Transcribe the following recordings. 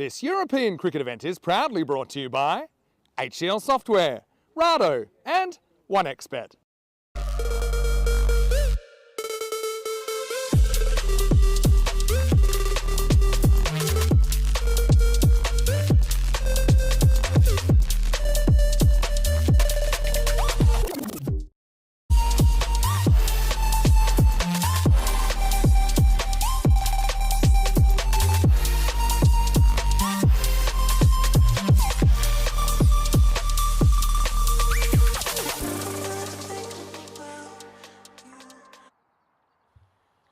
This European cricket event is proudly brought to you by HCL Software, Rado and 1xBet.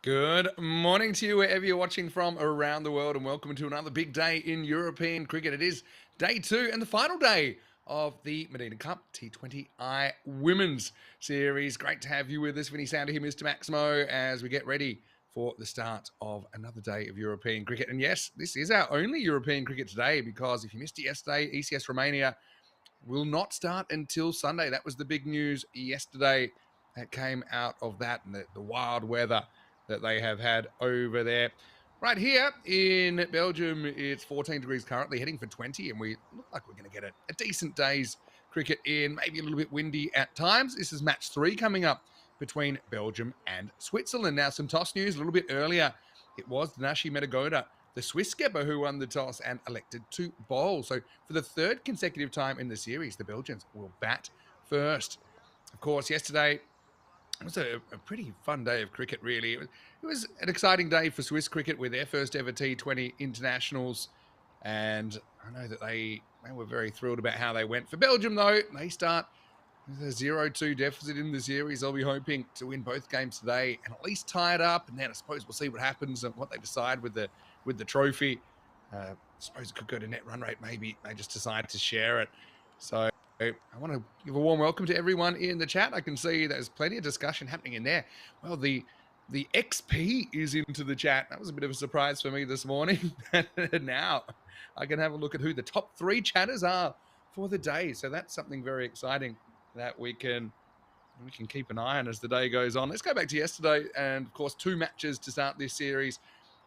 Good morning to you wherever you're watching from around the world, and welcome to another big day in European cricket. It is day 2 and the final day of the Mdina Cup T20I Women's Series. Great to have you with us, Vinny Sounder here, Mr. Maximo, as we get ready for the start of another day of European cricket. And yes, this is our only European cricket today, because if you missed it yesterday, ECS Romania will not start until Sunday. That was the big news yesterday that came out of that, and the wild weather that they have had over there. Right here in Belgium, it's 14 degrees currently, heading for 20, and we look like we're going to get a decent day's cricket in, maybe a little bit windy at times. This is match 3 coming up between Belgium and Switzerland. Now, some toss news a little bit earlier. It was Danashi Metagoda, the Swiss skipper, who won the toss and elected to bowl. So for the 3rd consecutive time in the series, the Belgians will bat first. Of course, yesterday it was a pretty fun day of cricket, really. It was an exciting day for Swiss cricket with their first ever T20 internationals. And I know that they were very thrilled about how they went. For Belgium, though, they start with a 0-2 deficit in the series. They'll be hoping to win both games today and at least tie it up. And then I suppose we'll see what happens and what they decide with the trophy. I suppose it could go to net run rate. Maybe they just decide to share it. So I want to give a warm welcome to everyone in the chat. I can see there's plenty of discussion happening in there. Well, the XP is into the chat. That was a bit of a surprise for me this morning. Now I can have a look at who the top 3 chatters are for the day. So that's something very exciting that we can keep an eye on as the day goes on. Let's go back to yesterday, and of course 2 matches to start this series,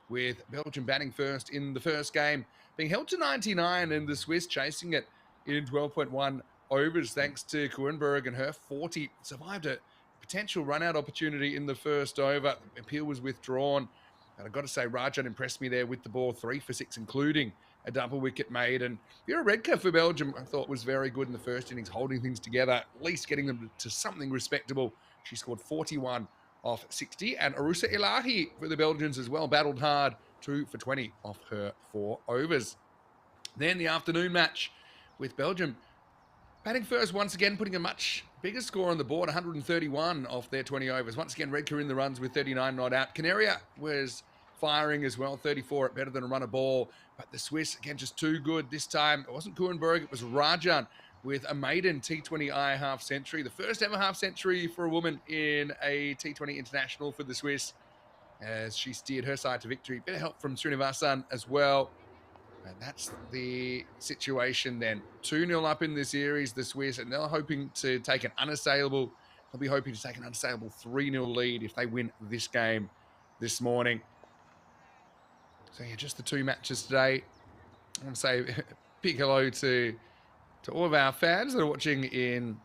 with Belgium batting first in the first game, being held to 99, and the Swiss chasing it in 12.1 overs thanks to Kuenberg and her 40. Survived a potential run-out opportunity in the first over. The appeal was withdrawn. And I've got to say, Rajan impressed me there with the ball, 3 for 6, including a double wicket made. And Vera Redka for Belgium, I thought, was very good in the first innings, holding things together, at least getting them to something respectable. She scored 41 off 60. And Arusa Ilahi for the Belgians as well, battled hard, 2 for 20 off her 4 overs. Then the afternoon match with Belgium batting first once again, putting a much bigger score on the board, 131 off their 20 overs. Once again, Redka in the runs with 39 not out. Canaria was firing as well, 34 at better than a run a ball. But the Swiss, again, just too good. This time, it wasn't Kuenberg, it was Rajan with a maiden T20I half-century. The first ever half-century for a woman in a T20 international for the Swiss, as she steered her side to victory. Bit of help from Srinivasan as well. And that's the situation then. 2-0 up in the series, the Swiss, and they're hoping to take an unassailable, they'll be hoping to take an unassailable 3-0 lead if they win this game this morning. So yeah, just the 2 matches today. I want to say a big hello to all of our fans that are watching in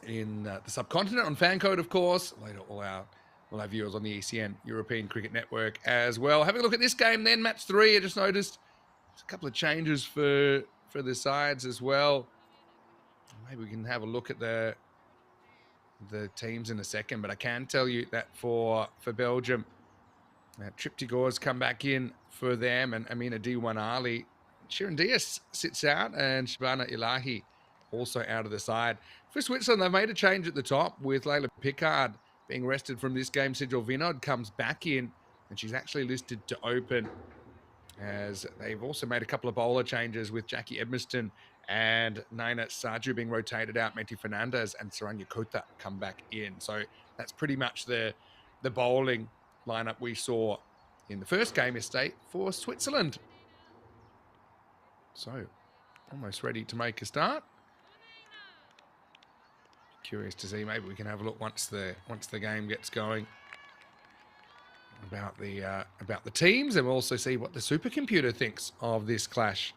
the subcontinent on Fancode, of course. Hello to all our viewers on the ECN European Cricket Network as well. Having a look at this game then, match 3, I just noticed a couple of changes for the sides as well. Maybe we can have a look at the teams in a second, but I can tell you that for Belgium, Trip Tigor's come back in for them, and Amina D1 Ali. Shirin Diaz sits out, and Shabana Ilahi also out of the side. For Switzerland, they've made a change at the top with Layla Pickard being rested from this game. Sigil Vinod comes back in, and she's actually listed to open, as they've also made a couple of bowler changes with Jackie Edmiston and Naina Saju being rotated out. Meti Fernandez and Saranya Kota come back in. So that's pretty much the bowling lineup we saw in the first game yesterday for Switzerland. So almost ready to make a start. Curious to see, maybe we can have a look once the game gets going, about the teams, and we'll also see what the supercomputer thinks of this clash.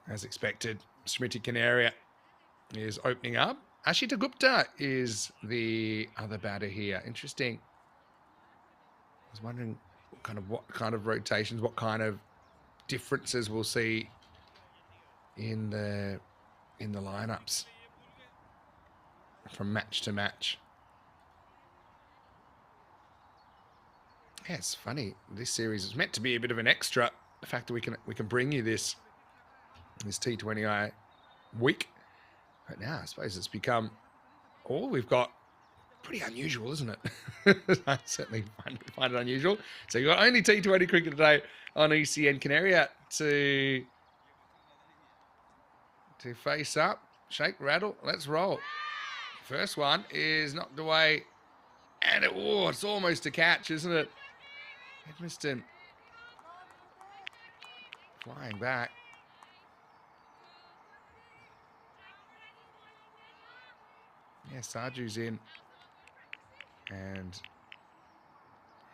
As expected, Smriti Canaria is opening up. Ashita Gupta is the other batter here. Interesting. I was wondering what kind of rotations, what kind of differences we'll see in the lineups from match to match. Yeah, it's funny. This series is meant to be a bit of an extra. The fact that we can bring you this T20I week, but now I suppose it's become all we've got pretty unusual, isn't it? I certainly find it unusual. So you've got only T20 cricket today on ECN. Canaria to face up. Shake, rattle, let's roll. First one is knocked away. And it's almost a catch, isn't it? Edmiston flying back. Yeah, Sarju's in. And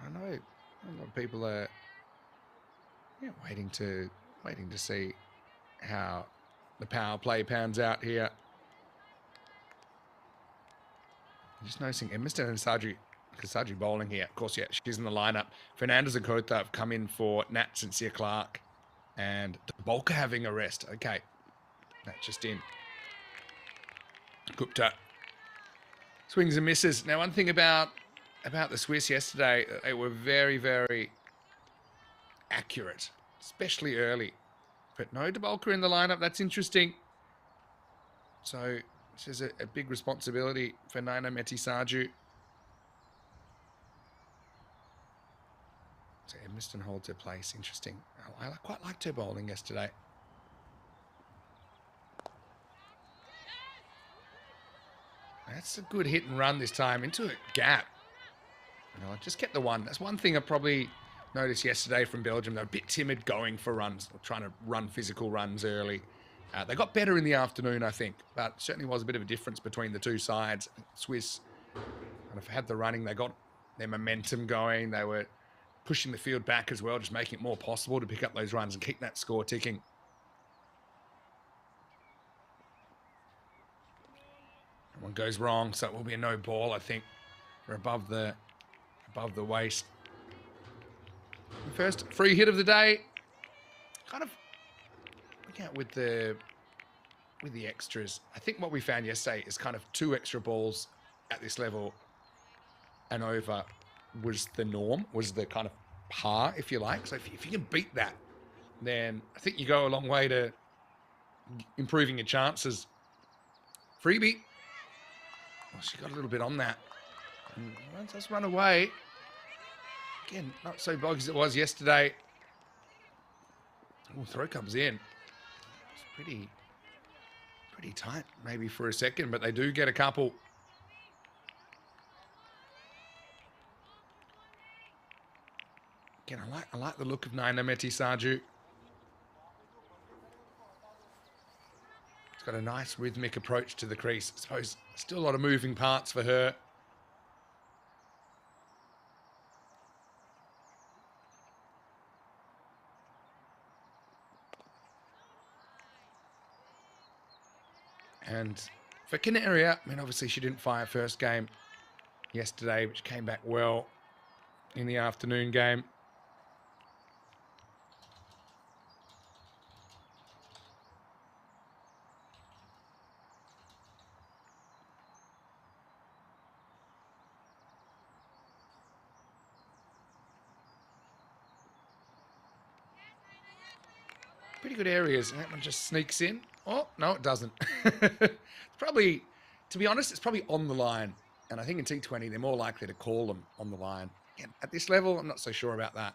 I know a lot of people are waiting to see how the power play pans out here. Just noticing Edmiston and Sarju bowling here. Of course, yeah, she's in the lineup. Fernandez and Kotha have come in for Nat Sincere Clark. And Bolka having a rest. Okay. That's just in. Gupta. Swings and misses. Now, one thing about the Swiss yesterday, they were very, very accurate, especially early. But no Bolka in the lineup. That's interesting. So this is a big responsibility for Naina Metisaju. So Edmiston holds her place. Interesting. I quite liked her bowling yesterday. That's a good hit and run this time into a gap. I just kept the one. That's one thing I probably noticed yesterday from Belgium. They're a bit timid going for runs, trying to run physical runs early. They got better in the afternoon, I think, but certainly was a bit of a difference between the two sides. Swiss kind of had the running. They got their momentum going. They were pushing the field back as well, just making it more possible to pick up those runs and keep that score ticking. One goes wrong, so it will be a no ball, I think. We're above the waist. First free hit of the day. Kind of looking out with the extras. I think what we found yesterday is kind of 2 extra balls at this level and over was the norm, was the kind of par, if you like. So if you can beat that, then I think you go a long way to improving your chances. Freebie. Well, she got a little bit on that. And once us run away. Again, not so boggy as it was yesterday. Oh, throw comes in. It's pretty tight maybe for a second, but they do get a couple. Again, I like the look of Naina Metisaju. It's got a nice rhythmic approach to the crease. I suppose still a lot of moving parts for her. And for Canaria, I mean, obviously she didn't fire first game yesterday, which came back well in the afternoon game. Pretty good areas. That one just sneaks in. Oh, no, it doesn't. It's probably, to be honest, it's probably on the line. And I think in T20, they're more likely to call them on the line. Again, at this level, I'm not so sure about that.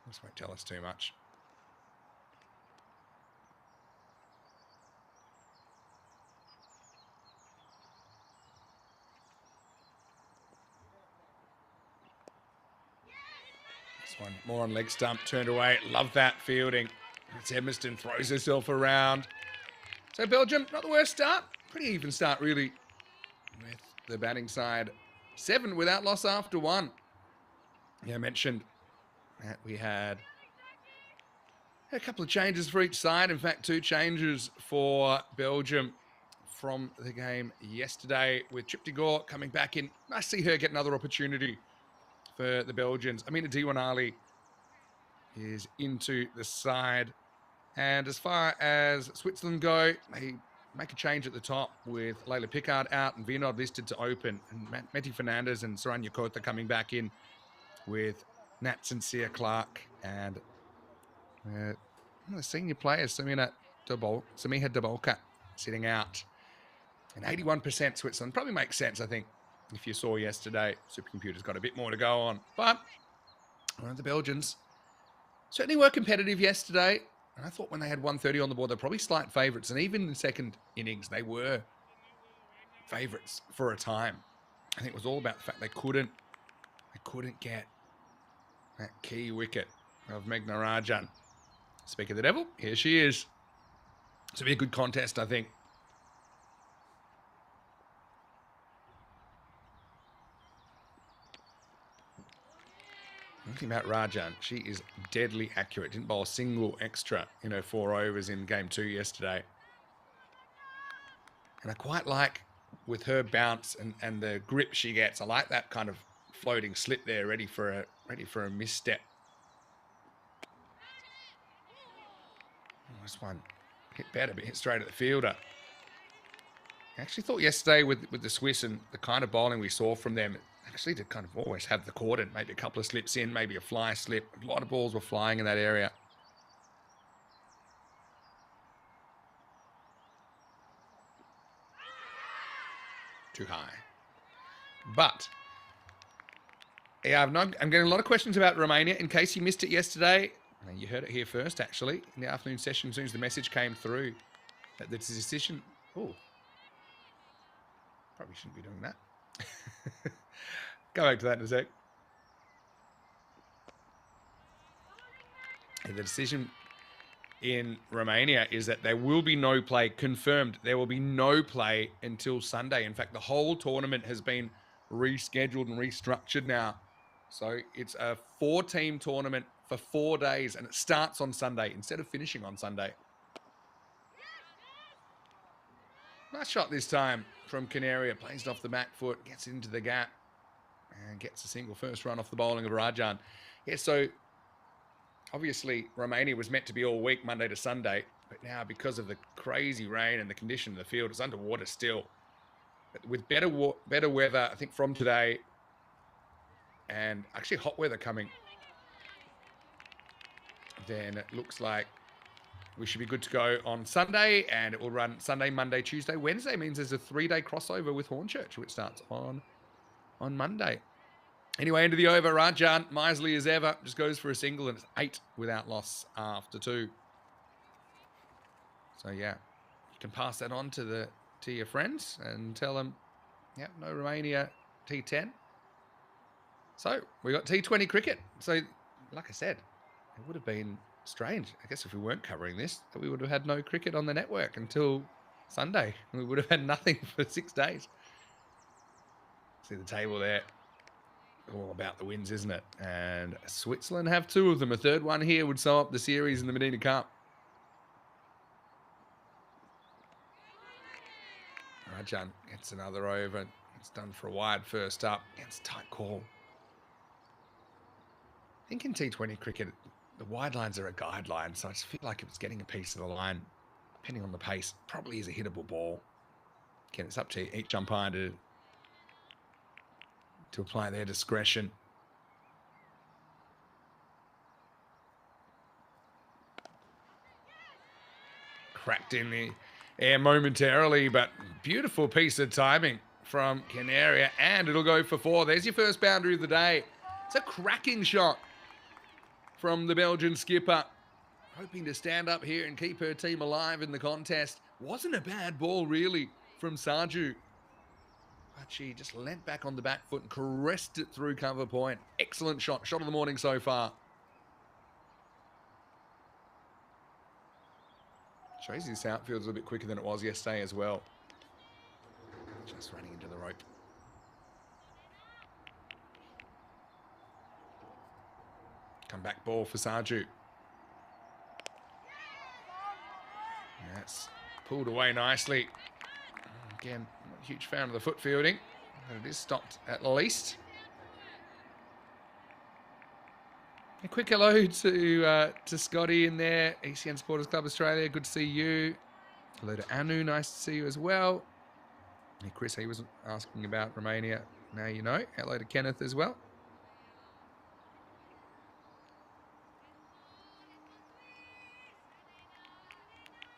This won't tell us too much. This one more on leg stump, turned away. Love that fielding. It's Edmiston, throws herself around. So Belgium, not the worst start. Pretty even start, really, with the batting side. 7 without loss after 1. Yeah, I mentioned that we had a couple of changes for each side. In fact, 2 changes for Belgium from the game yesterday, with Triptigore coming back in. Nice to see her get another opportunity for the Belgians. Amina T20IWs is into the side. And as far as Switzerland go, they make a change at the top with Layla Pickard out and Vinod listed to open. And Meti Fernandez and Saranya Kotha coming back in with Nat Sincere Clark and the senior players, Samiha Dabolka, sitting out. And 81% Switzerland. Probably makes sense, I think, if you saw yesterday. Supercomputer's got a bit more to go on. But one of the Belgians certainly were competitive yesterday. And I thought when they had 130 on the board, they're probably slight favourites. And even in the second innings, they were favourites for a time. I think it was all about the fact they couldn't get that key wicket of Meghna Rajan. Speak of the devil, here she is. It's going to be a good contest, I think. One thing about Rajan, she is deadly accurate. Didn't bowl a single extra in her 4 overs in game 2 yesterday. And I quite like, with her bounce and the grip she gets, I like that kind of floating slip there, ready for a misstep. Oh, this one hit better, but hit straight at the fielder. I actually thought yesterday with the Swiss and the kind of bowling we saw from them, actually to kind of always have the cordon, maybe a couple of slips in, maybe a fly slip. A lot of balls were flying in that area. Too high. But yeah, I'm getting a lot of questions about Romania. In case you missed it yesterday, you heard it here first, actually, in the afternoon session, as soon as the message came through that the decision. Oh, probably shouldn't be doing that. Go back to that in a sec. And the decision in Romania is that there will be no play, confirmed. There will be no play until Sunday. In fact, the whole tournament has been rescheduled and restructured now. So it's a 4-team tournament for 4 days, and it starts on Sunday instead of finishing on Sunday. Nice shot this time from Canaria. Plays it off the back foot, gets into the gap, and gets a single first run off the bowling of Rajan. Yeah, so obviously Romania was meant to be all week, Monday to Sunday, but now because of the crazy rain and the condition of the field, it's underwater still. But with better weather, I think from today, and actually hot weather coming, then it looks like we should be good to go on Sunday, and it will run Sunday, Monday, Tuesday, Wednesday. Means there's a 3-day crossover with Hornchurch, which starts on Monday. Anyway, into the over, Rajan, miserly as ever, just goes for a single, and it's 8 without loss after 2. So yeah, you can pass that on to your friends and tell them, yeah, no Romania T10. So we got T20 cricket. So like I said, it would have been strange, I guess, if we weren't covering this, that we would have had no cricket on the network until Sunday. We would have had nothing for 6 days. See the table there. All about the wins, isn't it? And Switzerland have 2 of them. A third one here would sum up the series in the Mdina Cup. Rajan gets another over. It's done for a wide first up. It's a tight call. I think in T20 cricket, the wide lines are a guideline, so I just feel like if it's getting a piece of the line, depending on the pace, probably is a hittable ball. Again, it's up to each umpire to apply their discretion. Cracked in the air momentarily, but beautiful piece of timing from Canaria, and it'll go for 4. There's your first boundary of the day. It's a cracking shot from the Belgian skipper, hoping to stand up here and keep her team alive in the contest. Wasn't a bad ball, really, from Sarju. But she just leant back on the back foot and caressed it through cover point. Excellent shot. Shot of the morning so far. Shows this outfield's a little bit quicker than it was yesterday as well. Just running into the rope. Come back ball for Sarju. That's pulled away nicely. Again, not a huge fan of the foot fielding, but it is stopped at least. A quick hello to Scotty in there, ECN Supporters Club Australia. Good to see you. Hello to Anu, nice to see you as well. And Chris, he was asking about Romania. Now you know. Hello to Kenneth as well.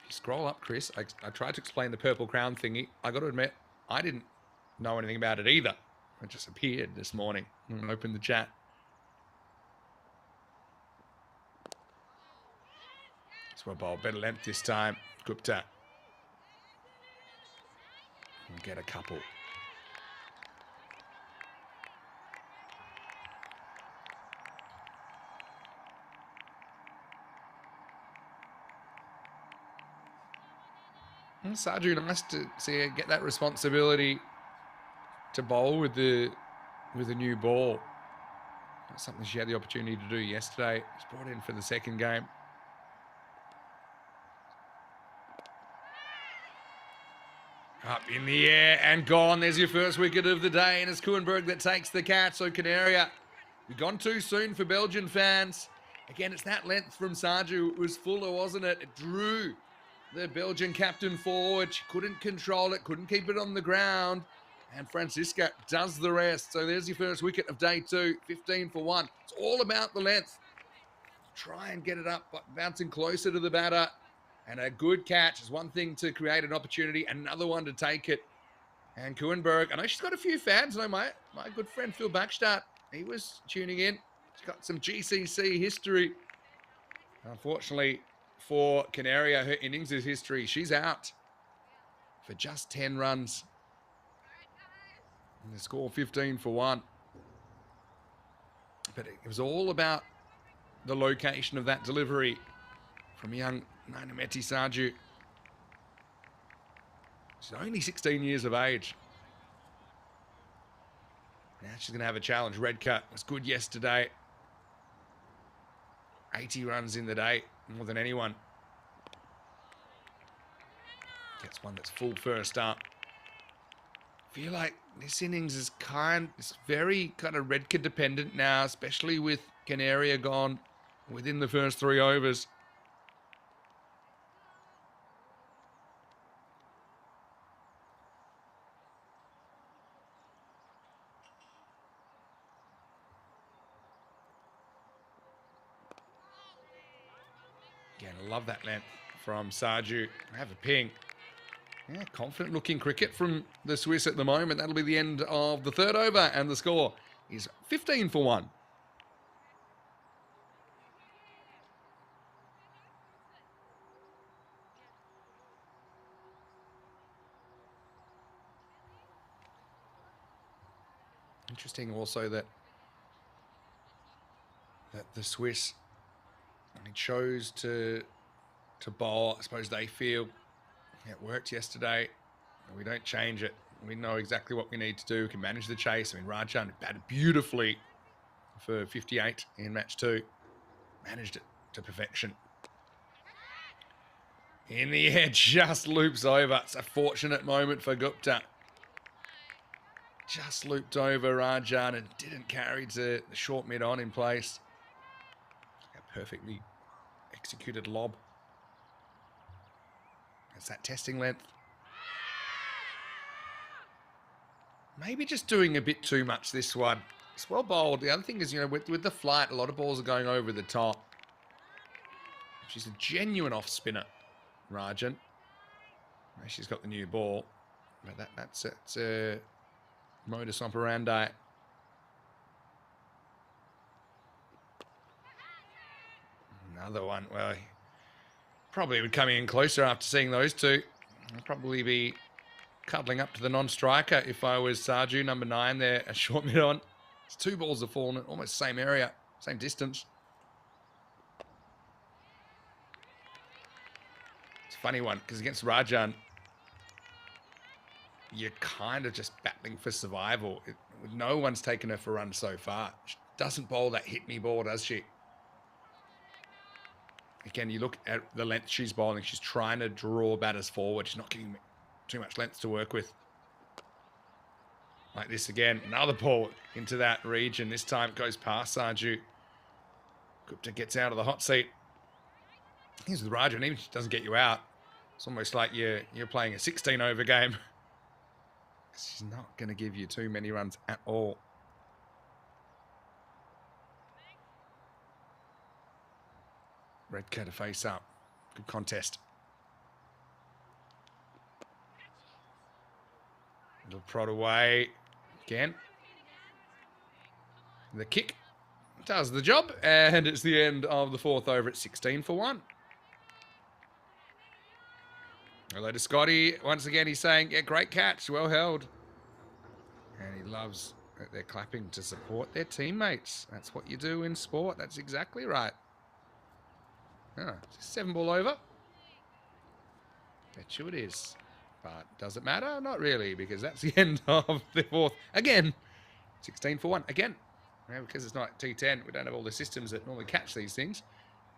Scroll up, Chris. I tried to explain the Purple Crown thingy. I got to admit, I didn't know anything about it either. It just appeared this morning and opened the chat. It's well bowled. Better length this time. Gupta. We'll get a couple. Sarju, nice to see her get that responsibility to bowl with a new ball. That's something she had the opportunity to do yesterday. She's brought in for the second game. Up in the air and gone. There's your first wicket of the day, and it's Kuenberg that takes the catch. So Canaria, we've gone too soon for Belgian fans. Again, it's that length from Sarju. It was fuller, wasn't it? It drew the Belgian captain forward. She couldn't control it, couldn't keep it on the ground. And Francisca does the rest. So there's your first wicket of day 2, 15 for 1. It's all about the length. Try and get it up, but bouncing closer to the batter. And a good catch is one thing to create an opportunity, another one to take it. And Kuenberg, I know she's got a few fans. I know my good friend Phil Backstadt, he was tuning in. She's got some GCC history. Unfortunately for Canaria, her innings is history. She's out for just 10 runs. And the score 15 for 1. But it was all about the location of that delivery from young Nainameti Sarju. She's only 16 years of age. Now she's going to have a challenge. Redcut was good yesterday. 80 runs in the day, more than anyone. Gets one that's full first up. Feel like this innings is it's very kind of Redcar dependent now, especially with Canaria gone within the first 3 overs. Again, I love that length from Sarju. Have a ping. Yeah, confident looking cricket from the Swiss at the moment. That'll be the end of the 3rd over, and the score is 15 for 1. Interesting also that the Swiss chose to bowl. I suppose they feel it worked yesterday. We don't change it. We know exactly what we need to do. We can manage the chase. I mean, Rajan batted beautifully for 58 in match 2. Managed it to perfection. In the air, just loops over. It's a fortunate moment for Gupta. Just looped over Rajan and didn't carry to the short mid-on in place. A perfectly executed lob. It's that testing length. Maybe just doing a bit too much this one. It's well bowled. The other thing is, with the flight, a lot of balls are going over the top. She's a genuine off-spinner, Rajan. She's got the new ball. But that's a modus operandi. Another one. Well, probably would come in closer after seeing those two. I'd probably be cuddling up to the non-striker if I was Sarju, number 9 there, a short mid-on. It's 2 balls have fallen, almost same area, same distance. It's a funny one, because against Rajan, you're kind of just battling for survival. No one's taken her for run so far. She doesn't bowl that hit-me ball, does she? Again, you look at the length she's bowling. She's trying to draw batters forward. She's not giving too much length to work with. Like this again. Another ball into that region. This time it goes past Sarju. Gupta gets out of the hot seat. Here's with Rajan. Even if she doesn't get you out, it's almost like you're playing a 16-over game. She's not going to give you too many runs at all. Redcar to face up. Good contest. Little prod away. Again. The kick does the job, and it's the end of the fourth over at 16 for 1. Hello to Scotty. Once again, he's saying, yeah, great catch, well held. And he loves that they're clapping to support their teammates. That's what you do in sport. That's exactly right. Oh, 7 ball over. Bet you it is. But does it matter? Not really, because that's the end of the fourth. Again, 16 for 1. Again, because it's not T10, we don't have all the systems that normally catch these things.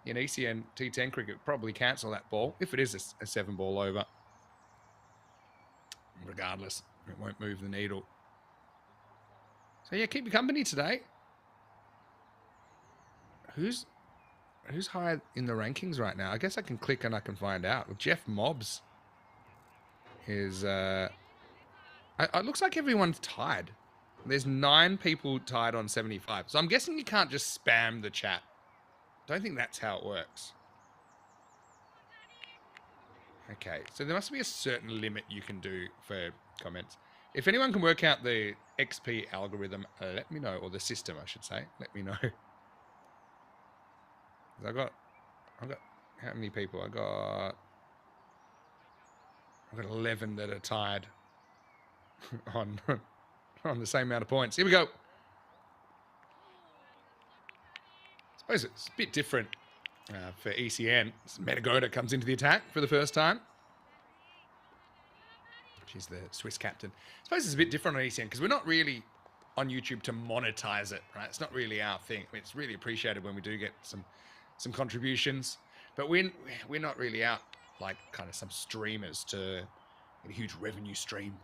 In ECN T10 cricket, probably cancel that ball if it is a 7 ball over. Regardless, it won't move the needle. So yeah, keep me company today. Who's higher in the rankings right now? I guess I can click and I can find out. Well, Jeff Mobbs is... it looks like everyone's tied. There's 9 people tied on 75. So I'm guessing you can't just spam the chat. Don't think that's how it works. Okay, so there must be a certain limit you can do for comments. If anyone can work out the XP algorithm, let me know. Or the system, I should say. Let me know. I've got how many people? I've got 11 that are tied on the same amount of points. Here we go. I suppose it's a bit different for ECN. Mdina comes into the attack for the first time. She's the Swiss captain. I suppose it's a bit different on ECN because we're not really on YouTube to monetize it, right? It's not really our thing. I mean, it's really appreciated when we do get some contributions, but we're not really out like kind of some streamers to get a huge revenue stream.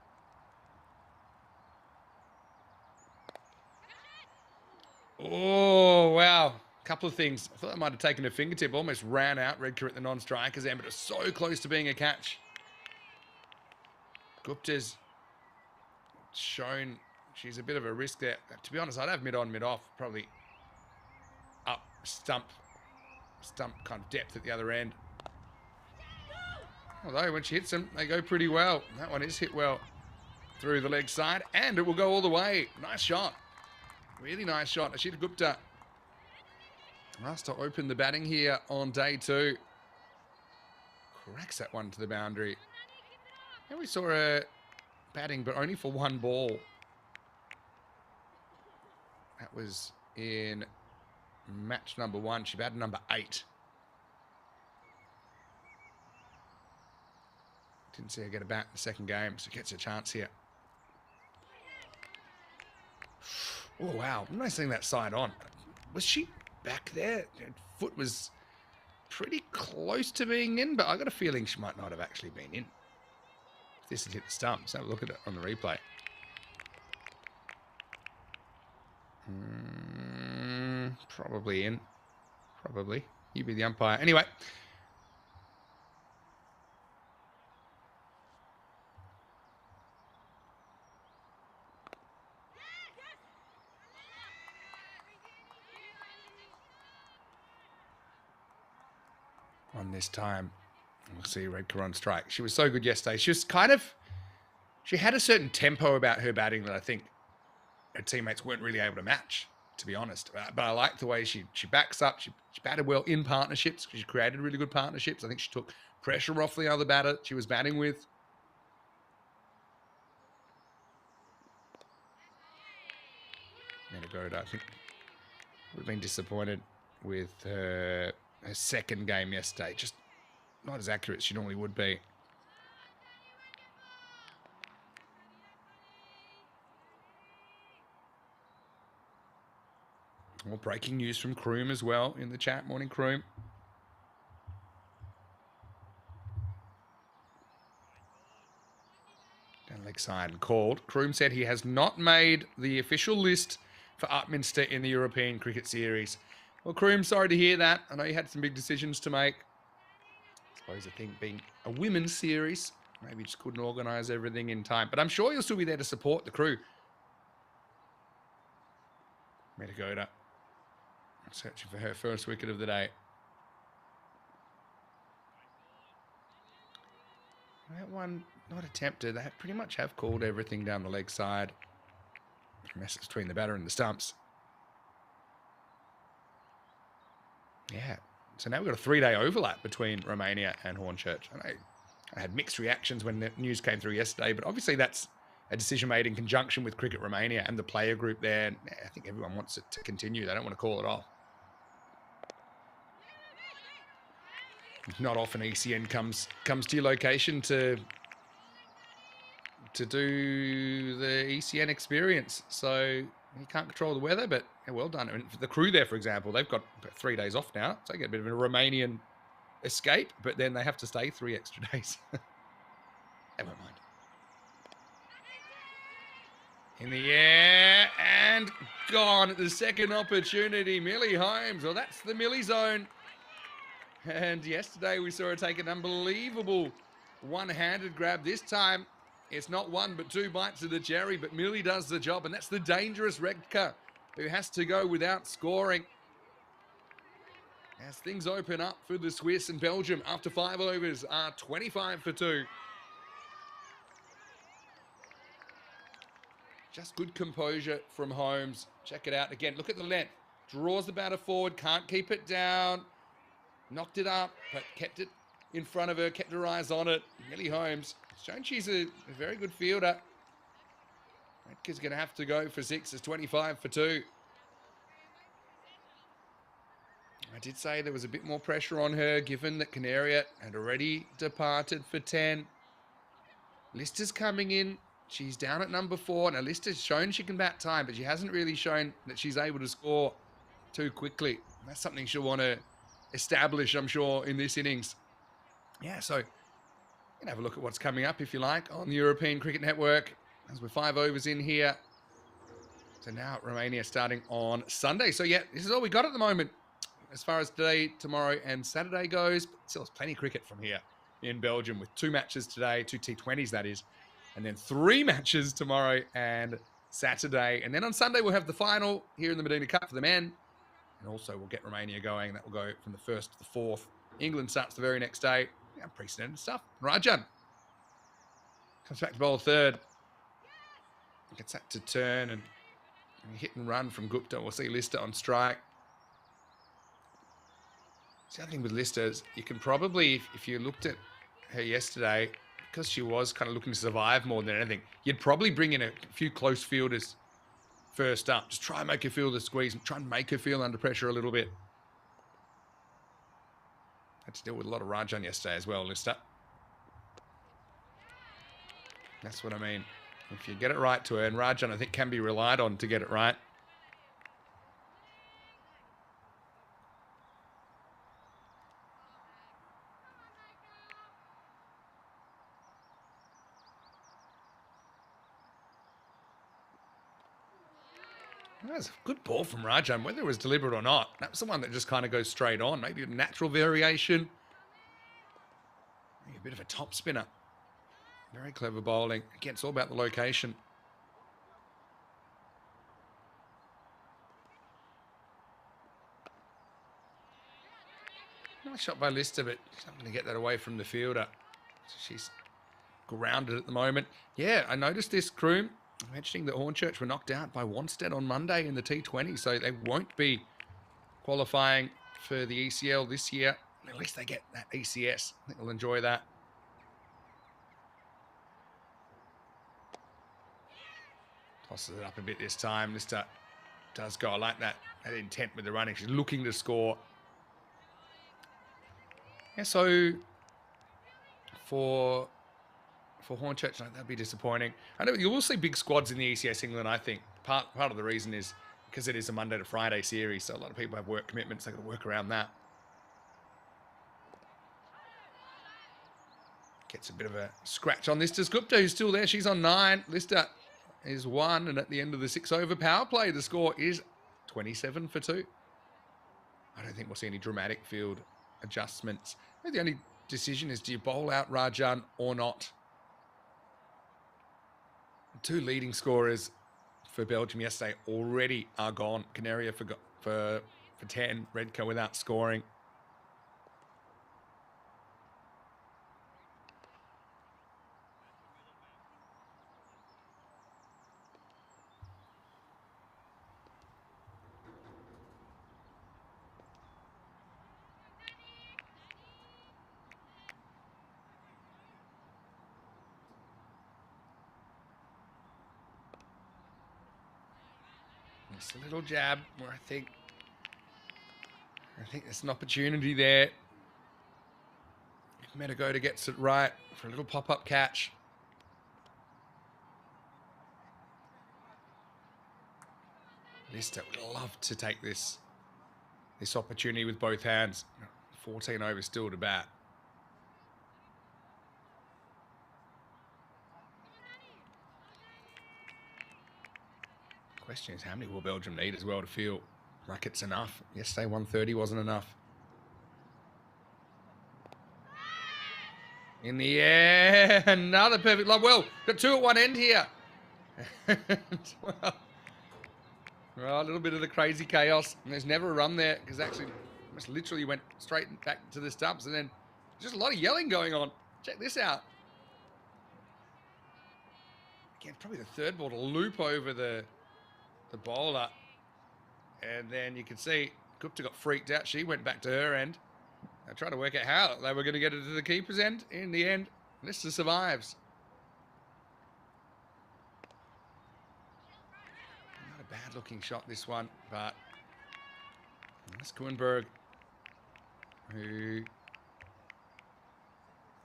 Oh, wow. Couple of things. I thought I might have taken a fingertip. Almost ran out Redker at the non-strikers end, but it's so close to being a catch. Gupta's shown she's a bit of a risk there. To be honest, I'd have mid-on, mid-off. Probably up, stump kind of depth at the other end. Although when she hits them, they go pretty well. That one is hit well through the leg side, and it will go all the way. Nice shot. Really nice shot. Ashita Gupta has to open the batting here on day 2. Cracks that one to the boundary. And we saw her batting, but only for 1 ball. That was in match number 1. She batted number 8. Didn't see her get a bat in the second game, so gets a chance here. Oh, wow. I'm not seeing that side on. Was she back there? Her foot was pretty close to being in, but I got a feeling she might not have actually been in. This has hit the stump, so have a look at it on the replay. Probably in. Probably. You be the umpire. Anyway. On this time, we'll see Redker on strike. She was so good yesterday. She was she had a certain tempo about her batting that I think her teammates weren't really able to match, to be honest. But I like the way she backs up. She batted well in partnerships. She created really good partnerships. I think she took pressure off the other batter she was batting with. Mdina, I think, would have been disappointed with her second game yesterday. Just not as accurate as she normally would be. More breaking news from Kroom as well in the chat. Morning, Kroom. Down leg side and called. Kroom said he has not made the official list for Upminster in the European Cricket Series. Well, Kroom, sorry to hear that. I know you had some big decisions to make. I suppose the thing being a women's series, maybe just couldn't organise everything in time. But I'm sure you'll still be there to support the crew. Mdina searching for her first wicket of the day. That one not attempted. They pretty much have called everything down the leg side. Messes between the batter and the stumps. Yeah. So now we've got a 3-day overlap between Romania and Hornchurch. And I had mixed reactions when the news came through yesterday, but obviously that's a decision made in conjunction with Cricket Romania and the player group there. And I think everyone wants it to continue. They don't want to call it off. Not often ECN comes to your location to do the ECN experience. So you can't control the weather, but yeah, well done. I mean, for the crew there, for example, they've got 3 days off now. So they get a bit of a Romanian escape, but then they have to stay 3 extra days. Never mind. In the air and gone at the second opportunity. Millie Holmes. Well, that's the Millie zone. And yesterday we saw her take an unbelievable one-handed grab. This time it's not 1 but 2 bites of the cherry, but Millie does the job. And that's the dangerous Redka who has to go without scoring. As things open up for the Swiss, and Belgium after 5 overs are 25 for 2. Just good composure from Holmes. Check it out again. Look at the length. Draws the batter forward. Can't keep it down. Knocked it up, but kept it in front of her. Kept her eyes on it. Millie Holmes. Shown she's a very good fielder. Redka's going to have to go for 6. It's 25 for 2. I did say there was a bit more pressure on her, given that Canaria had already departed for 10. Lister's coming in. She's down at number 4. Now, Lister's shown she can bat time, but she hasn't really shown that she's able to score too quickly. That's something she'll want to establish, I'm sure, in this innings. Yeah, so you can have a look at what's coming up, if you like, on the European Cricket Network, as we're 5 overs in here. So now Romania starting on Sunday. So, yeah, this is all we got at the moment as far as today, tomorrow, and Saturday goes. But still, there's plenty of cricket from here in Belgium with 2 matches today, 2 T20s, that is. And then 3 matches tomorrow and Saturday. And then on Sunday, we'll have the final here in the Mdina Cup for the men. And also, we'll get Romania going. That will go from the 1st to the 4th. England starts the very next day. Yeah, unprecedented stuff. Rajan comes back to bowl 3rd. Gets that to turn and hit and run from Gupta. We'll see Lister on strike. The other thing with Lister is you can probably, if you looked at her yesterday, because she was kind of looking to survive more than anything, you'd probably bring in a few close fielders first up. Just try and make her feel the squeeze and try and make her feel under pressure a little bit. Had to deal with a lot of Rajan yesterday as well, Lister. That's what I mean. If you get it right to her, and Rajan, I think, can be relied on to get it right. That was a good ball from Rajan, whether it was deliberate or not. That was the one that just kind of goes straight on. Maybe a natural variation. Maybe a bit of a top spinner. Very clever bowling. Again, it's all about the location. Nice shot by Lister, but she's not going to get that away from the fielder. So she's grounded at the moment. Yeah, I noticed this, Kroom, mentioning that Hornchurch were knocked out by Wanstead on Monday in the T20, so they won't be qualifying for the ECL this year. At least they get that ECS. I think they'll enjoy that. Tosses it up a bit this time. Lister does go. I like that intent with the running. She's looking to score. Yeah, so for Hornchurch, that'd be disappointing. I know you will see big squads in the ECS England, I think. Part of the reason is because it is a Monday to Friday series, so a lot of people have work commitments. They've got to work around that. Gets a bit of a scratch on Lister's Gupta, who's still there. She's on 9. Lister is 1, and at the end of the 6-over power play, the score is 27 for 2. I don't think we'll see any dramatic field adjustments. I think the only decision is, do you bowl out Rajan or not? 2 leading scorers for Belgium yesterday already are gone. Canaria for 10, Redka without scoring. Just a little jab where I think there's an opportunity there. If Metagoda gets it right for a little pop-up catch. Lister would love to take this opportunity with both hands. 14 overs still to bat. Question is, how many will Belgium need as well to feel like it's enough? Yesterday 130 wasn't enough. In the air, another perfect lob. Well, got two at one end here. Well, a little bit of the crazy chaos. And there's never a run there because actually almost literally went straight back to the stumps, and then just a lot of yelling going on. Check this out. Again, probably the third ball to loop over the bowler. And then you can see Gupta got freaked out. She went back to her end. I tried to work out how they were going to get it to the keeper's end. In the end, Lister survives. Not a bad looking shot, this one, but that's Kuenberg, who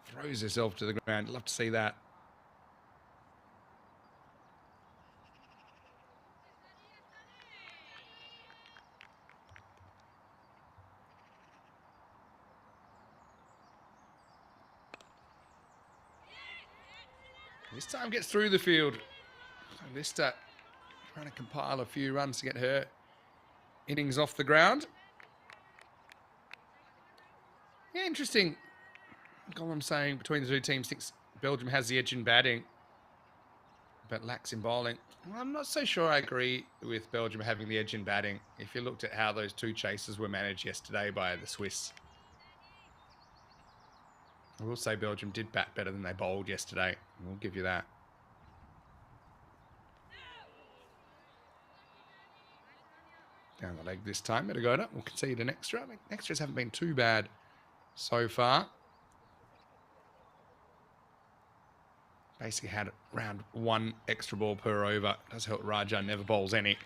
throws herself to the ground. Love to see that. This time gets through the field. Lister trying to compile a few runs to get her innings off the ground. Yeah, interesting. Gollum saying between the two teams thinks Belgium has the edge in batting, but lacks in bowling. Well, I'm not so sure I agree with Belgium having the edge in batting. If you looked at how those two chases were managed yesterday by the Swiss, I will say Belgium did bat better than they bowled yesterday. We'll give you that. Down the leg this time, Metagoda. We'll concede an extra. I mean, extras haven't been too bad so far. Basically had around one extra ball per over. Does help Raja never bowls any.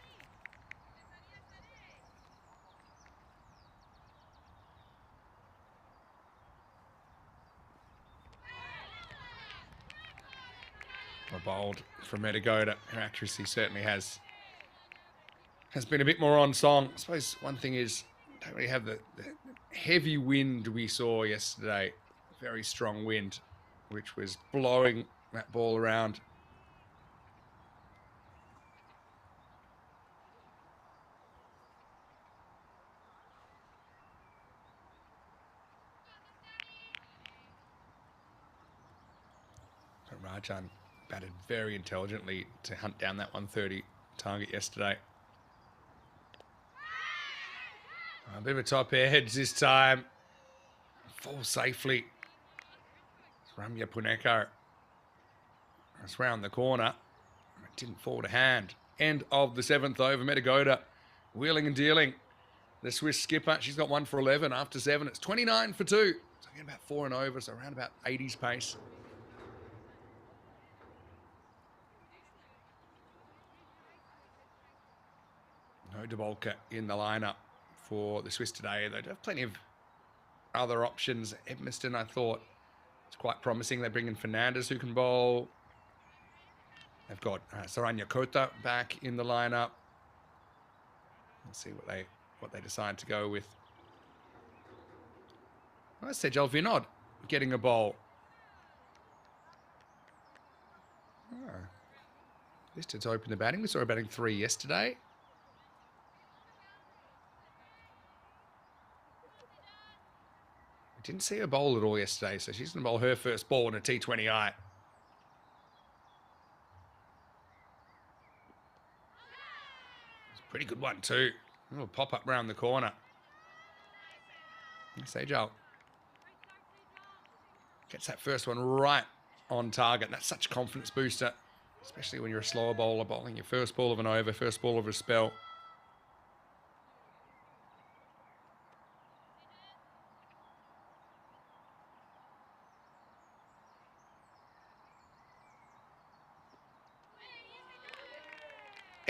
Well bowled from Metagoda. Her accuracy certainly has been a bit more on song. I suppose one thing is, don't really have the heavy wind we saw yesterday. Very strong wind, which was blowing that ball around. But Rajan batted very intelligently to hunt down that 130 target yesterday. A bit of a top edge this time. Fall safely. It's Ramya Punekar. It's round the corner. It didn't fall to hand. End of the 7th over. Metagoda wheeling and dealing. The Swiss skipper, she's got 1 for 11 after 7. It's 29 for 2. So again, about 4 and over, so around about 80s pace. No Dubulka in the lineup for the Swiss today. They do have plenty of other options. Edmiston, I thought, it's quite promising. They bring in Fernandez, who can bowl. They've got Saranya Kota back in the lineup. Let's see what they decide to go with. I said Sejal Vinod getting a bowl. Listed to open the batting. We saw her batting 3 yesterday. Didn't see her bowl at all yesterday, so she's going to bowl her first ball in a T20I. It's a pretty good one too. A little pop up round the corner. Sejal gets that first one right on target. That's such a confidence booster, especially when you're a slower bowler bowling your first ball of an over, first ball of a spell.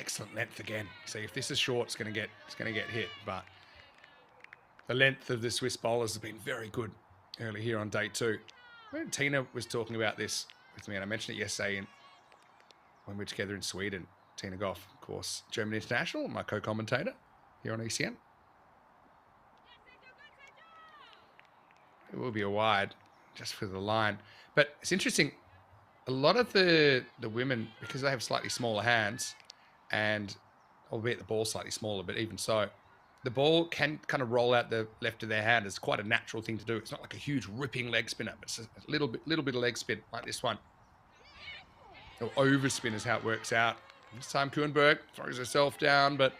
Excellent length again. See, if this is short, it's going to get hit. But the length of the Swiss bowlers has been very good early here on day 2. Tina was talking about this with me, and I mentioned it yesterday when we were together in Sweden. Tina Goff, of course, German international, my co-commentator here on ECN. It will be a wide just for the line. But it's interesting, a lot of the women, because they have slightly smaller hands, and albeit the ball's slightly smaller, but even so, the ball can kind of roll out the left of their hand. It's quite a natural thing to do. It's not like a huge ripping leg spinner, but it's a little bit of leg spin like this one. Or overspin is how it works out. This time Kuenberg throws herself down, but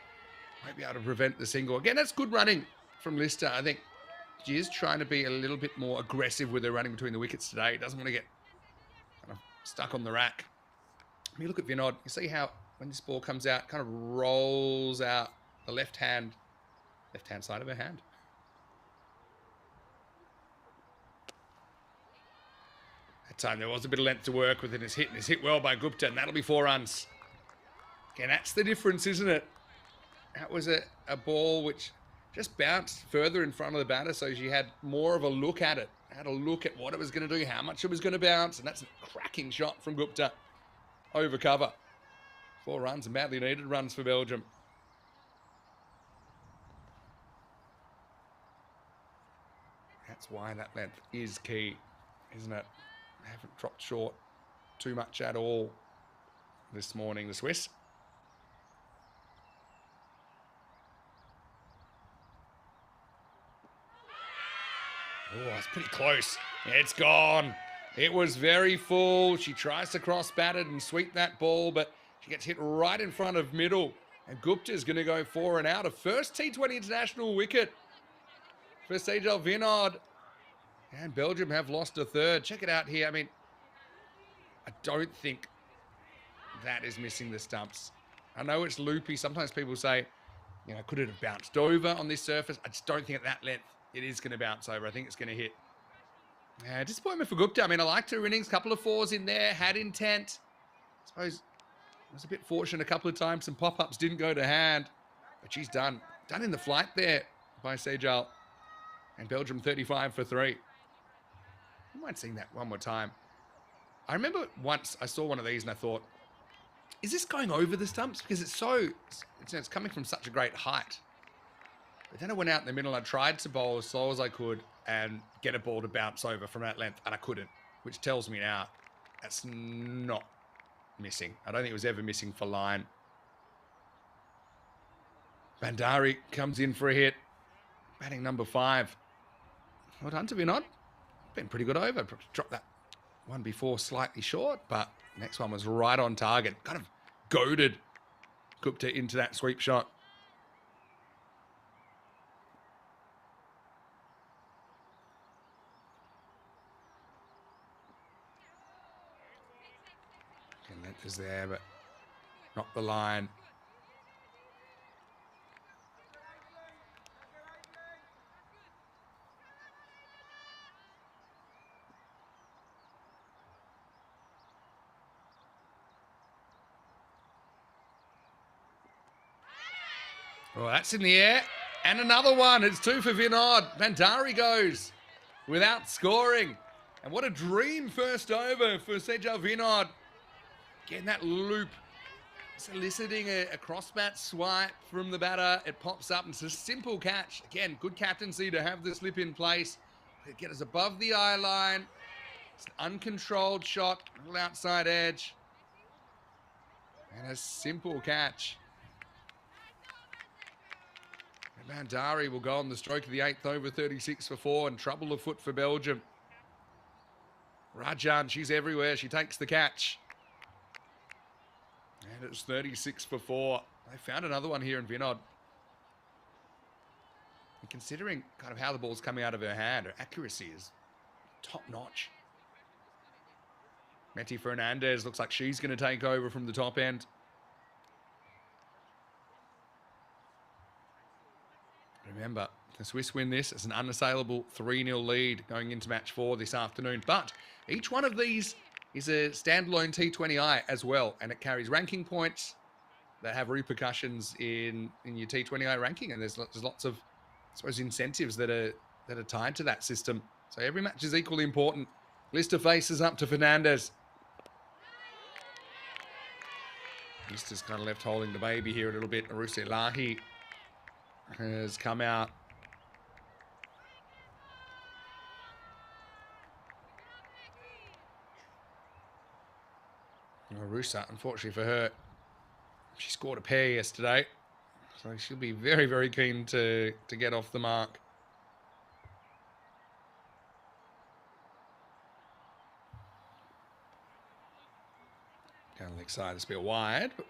might be able to prevent the single. Again, that's good running from Lister. I think she is trying to be a little bit more aggressive with her running between the wickets today. Doesn't want to get kind of stuck on the rack. When you look at Vinod, you see how when this ball comes out, it kind of rolls out the left-hand side of her hand. That time there was a bit of length to work with, and it's hit well by Gupta, and that'll be 4 runs. Again, that's the difference, isn't it? That was a ball which just bounced further in front of the batter, so she had more of a look at it. Had a look at what it was going to do, how much it was going to bounce, and that's a cracking shot from Gupta over cover. 4 runs, and badly needed runs for Belgium. That's why that length is key, isn't it? They haven't dropped short too much at all this morning, the Swiss. Oh, it's pretty close. It's gone. It was very full. She tries to cross bat it and sweep that ball, but she gets hit right in front of middle. And Gupta's going to go 4 and out. A first T20 international wicket for Sejal Vinod. And Belgium have lost a third. Check it out here. I mean, I don't think that is missing the stumps. I know it's loopy. Sometimes people say, you know, could it have bounced over on this surface? I just don't think at that length it is going to bounce over. I think it's going to hit. Yeah, disappointment for Gupta. I mean, I liked her innings. Couple of 4s in there. Had intent. I suppose I was a bit fortunate a couple of times. Some pop-ups didn't go to hand. But she's done. Done in the flight there by Sejal. And Belgium 35 for 3. You might sing that one more time. I remember once I saw one of these and I thought, is this going over the stumps? Because it's coming from such a great height. But then I went out in the middle and I tried to bowl as slow as I could and get a ball to bounce over from that length, and I couldn't, which tells me now that's not missing. I don't think it was ever missing for line. Bandari comes in for a hit. Batting number 5. Well done to Vinod. Been pretty good over. Dropped that one before slightly short, but next one was right on target. Kind of goaded Gupta into that sweep shot. And length is there, but not the line. Well, that's in the air. And another one. It's 2 for Vinod. Bandari goes without scoring. And what a dream first over for Sejal Vinod. Getting that loop. Soliciting a cross-bat swipe from the batter. It pops up and it's a simple catch. Again, good captaincy to have the slip in place. Get us above the eye line. It's an uncontrolled shot. A little outside edge. And a simple catch. Bandari will go on the stroke of the 8th over 36 for 4 and trouble afoot for Belgium. Rajan, she's everywhere. She takes the catch. And it's 36 for 4. They found another one here in Vinod. And considering kind of how the ball's coming out of her hand, her accuracy is top notch. Meti Fernandez looks like she's going to take over from the top end. Remember, the Swiss win this as an unassailable 3-0 lead going into match 4 this afternoon. But each one of these is a standalone T20I as well, and it carries ranking points that have repercussions in your T20I ranking, and there's lots of, I suppose, incentives that are tied to that system. So every match is equally important. Lister faces up to Fernandez. Lister's kind of left holding the baby here a little bit. Aruse Lahi has come out. Arusa, unfortunately for her, she scored a pair yesterday. So she'll be very, very keen to get off the mark. Kind of excited to be a wide. But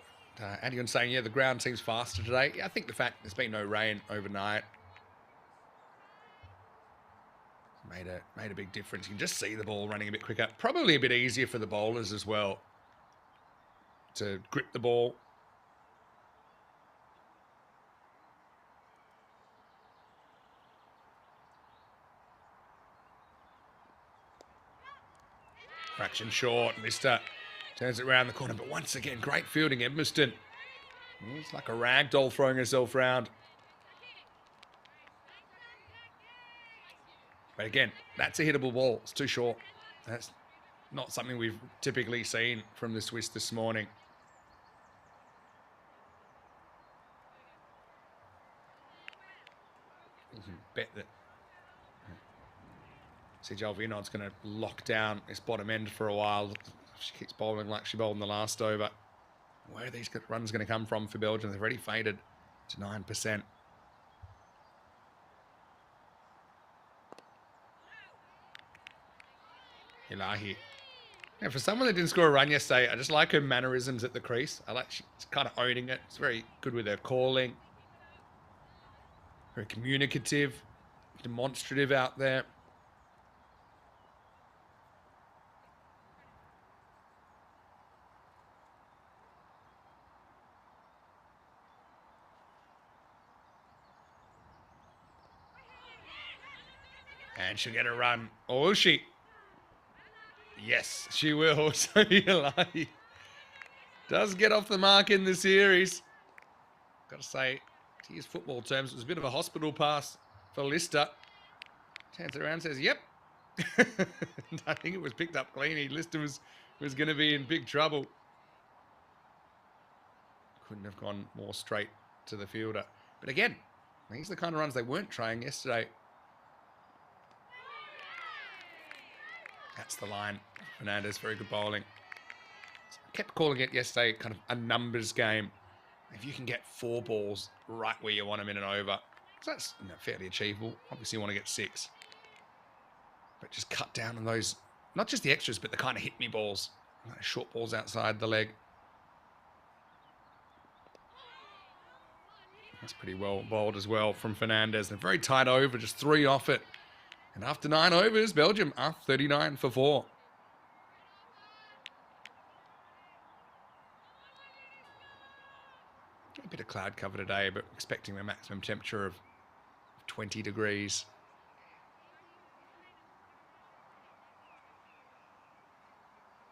Adion saying, yeah, the ground seems faster today. Yeah, I think the fact there's been no rain overnight made a big difference. You can just see the ball running a bit quicker. Probably a bit easier for the bowlers as well to grip the ball. Fraction short. Lister turns it around the corner. But once again, great fielding, Edmiston. It's like a rag doll throwing herself round. But again, that's a hittable ball. It's too short. That's not something we've typically seen from the Swiss this morning. You can bet that Sejal Vinod's going to lock down this bottom end for a while. She keeps bowling like she bowled in the last over. Where are these runs going to come from for Belgium? They've already faded to 9%. Ilahi. Yeah, for someone that didn't score a run yesterday, I just like her mannerisms at the crease. I like she's kind of owning it. It's very good with her calling. Very communicative, demonstrative out there. And she'll get a run. Or will she? Yes, she will. So Ilahi does get off the mark in the series. Got to say, to use football terms, it was a bit of a hospital pass for Lister. Turns it around and says, yep. I think it was picked up cleanly. Lister was going to be in big trouble. Couldn't have gone more straight to the fielder. But again, these are the kind of runs they weren't trying yesterday. That's the line. Fernandez, very good bowling. I kept calling it yesterday kind of a numbers game. If you can get 4 balls right where you want them in and over, so that's fairly achievable. Obviously, you want to get 6. But just cut down on those, not just the extras, but the kind of hit-me balls. Short balls outside the leg. That's pretty well bowled as well from Fernandez. A very tight over, just 3 off it. And after 9 overs, Belgium are 39 for 4. A bit of cloud cover today, but expecting a maximum temperature of 20 degrees.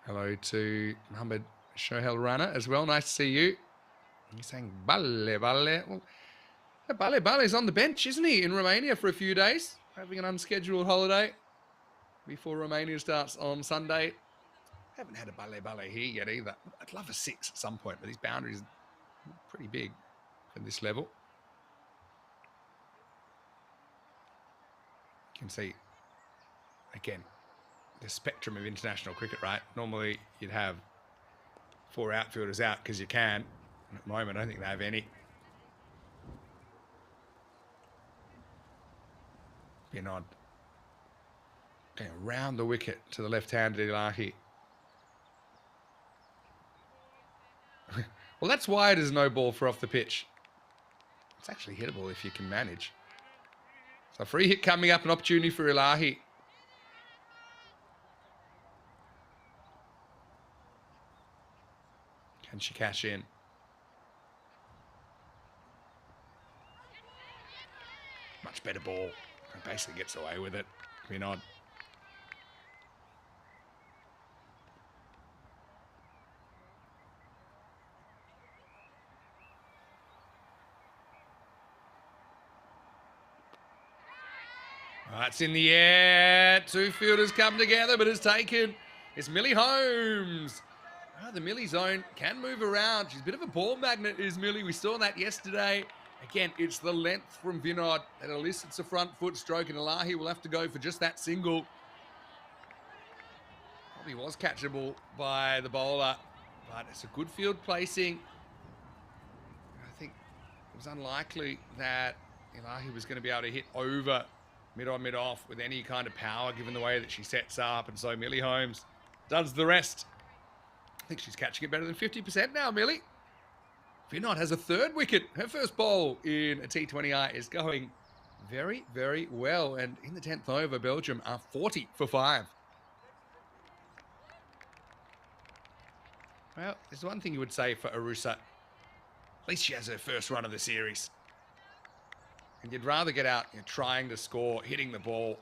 Hello to Mohammed Shohel Rana as well. Nice to see you. He's saying Bale. Well, Bale's on the bench, isn't he, in Romania for a few days? Having an unscheduled holiday before Romania starts on Sunday. Haven't had a Bale here yet either. I'd love a 6 at some point, but these boundaries are pretty big for this level. You can see, again, the spectrum of international cricket, right? Normally you'd have 4 outfielders out because you can. And at the moment, I don't think they have any. Binod going around the wicket to the left-handed Ilahi. Well, that's why it is no ball for off the pitch. It's actually hittable if you can manage. So free hit coming up, an opportunity for Ilahi. Can she cash in? Much better ball. Basically gets away with it. Binod. That's in the air. Two fielders come together, but it's taken. It's Millie Holmes. Oh, the Millie zone can move around. She's a bit of a ball magnet, is Millie. We saw that yesterday. Again, it's the length from Vinod that elicits a front foot stroke, and Elahi will have to go for just that single. Probably was catchable by the bowler, but it's a good field placing. I think it was unlikely that Elahi was going to be able to hit over mid-on, mid-off with any kind of power, given the way that she sets up. And so Millie Holmes does the rest. I think she's catching it better than 50% now, Millie. Vinod has a third wicket. Her first bowl in a T20I is going very, very well. And in the 10th over, Belgium are 40 for 5. Well, there's one thing you would say for Arusa. At least she has her first run of the series. And you'd rather get out trying to score, hitting the ball.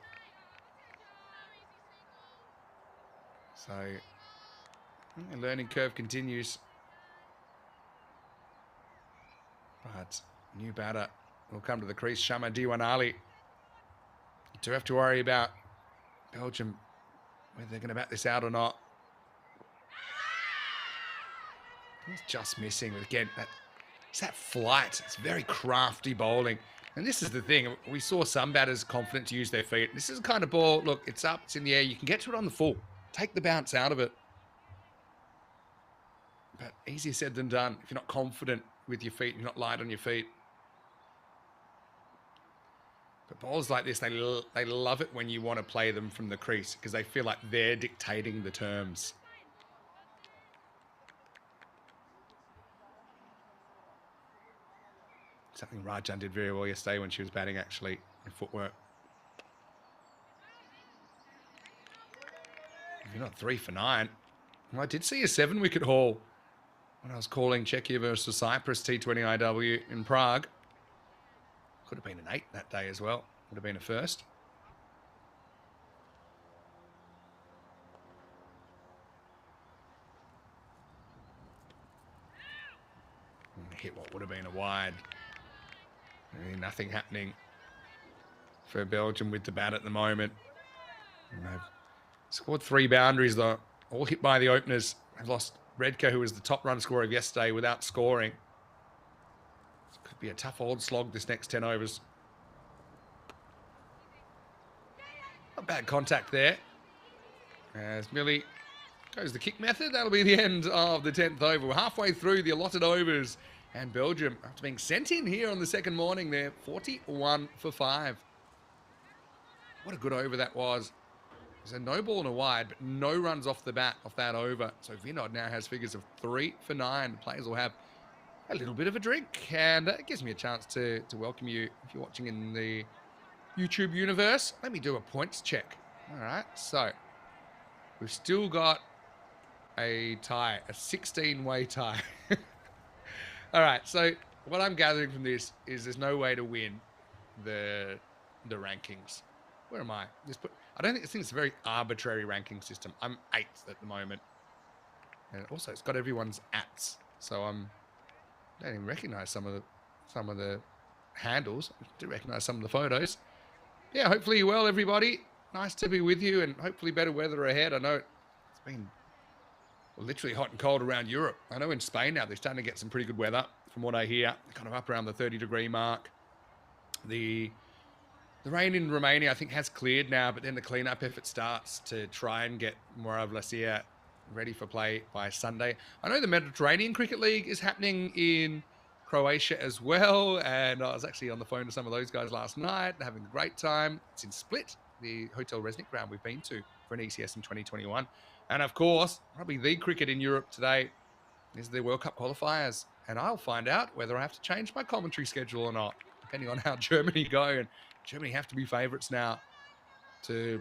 So, the learning curve continues. But new batter will come to the crease, Shama Diwanali. You do have to worry about Belgium, whether they're going to bat this out or not. He's just missing. Again, it's that flight. It's very crafty bowling. And this is the thing. We saw some batters confident to use their feet. This is the kind of ball, look, it's up, it's in the air. You can get to it on the full. Take the bounce out of it. But easier said than done if you're not confident with your feet, you're not light on your feet. But bowls like this, they love it when you want to play them from the crease because they feel like they're dictating the terms. Something Rajan did very well yesterday when she was batting, actually, in footwork. You're not 3 for 9. Well, I did see a 7-wicket haul when I was calling Czechia versus Cyprus T20IW in Prague. Could have been an 8 that day as well. Would have been a first. And hit what would have been a wide. Really nothing happening for Belgium with the bat at the moment. And they've scored 3 boundaries, though, all hit by the openers. They've lost Redka, who was the top run scorer of yesterday, without scoring. It could be a tough old slog this next 10 overs. Not bad contact there. As Millie goes the kick method, that'll be the end of the 10th over. We're halfway through the allotted overs. And Belgium, after being sent in here on the second morning, they're 41 for 5. What a good over that was. There's a no ball and a wide, but no runs off the bat off that over. So Vinod now has figures of 3 for 9. The players will have a little bit of a drink. And it gives me a chance to welcome you if you're watching in the YouTube universe. Let me do a points check. All right, so we've still got a tie, a 16-way tie. All right, so what I'm gathering from this is there's no way to win the rankings. Where am I? I think it's a very arbitrary ranking system. I'm 8th at the moment. And also it's got everyone's ats. So I don't even recognize some of the handles. I do recognize some of the photos. Yeah, hopefully you're well, everybody. Nice to be with you and hopefully better weather ahead. I know it's been literally hot and cold around Europe. I know in Spain now they're starting to get some pretty good weather from what I hear. They're kind of up around the 30-degree mark. The rain in Romania, I think, has cleared now, but then the cleanup effort starts to try and get Moravlesia ready for play by Sunday. I know the Mediterranean Cricket League is happening in Croatia as well, and I was actually on the phone to some of those guys last night, having a great time. It's in Split, the Hotel Resnik ground we've been to for an ECS in 2021. And of course, probably the cricket in Europe today is the World Cup qualifiers, and I'll find out whether I have to change my commentary schedule or not, depending on how Germany go. And Germany have to be favourites now to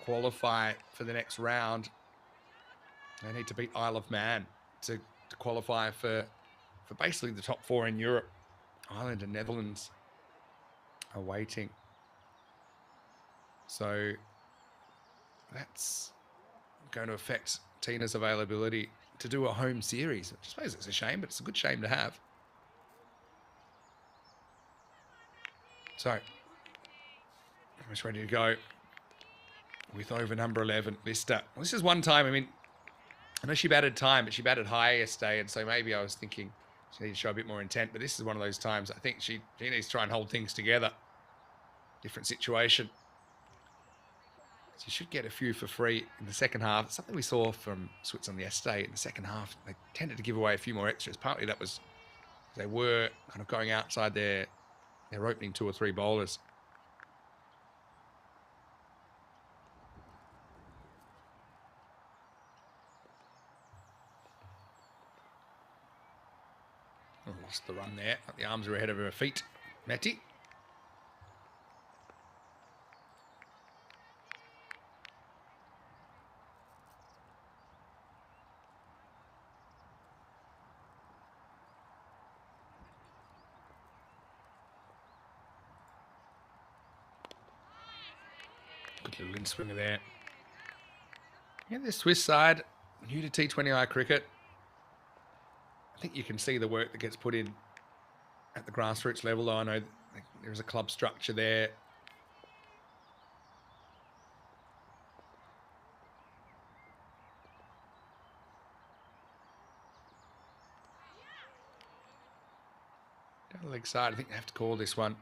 qualify for the next round. They need to beat Isle of Man to qualify for basically the top 4 in Europe. Ireland and Netherlands are waiting. So that's going to affect Tina's availability to do a home series. I suppose it's a shame, but it's a good shame to have. So Almost ready to go with over number 11, Lister. Well, this is one time, I mean, I know she batted time, but she batted high yesterday, and so maybe I was thinking she needed to show a bit more intent, but this is one of those times I think she needs to try and hold things together. Different situation. She should get a few for free in the second half. Something we saw from Switzerland yesterday in the second half. They tended to give away a few more extras. Partly that was they were kind of going outside their opening 2 or 3 bowlers. Oh, lost the run there. The arms are ahead of her feet. Matty. Good little in swinger there. Yeah, the Swiss side, new to T20I cricket. I think you can see the work that gets put in at the grassroots level, though. I know there's a club structure there. Down the leg side, I think they have to call this one.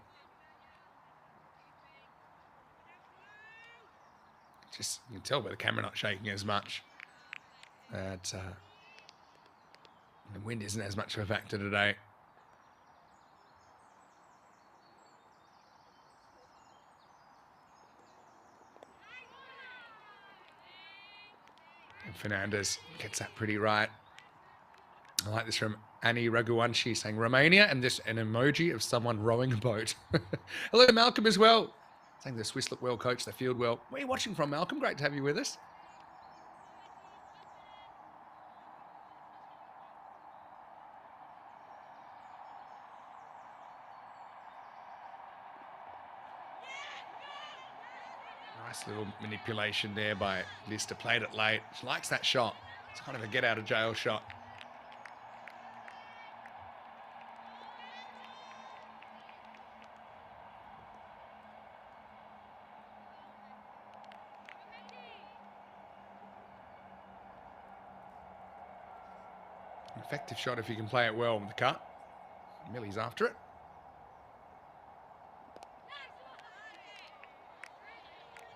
Just, you can tell by the camera not shaking as much. The wind isn't as much of a factor today. And Fernandez gets that pretty right. I like this from Annie Raghuvanshi saying Romania, and this an emoji of someone rowing a boat. Hello, Malcolm, as well. Saying the Swiss look well coached, they field well. Where are you watching from, Malcolm? Great to have you with us. Nice little manipulation there by Lister. Played it late. She likes that shot. It's kind of a get out of jail shot. Effective shot if you can play it well with the cut. Millie's after it.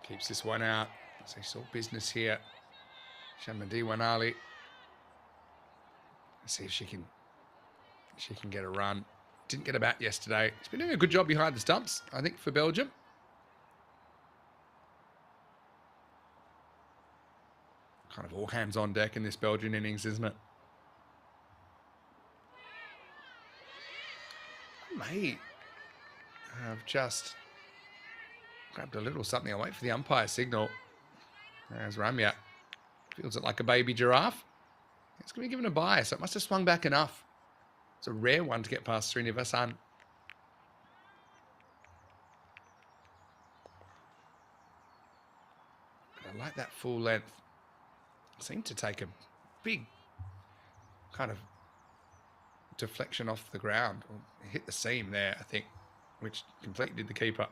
Keeps this one out. So he's all business here. Mdina. Let's see if she can get a run. Didn't get a bat yesterday. She's been doing a good job behind the stumps, I think, for Belgium. Kind of all hands on deck in this Belgian innings, isn't it? I may have just grabbed a little something. I'll wait for the umpire signal. There's Ramya. Feels it like a baby giraffe. It's going to be given a bye, so it must have swung back enough. It's a rare one to get past Srinivasan. I like that full length. Seemed to take a big kind of deflection off the ground. It hit the seam there, I think, which completely did the keeper.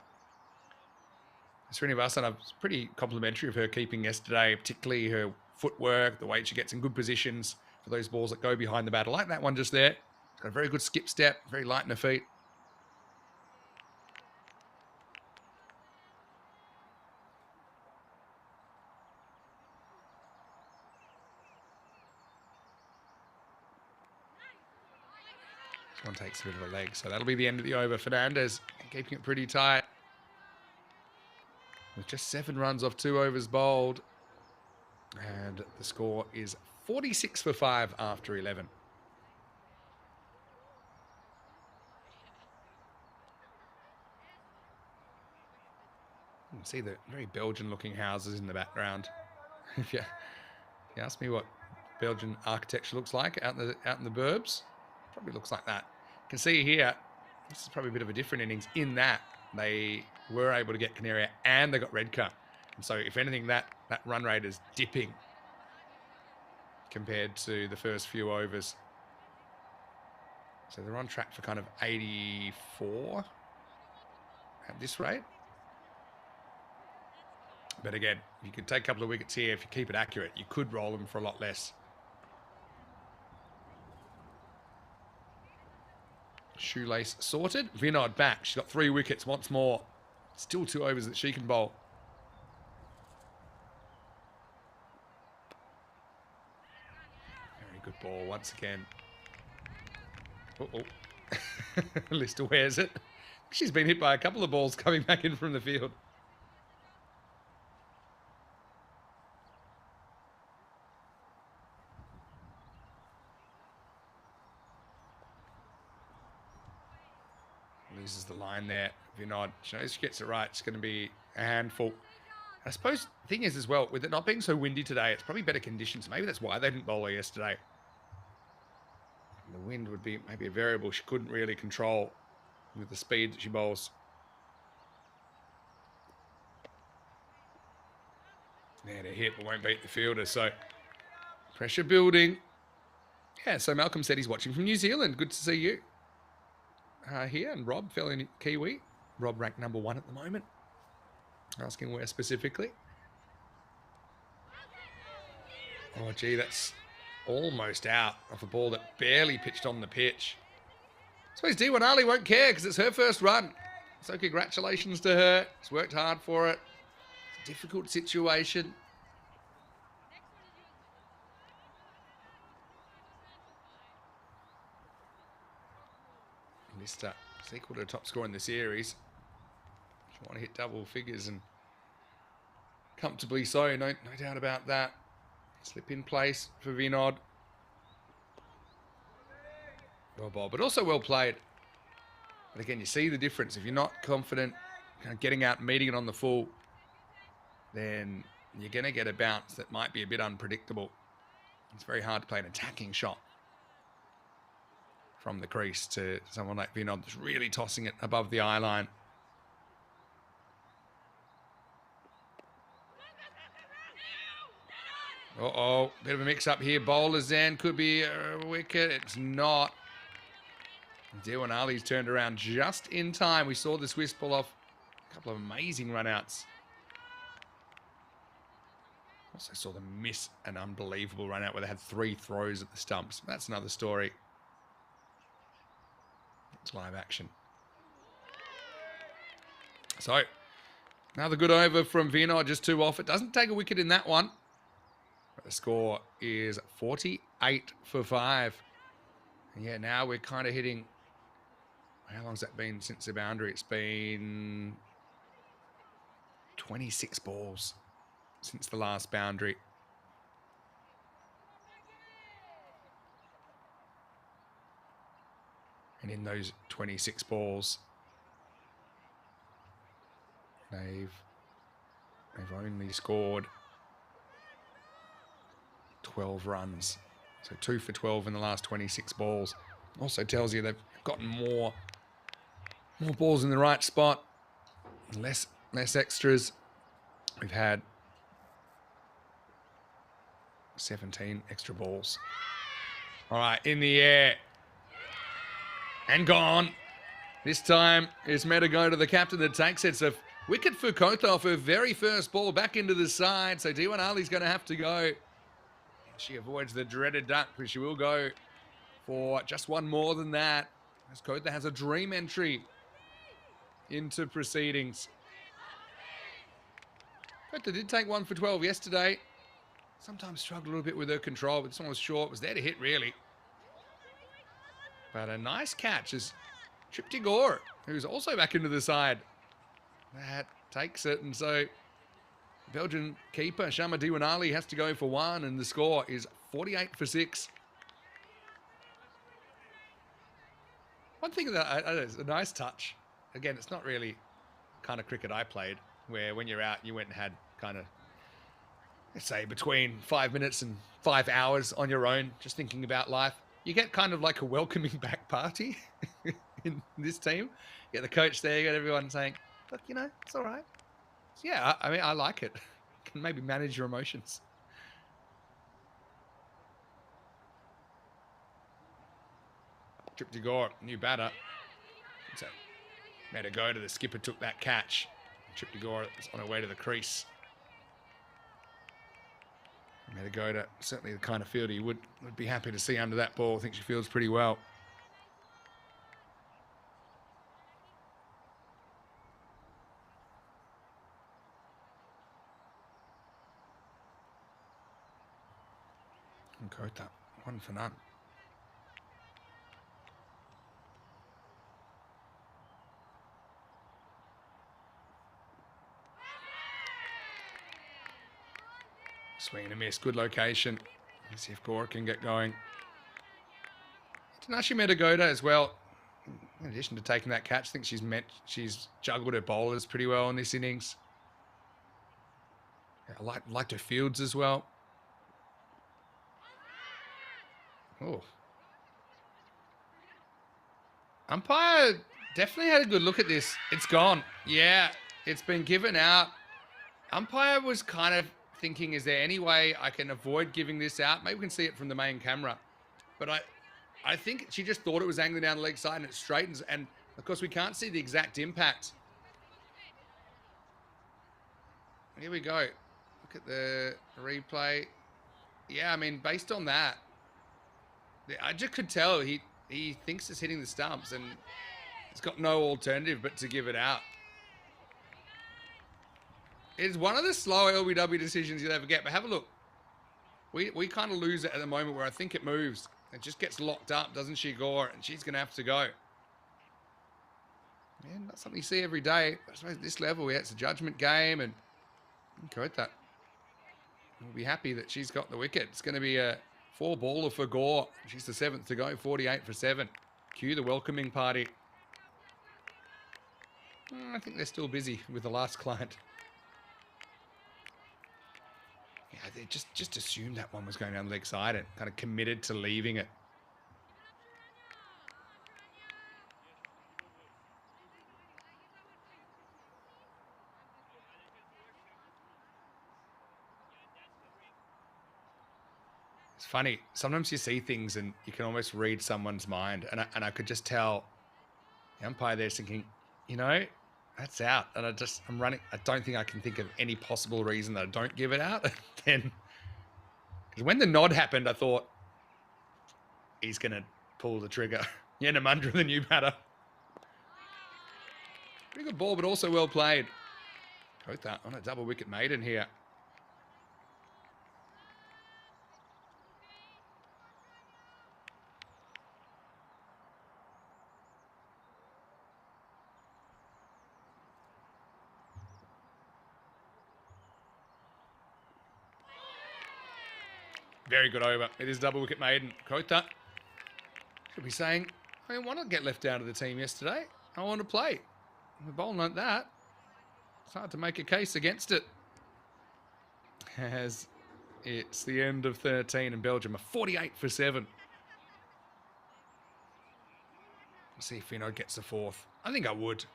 Srinivasan, I was pretty complimentary of her keeping yesterday, particularly her footwork, the way she gets in good positions for those balls that go behind the bat. I like that one just there. She's got a very good skip step, very light in her feet. This one takes a bit of a leg, so that'll be the end of the over. Fernandez keeping it pretty tight. With just 7 runs off 2 overs bowled. And the score is 46 for 5 after 11. You can see the very Belgian-looking houses in the background. If you ask me what Belgian architecture looks like out in the burbs, probably looks like that. You can see here, this is probably a bit of a different innings in that they were able to get Canaria and they got Redcar. And so if anything, that run rate is dipping compared to the first few overs. So they're on track for kind of 84 at this rate. But again, you could take a couple of wickets here. If you keep it accurate, you could roll them for a lot less. Shoelace sorted. Vinod back. She's got 3 wickets once more. Still 2 overs that she can bowl. Very good ball once again. Uh-oh. Lister wears it. She's been hit by a couple of balls coming back in from the field. Loses the line there. Vinod, she knows she gets it right. It's going to be a handful. I suppose the thing is as well, with it not being so windy today, it's probably better conditions. Maybe that's why they didn't bowl her yesterday. The wind would be maybe a variable she couldn't really control with the speed that she bowls. There to hit, but won't beat the fielder. So pressure building. Yeah, so Malcolm said he's watching from New Zealand. Good to see you here. And Rob, fellow Kiwi. Rob ranked number 1 at the moment. Asking where specifically. Oh, gee, that's almost out off a ball that barely pitched on the pitch. I suppose T20I won't care because it's her first run. So congratulations to her. She's worked hard for it. It's a difficult situation. Lister is equal to the top scorer in the series. If you want to hit double figures, and comfortably so, no doubt about that. Slip in place for Vinod. Well ball, but also well played. But again, you see the difference. If you're not confident, kind of getting out and meeting it on the full, then you're going to get a bounce that might be a bit unpredictable. It's very hard to play an attacking shot from the crease to someone like Vinod that's really tossing it above the eye line. Uh-oh, bit of a mix-up here. Bowlers then could be a wicket. It's not. T20I's turned around just in time. We saw the Swiss pull off a couple of amazing run-outs. Also saw them miss an unbelievable run-out where they had 3 throws at the stumps. That's another story. It's live action. So, another good over from Vinod, just 2 off. It doesn't take a wicket in that one. But the score is 48 for 5. And yeah, now we're kind of hitting... How long's that been since the boundary? It's been 26 balls since the last boundary. And in those 26 balls, they've only scored 12 runs. So 2 for 12 in the last 26 balls. Also tells you they've gotten more balls in the right spot, less extras. We've had 17 extra balls. All right, in the air. And gone. This time it's Mdina to the captain that takes it. It's a wicket for Kotha off her very first ball back into the side. So T20I's going to have to go. She avoids the dreaded duck, but she will go for just 1 more than that. As Kotha has a dream entry into proceedings. Kotha did take 1 for 12 yesterday. Sometimes struggled a little bit with her control, but this one was short. Was there to hit, really. But a nice catch is T20I, who's also back into the side. That takes it, and so Belgian keeper Shama T20I has to go for 1, and the score is 48 for 6. One thing that is a nice touch. Again, it's not really kind of cricket I played, where when you're out, you went and had kind of, let's say, between 5 minutes and 5 hours on your own, just thinking about life. You get kind of like a welcoming back party in this team. You get the coach there, you got everyone saying, look, you know, it's all right. So yeah, I mean, I like it. You can maybe manage your emotions. T20I, new batter. So Mdina, the skipper, took that catch. T20I is on her way to the crease. Metagoda, certainly the kind of fielder you would be happy to see under that ball. I think she fields pretty well. And Kota, 1 for none. Swing and a miss. Good location. Let's see if Gora can get going. Tanashi Metagoda as well. In addition to taking that catch, I think she's juggled her bowlers pretty well in this innings. Yeah, I liked her fields as well. Oh. Umpire definitely had a good look at this. It's gone. Yeah, it's been given out. Umpire was kind of thinking, is there any way I can avoid giving this out? Maybe we can see it from the main camera. But I think she just thought it was angling down the leg side and it straightens. And, of course, we can't see the exact impact. Here we go. Look at the replay. Yeah, I mean, based on that, I just could tell he thinks it's hitting the stumps and he's got no alternative but to give it out. It's one of the slower LBW decisions you'll ever get, but have a look. We kind of lose it at the moment where I think it moves. It just gets locked up, doesn't she, Gore? And she's going to have to go. Yeah, not something you see every day. I suppose at this level, yeah, it's a judgment game, and Kota will be happy that she's got the wicket. It's going to be a 4-baller for Gore. She's the 7th to go, 48 for 7. Cue the welcoming party. I think they're still busy with the last client. Yeah, they just assumed that one was going down the leg side and kind of committed to leaving it. It's funny. Sometimes you see things and you can almost read someone's mind. And I could just tell the umpire there's thinking, you know, that's out. And I'm running. I don't think I can think of any possible reason that I don't give it out. Then, because when the nod happened, I thought he's going to pull the trigger. Yenamundra, the new batter. Pretty good ball, but also well played. Kota on a double wicket maiden here. Very good over. It is double wicket maiden. Kota should be saying, I didn't want to get left out of the team yesterday. I want to play. The bowling like that, it's hard to make a case against it. As it's the end of 13 and Belgium are 48 for 7. Let's see if Finod gets the 4th. I think I would.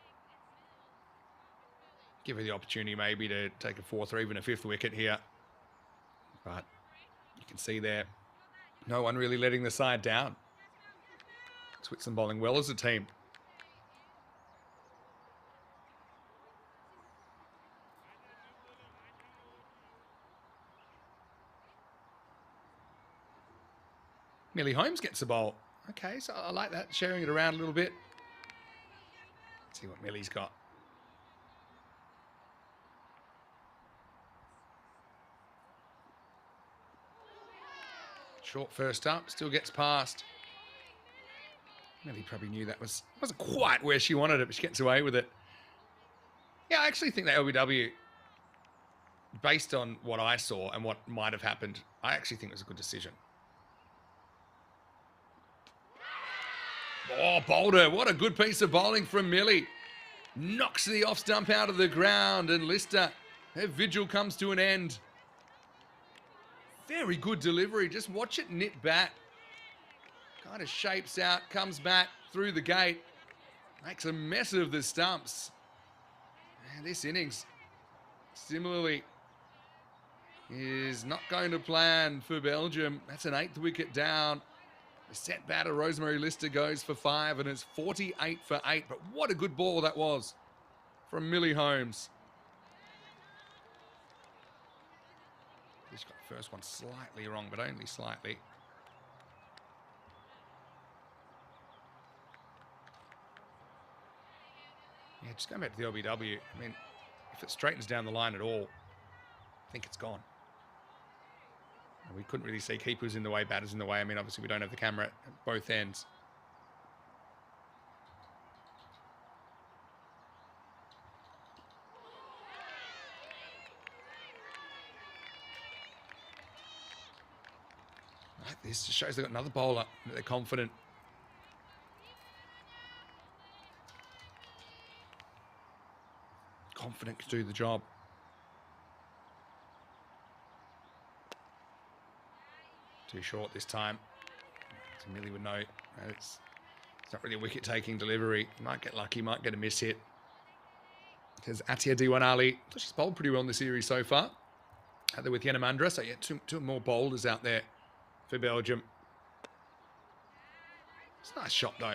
Give her the opportunity maybe to take a 4th or even a 5th wicket here. But you can see there, no one really letting the side down. Switzerland bowling well as a team. Millie Holmes gets the bowl. Okay, so I like that, sharing it around a little bit. Let's see what Millie's got. Short first up, still gets past. Millie probably knew that wasn't quite where she wanted it, but she gets away with it. Yeah, I actually think that LBW, based on what I saw and what might have happened, I actually think it was a good decision. Oh, Boulder, what a good piece of bowling from Millie. Knocks the off stump out of the ground, and Lister, her vigil comes to an end. Very good delivery. Just watch it nip back. Kind of shapes out, comes back through the gate. Makes a mess of the stumps. And this innings, similarly, is not going to plan for Belgium. That's an 8th wicket down. The set batter, Rosemary Lister, goes for 5, and it's 48 for 8. But what a good ball that was from Millie Holmes. He's got the first one slightly wrong, but only slightly. Yeah, just going back to the LBW. I mean, if it straightens down the line at all, I think it's gone. And we couldn't really see keepers in the way, batters in the way. I mean, obviously we don't have the camera at both ends. Like this just shows they've got another bowler. They're confident. Confident to do the job. Too short this time. So Millie would know. It's not really a wicket-taking delivery. Might get lucky, might get a miss hit. There's Atia Diwanali. She's bowled pretty well in the series so far. Out there with Yanamandra. So yeah, two more bowlers out there for Belgium. It's a nice shot though.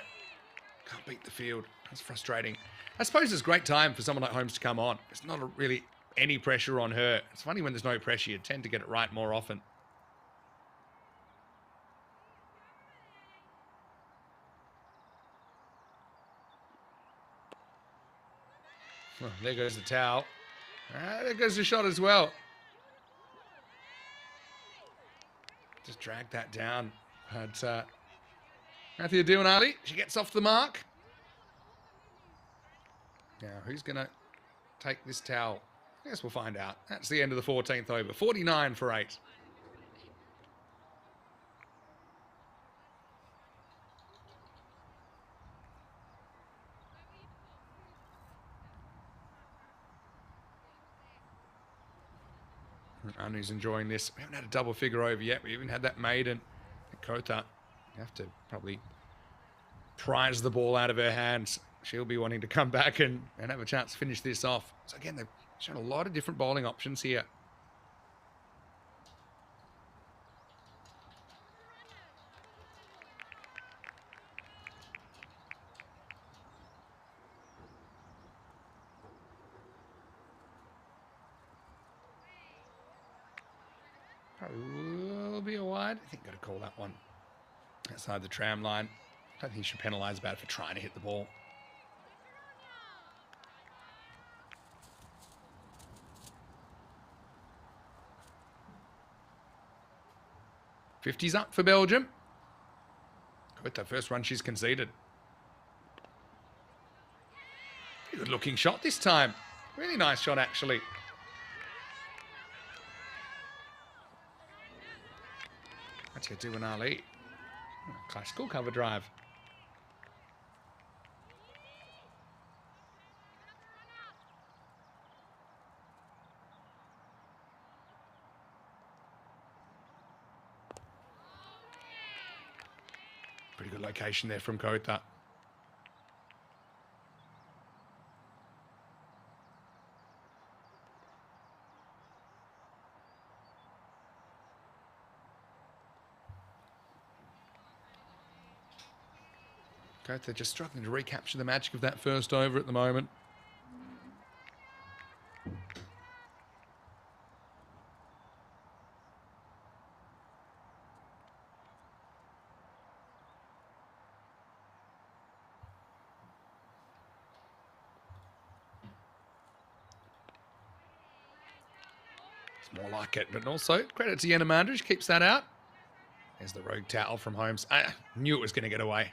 Can't beat the field. That's frustrating. I suppose it's a great time for someone like Holmes to come on. There's not really any pressure on her. It's funny when there's no pressure, you tend to get it right more often. Oh, there goes the towel. There goes the shot as well. Just drag that down. But Atia Diwanali, she gets off the mark. Now, who's going to take this towel? I guess we'll find out. That's the end of the 14th over. 49 for 8. Anu's enjoying this. We haven't had a double figure over yet. We even had that maiden. Kotha, you have to probably prize the ball out of her hands. She'll be wanting to come back and have a chance to finish this off. So again, they've shown a lot of different bowling options here. Probably will be a wide. I think got to call that one outside the tram line. I don't think you should penalise about it for trying to hit the ball. '50s up for Belgium. With the first run she's conceded. Good looking shot this time. Really nice shot actually. Atia Diwanali. Classical cover drive. Pretty good location there from Kotha. Kotha just struggling to recapture the magic of that first over at the moment. More like it, but also credit to Yanamandra, she keeps that out. There's the rogue towel from Holmes. I knew it was going to get away.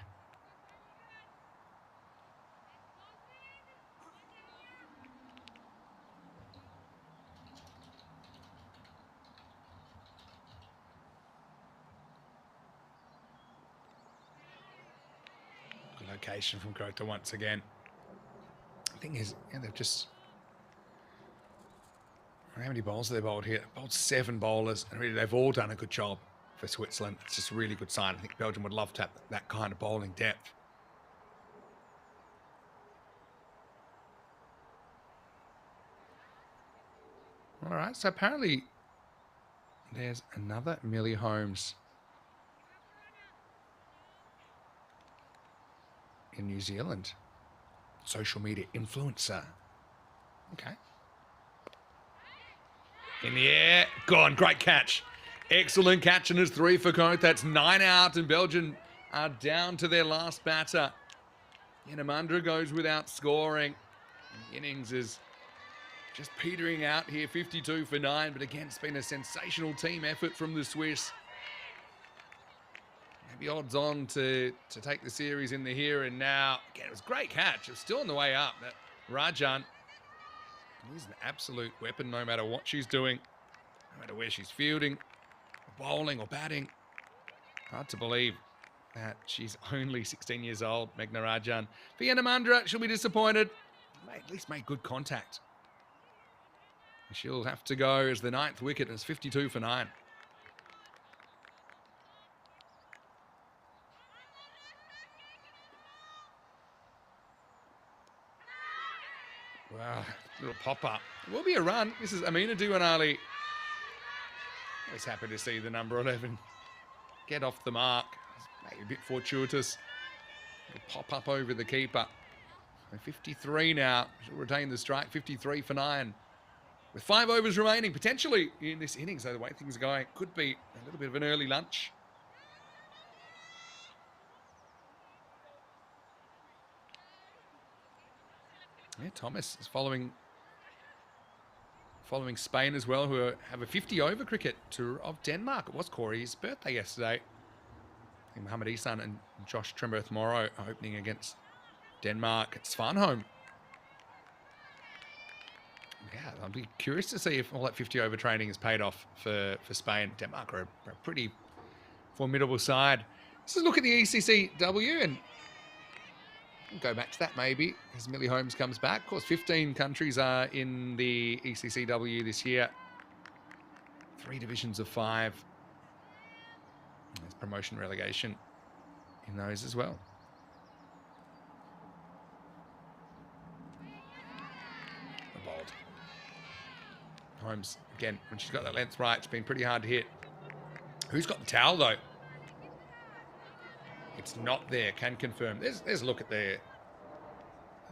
Good location from Kotha once again. The thing is, yeah, they've just... How many bowls have they bowled here? They've bowled 7 bowlers, and really they've all done a good job for Switzerland. It's just a really good sign. I think Belgium would love to have that kind of bowling depth. All right, so apparently there's another Millie Holmes in New Zealand. Social media influencer. Okay. In the air. Gone. Great catch. Excellent catch, and it's 3 for Cote. That's 9 out, and Belgium are down to their last batter. Yanamandra goes without scoring. The innings is just petering out here, 52 for 9. But again, it's been a sensational team effort from the Swiss. Maybe odds on to take the series in the here and now. Again, it was a great catch. It was still on the way up. But Rajan, he's an absolute weapon no matter what she's doing, no matter where she's fielding, or bowling, or batting. Hard to believe that she's only 16 years old, Meghna Rajan. For Yanamandra, she'll be disappointed. At least made good contact. She'll have to go as the 9th wicket, and it's 52 for 9. Wow, little pop-up. It will be a run. This is Amina Duanali. Always happy to see the number 11 get off the mark. Maybe a bit fortuitous. It'll pop up over the keeper. 53 now. She'll retain the strike. 53 for 9. With 5 overs remaining, potentially in this innings, though the way things are going, could be a little bit of an early lunch. Yeah, Thomas is following Spain as well, who have a 50-over cricket tour of Denmark. It was Corey's birthday yesterday. I think Mohamed Isan and Josh Tremberth Morrow are opening against Denmark at Svanholm. Yeah, I'll be curious to see if all that 50-over training has paid off for Spain. Denmark are a pretty formidable side. Let's just look at the ECCW and we'll go back to that maybe as Millie Holmes comes back. Of course, 15 countries are in the ECCW this year. 3 divisions of 5. There's promotion relegation in those as well. Bowled. Holmes, again, when she's got that length right, it's been pretty hard to hit. Who's got the towel, though? It's not there, can confirm. There's a look at the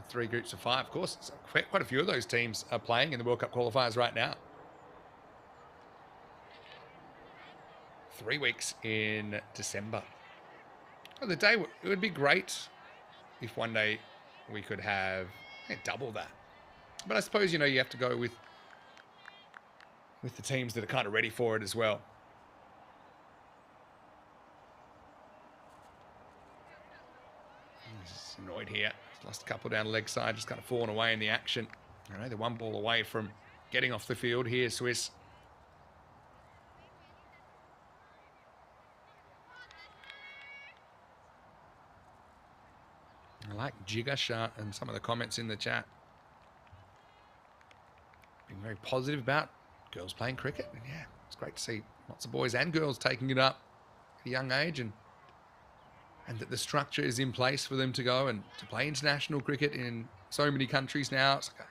3 groups of 5. Of course, quite a few of those teams are playing in the World Cup qualifiers right now. 3 weeks in December. Well, it would be great if one day we could have double that. But I suppose, you have to go with the teams that are kind of ready for it as well. Just annoyed here. Lost a couple down the leg side, just kind of fallen away in the action. They're 1 ball away from getting off the field here, Swiss. I like Jigasha and some of the comments in the chat. Being very positive about girls playing cricket. And yeah, it's great to see lots of boys and girls taking it up at a young age, and that the structure is in place for them to go and to play international cricket in so many countries now. It's like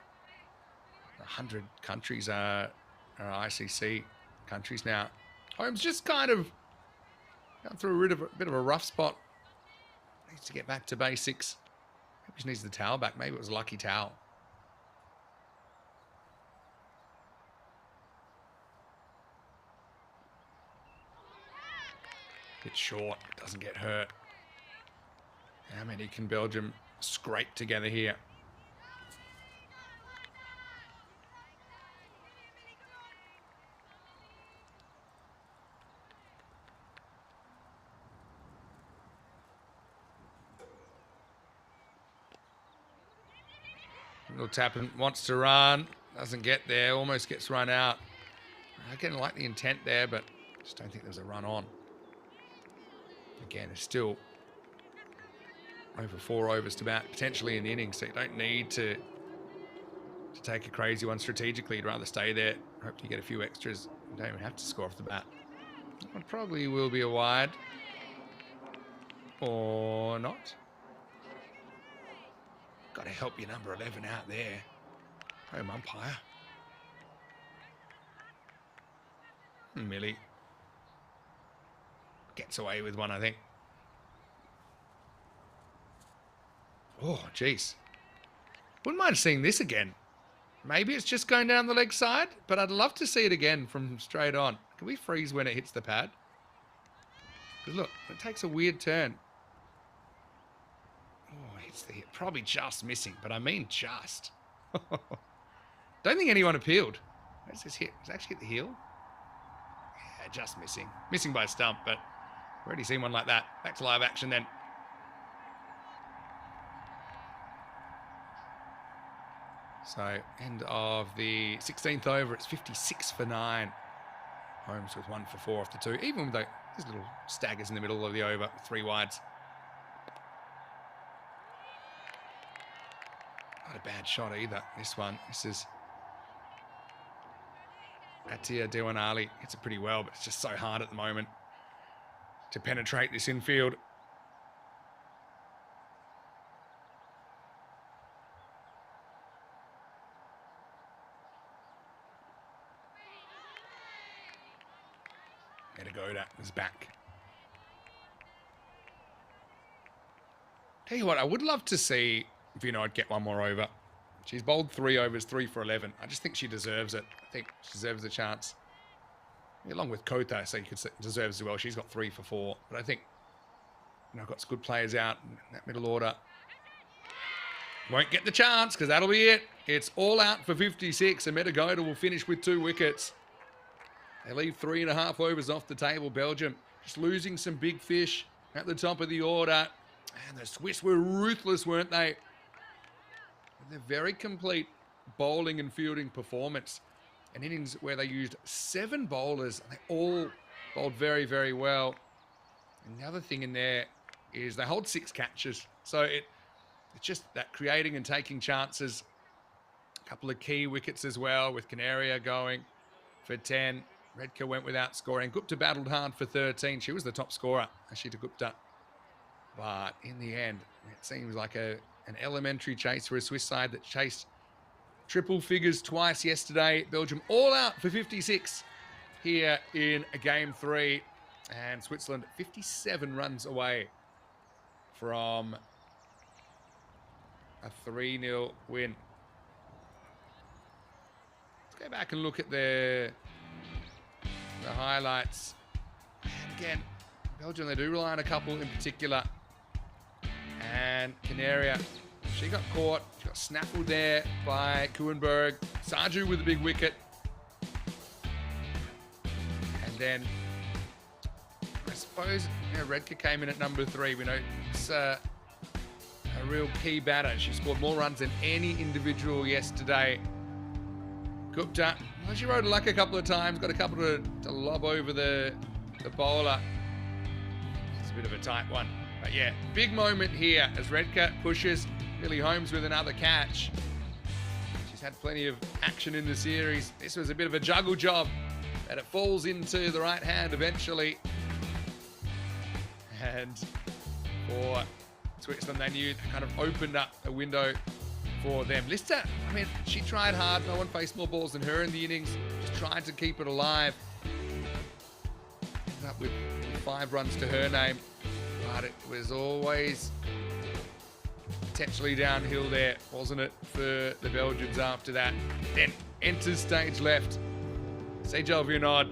100 countries are ICC countries now. Holmes just kind of gone through a bit of a rough spot. Needs to get back to basics. Maybe she needs the towel back. Maybe it was a lucky towel. It's short. It doesn't get hurt. How many can Belgium scrape together here? Little Tappan wants to run, doesn't get there, almost gets run out. I didn't like the intent there, but just don't think there's a run on. Again, it's still over 4 overs to bat, potentially in the innings, so you don't need to take a crazy one strategically. You'd rather stay there, hope you get a few extras. You don't even have to score off the bat. It probably will be a wide. Or not. Got to help your number 11 out there. Home umpire. Millie gets away with one, I think. Oh, jeez. Wouldn't mind seeing this again. Maybe it's just going down the leg side, but I'd love to see it again from straight on. Can we freeze when it hits the pad? Because look, it takes a weird turn. Oh, it hits the heel. Probably just missing, but I mean just. Don't think anyone appealed. Where's this hit? Does it actually hit the heel? Yeah, just missing. Missing by a stump, but we've already seen one like that. Back to live action then. So, end of the 16th over. It's 56 for 9. Holmes with 1 for 4 off the 2. Even with those little staggers in the middle of the over, 3 wides. Not a bad shot either, this one. This is Atia Dewanali. Hits it pretty well, but it's just so hard at the moment to penetrate this infield. Metagoda is back. Tell you what, I would love to see Vinod get one more over. She's bowled 3 overs, 3 for 11. I just think she deserves it. I think she deserves a chance. Along with Kota, so you could say deserves as well. She's got 3 for 4. But I think, I've got some good players out in that middle order. Won't get the chance because that'll be it. It's all out for 56 and Metagoda will finish with 2 wickets. They leave 3.5 overs off the table. Belgium just losing some big fish at the top of the order. And the Swiss were ruthless, weren't they? With a very complete bowling and fielding performance. An innings where they used 7 bowlers. And they all bowled very, very well. And the other thing in there is they hold 6 catches. So it's just that creating and taking chances. A couple of key wickets as well with Canaria going for 10. Redka went without scoring. Gupta battled hard for 13. She was the top scorer, Ashita Gupta. But in the end, it seems like an elementary chase for a Swiss side that chased triple figures twice yesterday. Belgium all out for 56 here in game 3. And Switzerland 57 runs away from a 3-0 win. Let's go back and look at the highlights. And again, Belgium, they do rely on a couple in particular. And Canaria, she got caught. She got snaffled there by Kuenberg. Sarju with a big wicket. And then, I suppose, Redka came in at number 3. We know it's a real key batter. She scored more runs than any individual yesterday. Gupta, well, she rode luck a couple of times, got a couple to lob over the bowler. It's a bit of a tight one. But yeah, big moment here as Redka pushes Billy Holmes with another catch. She's had plenty of action in the series. This was a bit of a juggle job, and it falls into the right hand eventually. And for Switzerland, they knew they kind of opened up a window for them. Lister, I mean, she tried hard. No one faced more balls than her in the innings. Just trying to keep it alive. Ended up with 5 runs to her name. But it was always potentially downhill there, wasn't it, for the Belgians after that. Then enters stage left. Sejal Vinod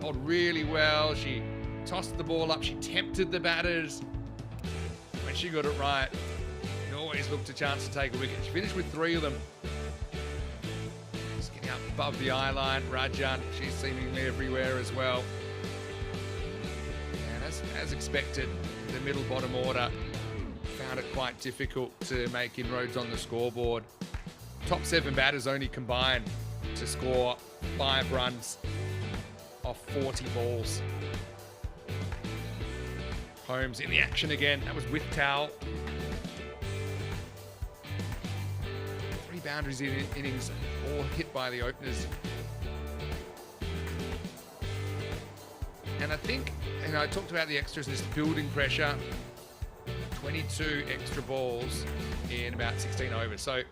bowled really well. She tossed the ball up. She tempted the batters. When she got it right, she always looked a chance to take a wicket. She finished with 3 of them. Just getting up above the eye line. Rajan, she's seemingly everywhere as well. And as expected, the middle bottom order found it quite difficult to make inroads on the scoreboard. Top 7 batters only combined to score 5 runs off 40 balls. Holmes in the action again. That was with Towel. 3 boundaries in innings, all hit by the openers. And I think, I talked about the extras, this building pressure. 22 extra balls in about 16 overs. So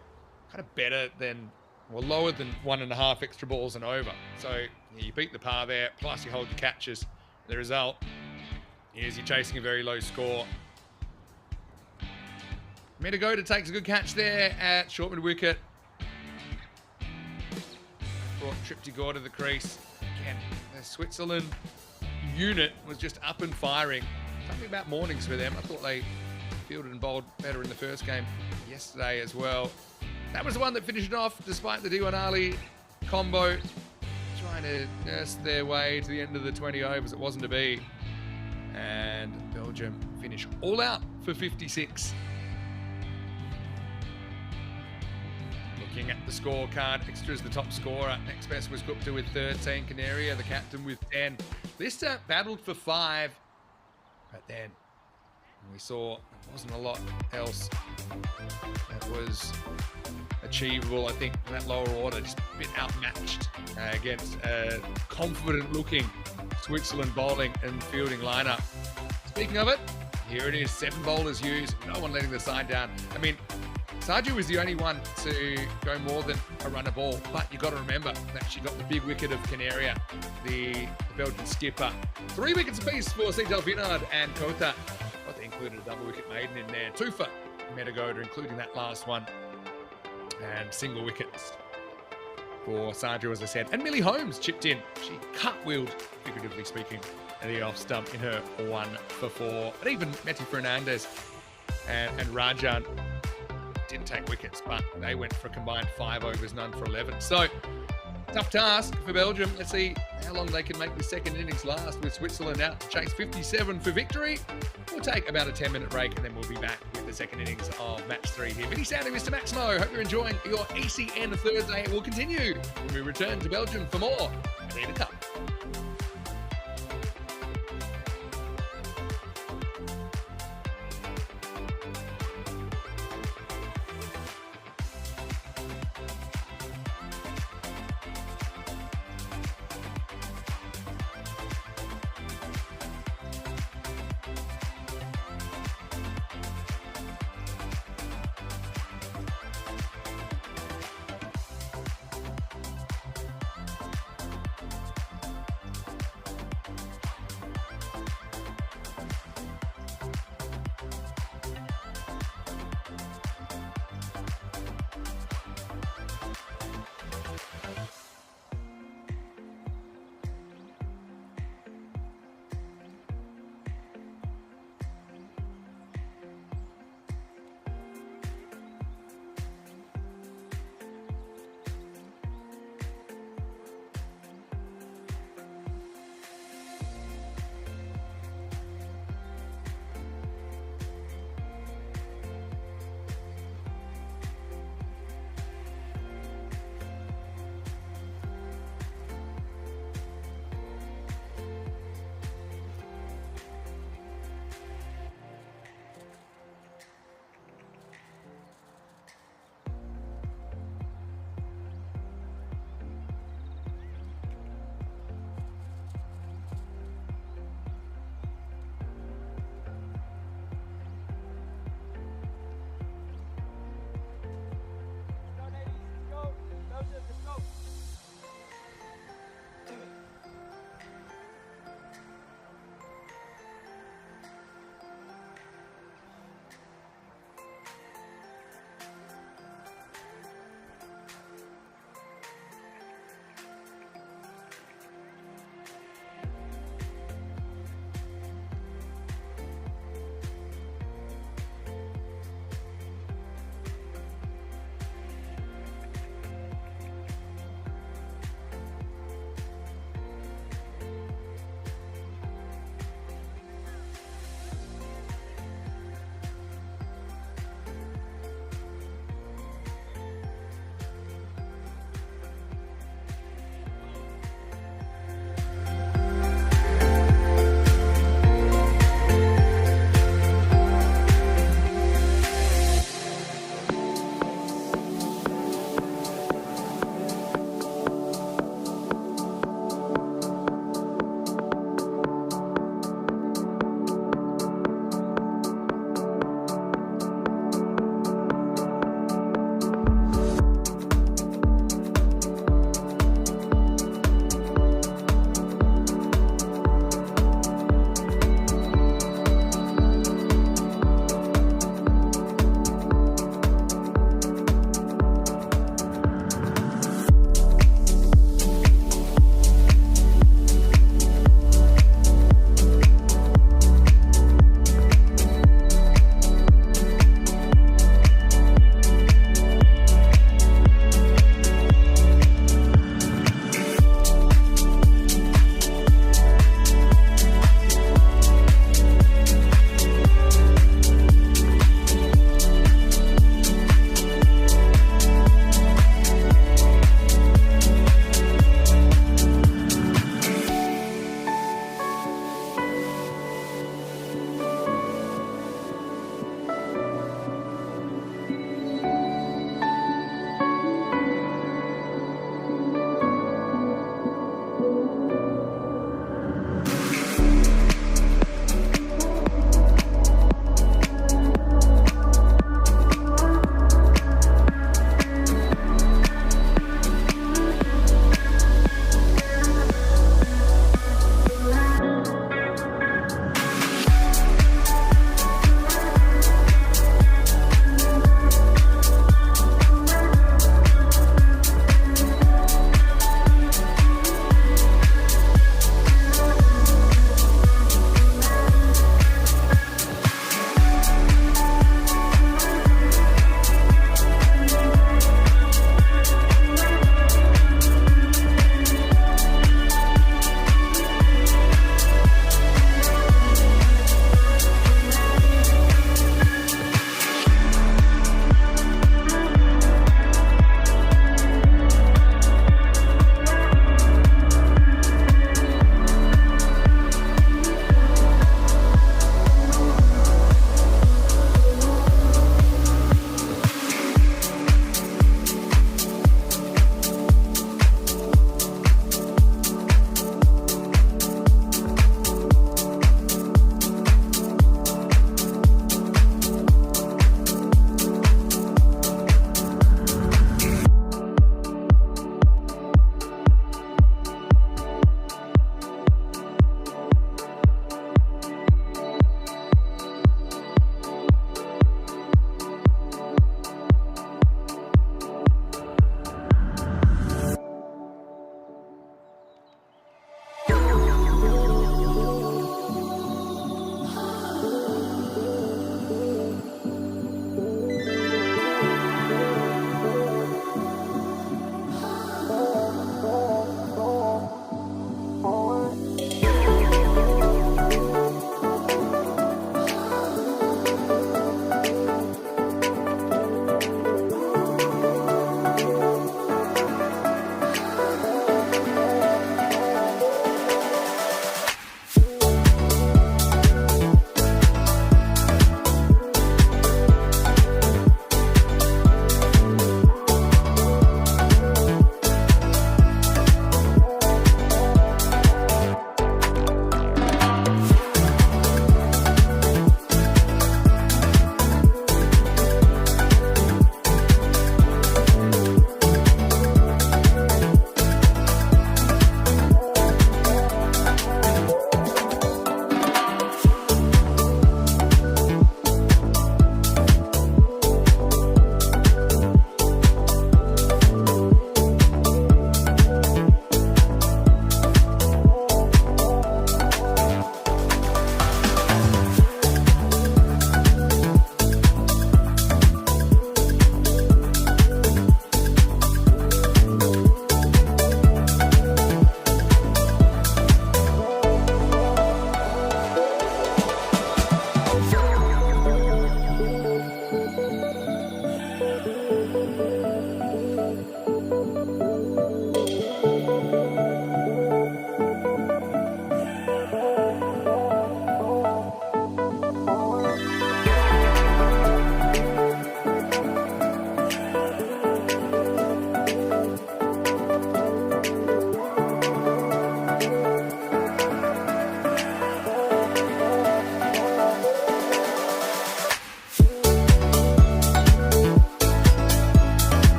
kind of better than, well, lower than 1.5 extra balls and over. So you beat the par there, plus you hold your catches. The result is you're chasing a very low score. Metagoda takes a good catch there at short mid wicket. Triptigore to the crease. Again, the Switzerland unit was just up and firing. Something about mornings for them. I thought they fielded and bowled better in the first game yesterday as well. That was the one that finished it off despite the T20 combo. Trying to nurse their way to the end of the 20 overs. It wasn't to be. And Belgium finish all out for 56. Looking at the scorecard, Extra's the top scorer. Next best was Gupta with 13, Canaria, the captain, with 10. Lister battled for 5, but then we saw there wasn't a lot else that was achievable. I think in that lower order, just a bit outmatched against a confident-looking Switzerland bowling and fielding lineup. Speaking of it, here it is, 7 bowlers used, no one letting the side down. I mean, Sarju was the only one to go more than a run a ball, but you've got to remember that she got the big wicket of Canaria, the Belgian skipper. 3 wickets apiece for St. Delfinard and Kota. But they included a double wicket maiden in there. 2 for Metagoda, including that last one. And single wickets for Sarju, as I said. And Millie Holmes chipped in. She cartwheeled, figuratively speaking, at the off stump in her 1 for 4. But even Meti Fernandez and Rajan didn't take wickets, but they went for a combined 5 overs, none for 11. So, tough task for Belgium. Let's see how long they can make the second innings last with Switzerland out to chase 57 for victory. We'll take about a 10-minute break and then we'll be back with the second innings of match 3 here. Vinny Sandy, Mr. Maximo. Hope you're enjoying your ECN Thursday. We'll continue when we return to Belgium for more Mdina Cup.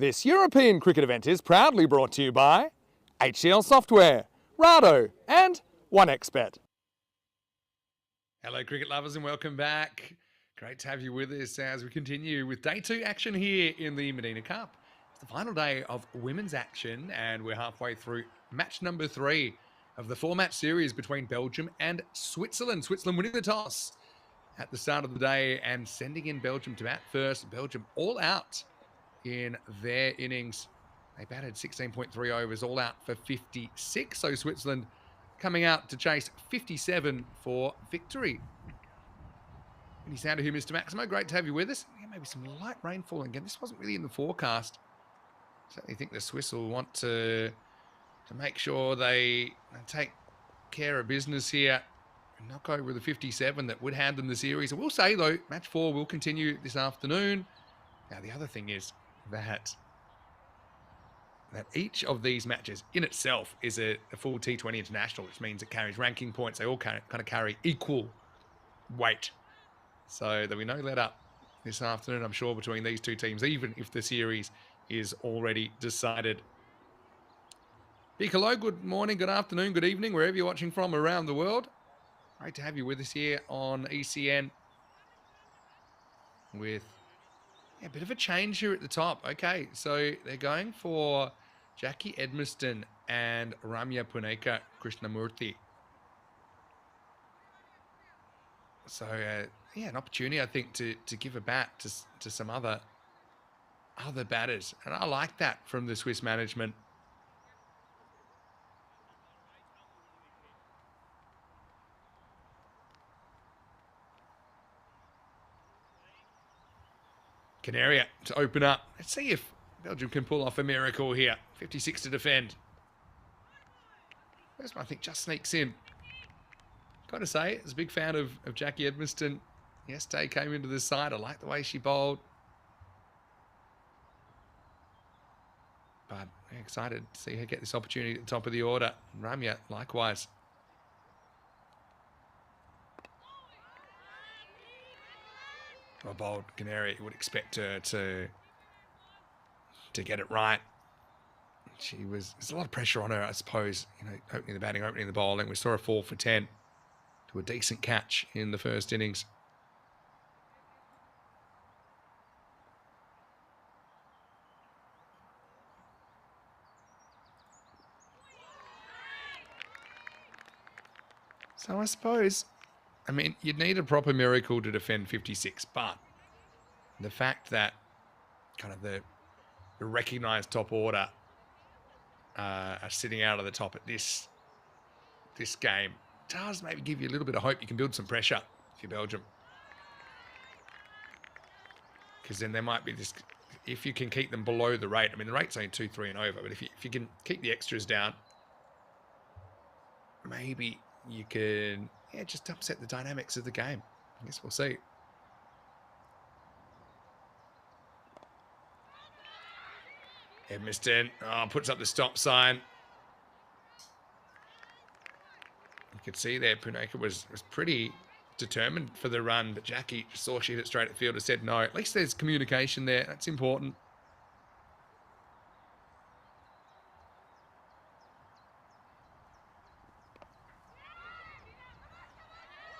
This European cricket event is proudly brought to you by HCL Software, Rado and 1xBet. Hello, cricket lovers, and welcome back. Great to have you with us as we continue with day 2 action here in the Mdina Cup. It's the final day of women's action, and we're halfway through match number 3 of the 4-match series between Belgium and Switzerland. Switzerland winning the toss at the start of the day and sending in Belgium to bat first. Belgium all out in their innings. They batted 16.3 overs, all out for 56. So Switzerland coming out to chase 57 for victory. Any sound of you, Mr. Maximo? Great to have you with us. Yeah, maybe some light rainfall again. This wasn't really in the forecast. Certainly think the Swiss will want to make sure they take care of business here and knock over the 57 that would hand them the series. I will say, though, match 4 will continue this afternoon. Now, the other thing is that each of these matches in itself is a full T20 international, which means it carries ranking points. They all kind of carry equal weight. So there'll be no let up this afternoon, I'm sure, between these two teams, even if the series is already decided. Big hello, good morning, good afternoon, good evening, wherever you're watching from around the world. Great to have you with us here on ECN with a bit of a change here at the top. Okay, so they're going for Jackie Edmiston and Ramya Puneka Krishnamurthy. So, an opportunity, I think, to give a bat to some other batters. And I like that from the Swiss management. Canaria to open up. Let's see if Belgium can pull off a miracle here. 56 to defend. First one, I think, just sneaks in. Got to say, as a big fan of Jackie Edmiston, yesterday came into the side. I like the way she bowled. But excited to see her get this opportunity at the top of the order. And Ramya, likewise. Well bowled, Canary. You would expect her to get it right. There's a lot of pressure on her, I suppose. Opening the batting, opening the bowling. We saw her fall for 10 to a decent catch in the first innings. So I suppose, you'd need a proper miracle to defend 56, but the fact that kind of the recognised top order are sitting out of the top at this game does maybe give you a little bit of hope you can build some pressure if you're Belgium. Because then there might be this, if you can keep them below the rate, the rate's only 2-3 and over, but if you can keep the extras down, maybe you can just upset the dynamics of the game. I guess we'll see. Edmiston puts up the stop sign. You could see there Puneka was pretty determined for the run, but Jackie saw she hit it straight at field and said no. At least there's communication there. That's important.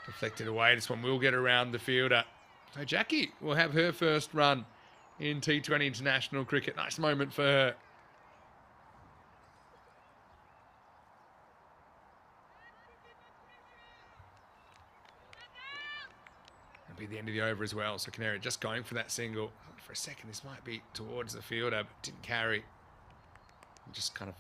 Deflected away. This one will get around the fielder. So Jackie will have her first run in T20 international cricket. Nice moment for her. It'll be the end of the over as well. So Canary just going for that single. For a second, this might be towards the fielder, but didn't carry. Just kind of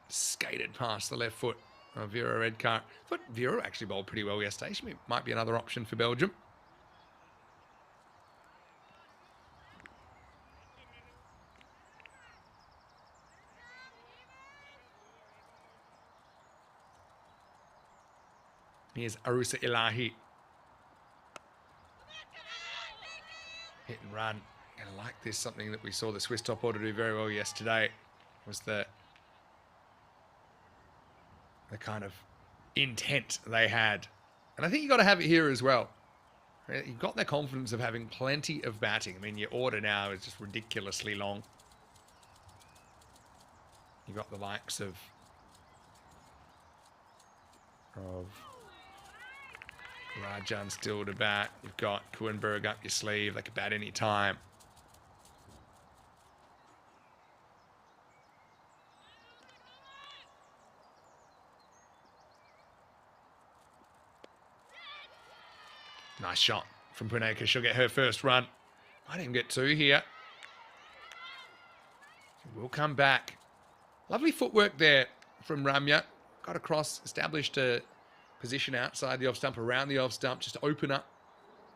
skated past the left foot of Vera Redcar. I thought Vera actually bowled pretty well yesterday. She might be another option for Belgium. Here's Arusa Ilahi. Hit and run. And I like this. Something that we saw the Swiss top order do very well yesterday was the kind of intent they had. And I think you got to have it here as well. You've got the confidence of having plenty of batting. I mean, your order now is just ridiculously long. You've got the likes of Rajan still to bat. You've got Kuenberg up your sleeve. They could bat any time. Nice shot from Puneka. She'll get her first run. Might even get two here. She will come back. Lovely footwork there from Ramya. Got across, established a position outside the off stump, around the off stump, just to open up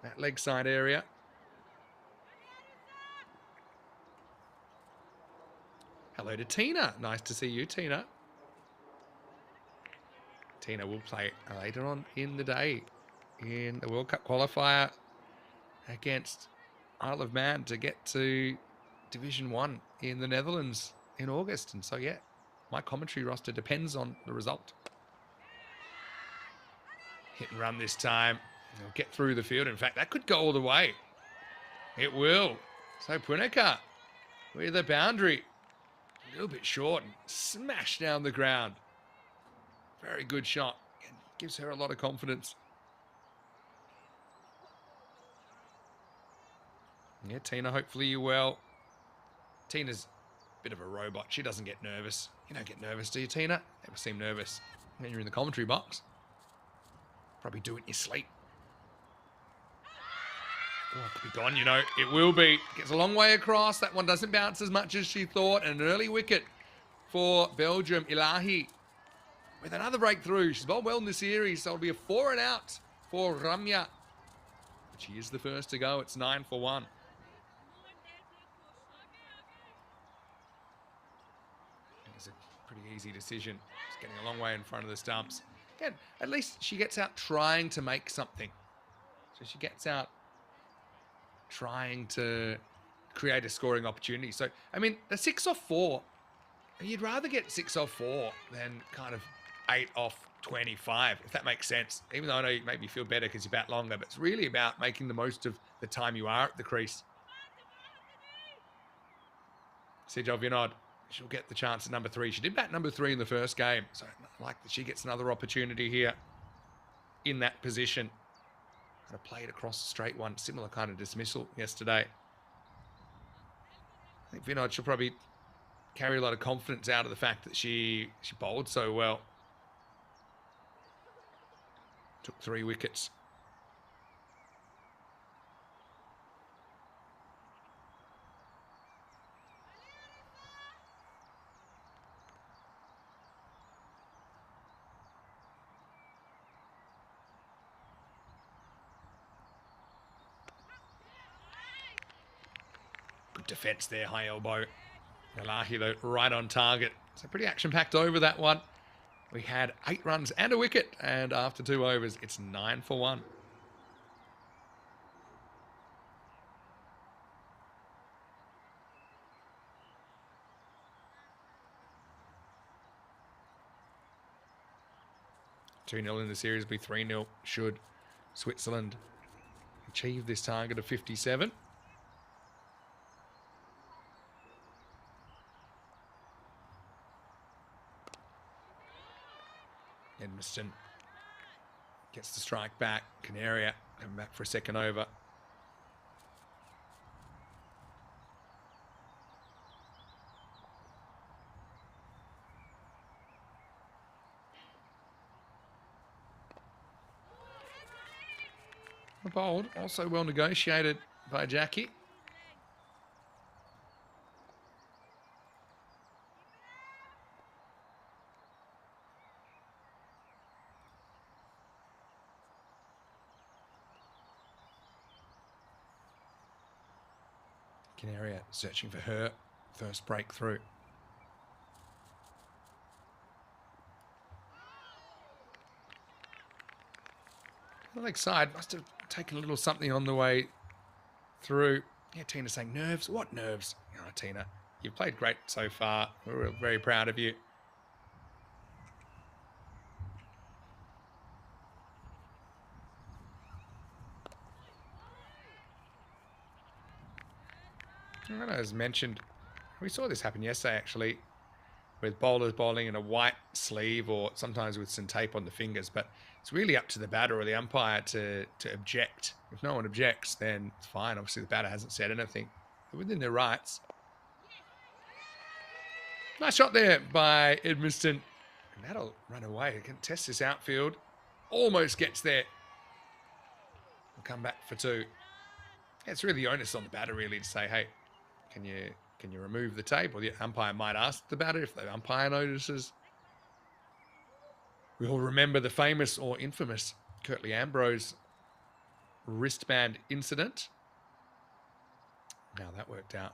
that leg side area. Hello to Tina. Nice to see you, Tina. Tina will play later on in the day in the World Cup qualifier against Isle of Man to get to Division 1 in the Netherlands in August. And so, yeah, my commentary roster depends on the result. Hit and run this time. They'll get through the field. In fact, that could go all the way. It will. So Puneka with a boundary. A little bit short and smash down the ground. Very good shot. It gives her a lot of confidence. Yeah, Tina, hopefully you're well. Tina's a bit of a robot. She doesn't get nervous. You don't get nervous, do you, Tina? Never seem nervous when you're in the commentary box. Probably do it in your sleep. Oh, it could be gone, you know. It will be. Gets a long way across. That one doesn't bounce as much as she thought. And an early wicket for Belgium. Ilahi with another breakthrough. She's bowled well in the series, so it'll be a 4 and out for Ramya. But she is the first to go. It's 9 for 1. It's a pretty easy decision. Just getting a long way in front of the stumps. Again, at least she gets out trying to make something. So she gets out trying to create a scoring opportunity. So, I mean, the 6 off 4, you'd rather get 6 off 4 than kind of 8 off 25, if that makes sense. Even though I know you make me feel better because you bat longer, but it's really about making the most of the time you are at the crease. Sejal Vinod, she'll get the chance at number 3. She did bat number 3 in the first game, so I like that she gets another opportunity here in that position. Kind of played across the straight one, similar kind of dismissal yesterday. I think Vinod, she'll probably carry a lot of confidence out of the fact that she bowled so well. Took 3 wickets. Good defence there, high elbow. Ilahi, though, right on target. So pretty action-packed over that one. We had 8 runs and a wicket, and after 2 overs, it's 9 for 1. (2-0) in the series will be 3-0 should Switzerland achieve this target of 57. Edmiston gets the strike back. Canaria coming back for a second over. Bowled, also well negotiated by Jackie. Canaria searching for her first breakthrough. The leg side must have taken a little something on the way through. Yeah, Tina's saying, nerves? What nerves? Oh, Tina, you've played great so far. We're very proud of you. And as mentioned, we saw this happen yesterday actually, with bowlers bowling in a white sleeve or sometimes with some tape on the fingers. But it's really up to the batter or the umpire to object. If no one objects, then it's fine. Obviously, the batter hasn't said anything. They're within their rights. Nice shot there by Edmiston. And that'll run away. It can test this outfield. Almost gets there. We'll come back for 2. It's really the onus on the batter, really, to say, hey, can you remove the tape? Or the umpire might ask the batter if the umpire notices. We all remember the famous or infamous Curtly Ambrose wristband incident. Now that worked out.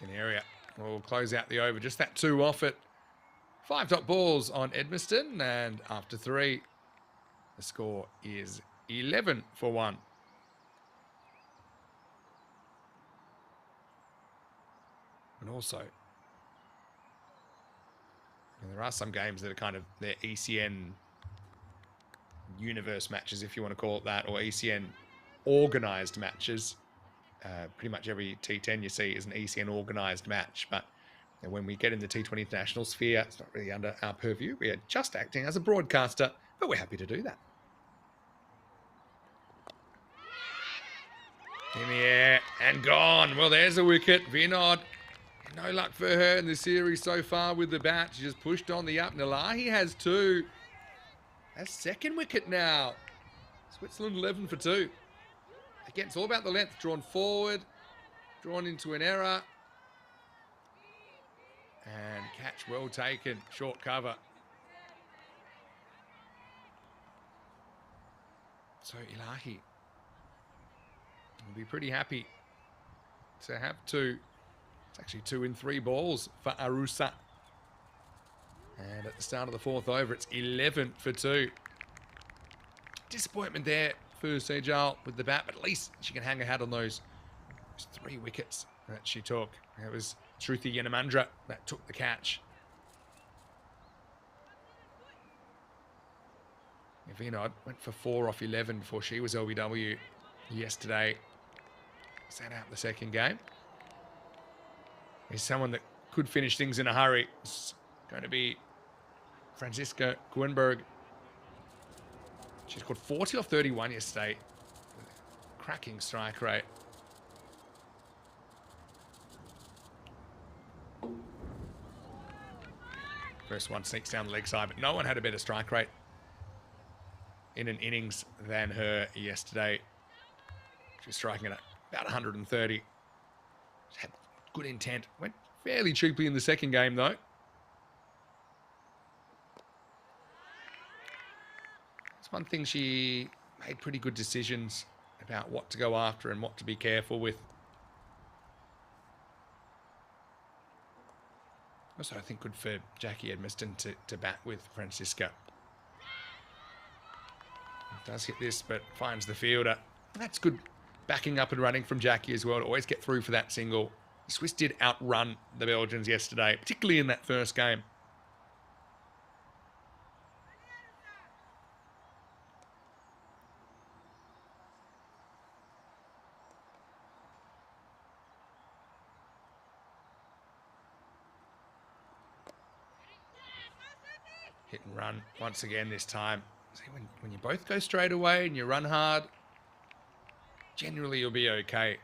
In the area. We'll close out the over. Just that 2 off it. 5 dot balls on Edmiston. And after 3, the score is 11 for 1. And also, there are some games that are kind of their ECN universe matches, if you want to call it that, or ECN organised matches. Pretty much every T10 you see is an ECN organised match. But when we get in the T20 international sphere, it's not really under our purview. We are just acting as a broadcaster, but we're happy to do that. In the air and gone. Well, there's a wicket. Vinod, no luck for her in the series so far with the bat. She just pushed on the up. Nalahi has 2. That's 2nd wicket now. Switzerland 11 for 2. Again, it's all about the length. Drawn forward, drawn into an error. And catch well taken. Short cover. So Ilahi will be pretty happy to have 2. It's actually 2 in 3 balls for Arusa. And at the start of the 4th over, it's 11 for 2. Disappointment there for Sejal with the bat, but at least she can hang her hat on those 3 wickets that she took. It was Shruti Yanamandra that took the catch. Vinod went for 4 off 11 before she was LBW yesterday. Sat out the 2nd game. He's someone that could finish things in a hurry. It's going to be Franziska Kuenberg. She scored 40 off 31 yesterday. Cracking strike rate. First one sneaks down the leg side, but no one had a better strike rate in an innings than her yesterday. She was striking at about 130. She had good intent. Went fairly cheaply in the 2nd game, though. It's one thing, she made pretty good decisions about what to go after and what to be careful with. Also, I think good for Jackie Edmiston to bat with Francisca. Does hit this, but finds the fielder. That's good backing up and running from Jackie as well to always get through for that single. The Swiss did outrun the Belgians yesterday, particularly in that first game. Hit and run once again this time. See, when you both go straight away and you run hard, generally you'll be okay.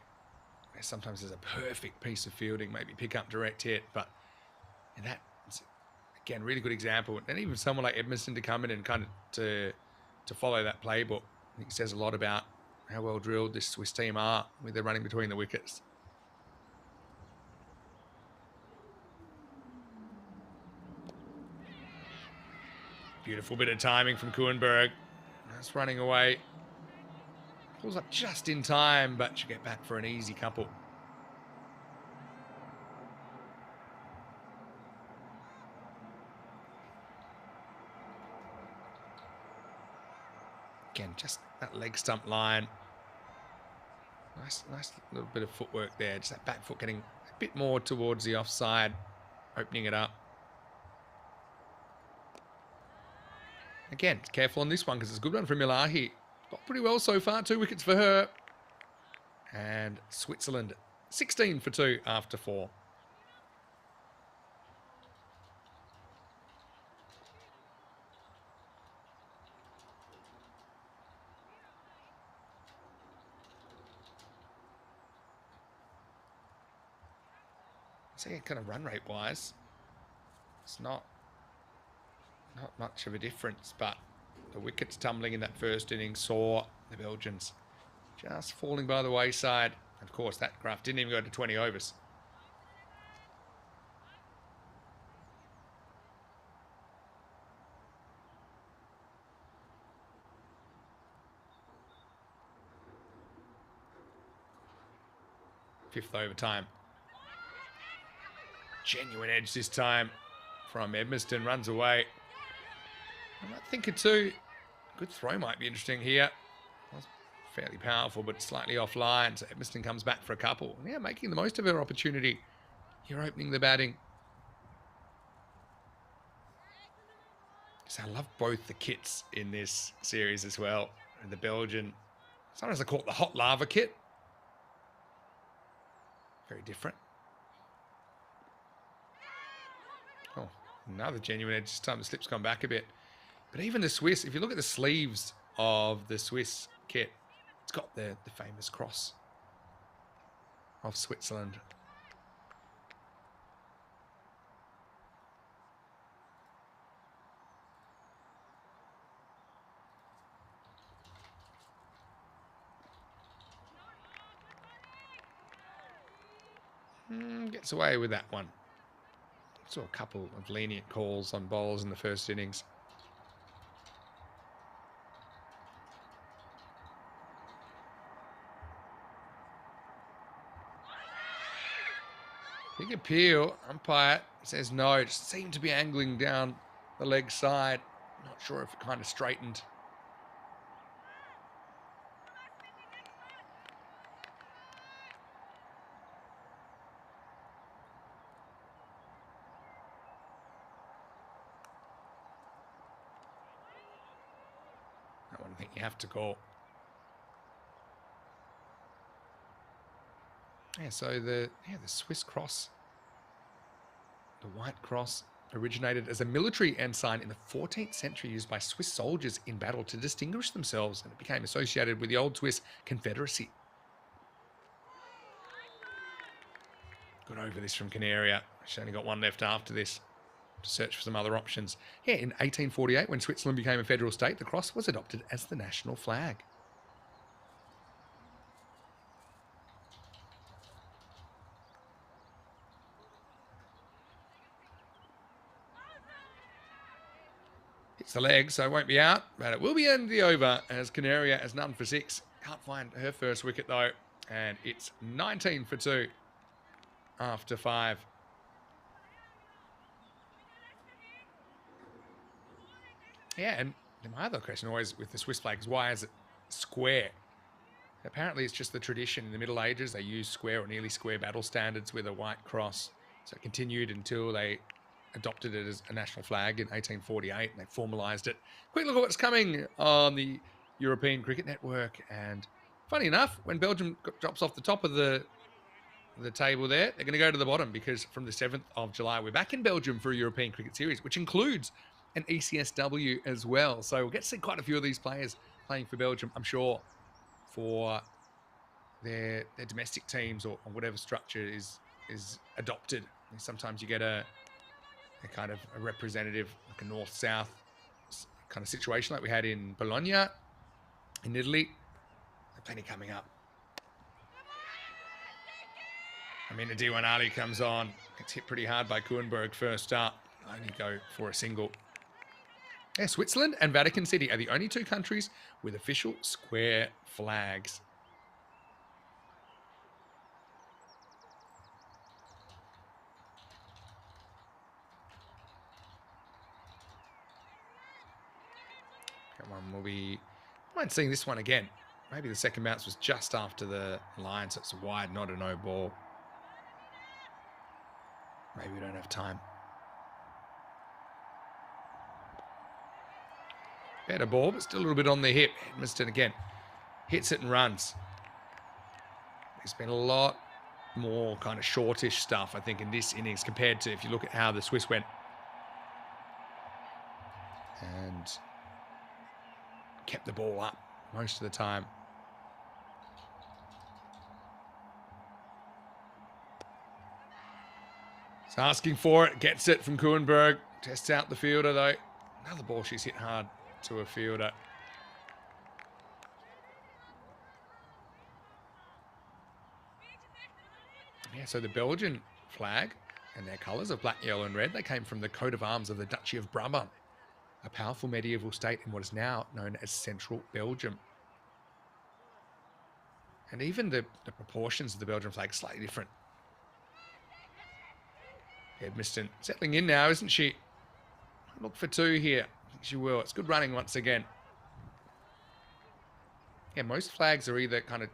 Sometimes there's a perfect piece of fielding, maybe pick up direct hit, but that, again, really good example. And even someone like Edmiston to come in and kind of to follow that playbook, I think says a lot about how well drilled this Swiss team are with their running between the wickets. Beautiful bit of timing from Kuenberg. That's running away. Pulls up just in time, but she'll get back for an easy couple. Again, just that leg stump line. Nice little bit of footwork there. Just that back foot getting a bit more towards the offside, opening it up. Again, careful on this one because it's a good one from Ilahi. got pretty well so far. 2 wickets for her. And Switzerland, 16 for 2 after 4. So yeah, kind of run rate wise, it's not much of a difference, but the wickets tumbling in that first inning saw the Belgians just falling by the wayside. And of course, that graph didn't even go to 20 overs. Fifth overtime. Genuine edge this time from Edmiston. Runs away. I might think it too. Good throw might be interesting here. Was fairly powerful, but slightly offline. So Edmiston comes back for a couple. Yeah, making the most of her opportunity. Here opening the batting. So I love both the kits in this series as well. And the Belgian, sometimes I call it the hot lava kit. Very different. Oh, another genuine edge. This time the slip's come back a bit. But even the Swiss, if you look at the sleeves of the Swiss kit, it's got the famous cross of Switzerland. Gets away with that one. Saw a couple of lenient calls on bowls in the first innings. Big appeal. Umpire says no. It seemed to be angling down the leg side. Not sure if it kind of straightened. That one I think you have to call. Yeah, so the Swiss cross, the white cross, originated as a military ensign in the 14th century used by Swiss soldiers in battle to distinguish themselves, and it became associated with the old Swiss Confederacy. Good over this from Canaria. She's only got one left after this to search for some other options. Yeah, in 1848, when Switzerland became a federal state, the cross was adopted as the national flag. Hits the leg, so it won't be out, but it will be end of the over as Canaria has none for 6. Can't find her first wicket though, and it's 19 for 2 after 5. Yeah, and my other question always with the Swiss flag is why is it square? Apparently it's just the tradition in the Middle Ages. They used square or nearly square battle standards with a white cross. So it continued until they adopted it as a national flag in 1848 and they formalised it. Quick look at what's coming on the European Cricket Network. And funny enough, when Belgium drops off the top of the table there, they're going to go to the bottom because from the 7th of July, we're back in Belgium for a European Cricket Series, which includes an ECSW as well. So we'll get to see quite a few of these players playing for Belgium, I'm sure, for their domestic teams or whatever structure is adopted. And sometimes you get a kind of a representative, like a north-south kind of situation like we had in Bologna in Italy. There's plenty coming up. I mean, Mdina Ali comes on. Gets hit pretty hard by Kuenberg first up. Only go for a single. Yeah, Switzerland and Vatican City are the only 2 countries with official square flags. Come on, we'll be... I mind seeing this one again. Maybe the second bounce was just after the line, so it's wide, not a no ball. Maybe we don't have time. Better ball, but still a little bit on the hip. Edmiston again hits it and runs. There's been a lot more kind of shortish stuff, I think, in this innings compared to if you look at how the Swiss went. And kept the ball up most of the time. He's asking for it, gets it from Kuenberg. Tests out the fielder though. Another ball she's hit hard to a fielder. Yeah, so the Belgian flag and their colours of black, yellow and red, they came from the coat of arms of the Duchy of Brabant, a powerful medieval state in what is now known as Central Belgium. And even the proportions of the Belgian flag are slightly different. Edmiston settling in now, isn't she? Look for two here. I think she will. It's good running once again. Yeah, most flags are either kind of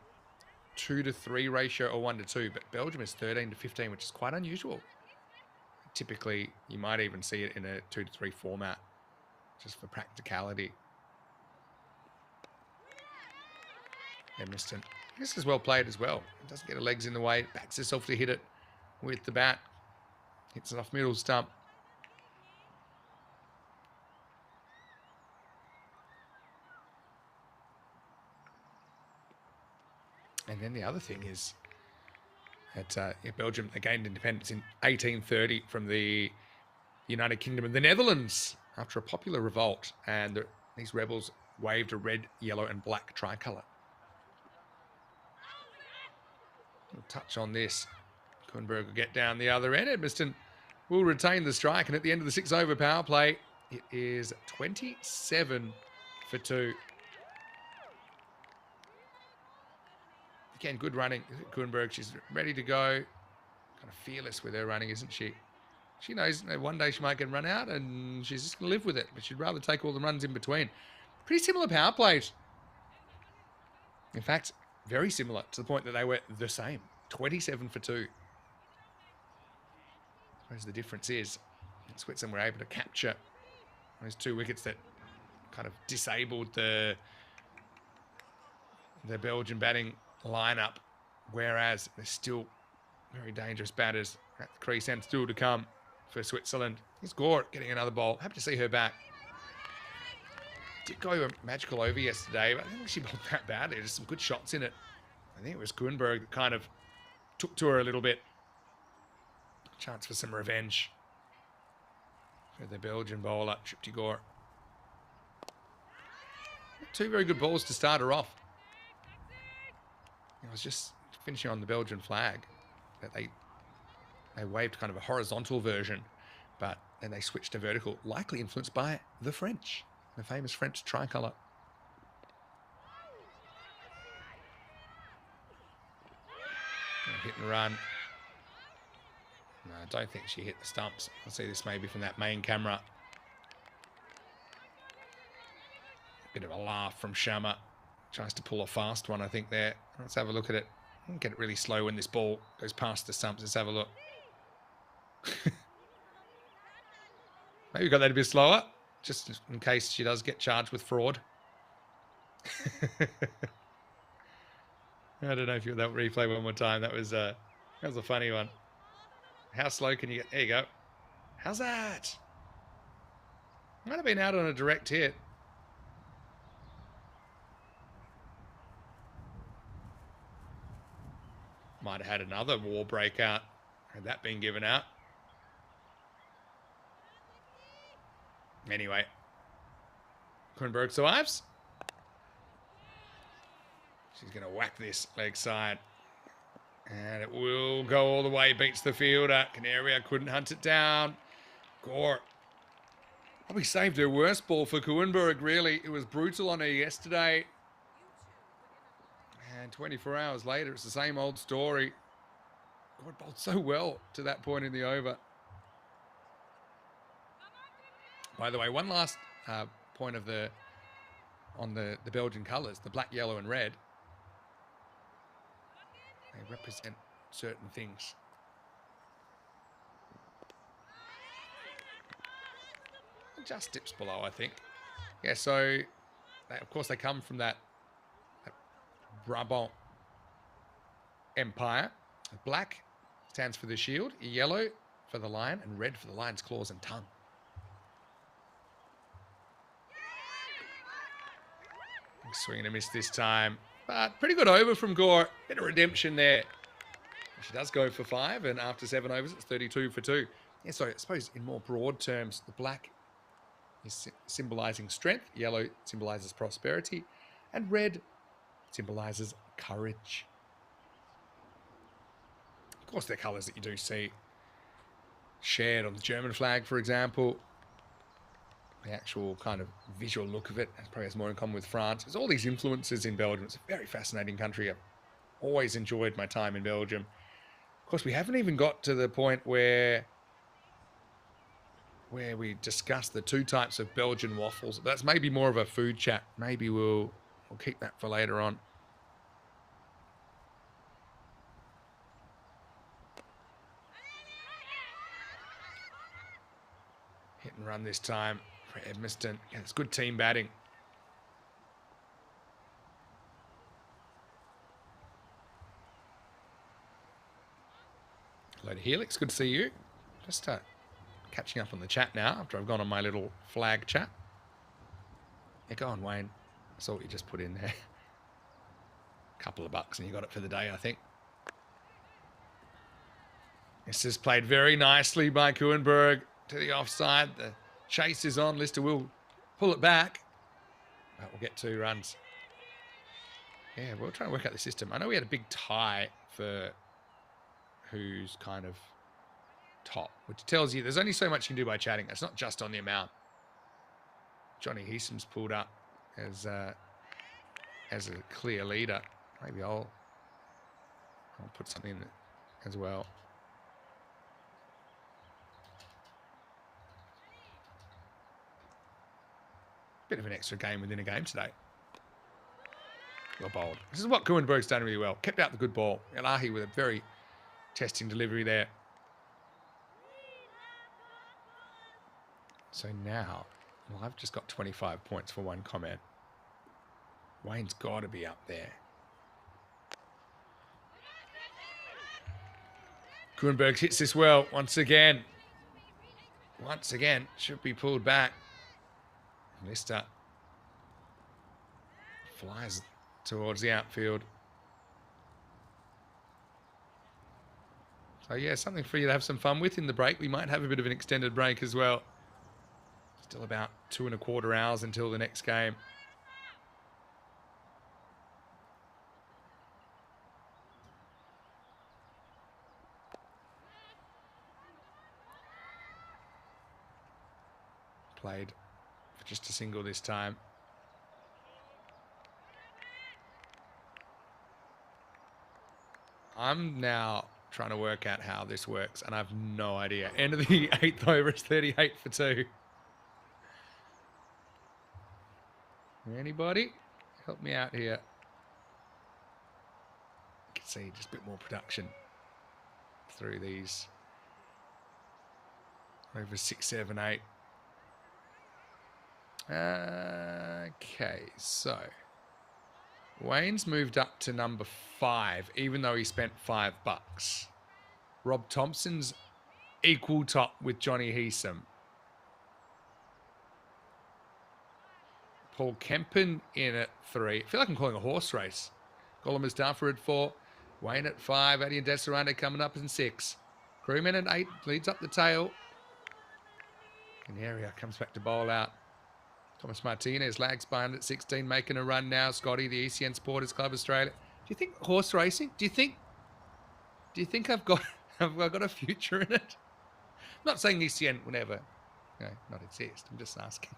2-to-3 ratio or 1-to-2, but Belgium is 13-to-15, which is quite unusual. Typically, you might even see it in a 2-to-3 format, just for practicality. Edmiston. This is well played as well. It doesn't get her legs in the way. Backs herself to hit it with the bat. Hits it off middle stump. And then the other thing is that Belgium gained independence in 1830 from the United Kingdom of the Netherlands after a popular revolt, and these rebels waved a red, yellow and black tricolour. We'll touch on this. Kuenberg will get down the other end. Edmiston will retain the strike, and at the end of the 6-over power play, it is 27 for 2. Again, good running. Kuenberg, she's ready to go. Kind of fearless with her running, isn't she? She knows one day she might get run out, and she's just going to live with it, but she'd rather take all the runs in between. Pretty similar power plays. In fact, very similar to the point that they were the same. 27 for 2. I suppose the difference is Switzerland were able to capture those 2 wickets that kind of disabled the Belgian batting lineup, whereas they're still very dangerous batters at the crease and still to come for Switzerland. Here's Gore getting another bowl. Happy to see her back. Did go a magical over yesterday, but I don't think she bowled that badly. There's some good shots in it. I think it was Kuenberg that kind of took to her a little bit. Chance for some revenge for the Belgian bowler, Tripti Gore. 2 very good balls to start her off. I was just finishing on the Belgian flag that they waved kind of a horizontal version, but then they switched to vertical, likely influenced by the French, the famous French tricolour. Hit and run. No, I don't think she hit the stumps. I'll see this maybe from that main camera. Bit of a laugh from Sharma. Tries to pull a fast one, I think, there. Let's have a look at it. Get it really slow when this ball goes past the stumps. Let's have a look. Maybe got that a bit slower, just in case she does get charged with fraud. I don't know if you that replay one more time. That was a funny one. How slow can you get? There you go. How's that? Might have been out on a direct hit. Might have had another war breakout. Had that been given out. Anyway. Kuenberg survives. She's going to whack this leg side. And it will go all the way. Beats the fielder. Canaria couldn't hunt it down. Gore probably saved her worst ball for Kuenberg, really. It was brutal on her yesterday. And 24 hours later, it's the same old story. God bowled so well to that point in the over. By the way, one last point of on the Belgian colours, the black, yellow and red. They represent certain things. Just dips below, I think. Yeah, so of course they come from that Brabant Empire. Black stands for the shield, yellow for the lion, and red for the lion's claws and tongue. Swing and a miss this time, but pretty good over from Gore. Bit of redemption there. She does go for 5, and after 7 overs, it's 32 for 2. Yeah, so I suppose in more broad terms, the black is symbolizing strength, yellow symbolizes prosperity, and red symbolizes courage. Of course, they're colors that you do see shared on the German flag, for example. The actual kind of visual look of it probably has more in common with France. There's all these influences in Belgium. It's a very fascinating country. I've always enjoyed my time in Belgium. Of course, we haven't even got to the point where we discuss the 2 types of Belgian waffles. That's maybe more of a food chat. Maybe we'll keep that for later on. Hit and run this time for Edmiston. Yeah, it's good team batting. Hello to Helix, good to see you. Just catching up on the chat now after I've gone on my little flag chat. Yeah, go on, Wayne. I saw what you just put in there. Couple of bucks and you got it for the day, I think. This is played very nicely by Kuenberg to the offside. The chase is on. Lister will pull it back. But we'll get 2 runs. Yeah, we'll try and work out the system. I know we had a big tie for who's kind of top, which tells you there's only so much you can do by chatting. It's not just on the amount. Johnny Heesom's pulled up as a clear leader. Maybe I'll put something in as well. Bit of an extra game within a game today. Well bowled. This is what Kuenberg's done really well. Kept out the good ball. Elahi with a very testing delivery there. So now, well, I've just got 25 points for one comment. Wayne's got to be up there. Kuenberg hits this well once again. Once again, should be pulled back. Lister flies towards the outfield. So yeah, something for you to have some fun with in the break. We might have a bit of an extended break as well. Still about 2.25 hours until the next game. Played for just a single this time. I'm now trying to work out how this works, and I have no idea. End of the 8th over, it's 38 for 2. Anybody? Help me out here. You can see just a bit more production through these over 6, 7, 8. Okay, so Wayne's moved up to number 5, even though he spent $5. Rob Thompson's equal top with Johnny Heesom. Paul Kempen in at 3. I feel like I'm calling a horse race. Gollum Mustafa at 4. Wayne at 5. Eddie and Desirante coming up in 6. Crewman at 8 leads up the tail. Canaria comes back to bowl out. Thomas Martinez lags behind at 16, making a run now. Scotty, the ECN Supporters Club Australia. Do you think horse racing? Do you think I've got a future in it? I'm not saying ECN will never, not exist. I'm just asking.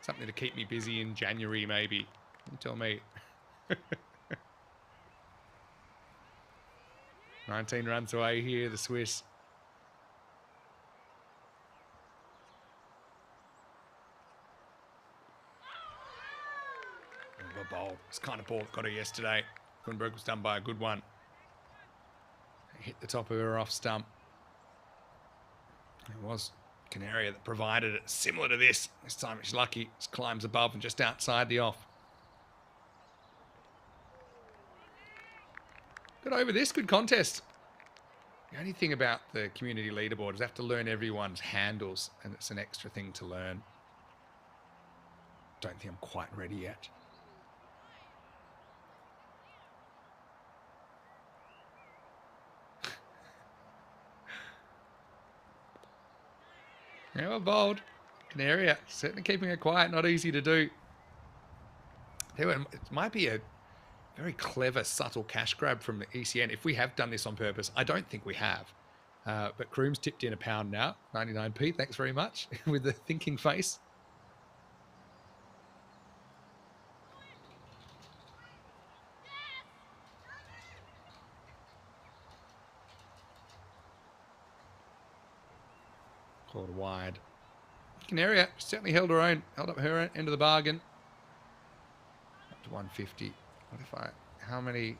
Something to keep me busy in January, maybe. You tell me. 19 runs away here, the Swiss. Bowl. It's kind of ball that got her yesterday. Kuenberg was done by a good one. Hit the top of her off stump. It was Canaria that provided it, similar to this. This time it's lucky. It climbs above and just outside the off. Got over this. Good contest. The only thing about the community leaderboard is I have to learn everyone's handles, and it's an extra thing to learn. Don't think I'm quite ready yet. Yeah, well, bold. Canaria, certainly keeping it quiet, not easy to do. It might be a very clever, subtle cash grab from the ECN. If we have done this on purpose, I don't think we have. But Croom's tipped in £1 now, 99p. Thanks very much, with the thinking face. Called wide. Canaria certainly held her own, held up her end of the bargain. Up to 150. What if how many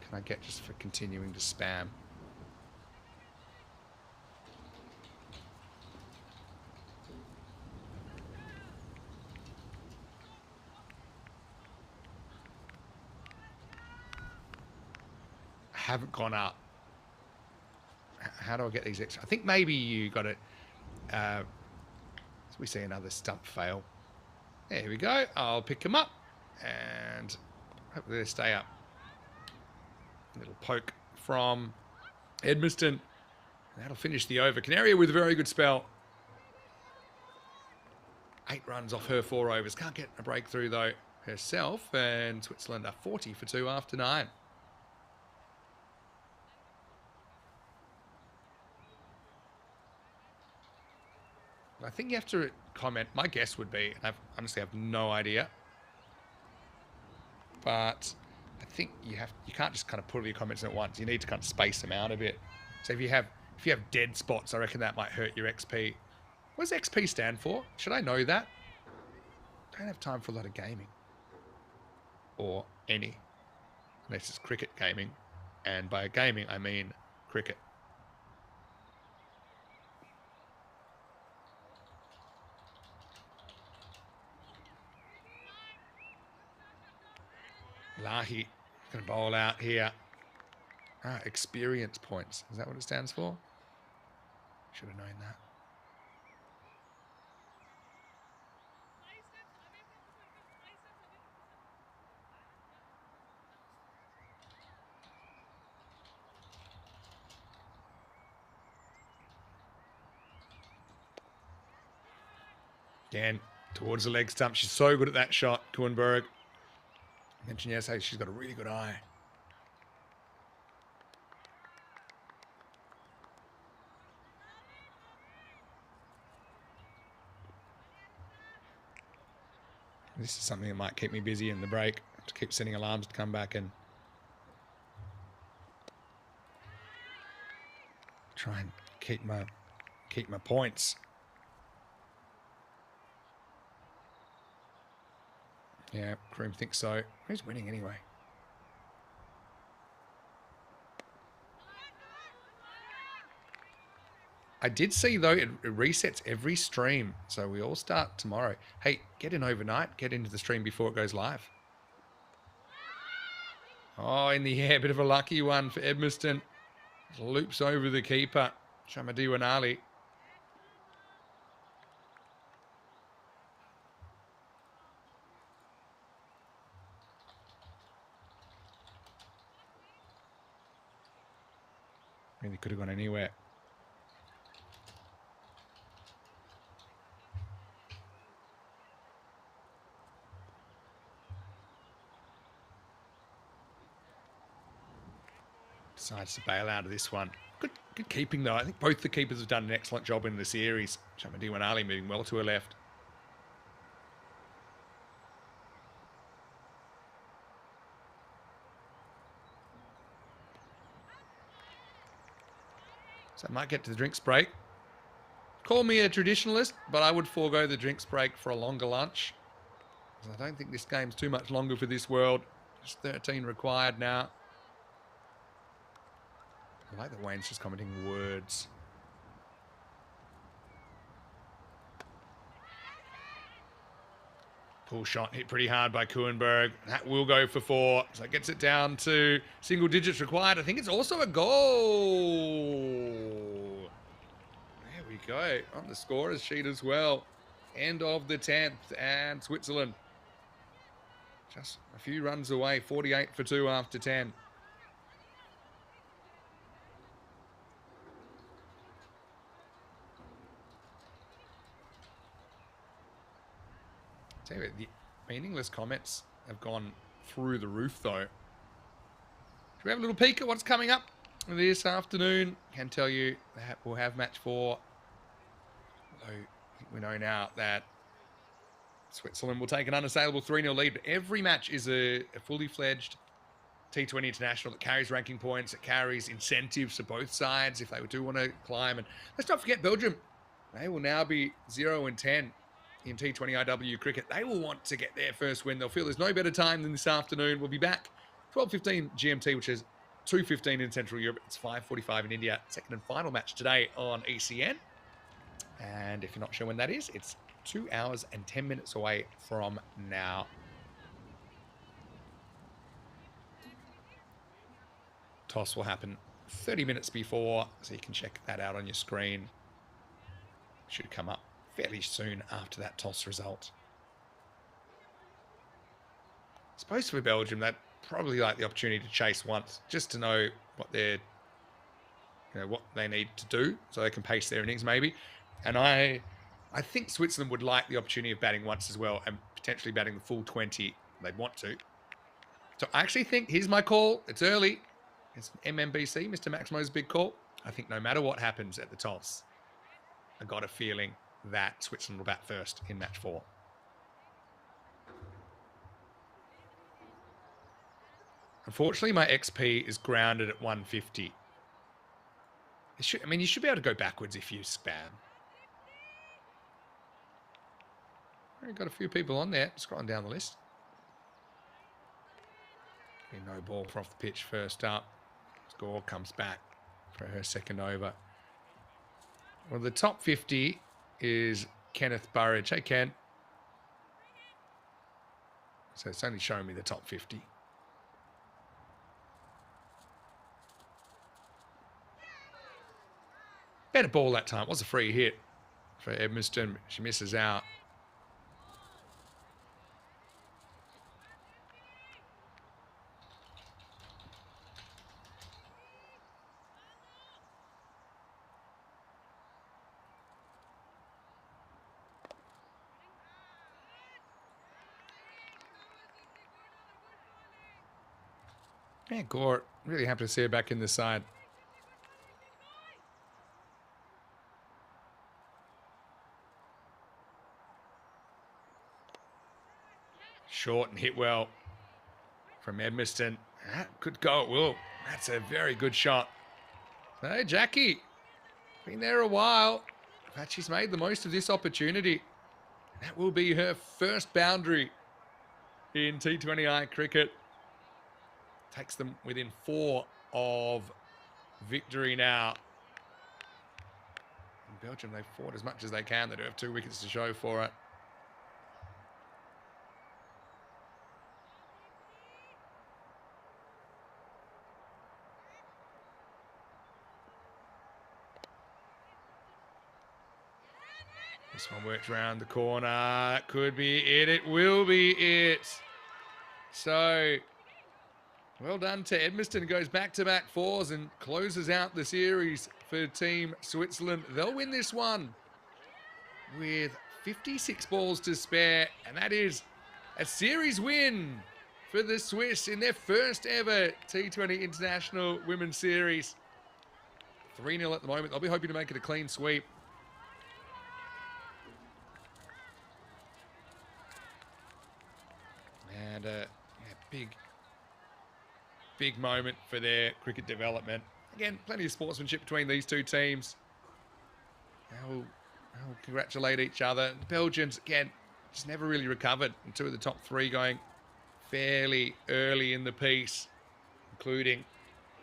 can I get just for continuing to spam? I haven't gone up. How do I get these extra? I think maybe you got it. So we see another stump fail. There we go. I'll pick them up and hopefully they stay up. A little poke from Edmiston. That'll finish the over. Canaria with a very good spell. 8 runs off her 4 overs. Can't get a breakthrough though herself. And Switzerland are 40 for 2 after 9. I think you have to comment. My guess would be, and I honestly have no idea, but I think you can't just kind of put all your comments in at once. You need to kind of space them out a bit. So if you have dead spots, I reckon that might hurt your XP. What does XP stand for? Should I know that? I don't have time for a lot of gaming, or any, unless it's cricket gaming, and by gaming I mean cricket. Lahi going to bowl out here. Experience points. Is that what it stands for? Should have known that. Again, towards the leg stump. She's so good at that shot, Kuenberg. I mentioned yesterday she's got a really good eye. This is something that might keep me busy in the break. To keep setting alarms to come back and try and keep my points. Yeah, Cream thinks so. Who's winning anyway? I did see, though, it resets every stream. So we all start tomorrow. Hey, get in overnight. Get into the stream before it goes live. Oh, in the air. Bit of a lucky one for Edmiston. Loops over the keeper. Shamadiwanali. Really could have gone anywhere. Decides to bail out of this one. Good keeping, though. I think both the keepers have done an excellent job in the series. Shamadiwanali moving well to her left. So I might get to the drinks break. Call me a traditionalist, but I would forego the drinks break for a longer lunch. I don't think this game's too much longer for this world. Just 13 required now. I like that Wayne's just commenting words. Cool shot, hit pretty hard by Kuenberg. That will go for 4. So it gets it down to single digits required. I think it's also a goal. There we go. On the scorer's sheet as well. End of the 10th, and Switzerland just a few runs away. 48 for 2 after 10. Tell you what, the meaningless comments have gone through the roof, though. Should we have a little peek at what's coming up this afternoon? Can tell you that we'll have match 4. Although we know now that Switzerland will take an unassailable 3-0 lead. But every match is a fully fledged T20 international that carries ranking points, that carries incentives for both sides if they do want to climb. And let's not forget Belgium. They will now be 0-10 in T20IW cricket. They will want to get their first win. They'll feel there's no better time than this afternoon. We'll be back 12:15 GMT, which is 2:15 in Central Europe. It's 5:45 in India. Second and final match today on ECN. And if you're not sure when that is, it's 2 hours and 10 minutes away from now. Toss will happen 30 minutes before, so you can check that out on your screen. Should come up fairly soon after that toss result. I suppose for Belgium, they'd probably like the opportunity to chase once, just to know what they're, what they need to do, so they can pace their innings maybe. And I think Switzerland would like the opportunity of batting once as well, and potentially batting the full 20. They'd want to. So I actually think, here's my call. It's early. It's MMBC, Mr. Maximo's big call. I think no matter what happens at the toss, I got a feeling that Switzerland will bat first in match 4. Unfortunately, my XP is grounded at 150. You should be able to go backwards if you spam. Already got a few people on there, scrolling down the list. No ball off the pitch first up. Score comes back for her second over. Well, the top 50 is Kenneth Burridge. Hey, Ken. So it's only showing me the top 50. Better ball that time. It was a free hit for Edmiston. She misses out. Yeah, Gore, really happy to see her back in the side. Short and hit well from Edmiston. That could go at will. That's a very good shot. Hey, Jackie, been there a while, but she's made the most of this opportunity. That will be her first boundary in T20I cricket. Takes them within 4 of victory now. In Belgium, they've fought as much as they can. They do have 2 wickets to show for it. This one works around the corner. Could be it. It will be it. So, well done to Edmiston. Goes back-to-back 4s and closes out the series for Team Switzerland. They'll win this one with 56 balls to spare. And that is a series win for the Swiss in their first ever T20 International Women's Series. 3-0 at the moment. They'll be hoping to make it a clean sweep. And big moment for their cricket development. Again, plenty of sportsmanship between these two teams. They'll congratulate each other. The Belgians, again, just never really recovered. And 2 of the top 3 going fairly early in the piece, including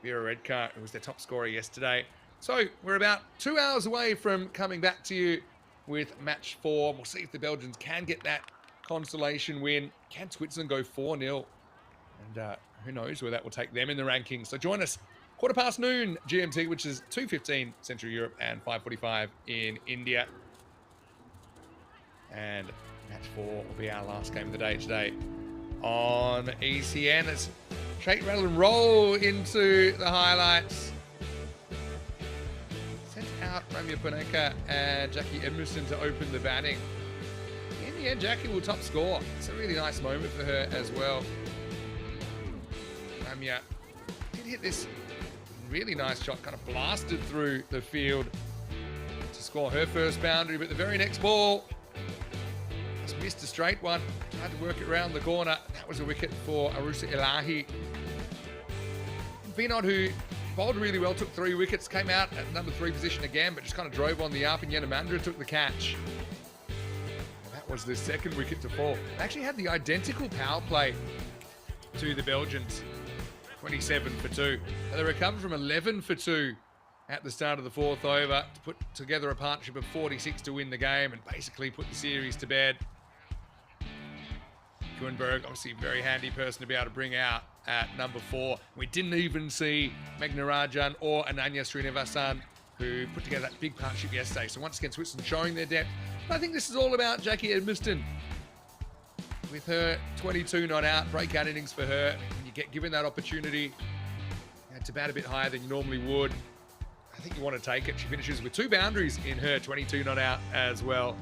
Vera Redcar, who was their top scorer yesterday. So we're about 2 hours away from coming back to you with match 4. We'll see if the Belgians can get that consolation win. Can Switzerland go 4-0? And who knows where that will take them in the rankings. So join us 12:15 GMT, which is 2:15 Central Europe and 5:45 in India. And match 4 will be our last game of the day today on ECN. Let's shake, rattle and roll into the highlights. Sent out Ramya Paneka and Jackie Edmiston to open the batting. In the end, Jackie will top score. It's a really nice moment for her as well. Ramya did hit this really nice shot, kind of blasted through the field to score her first boundary, but the very next ball just missed a straight one. Tried to work it around the corner. That was a wicket for Arusa Ilahi. Vinod, who bowled really well, took 3 wickets, came out at number 3 position again, but just kind of drove on the up, and Yanamandra took the catch. And that was the second wicket to fall. They actually had the identical power play to the Belgians, 27 for 2. And they recovered from 11 for 2 at the start of the 4th over to put together a partnership of 46 to win the game and basically put the series to bed. Kuenberg, obviously a very handy person to be able to bring out at number 4. We didn't even see Meghna Rajan or Ananya Srinivasan, who put together that big partnership yesterday. So once again, Switzerland showing their depth. But I think this is all about Jackie Edmiston. With her 22 not out, breakout innings for her. When you get given that opportunity to bat a bit higher than you normally would, I think you want to take it. She finishes with 2 boundaries in her 22 not out as well.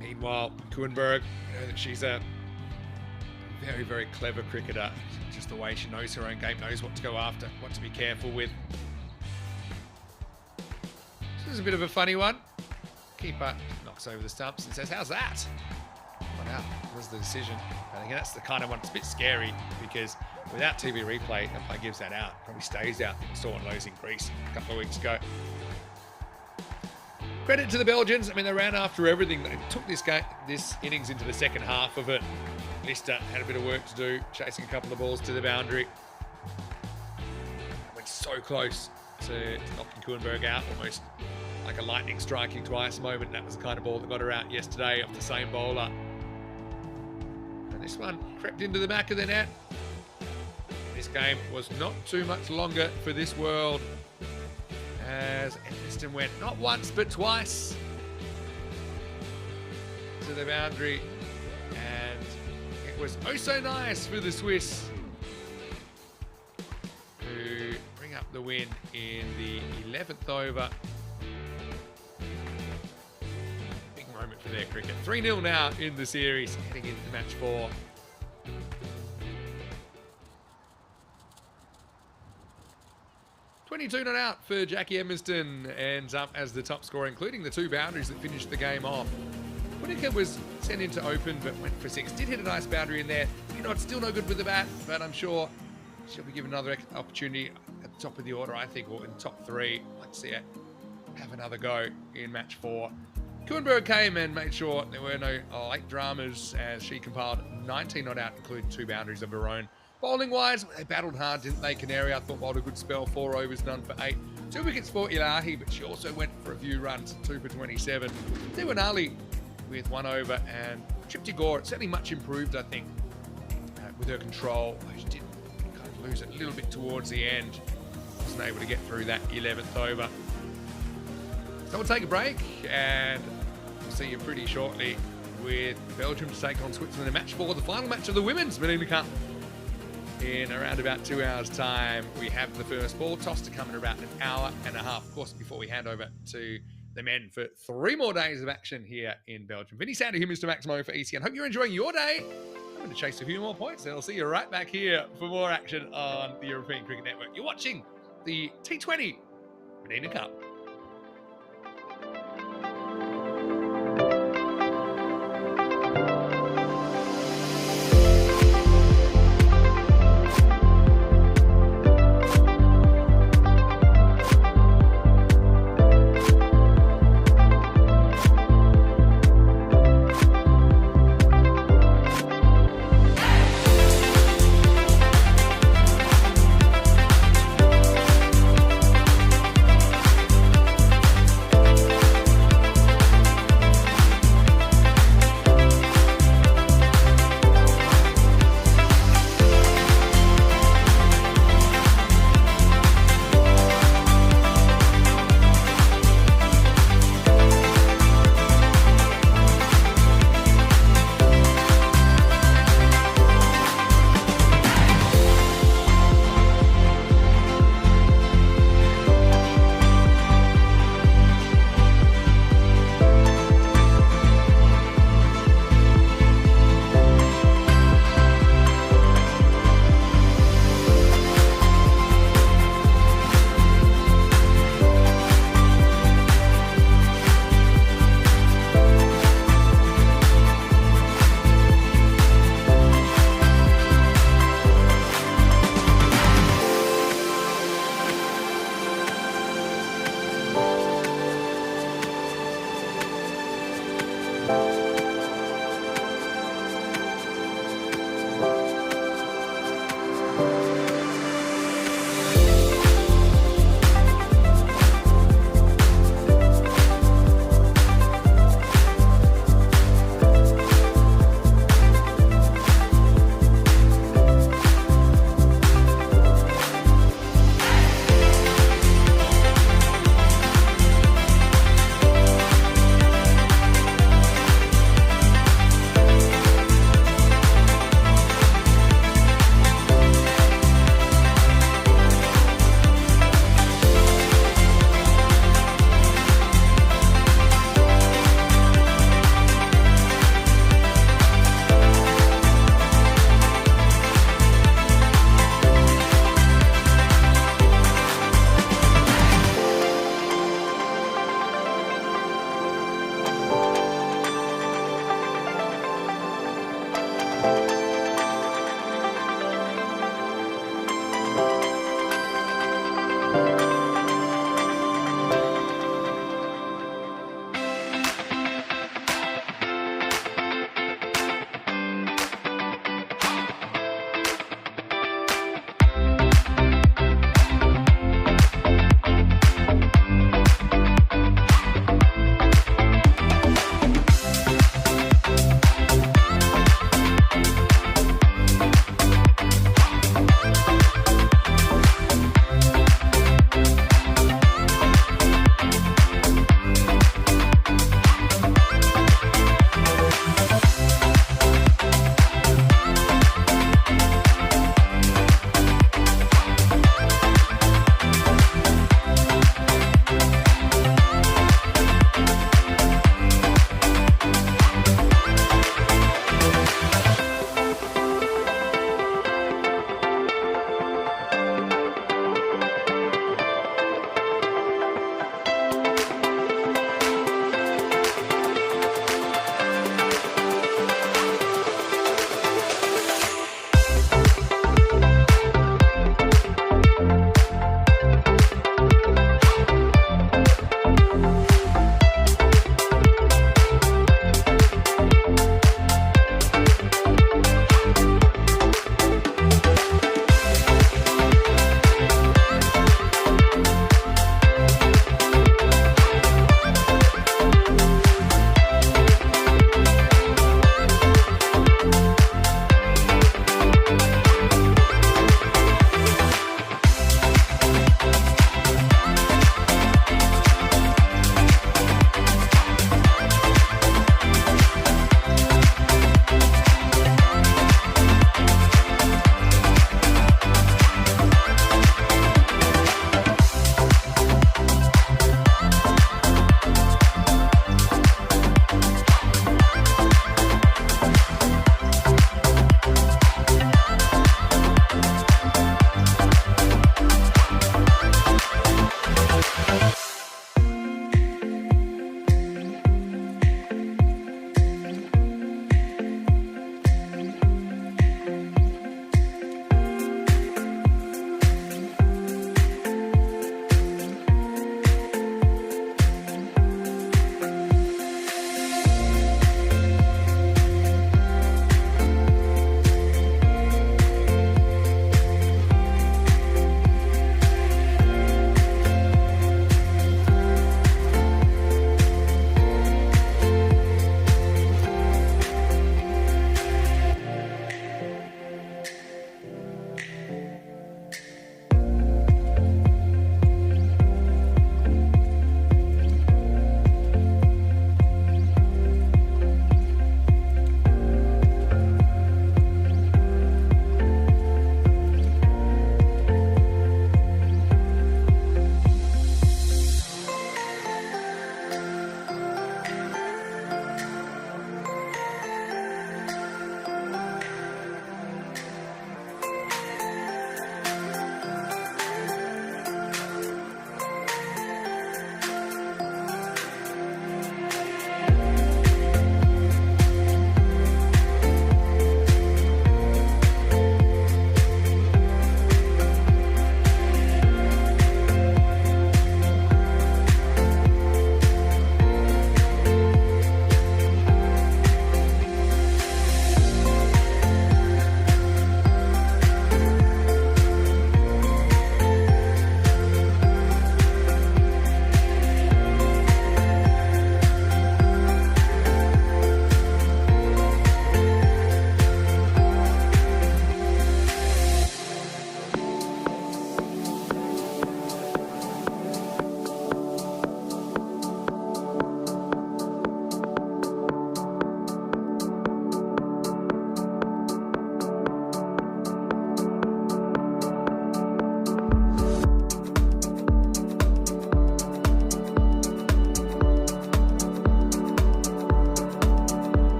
Meanwhile, Kuenberg, you know that she's a very, very clever cricketer. Just the way she knows her own game, knows what to go after, what to be careful with. This is a bit of a funny one. Keeper knocks over the stumps and says, "How's that?" Not out was the decision. But again, that's the kind of one that's a bit scary because without TV replay, the umpire gives that out. Probably stays out. We saw Lowe's in Greece a couple of weeks ago. Credit to the Belgians. I mean, they ran after everything. They took this innings into the second half of it. Lister had a bit of work to do, chasing a couple of balls to the boundary. Went so close to knocking Kuenberg out, almost like a lightning striking twice moment. That was the kind of ball that got her out yesterday off the same bowler. And this one crept into the back of the net. This game was not too much longer for this world, as Edmiston went not once but twice to the boundary, and it was oh so nice for the Swiss to bring up the win in the 11th over. Big moment for their cricket. 3-0 now in the series, heading into match 4. .22 not out for Jackie Edmiston, ends up as the top scorer, including the 2 boundaries that finished the game off. Winnicott was sent in to open, but went for 6. Did hit a nice boundary in there. You know, it's still no good with the bat, but I'm sure she'll be given another opportunity at the top of the order, I think, or in the top 3. I'd like to see her have another go in match 4. Kuenberg came and made sure there were no late dramas as she compiled 19 not out, including 2 boundaries of her own. Bowling-wise, they battled hard, didn't they? Canary, I thought, bowled a good spell. 4 overs, none for 8. 2 wickets for Ilahi, but she also went for a few runs, 2 for 27. Tiwanali with 1 over, and Tripti Gore, certainly much improved, I think, with her control. She did kind of lose it a little bit towards the end. Wasn't able to get through that 11th over. So we'll take a break, and we'll see you pretty shortly with Belgium to take on Switzerland in match 4, the final match of the Women's Mdina Cup. In around about 2 hours' time, we have the first ball toss to come in about an hour and a half, of course, before we hand over to the men for 3 more days of action here in Belgium. Vinny Sander here, Mr. Maximo for ECN. Hope you're enjoying your day. I'm going to chase a few more points, and I'll see you right back here for more action on the European Cricket Network. You're watching the T20 Mdina Cup.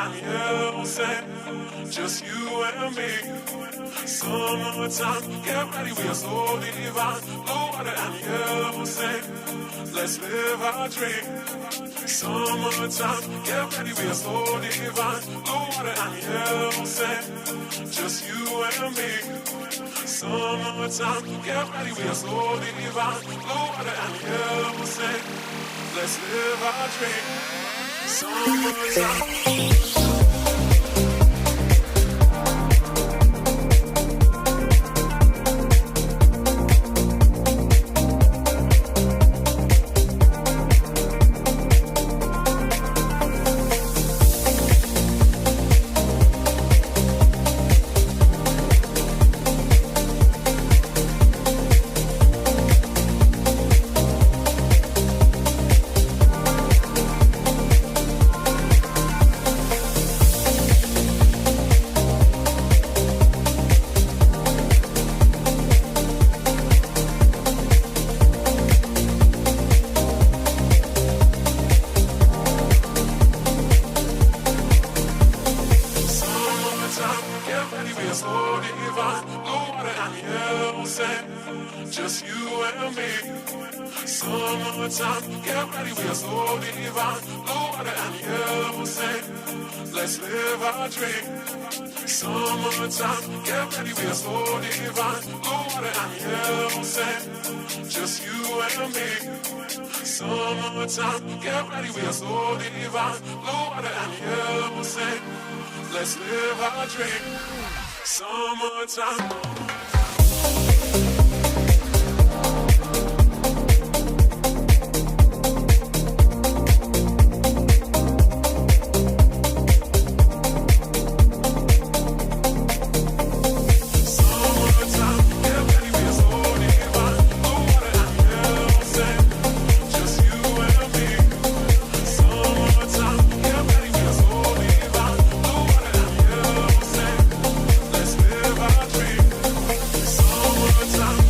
and yellow sand, just you and me. Summertime, get ready, we are so divine. Blue water and yellow sand, let's live our dream. Summertime, get ready, we are so divine. Blue water and yellow sand, just you and me. Summertime, get ready, we are so divine. Blue water and yellow sand, let's live our dream. Summertime. Just you and me. Summertime, get ready, we are so divine. Blue water and yellow sand, let's live our dream. Summertime, get ready, we are so divine. Blue water and yellow sand, just you and me. Summertime, get ready, we are so divine. Blue water and yellow sand, let's live our dream. Summertime. Time.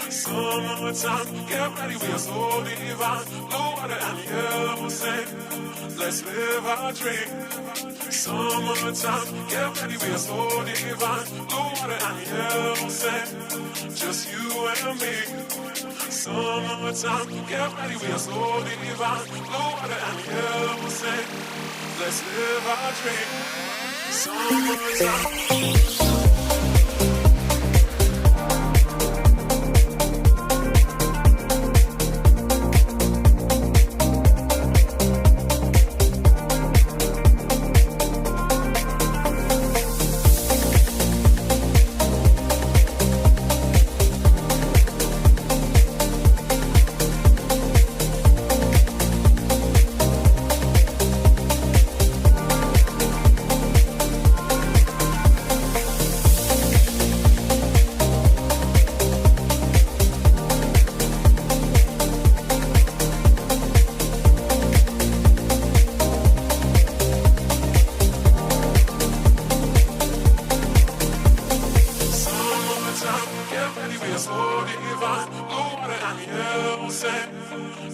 Summertime, get ready, we are so divine. Blue water and yellow sand. Let's live our dream. Summertime, get ready, we are so divine. Blue water and yellow sand. Just you and me. Summertime, get ready, we are so divine. Blue water and yellow sand. Let's live our dream. Summertime.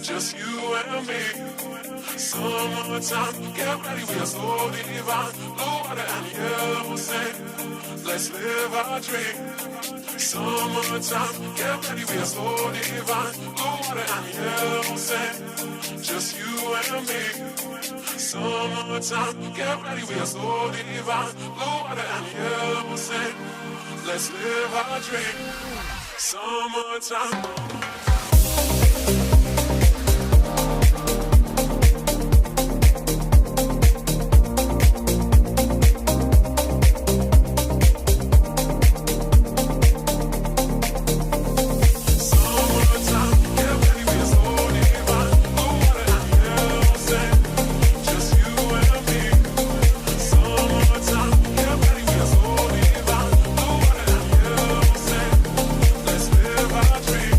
Just you and me. Summertime, get ready, we are so divine. Blue water and yellow sand. Let's live our dream. Summertime, get ready, we are so divine. Blue water and yellow sand. Just you and me. Summertime, get ready, we are so divine. Blue water and yellow sand. Let's live our dream. Summertime. Let's live our dream.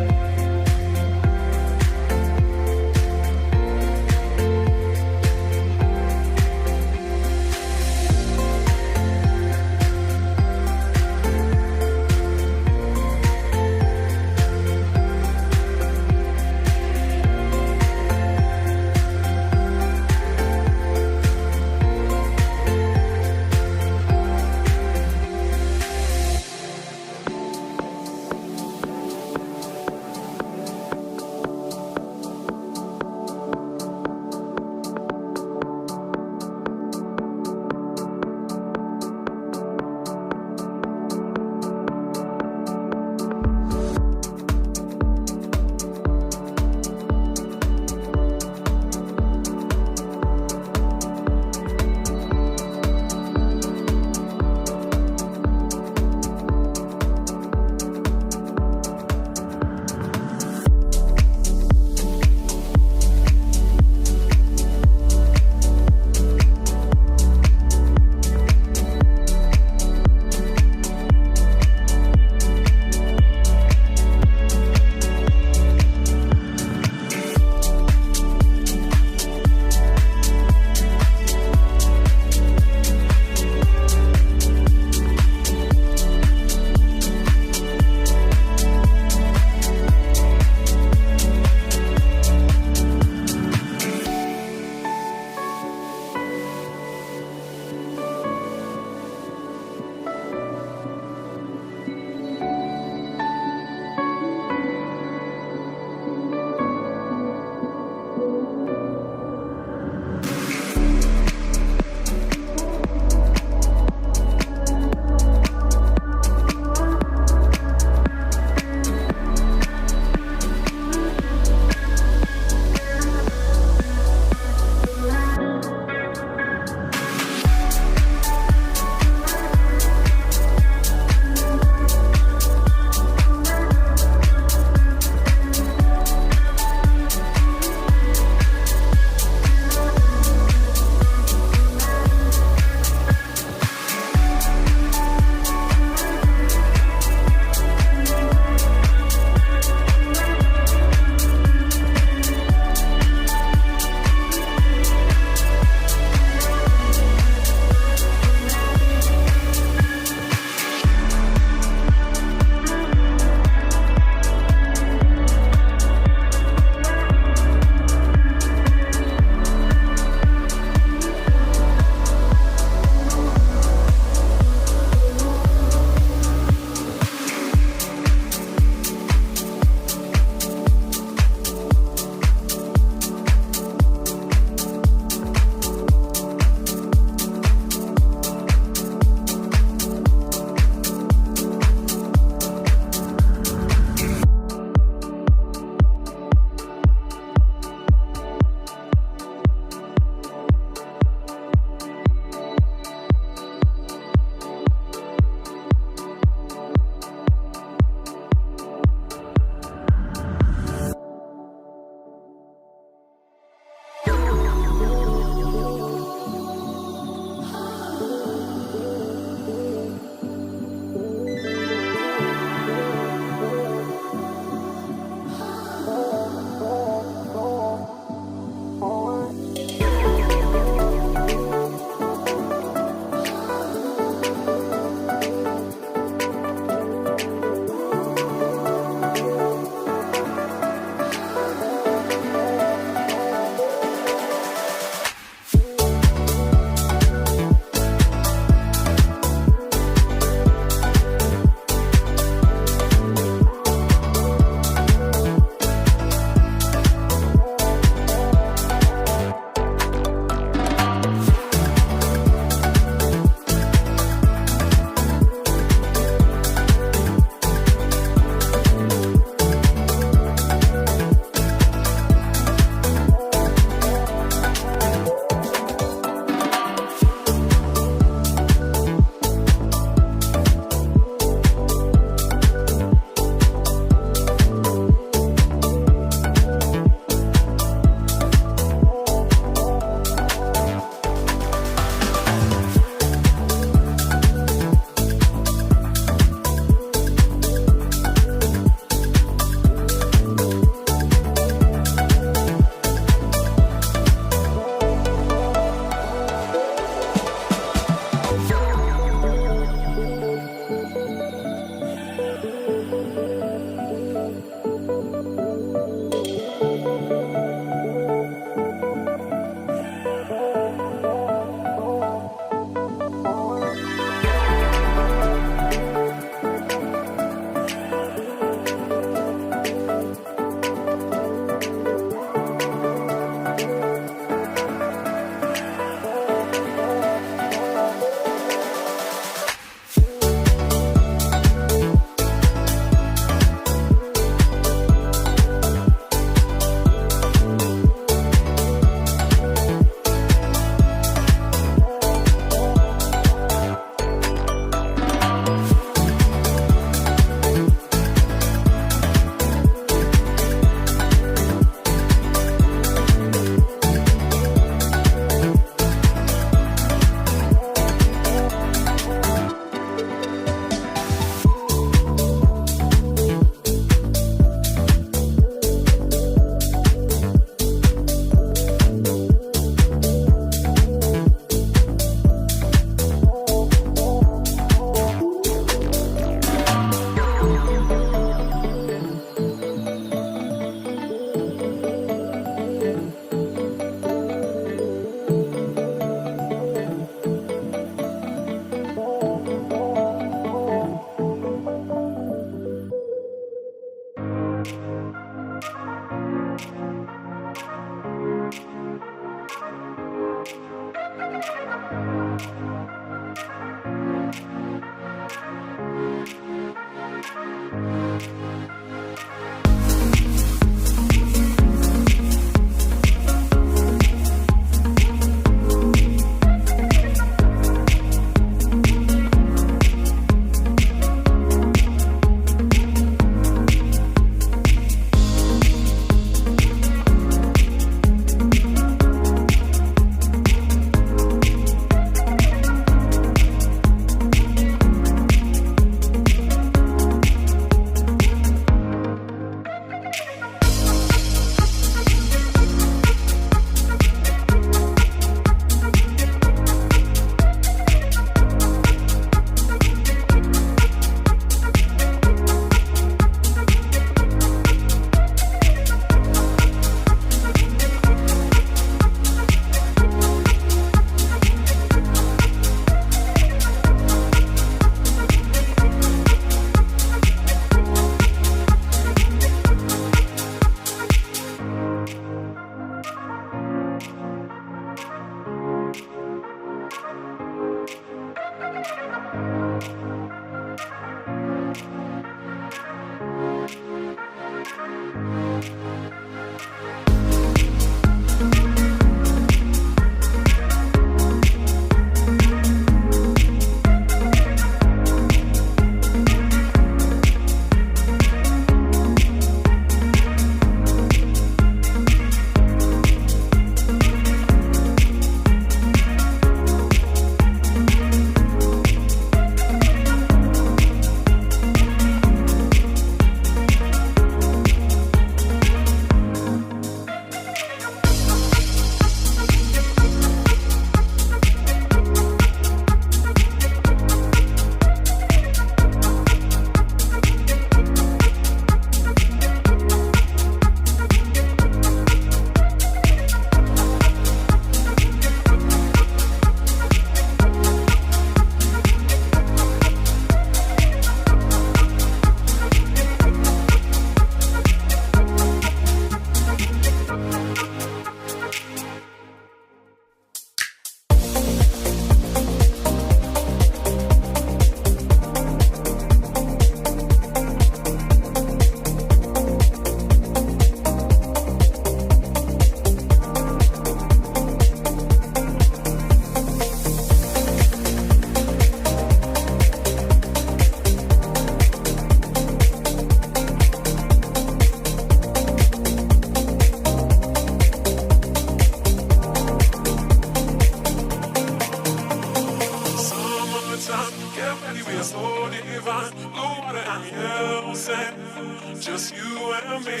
just you and me.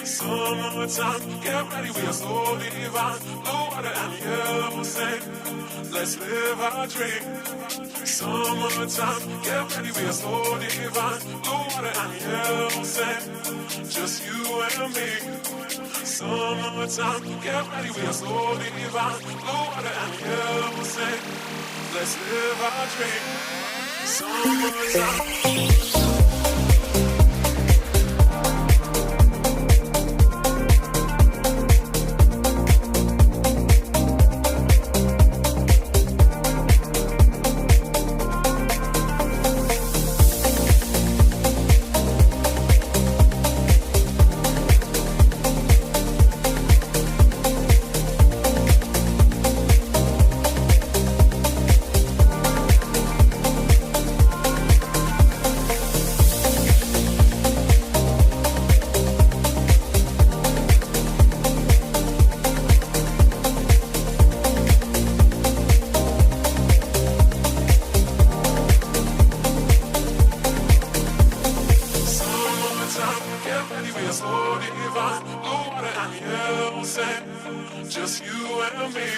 Summertime, get ready, we are so divine. Blue water and yellow sand, let's live our dream. Summertime, get ready, we are so divine. Blue water and yellow sand, just you and me. Summertime, get ready, we are so divine. Blue water and yellow sand, let's live our dream. Summertime. Just you and me.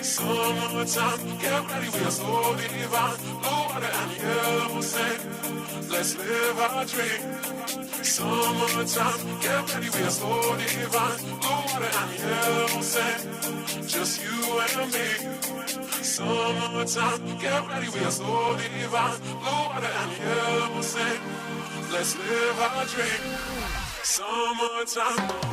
Summertime, get ready, we are so divine. Blue water and yellow sand, let's live our dream. Summertime, get ready, we are so divine. Blue water and yellow sand, just you and me. Summertime, get ready, we are so divine. Blue water and yellow sand, let's live our dream. Summertime.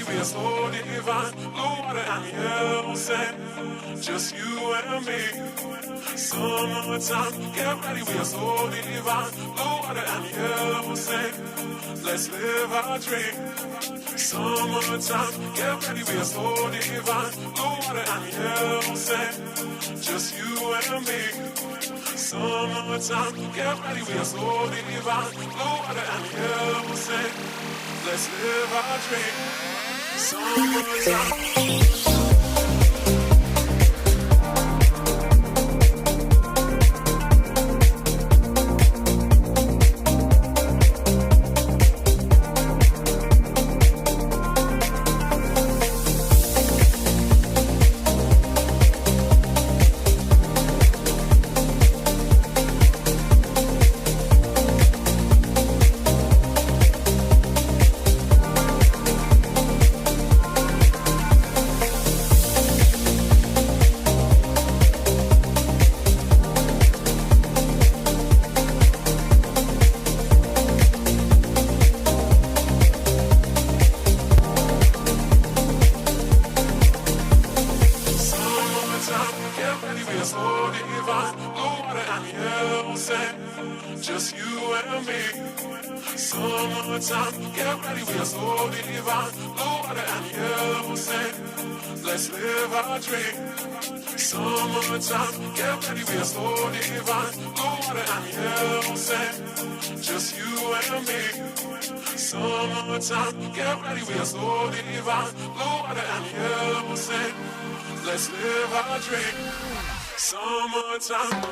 we are so divine. Blue water and yellow sand, just you and me. Summertime, get ready, we are so divine. Blue water and yellow sand, let's live our dream. Summertime, get ready, we are so divine. Blue water and yellow sand, just you and me. Summertime, get ready, we are so divine. Blue water and yellow sand, let's live our dream. Summertime. Just you and me. Summertime, get ready, we are so divine. Blue water and yellow sand, let's live our dream. Summertime, get ready, we are so divine. Blue water and yellow sand, just you and me. Summertime, get ready, we are so divine. Blue water and yellow sand, let's live our dream. Summertime.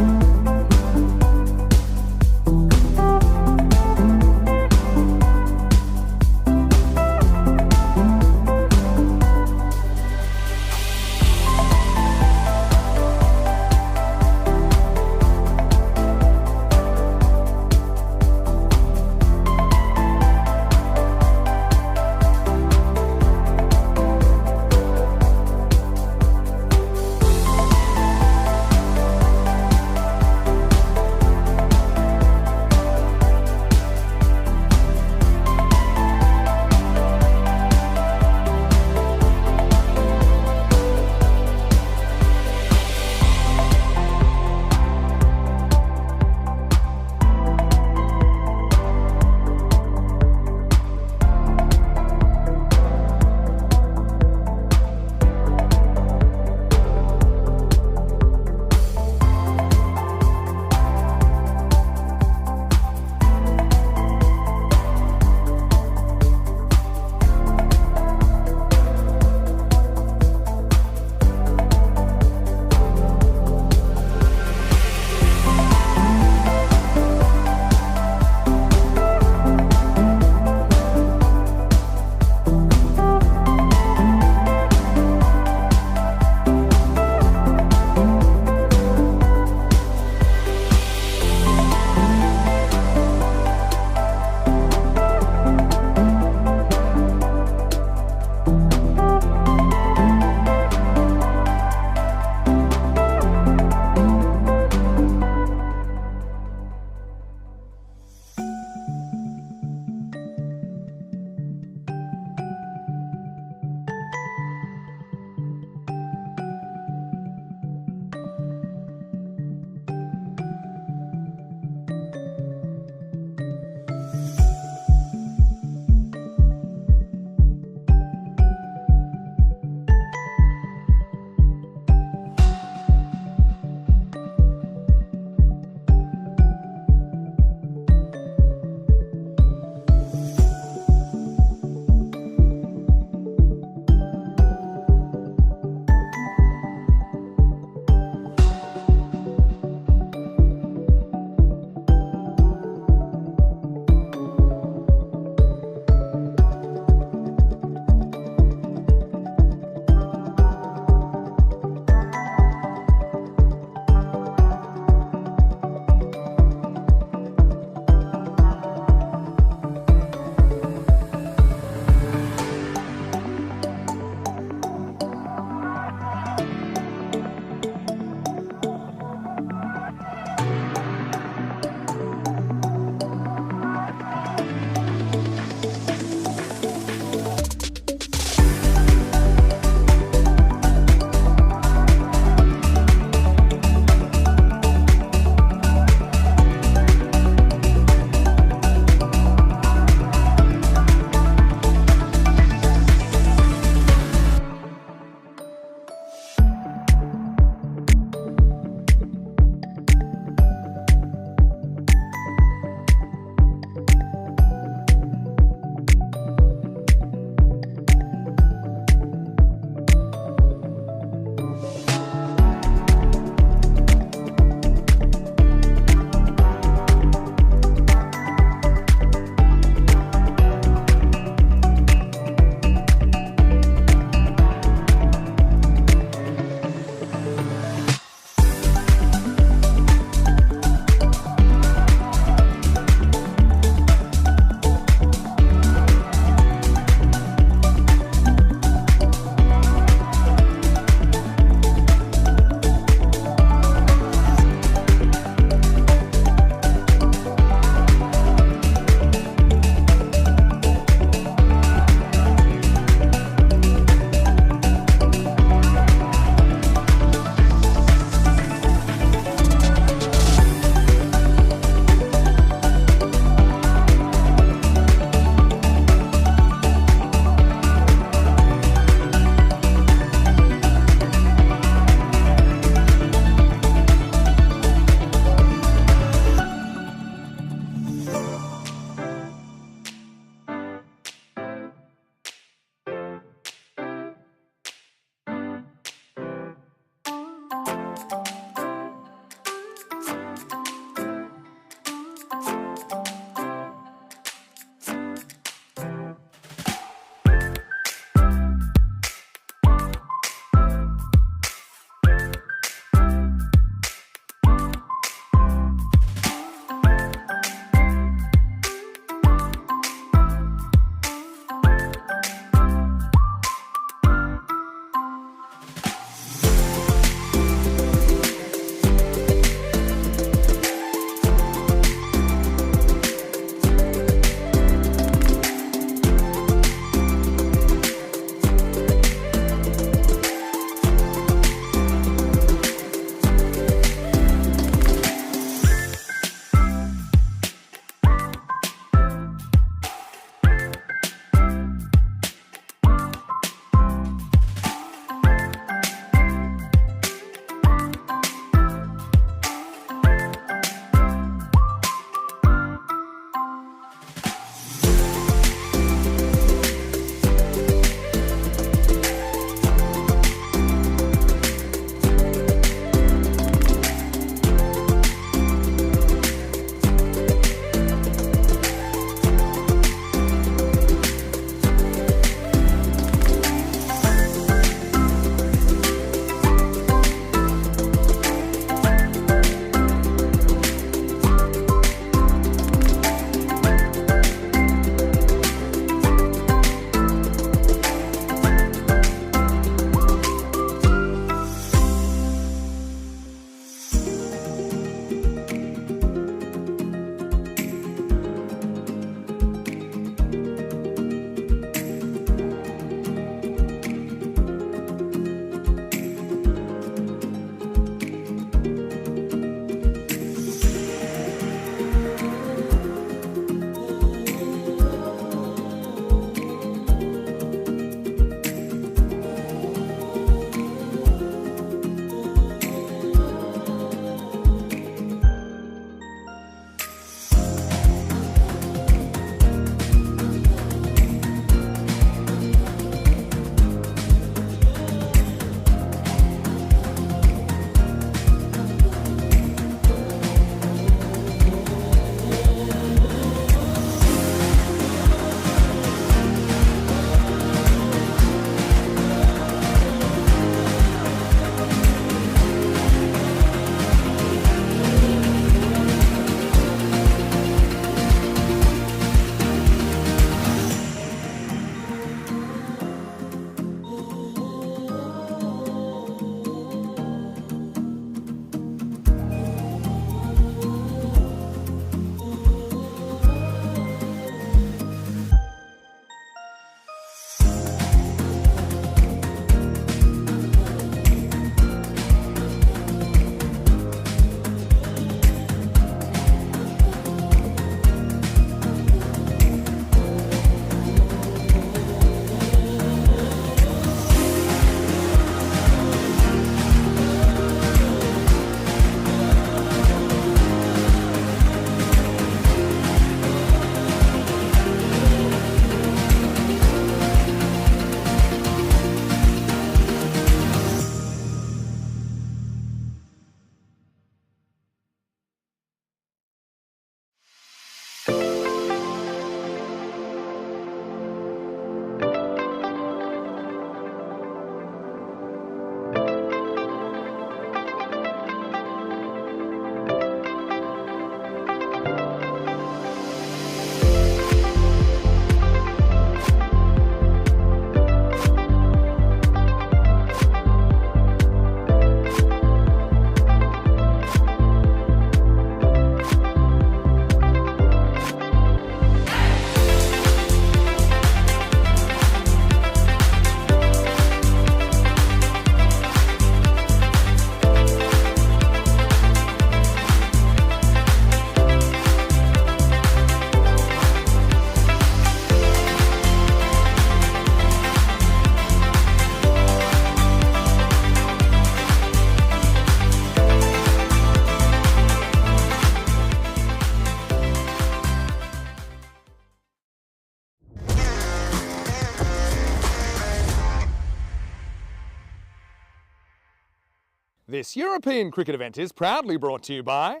This European cricket event is proudly brought to you by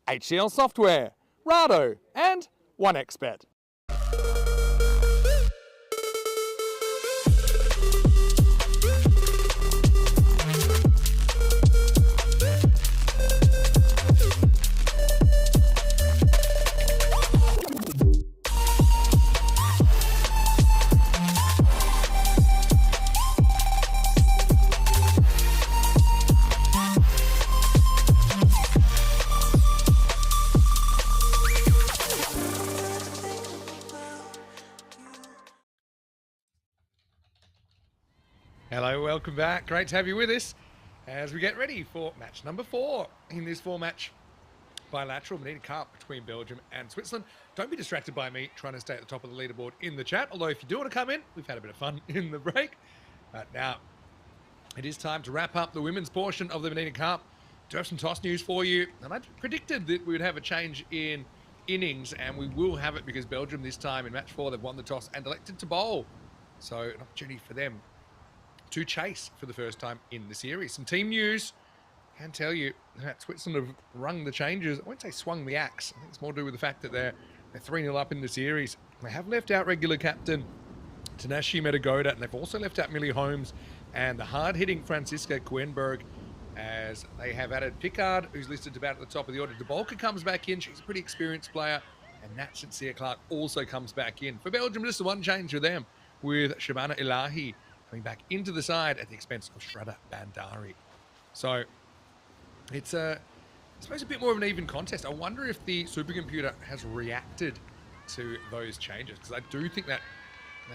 HCL Software, Rado and 1xBet. Hello, welcome back. Great to have you with us as we get ready for match number 4 in this 4-match bilateral Mdina Cup between Belgium and Switzerland. Don't be distracted by me trying to stay at the top of the leaderboard in the chat, although if you do want to come in, we've had a bit of fun in the break. But now it is time to wrap up the women's portion of the Mdina Cup. Do have some toss news for you, and I predicted that we would have a change in innings, and we will have it because Belgium this time in match 4, they've won the toss and elected to bowl. So an opportunity for them to chase for the first time in the series. Some team news. Can tell you that Switzerland have rung the changes. I won't say swung the axe. I think it's more to do with the fact that they're 3-0 up in the series. They have left out regular captain Tanashi Metagoda, and they've also left out Millie Holmes and the hard-hitting Franziska Quenberg, as they have added Pickard, who's listed about at the top of the order. Debolka comes back in. She's a pretty experienced player. And Nat Sincere Clark also comes back in. For Belgium, just the one change for them, with Shabana Ilahi coming back into the side at the expense of Shraddha Bandari. So it's I suppose a bit more of an even contest. I wonder if the supercomputer has reacted to those changes, because I do think that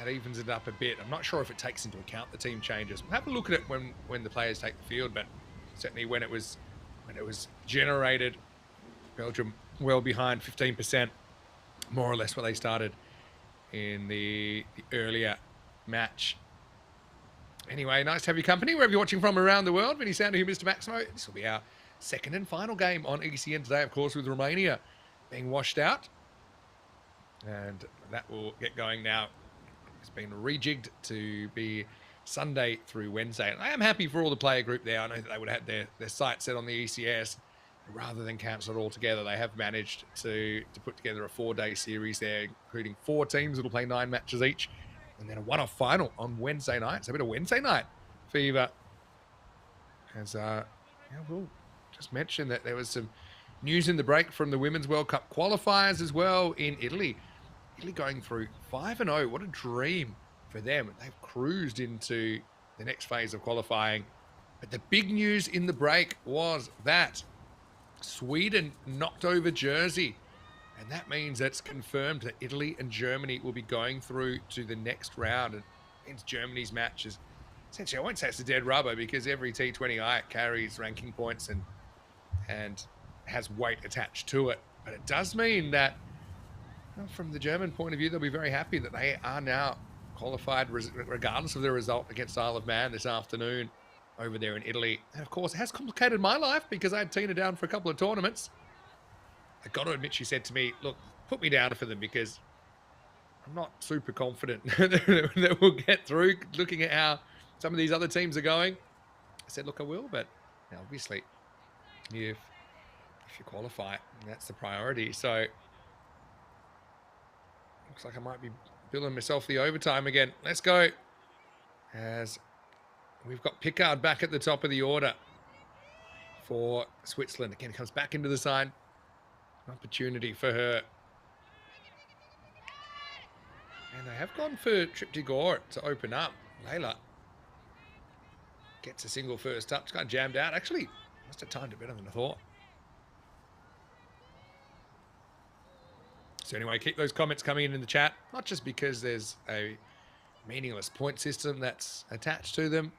evens it up a bit. I'm not sure if it takes into account the team changes. We'll have a look at it when the players take the field, but certainly when it was generated, Belgium well behind 15%, more or less where they started in the earlier match. Anyway, nice to have your company wherever you're watching from around the world. Vinny Sander here, Mr. Maximo. This will be our second and final game on ECN today, of course, with Romania being washed out. And that will get going now. It's been rejigged to be Sunday through Wednesday. And I am happy for all the player group there. I know that they would have had their sights set on the ECS. Rather than cancel it altogether, they have managed to put together a 4-day series there, including 4 teams that will play 9 matches each. And then a one-off final on Wednesday night. So a bit of Wednesday night fever. As we'll just mention that there was some news in the break from the Women's World Cup qualifiers as well in Italy. Italy going through 5-0. What a dream for them. They've cruised into the next phase of qualifying. But the big news in the break was that Sweden knocked over Jersey. And that means it's confirmed that Italy and Germany will be going through to the next round. And against Germany's matches, essentially, I won't say it's a dead rubber, because every T20I carries ranking points and has weight attached to it. But it does mean that, well, from the German point of view, they'll be very happy that they are now qualified regardless of their result against Isle of Man this afternoon over there in Italy. And of course, it has complicated my life because I had Tina down for a couple of tournaments. I got to admit, she said to me, look, put me down for them because I'm not super confident that we'll get through, looking at how some of these other teams are going. I said, look, I will, but obviously if you qualify, that's the priority. So looks like I might be billing myself the overtime again. Let's go. As we've got Pickard back at the top of the order for Switzerland. Again, comes back into the side. Opportunity for her. And they have gone for Triptigore to open up. Layla gets a single first touch. Got jammed out. Actually, must have timed it better than I thought. So anyway, keep those comments coming in the chat. Not just because there's a meaningless point system that's attached to them.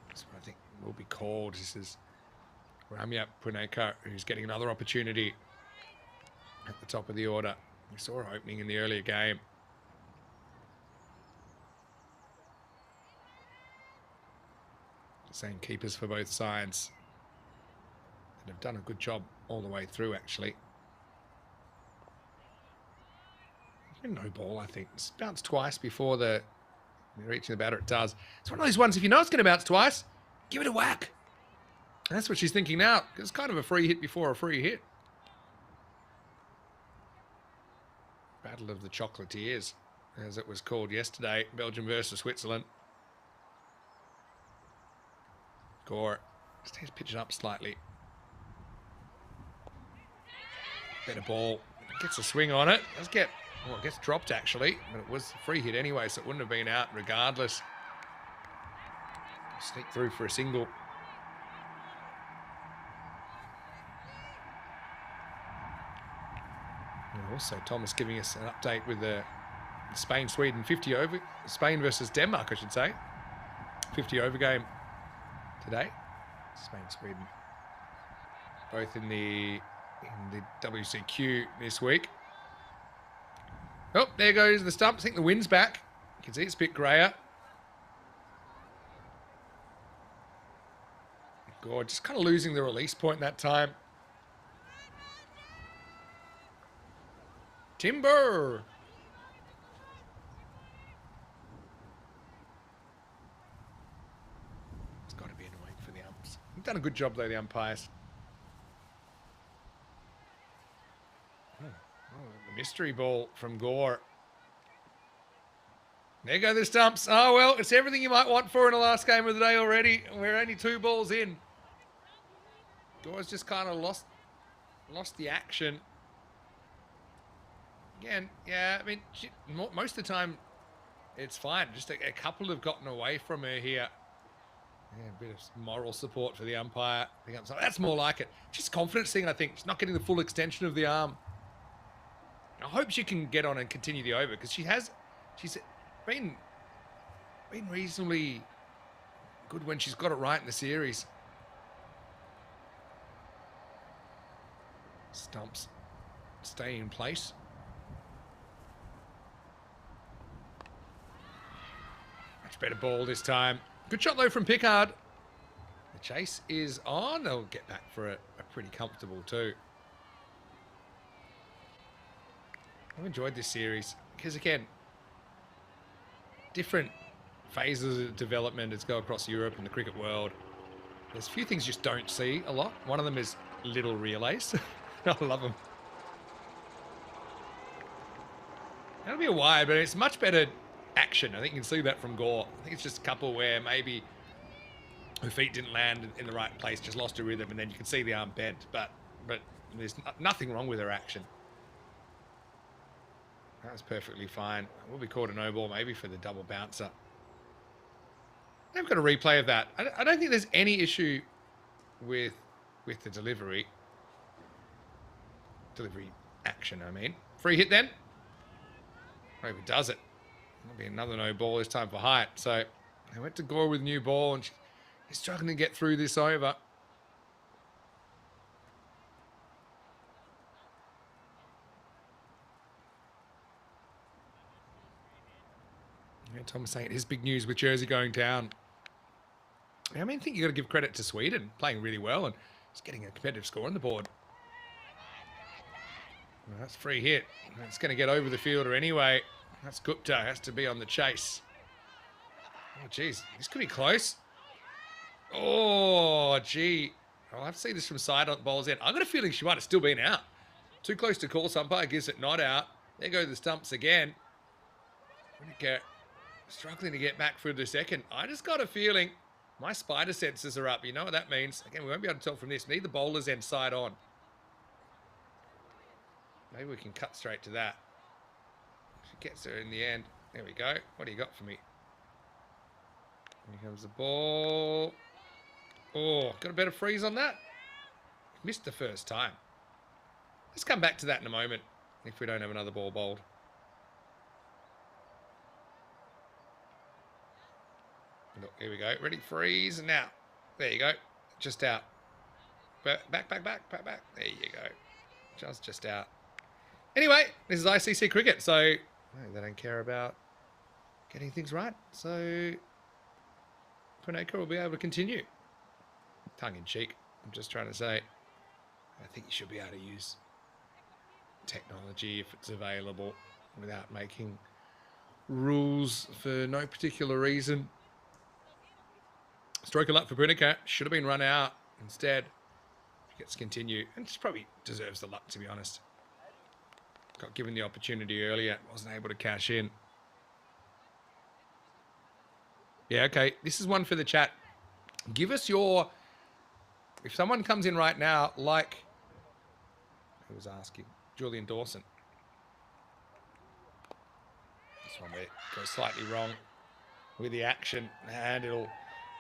That's what I think will be called. This is Ramya Punekar, who's getting another opportunity at the top of the order. We saw her opening in the earlier game. Same keepers for both sides. And have done a good job all the way through, actually. No ball, I think. It's bounced twice before the Reaching the batter, it does. It's one of those ones, if you know it's going to bounce twice, give it a whack. And that's what she's thinking now. It's kind of a free hit before a free hit. Battle of the Chocolatiers, as it was called yesterday. Belgium versus Switzerland. Gore stays pitching up slightly. Better ball. Gets a swing on it. Does get, well, it gets dropped actually, but it was a free hit anyway, so it wouldn't have been out regardless. Sneak through for a single. And also, Thomas giving us an update with the Spain-Sweden 50 over, Spain versus Denmark, I should say. 50 over game today. Spain-Sweden. Both in the WCQ this week. Oh, there goes the stump. I think the wind's back. You can see it's a bit grayer. God, just kind of losing the release point that time. Timber. It's got to be annoying for the umps. They've done a good job though, the umpires. The mystery ball from Gore. There go the stumps. Oh, well, it's everything you might want for in the last game of the day already. We're only 2 balls in. Gore's just kind of lost the action. Again, yeah, I mean, most of the time, it's fine. Just a couple have gotten away from her here. Yeah, a bit of moral support for the umpire. That's more like it. Just confidence thing, I think. She's not getting the full extension of the arm. I hope she can get on and continue the over because she's been reasonably good when she's got it right in the series. Stumps stay in place. Much better ball this time. Good shot though from Pickard. The chase is on. They'll get back for a pretty comfortable two. I've enjoyed this series because, again, different phases of development as go across Europe and the cricket world. There's a few things you just don't see a lot. One of them is little relays. I love them. That'll be a wide, but it's much better action. I think you can see that from Gore. I think it's just a couple where maybe her feet didn't land in the right place, just lost her rhythm, and then you can see the arm bent. But there's nothing wrong with her action. That was perfectly fine. Will be called a no ball maybe for the double bouncer. They've got a replay of that. I don't think there's any issue with the delivery. Delivery action, I mean. Free hit then. Hope it does it. There'll be another no ball this time for height. So they went to Gore with new ball and he's struggling to get through this over. Yeah, Thomas saying it is big news with Jersey going down. I mean, I think you've got to give credit to Sweden, playing really well and just getting a competitive score on the board. Well, that's free hit. It's going to get over the fielder anyway. That's Gupta, has to be on the chase. Oh, geez, this could be close. Oh, gee. I'll have to see this from side on bowls in. I've got a feeling she might have still been out. Too close to call. Umpire gives it not out. There go the stumps again. Struggling to get back for the second. I just got a feeling my spider senses are up. You know what that means? Again, we won't be able to tell from this. We need the bowler's end side on. Maybe we can cut straight to that. She gets her in the end. There we go. What do you got for me? Here comes the ball. Oh, got a better freeze on that. Missed the first time. Let's come back to that in a moment if we don't have another ball bowled. Look, here we go. Ready, freeze, and now. There you go. Just out. Back. There you go. Just out. Anyway, this is ICC cricket, so they don't care about getting things right. So Punaka will be able to continue. Tongue in cheek. I'm just trying to say, I think you should be able to use technology if it's available without making rules for no particular reason. Stroke of luck for Brinica. Should have been run out. Instead, gets to continue. And she probably deserves the luck, to be honest. Got given the opportunity earlier. Wasn't able to cash in. Yeah, okay. This is one for the chat. Give us your... If someone comes in right now, like... Who was asking? Julian Dawson. This one where it goes slightly wrong with the action. And it'll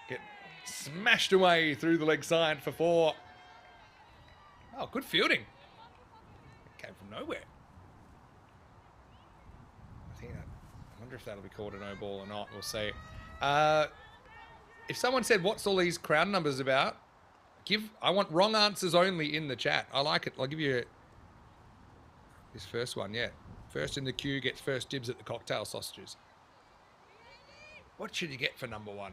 get smashed away through the leg side for 4. Oh, good fielding. It came from nowhere. I wonder if that'll be called a no ball or not. We'll see. If someone said, what's all these crowd numbers about? I want wrong answers only in the chat. I like it. I'll give you this first one, yeah. First in the queue gets first dibs at the cocktail sausages. What should you get for number 1?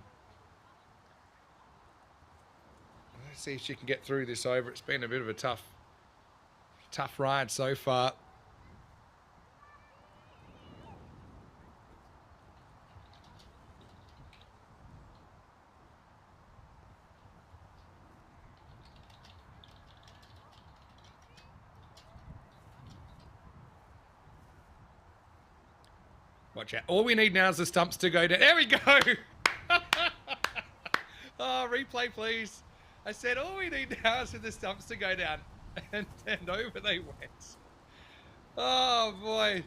Let's see if she can get through this over. It's been a bit of a tough ride so far. Watch out. All we need now is the stumps to go down. There we go. Oh, replay, please. I said all we need now is for the stumps to go down. And over they went. Oh, boy.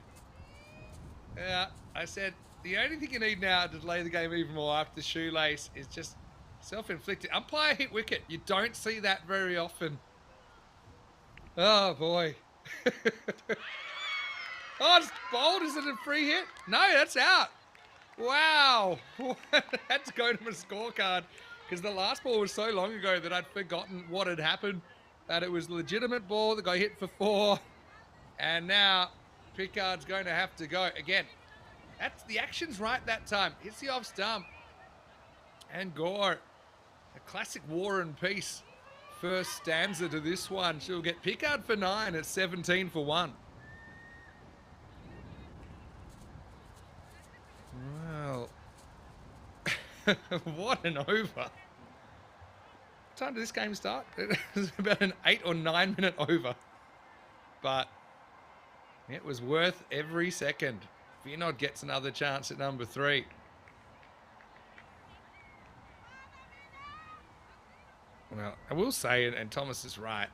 Yeah, I said the only thing you need now to delay the game even more after the shoelace is just self-inflicted. Umpire hit wicket. You don't see that very often. Oh, boy. Oh, it's bowled. Is it a free hit? No, that's out. Wow. Had to go to my scorecard because the last ball was so long ago that I'd forgotten what had happened. That it was a legitimate ball that got hit for 4. And now Pickard's going to have to go. Again, that's the action's right that time. Hits the off stump. And Gore. A classic War and Peace first stanza to this one. She'll get Pickard for 9 at 17 for 1. Well, what an over. What time did this game start? It was about an 8 or 9 minute over. But it was worth every second. Vinod gets another chance at number 3. Well, I will say, and Thomas is right,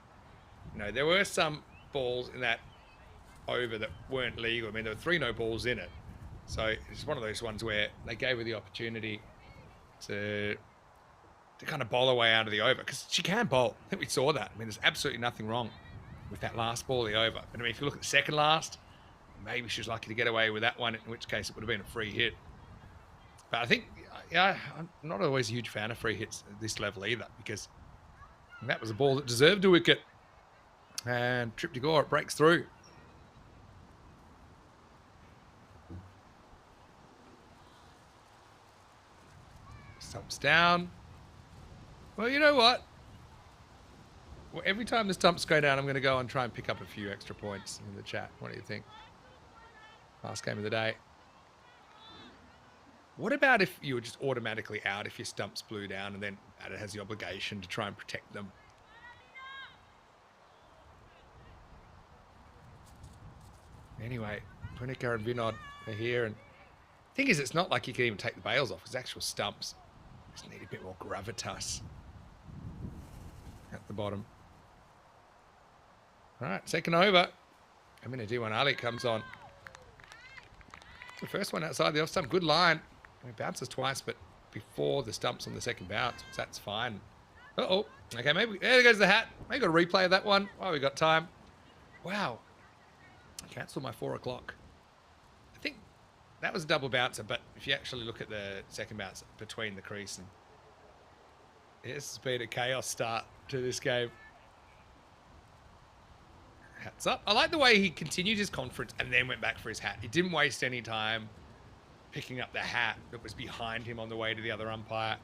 you know, there were some balls in that over that weren't legal. I mean, there were 3 no balls in it. So it's one of those ones where they gave her the opportunity to kind of bowl her way out of the over. Because she can bowl. I think we saw that. I mean, there's absolutely nothing wrong with that last ball of the over. But I mean, if you look at the second last, maybe she was lucky to get away with that one, in which case it would have been a free hit. But I think, yeah, I'm not always a huge fan of free hits at this level either, because that was a ball that deserved a wicket. And Trip to Gore, it breaks through. Stumps down. Well, you know what? Well, every time the stumps go down, I'm going to go and try and pick up a few extra points in the chat. What do you think? Last game of the day. What about if you were just automatically out if your stumps blew down and then it has the obligation to try and protect them? Anyway, Punica and Vinod are here. And the thing is, it's not like you can even take the bails off. It's actual stumps. Just need a bit more gravitas at the bottom. All right, second over. I'm going to do one. Ali comes on. The first one outside the off stump. Good line. It bounces twice, but before the stumps on the second bounce. So that's fine. Uh-oh. Okay, maybe. There goes the hat. Maybe got a replay of that one. Oh, we got time. Wow. Cancel my 4 o'clock. I think that was a double bouncer, but if you actually look at the second bounce between the crease, and it's been a chaos start to this game. Hats up. I like the way he continued his conference and then went back for his hat. He didn't waste any time picking up the hat that was behind him on the way to the other umpire.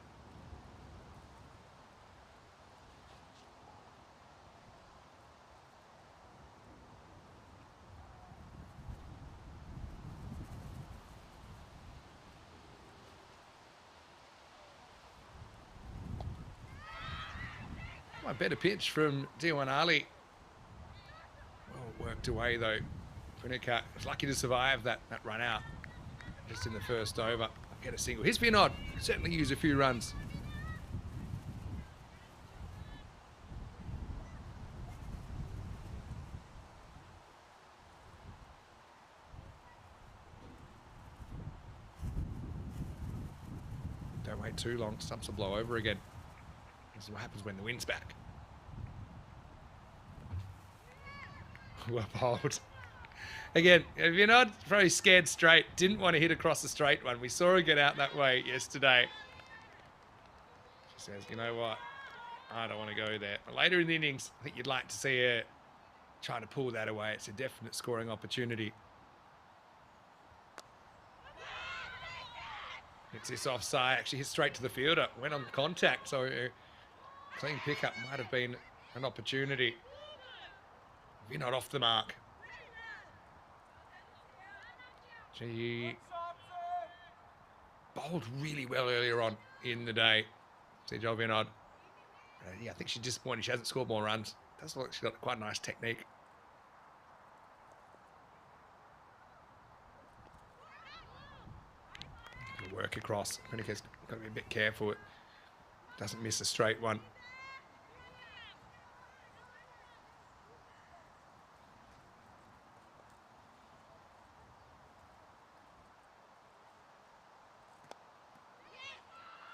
A better pitch from Diwan Ali. Well worked away though. Punica was lucky to survive that run out just in the first over. Get a single. Here's Vinod. Certainly use a few runs. Don't wait too long. Stumps will blow over again. This is what happens when the wind's back. Well bowled. Again, if you're not very scared straight, didn't want to hit across the straight one. We saw her get out that way yesterday. She says, you know what? I don't want to go there. But later in the innings, I think you'd like to see her trying to pull that away. It's a definite scoring opportunity. It's this offside. Actually hit straight to the fielder. Went on contact. So clean pickup might have been an opportunity. If you're not off the mark. She bowled really well earlier on in the day. See Joel Vinod. Yeah, I think she's disappointed she hasn't scored more runs. Does look like she's got quite a nice technique. Work across. Punica's got to be a bit careful. It doesn't miss a straight one.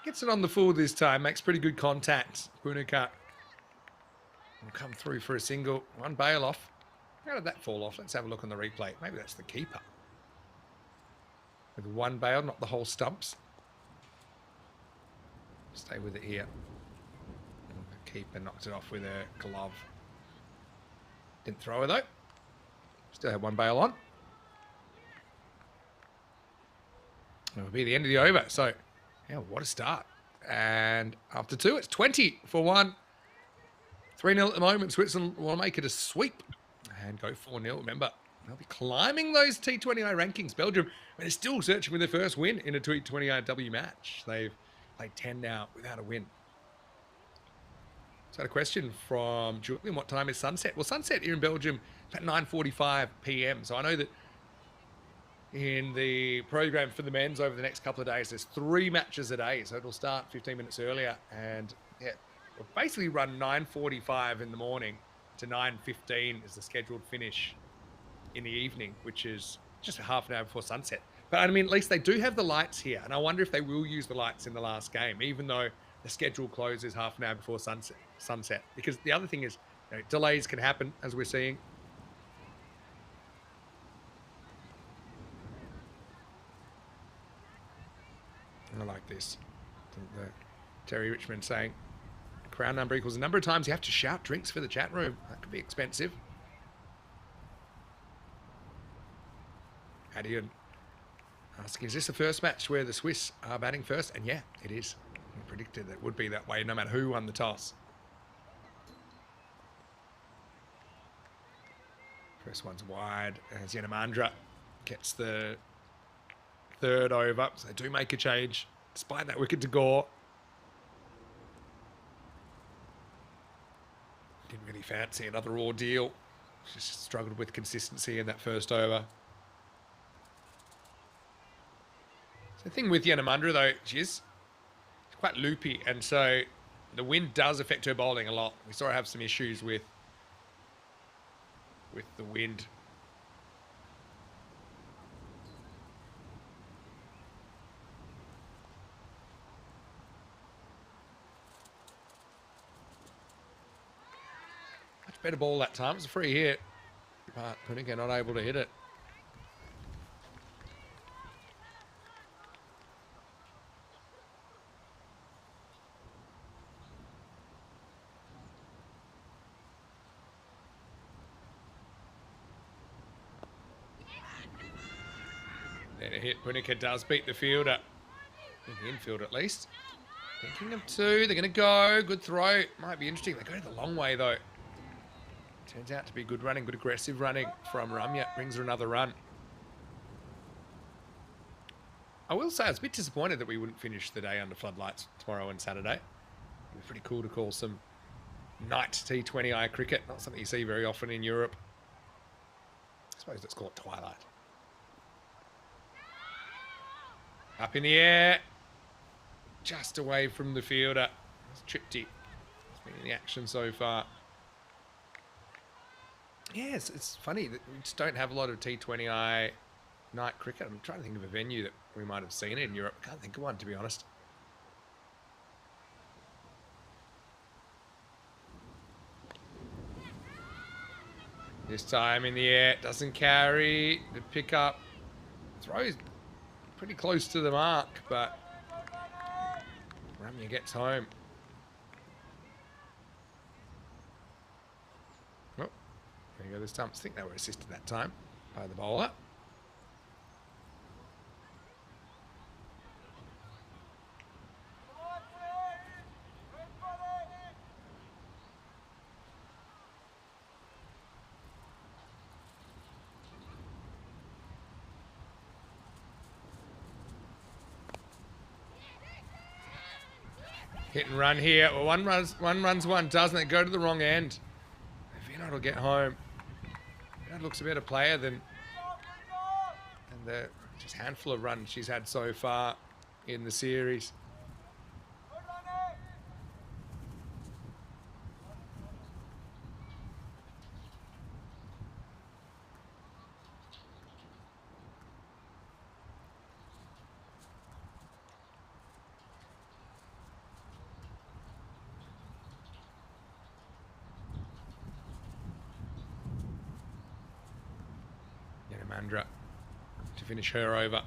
Gets it on the full this time. Makes pretty good contact. Punica will come through for a single. One bail off. How did that fall off? Let's have a look on the replay. Maybe that's the keeper. With one bail, not the whole stumps. Stay with it here. The keeper knocked it off with a glove. Didn't throw her though. Still had one bail on. It'll be the end of the over. So, yeah, what a start. And after two, it's 20 for one. 3-0 at the moment. Switzerland will make it a sweep and go 4-0. Remember, they'll be climbing those T20I rankings. Belgium, but is still searching for their first win in a T20IW match. They've played 10 now without a win. So, a question from Julian. What time is sunset? Well, sunset here in Belgium is at 9:45 p.m. So I know that in the program for the men's over the next couple of days, there's 3 matches a day. So it'll start 15 minutes earlier. And yeah, we'll basically run 9:45 in the morning to 9:15 is the scheduled finish in the evening, which is just a half an hour before sunset. But I mean, at least they do have the lights here. And I wonder if they will use the lights in the last game, even though the schedule closes half an hour before sunset. Because the other thing is, you know, delays can happen, as we're seeing. I like this. Terry Richmond saying, crowd number equals the number of times you have to shout drinks for the chat room. That could be expensive. Adion asking, is this the first match where the Swiss are batting first? And yeah, it is. I predicted that it would be that way no matter who won the toss. First one's wide as Yanamandra gets the third over. So they do make a change despite that wicket to Gore. Didn't really fancy another ordeal. Just struggled with consistency in that first over. So the thing with Yanamandra though, she's quite loopy, and so the wind does affect her bowling a lot. We saw her have some issues with the wind. Much better ball that time. It was a free hit, but Punica not able to hit it. Then a hit. Punica does beat the fielder. In the infield at least. Thinking of 2. They're going to go. Good throw. Might be interesting. They go the long way though. Turns out to be good running, good aggressive running from Ramya. Brings her another run. I will say I was a bit disappointed that we wouldn't finish the day under floodlights tomorrow and Saturday. It'd be pretty cool to call some night T20I cricket. Not something you see very often in Europe. I suppose let's call it twilight. Up in the air. Just away from the fielder. It's Tripty. It's been in the action so far. Yeah, it's funny that we just don't have a lot of T20I night cricket. I'm trying to think of a venue that we might have seen it in Europe. I can't think of one, to be honest. This time in the air, doesn't carry. The pickup throws pretty close to the mark, but Ramya gets home. Oh, there you go this time. I think they were assisted that time by the bowler. Hit and run here. Well, one runs, one doesn't. It go to the wrong end. Vinod will get home. Vinod looks a better player than the just handful of runs she's had so far in the series. Mandra to finish her over.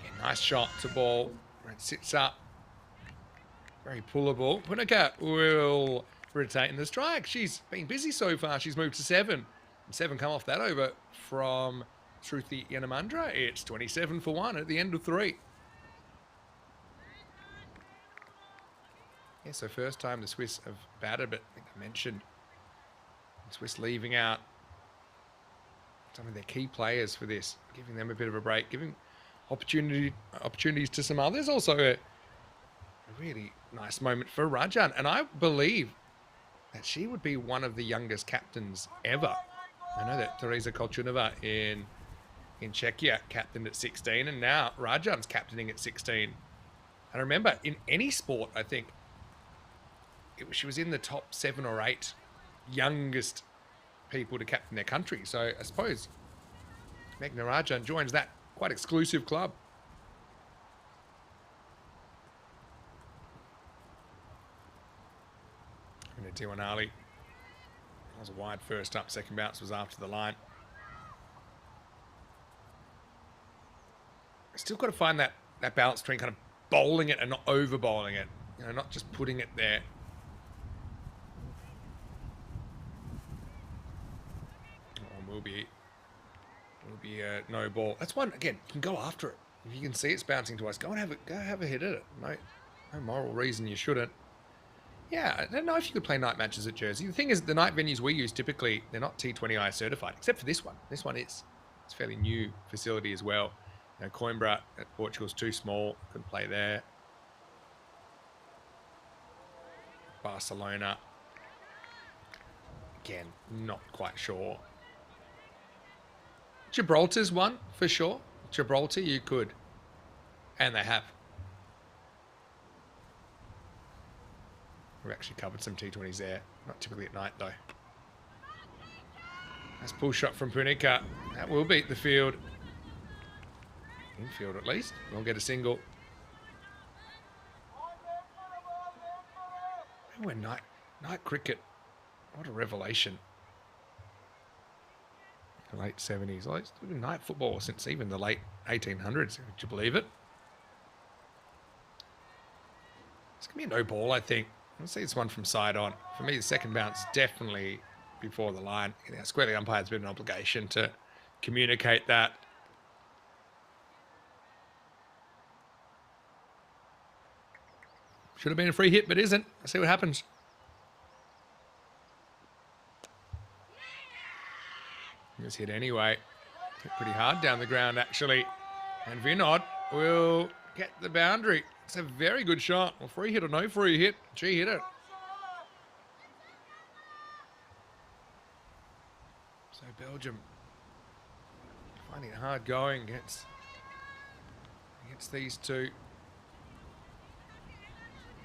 Yeah, nice shot to ball. It sits up. Very pullable. Punika will retain the strike. She's been busy so far. She's moved to 7. And 7 come off that over from Shruti Yanamandra. It's 27 for 1 at the end of 3. Yeah, so first time the Swiss have batted, but I think I mentioned the Swiss leaving out some of their key players for this, giving them a bit of a break, giving opportunities to some others. Also a really nice moment for Rajan, and I believe that she would be one of the youngest captains ever. I know that Teresa Kolchunova in Czechia captained at 16, and now Rajan's captaining at 16. And I remember in any sport, I think she was in the top 7 or 8 youngest people to captain their country. So I suppose Meghna Rajan joins that quite exclusive club. And a Tiwanali. That was a wide first up, second bounce was after the line. Still got to find that balance between kind of bowling it and not over bowling it. You know, not just putting it there. Will be a no ball. That's one, again, you can go after it. If you can see it's bouncing twice, go and have a hit at it. No moral reason you shouldn't. Yeah, I don't know if you could play night matches at Jersey. The thing is, the night venues we use typically, they're not T20I certified, except for this one. This one is. It's a fairly new facility as well. You know, Coimbra at Portugal's too small. Couldn't play there. Barcelona. Again, not quite sure. Gibraltar's one, for sure. Gibraltar, you could. And they have. We've actually covered some T20s there. Not typically at night, though. Nice pull shot from Punika. That will beat the field. Infield, at least. We'll get a single. When night cricket, what a revelation. The late 70s. Well, it's been night football since even the late 1800s. Would you believe it? It's going to be a no ball, I think. Let's see this one from side on. For me, the second bounce definitely before the line. You know, squarely umpire's been an obligation to communicate that. Should have been a free hit, but isn't. Let's see what happens. It's hit anyway. Hit pretty hard down the ground, actually. And Vinod will get the boundary. That's a very good shot. Well, free hit or no free hit, she hit it. So Belgium finding it hard going against these two.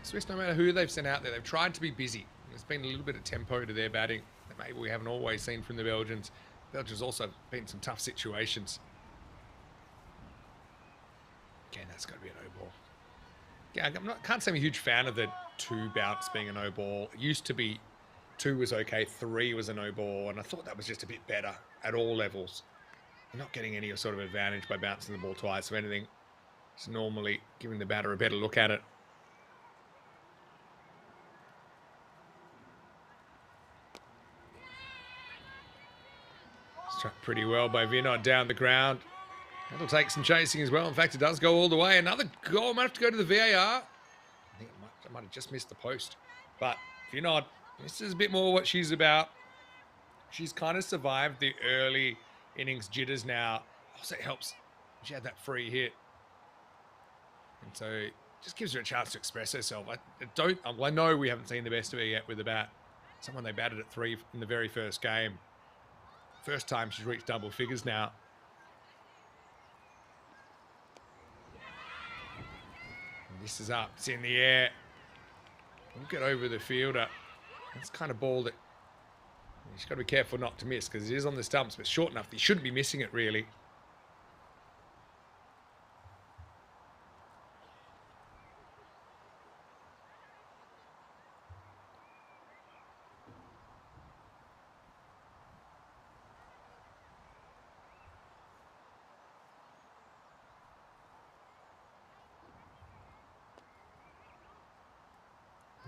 Swiss, no matter who they've sent out there, they've tried to be busy. There's been a little bit of tempo to their batting that maybe we haven't always seen from the Belgians. Belgium's also been in some tough situations. Again, that's got to be a no ball. Yeah, can't say I'm a huge fan of the 2 bounce being a no ball. It used to be 2 was okay, 3 was a no ball, and I thought that was just a bit better at all levels. You're not getting any sort of advantage by bouncing the ball twice. If anything, it's normally giving the batter a better look at it. Struck pretty well by Vinod down the ground. That'll take some chasing as well. In fact, it does go all the way. Another goal might have to go to the VAR. I think I might have just missed the post. But Vinod, this is a bit more what she's about. She's kind of survived the early innings jitters now. Also, it helps. She had that free hit. And so it just gives her a chance to express herself. I know we haven't seen the best of her yet with the bat. Someone they batted at 3 in the very first game. First time she's reached double figures now. And this is up. It's in the air. We'll get over the fielder. That's kind of ball that she's got to be careful not to miss because it is on the stumps, but short enough that you shouldn't be missing it really.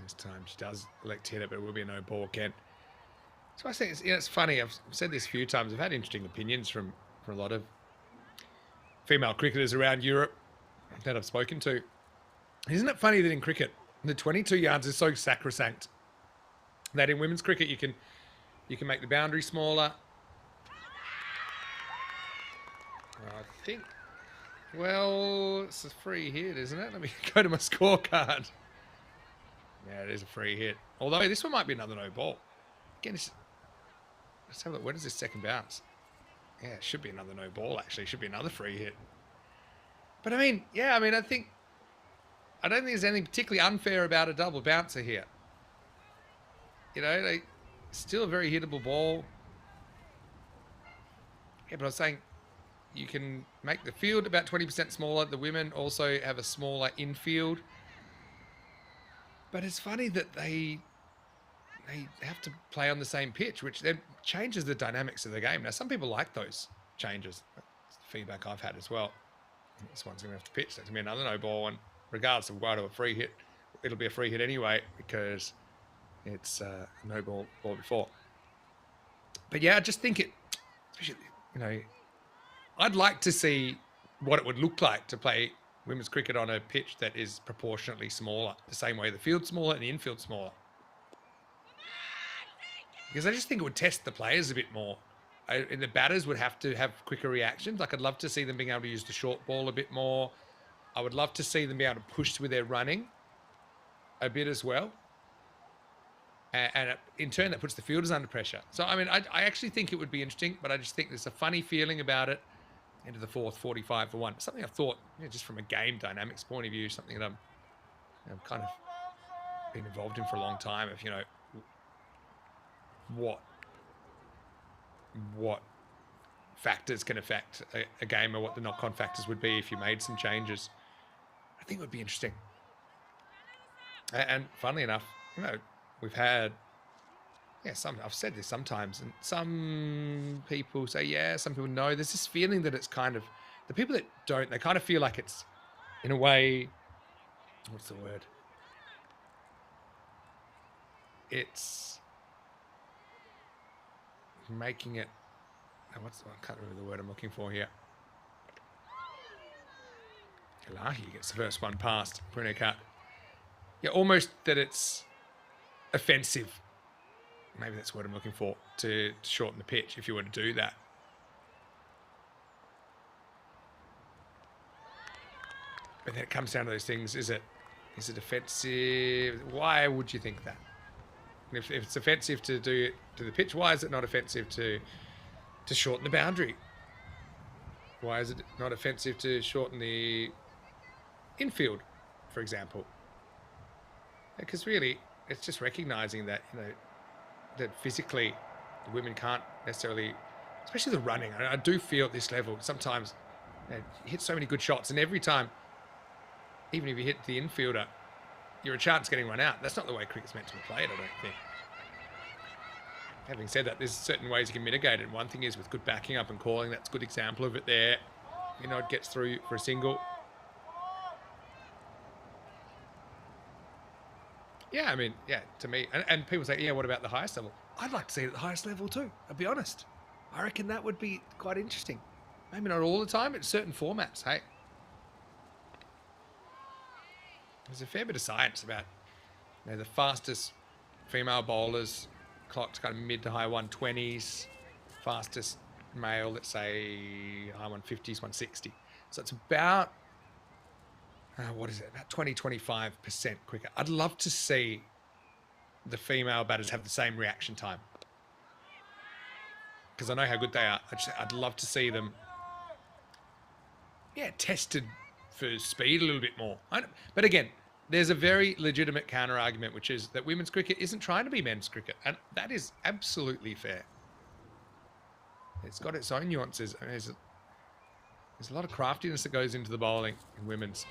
This time she does elect to hit it, but it will be a no ball again. So I think it's funny. I've said this a few times. I've had interesting opinions from a lot of female cricketers around Europe that I've spoken to. Isn't it funny that in cricket, the 22 yards is so sacrosanct that in women's cricket you can make the boundary smaller. I think, well, it's a free hit, isn't it? Let me go to my scorecard. Yeah, it is a free hit. Although this one might be another no ball. Again, let's have a look. When is this second bounce? Yeah, it should be another no ball, actually. It should be another free hit. But I mean, yeah, I don't think there's anything particularly unfair about a double bouncer here. You know, still a very hittable ball. Yeah, but I was saying you can make the field about 20% smaller. The women also have a smaller infield. But it's funny that they have to play on the same pitch, which then changes the dynamics of the game. Now, some people like those changes. That's the feedback I've had as well. This one's going to have to pitch. That's going to be another no ball. And regardless of whether a free hit, it'll be a free hit anyway because it's no ball before. But yeah, I just think it, especially, you know, I'd like to see what it would look like to play women's cricket on a pitch that is proportionately smaller, the same way the field's smaller and the infield's smaller. Because I just think it would test the players a bit more. And the batters would have to have quicker reactions. Like I'd love to see them being able to use the short ball a bit more. I would love to see them be able to push with their running a bit as well. And in turn, that puts the fielders under pressure. So, I mean, I actually think it would be interesting, but I just think there's a funny feeling about it. Into the fourth, 45 for 1. Something I've thought, just from a game dynamics point of view, something that I'm kind of been involved in for a long time. Of what factors can affect a game, or what the knock-on factors would be if you made some changes. I think it would be interesting. And funnily enough, we've had. Yeah, I've said this sometimes, and some people say, yeah, some people know. There's this feeling that it's kind of, the people that don't, they kind of feel like it's, in a way, what's the word? It's making it, I can't remember the word I'm looking for here. Elahi gets the first one past Brunica. Yeah, almost that it's offensive. Maybe that's what I'm looking for, to shorten the pitch if you were to do that. But then it comes down to those things. Is it offensive? Why would you think that? If it's offensive to do it to the pitch, why is it not offensive to shorten the boundary? Why is it not offensive to shorten the infield, for example? Because really, it's just recognizing that, that physically the women can't necessarily, especially the running. I do feel at this level sometimes you hit so many good shots, and every time, even if you hit the infielder, you're a chance getting run out. That's not the way cricket's meant to be played, I don't think. Having said that, there's certain ways you can mitigate it. One thing is with good backing up and calling. That's a good example of it there. It gets through for a single. Yeah, I mean, yeah, to me. And people say, yeah, what about the highest level? I'd like to see it at the highest level too, I'll be honest. I reckon that would be quite interesting. Maybe not all the time, but certain formats, hey. There's a fair bit of science about the fastest female bowlers clocked kind of mid to high 120s, fastest male, let's say high 150s, 160. So it's about, about 20-25% quicker. I'd love to see the female batters have the same reaction time, because I know how good they are. I'd love to see them, tested for speed a little bit more. But again, there's a very legitimate counter argument, which is that women's cricket isn't trying to be men's cricket, and that is absolutely fair. It's got its own nuances. I mean, there's a lot of craftiness that goes into the bowling in women's.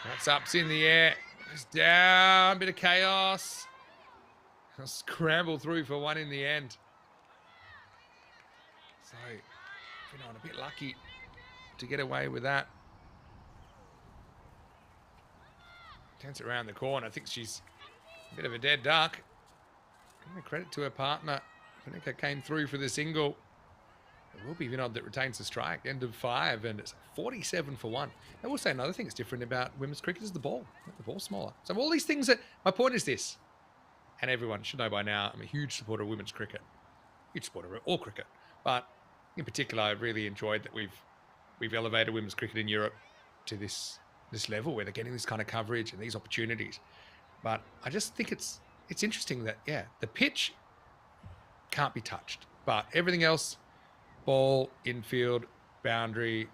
That's ups in the air. It's down. Bit of chaos. I'll scramble through for one in the end. So, a bit lucky to get away with that. Turns it around the corner. I think she's a bit of a dead duck. Credit to her partner. Vinica came through for the single. It will be Vinod that retains the strike. End of 5, and it's 47 for 1. I will say another thing that's different about women's cricket is the ball. The ball's smaller. So all these things my point is this, and everyone should know by now, I'm a huge supporter of women's cricket. Huge supporter of all cricket. But in particular, I really enjoyed that we've elevated women's cricket in Europe to this level where they're getting this kind of coverage and these opportunities. But I just think it's interesting that, the pitch can't be touched, but everything else, ball, infield, boundary,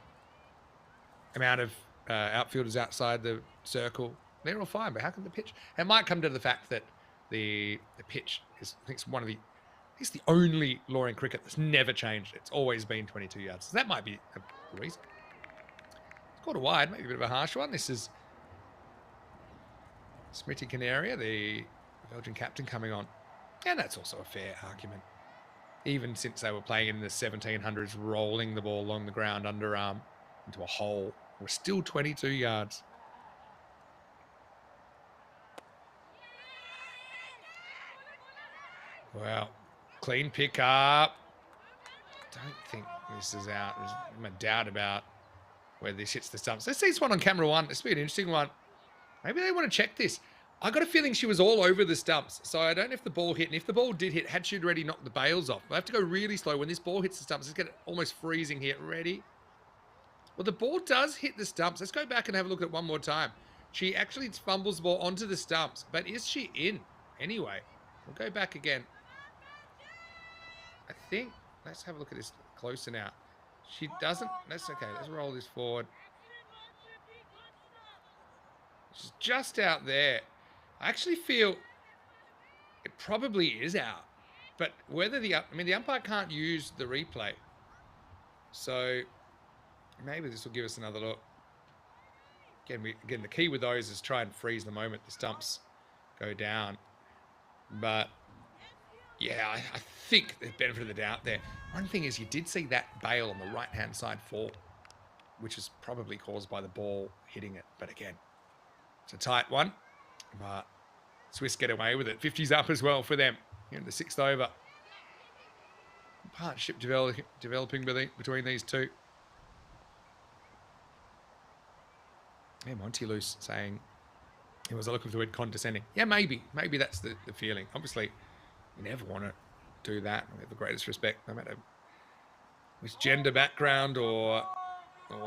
amount of outfielders outside the circle, they're all fine. But how can the pitch? It might come to the fact that the pitch is, I think, it's the only law in cricket that's never changed. It's always been 22 yards. So that might be a reason. Caught a wide, maybe a bit of a harsh one. This is Smriti Canaria, the Belgian captain, coming on. And that's also a fair argument. Even since they were playing in the 1700s, rolling the ball along the ground underarm into a hole, we're still 22 yards. Well, clean pick up. Don't think this is out. There's a doubt about where this hits the stumps. Let's see this one on camera 1. This will be an interesting one. Maybe they want to check this. I got a feeling she was all over the stumps, so I don't know if the ball hit. And if the ball did hit, had she already knocked the bails off? I have to go really slow. When this ball hits the stumps, it's getting almost freezing here. Ready? Well, the ball does hit the stumps. Let's go back and have a look at it one more time. She actually fumbles the ball onto the stumps, but is she in? Anyway, we'll go back again. I think, let's have a look at this closer now. She doesn't, that's okay. Let's roll this forward. She's just out there. I actually feel it probably is out, but whether the umpire can't use the replay, so maybe this will give us another look. Again, the key with those is try and freeze the moment the stumps go down. But yeah, I think there's benefit of the doubt there. One thing is you did see that bail on the right-hand side fall, which is probably caused by the ball hitting it. But again, it's a tight one. But Swiss get away with it. 50's up as well for them here in the 6th over. Partnership developing between these two. Yeah, Monty Loose saying, he was looking for the word condescending. Yeah, maybe that's the feeling. Obviously, you never want to do that. We have the greatest respect, no matter which gender background or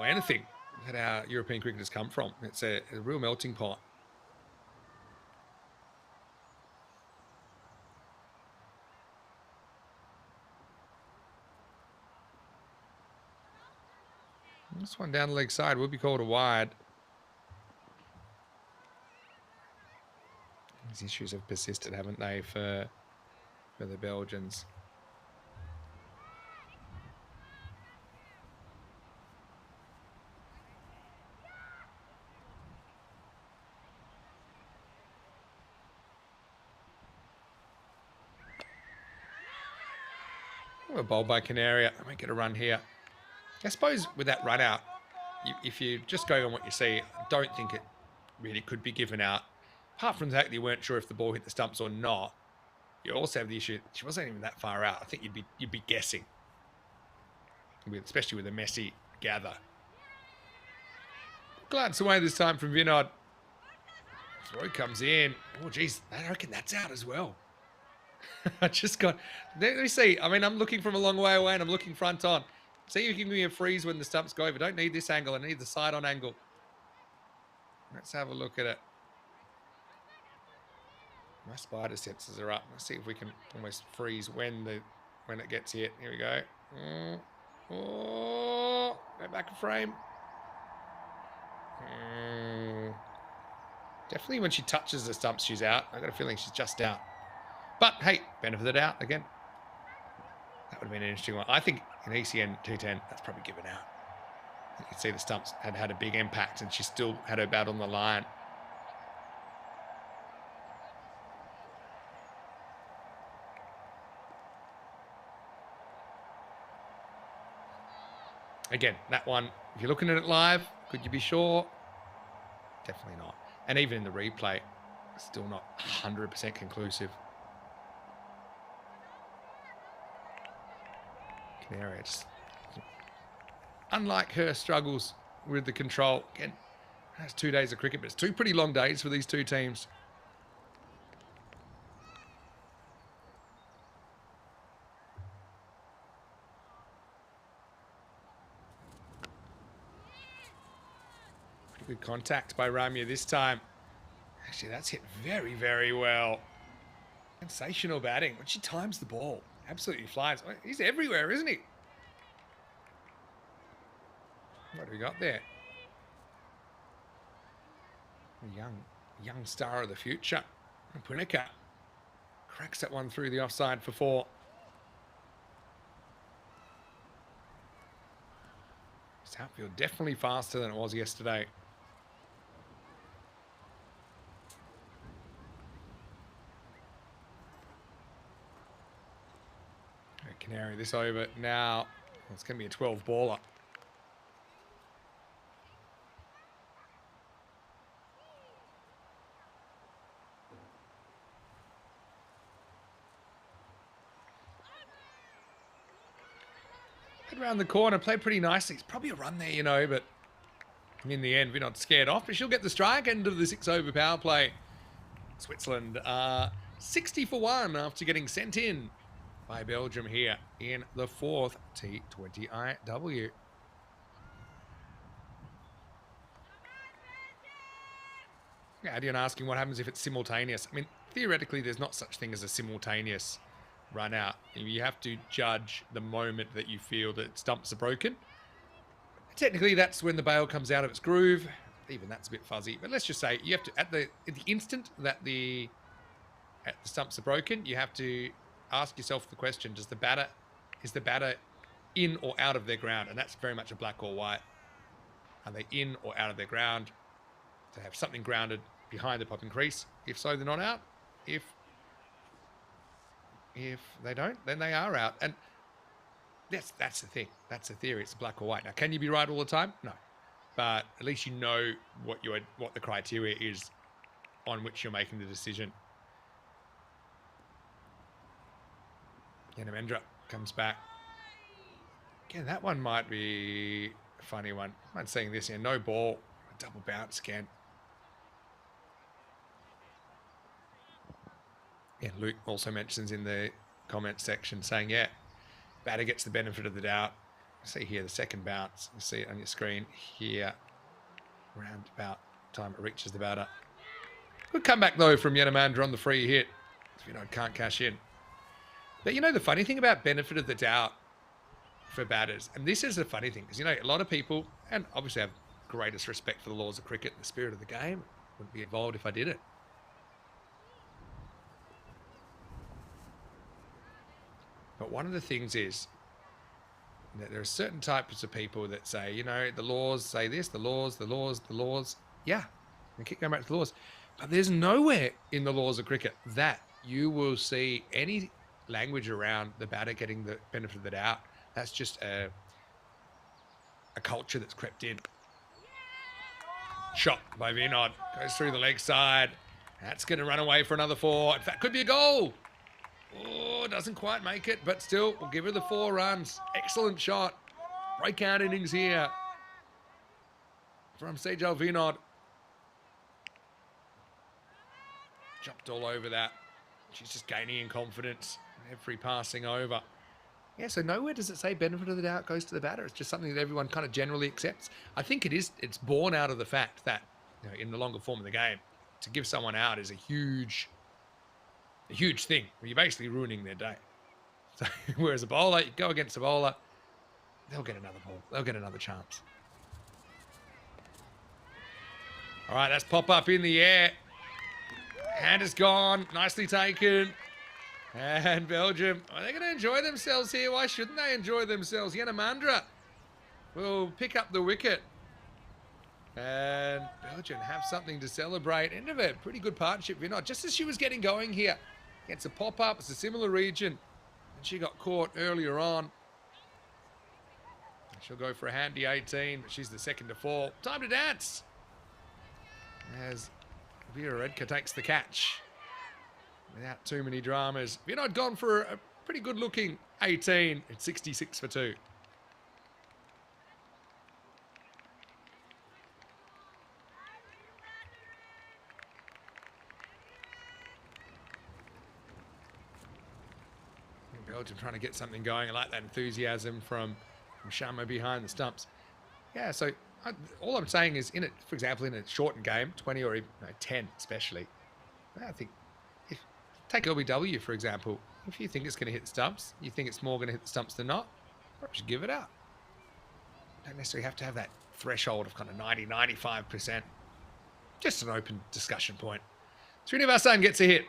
anything. that our European cricketers come from. It's a real melting pot. This one down the leg side will be called a wide. These issues have persisted, haven't they, for the Belgians? A bowl by Canaria. I might get a run here. I suppose with that run out, if you're just going on what you see, I don't think it really could be given out. Apart from the fact that you weren't sure if the ball hit the stumps or not, you also have the issue she wasn't even that far out. I think you'd be guessing, especially with a messy gather. Glance away this time from Vinod. Throw comes in. Oh, geez, I reckon that's out as well. I just got. Let me see. I mean, I'm looking from a long way away, and I'm looking front on. See if you give me a freeze when the stumps go over. Don't need this angle. I need the side on angle. Let's have a look at it. My spider sensors are up. Let's see if we can almost freeze when it gets hit. Here we go. Oh, go back a frame. Definitely when she touches the stumps, she's out. I got a feeling she's just out. But hey, benefit of the doubt again. That would have been an interesting one. I think in ECN T10, that's probably given out. You can see the stumps had a big impact, and she still had her bat on the line. Again, that one, if you're looking at it live, could you be sure? Definitely not. And even in the replay, still not 100% conclusive. Canaria just, unlike her struggles with the control, again, that's 2 days of cricket, but it's 2 pretty long days for these two teams. Pretty good contact by Ramya this time. Actually, that's hit very, very well. Sensational batting. When she times the ball, absolutely flies. He's everywhere, isn't he? What have we got there? A young star of the future. Punica cracks that one through the offside for 4. This outfield definitely faster than it was yesterday. Canary this over now. It's going to be a 12 baller. Head around the corner, played pretty nicely. It's probably a run there, you know, but in the end, we're not scared off. But she'll get the strike end of the 6-over power play. Switzerland are 60 for 1 after getting sent in by Belgium here in the 4th T20IW. Adion asking what happens if it's simultaneous. I mean, theoretically, there's not such thing as a simultaneous run out. You have to judge the moment that you feel that stumps are broken. Technically, that's when the bail comes out of its groove. Even that's a bit fuzzy. But let's just say you have to, at the instant that the stumps are broken, you have to ask yourself the question, is the batter in or out of their ground? And that's very much a black or white. Are they in or out of their ground? To have something grounded behind the popping crease. If so, they're not out. If they don't, then they are out. And that's the thing. That's the theory. It's black or white. Now, can you be right all the time? No. But at least you know what the criteria is on which you're making the decision. Yanamendra comes back. Again, that one might be a funny one. I'm seeing this here. No ball. A double bounce again. Yeah, Luke also mentions in the comments section saying, yeah, batter gets the benefit of the doubt. See here the second bounce. You see it on your screen here. Around about time it reaches the batter. Good comeback though from Yanamandra on the free hit. Can't cash in. But the funny thing about benefit of the doubt for batters, and this is a funny thing, because a lot of people, and obviously I have greatest respect for the laws of cricket and the spirit of the game. Wouldn't be involved if I did it. But one of the things is that there are certain types of people that say, the laws say this, the laws. Yeah, and keep going back to the laws. But there's nowhere in the laws of cricket that you will see any language around the batter getting the benefit of the doubt. That's just a culture that's crept in. Shot by Vinod. Goes through the leg side. That's going to run away for another 4. In fact, could be a goal. Oh, doesn't quite make it, but still, we'll give her the 4 runs. Excellent shot. Breakout innings here from Sejal Vinod. Jumped all over that. She's just gaining in confidence. Every passing over. Yeah, so nowhere does it say benefit of the doubt goes to the batter. It's just something that everyone kind of generally accepts. I think it's born out of the fact that, in the longer form of the game, to give someone out is a huge thing. You're basically ruining their day. So, whereas a bowler, you go against a bowler, they'll get another ball. They'll get another chance. All right, that's pop up in the air. Hand is gone. Nicely taken. And Belgium, are they going to enjoy themselves here? Why shouldn't they enjoy themselves? Yanamandra will pick up the wicket. And Belgium have something to celebrate. End of a pretty good partnership, Vinod. Just as she was getting going here. Gets a pop-up. It's a similar region. And she got caught earlier on. She'll go for a handy 18, but she's the second to fall. Time to dance. As Vera Redka takes the catch. Without too many dramas. Vinod gone for a pretty good-looking 18 at 66 for 2. Belgium trying to get something going. I like that enthusiasm from Sharma behind the stumps. Yeah, so all I'm saying is, for example, in a shortened game, 20 or even 10 especially, I think, take LBW, for example. If you think it's going to hit the stumps, you think it's more going to hit the stumps than not, perhaps give it out. Don't necessarily have to have that threshold of kind of 90, 95%. Just an open discussion point. Srinivasan gets a hit.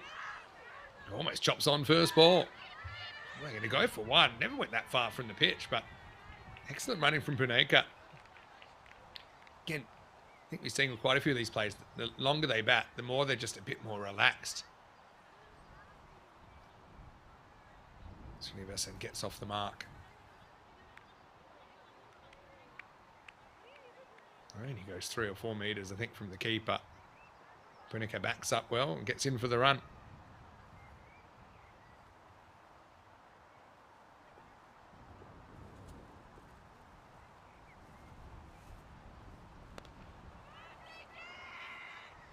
Almost chops on first ball. We're going to go for one. Never went that far from the pitch, but excellent running from Puneka. Again, I think we've seen quite a few of these players. The longer they bat, the more they're just a bit more relaxed. Srinivasan gets off the mark. And he goes 3 or 4 metres, I think, from the keeper. Puneka backs up well and gets in for the run.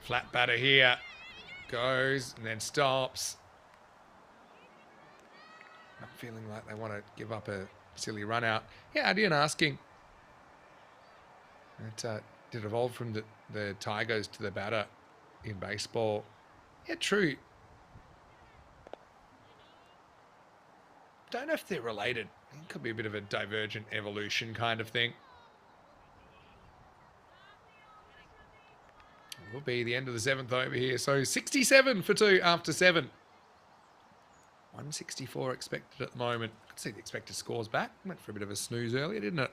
Flat batter here. Goes and then stops. Not feeling like they want to give up a silly run out. Yeah, Adian asking. It did evolve from the Tigers to the batter in baseball. Yeah, true. Don't know if they're related. It could be a bit of a divergent evolution kind of thing. Will be the end of the 7th over here. So 67 for 2 after 7. 164 expected at the moment. I could see the expected scores back. Went for a bit of a snooze earlier, didn't it?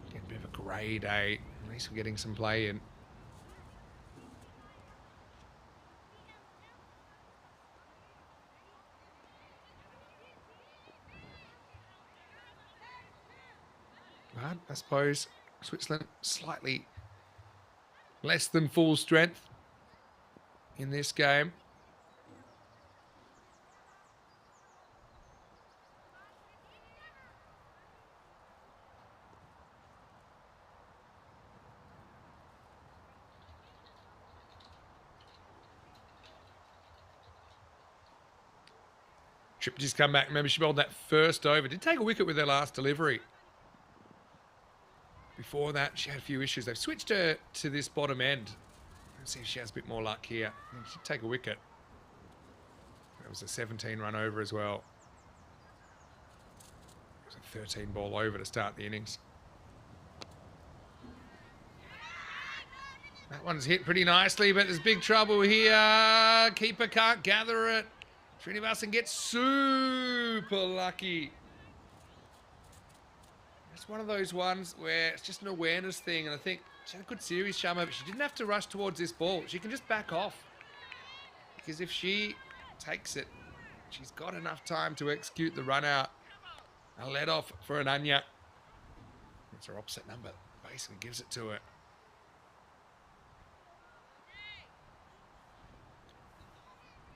Getting a bit of a grey day. At least we're getting some play in. But I suppose Switzerland slightly less than full strength in this game. Tripty's come back. Remember, she bowled that first over. Did take a wicket with her last delivery. Before that, she had a few issues. They've switched her to this bottom end. Let's see if she has a bit more luck here. She'd take a wicket. That was a 17-run over as well. It was a 13-ball over to start the innings. That one's hit pretty nicely, but there's big trouble here. Keeper can't gather it. Srinivasan gets super lucky. It's one of those ones where it's just an awareness thing, and I think she had a good series, Sharma, but she didn't have to rush towards this ball. She can just back off. Because if she takes it, she's got enough time to execute the run out. A let off for an Anya. It's her opposite number. Basically gives it to her.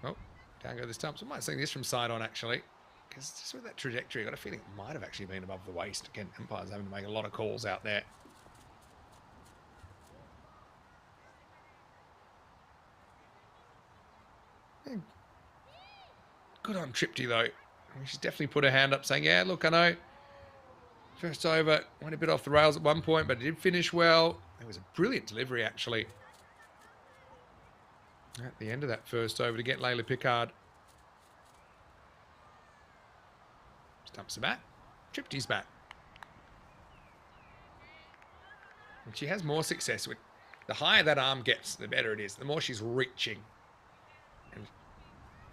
Oh, can't go this time. So I might see this from side on, actually. Because just with that trajectory, I got a feeling it might have actually been above the waist. Again, umpires having to make a lot of calls out there. Good on Tripty, though. I mean, she's definitely put her hand up saying, yeah, look, I know. First over, went a bit off the rails at one point, but it did finish well. It was a brilliant delivery, actually. At the end of that first over to get Layla Pickard. Stumps her back. Tripty's back. And she has more success with the higher that arm gets, the better it is. The more she's reaching and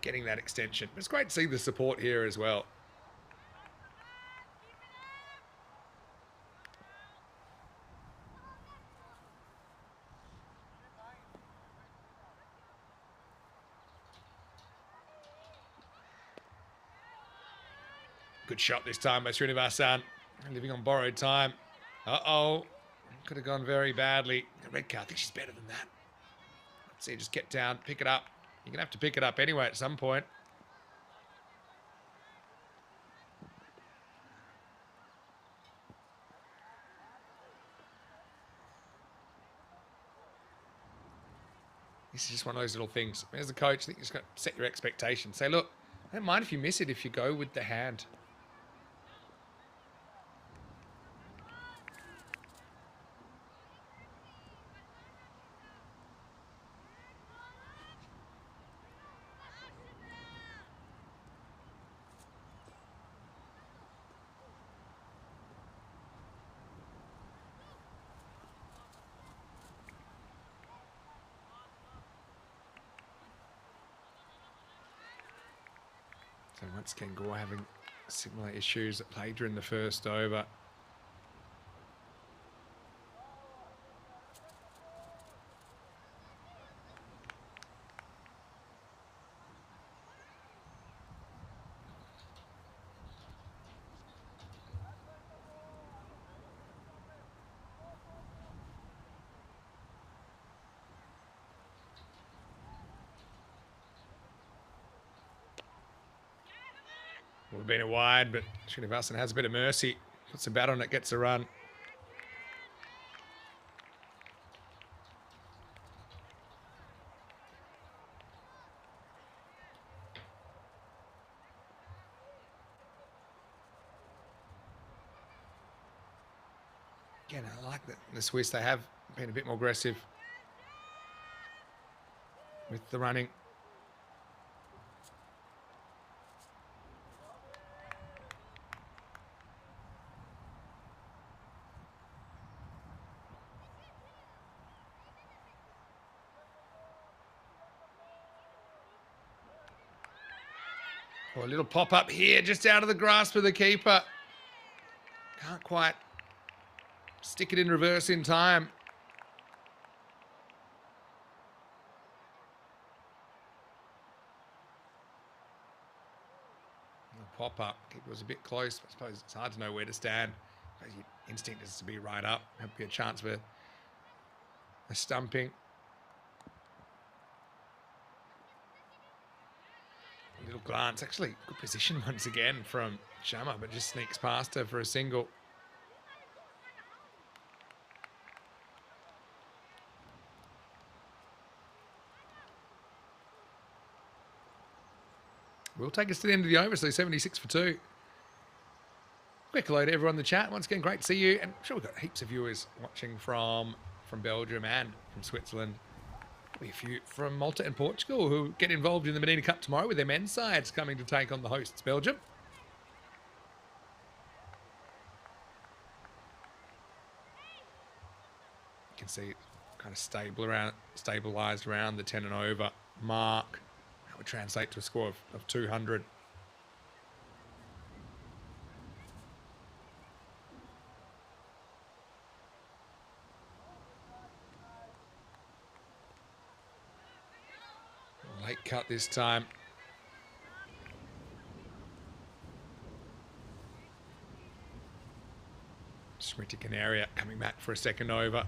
getting that extension. It's great to see the support here as well. Good shot this time by Srinivasan. Living on borrowed time. Uh-oh. Could have gone very badly. The red card, I think she's better than that. Let's see, just get down, pick it up. You're going to have to pick it up anyway at some point. This is just one of those little things. As a coach, I think you just got to set your expectations. Say, look, I don't mind if you miss it if you go with the hand. So once again, Gore having similar issues that plagued her in the first over. Would have been a wide, but Srinivasan has a bit of mercy. Puts a bat on it, gets a run. Again, I like that the Swiss, they have been a bit more aggressive with the running. Oh, a little pop-up here, just out of the grasp of the keeper. Can't quite stick it in reverse in time. Pop-up. Keeper was a bit close. I suppose it's hard to know where to stand. Your instinct is to be right up. Have be a chance for a stumping. A little glance. Actually, good position once again from Sharma, but just sneaks past her for a single. will take us to the end of the over, so 76 for 2. Quick hello to everyone in the chat. Once again, great to see you. And I'm sure we've got heaps of viewers watching from Belgium and from Switzerland. There'll be a few from Malta and Portugal who get involved in the Mdina Cup tomorrow with their men's sides coming to take on the hosts, Belgium. You can see it kind of stabilised around the 10 and over mark. That would translate to a score of 200. Late cut this time. Smriti Canaria coming back for a second over.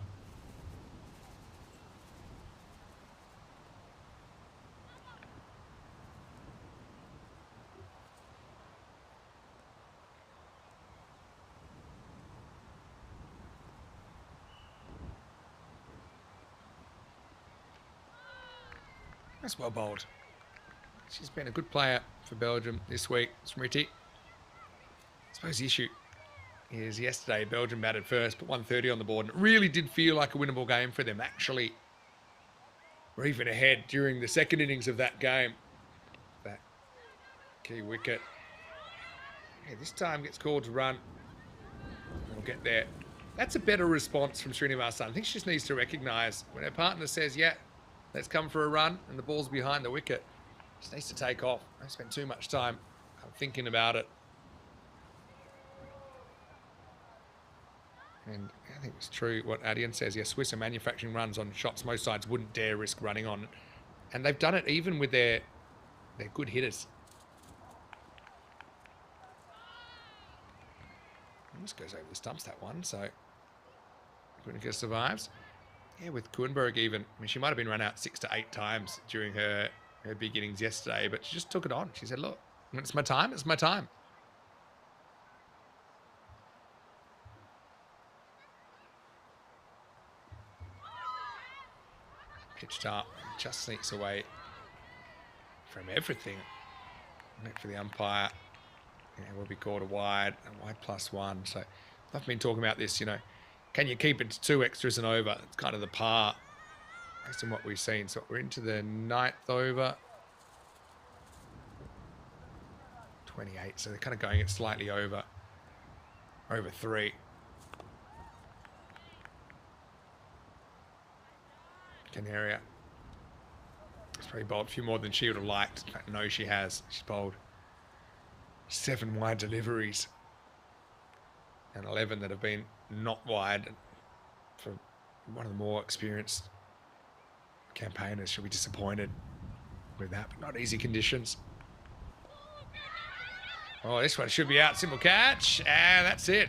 That's well bowled. She's been a good player for Belgium this week, Smriti. I suppose the issue is yesterday Belgium batted first, put 130 on the board, and it really did feel like a winnable game for them. Actually, we're even ahead during the second innings of that game. That key wicket. Yeah, this time gets called to run. We'll get there. That's a better response from Srinivasan. I think she just needs to recognise when her partner says, yeah, let's come for a run, and the ball's behind the wicket. Just needs to take off. Don't spend too much time thinking about it. And I think it's true what Adian says. Yeah, Swiss are manufacturing runs on shots most sides wouldn't dare risk running on. And they've done it even with their good hitters. This goes over the stumps, that one. So Kunika survives. Yeah, with Kuenberg even. I mean, she might have been run out 6 to 8 times during her big innings yesterday, but she just took it on. She said, look, when it's my time, it's my time. Pitched up, just sneaks away from everything. Net for the umpire. Yeah, will be called a wide +1. So I've been talking about this, you know, can you keep it to 2 extras and over? It's kind of the par based on what we've seen. So we're into the 9th over. 28, so they're kind of going it slightly over 3. Canaria. She's probably bowled a few more than she would have liked. In fact, no, she has. She's bowled 7 wide deliveries and 11 that have been not wide. For one of the more experienced campaigners, she'll be disappointed with that, but not easy conditions. Oh, this one should be out. Simple catch. And that's it.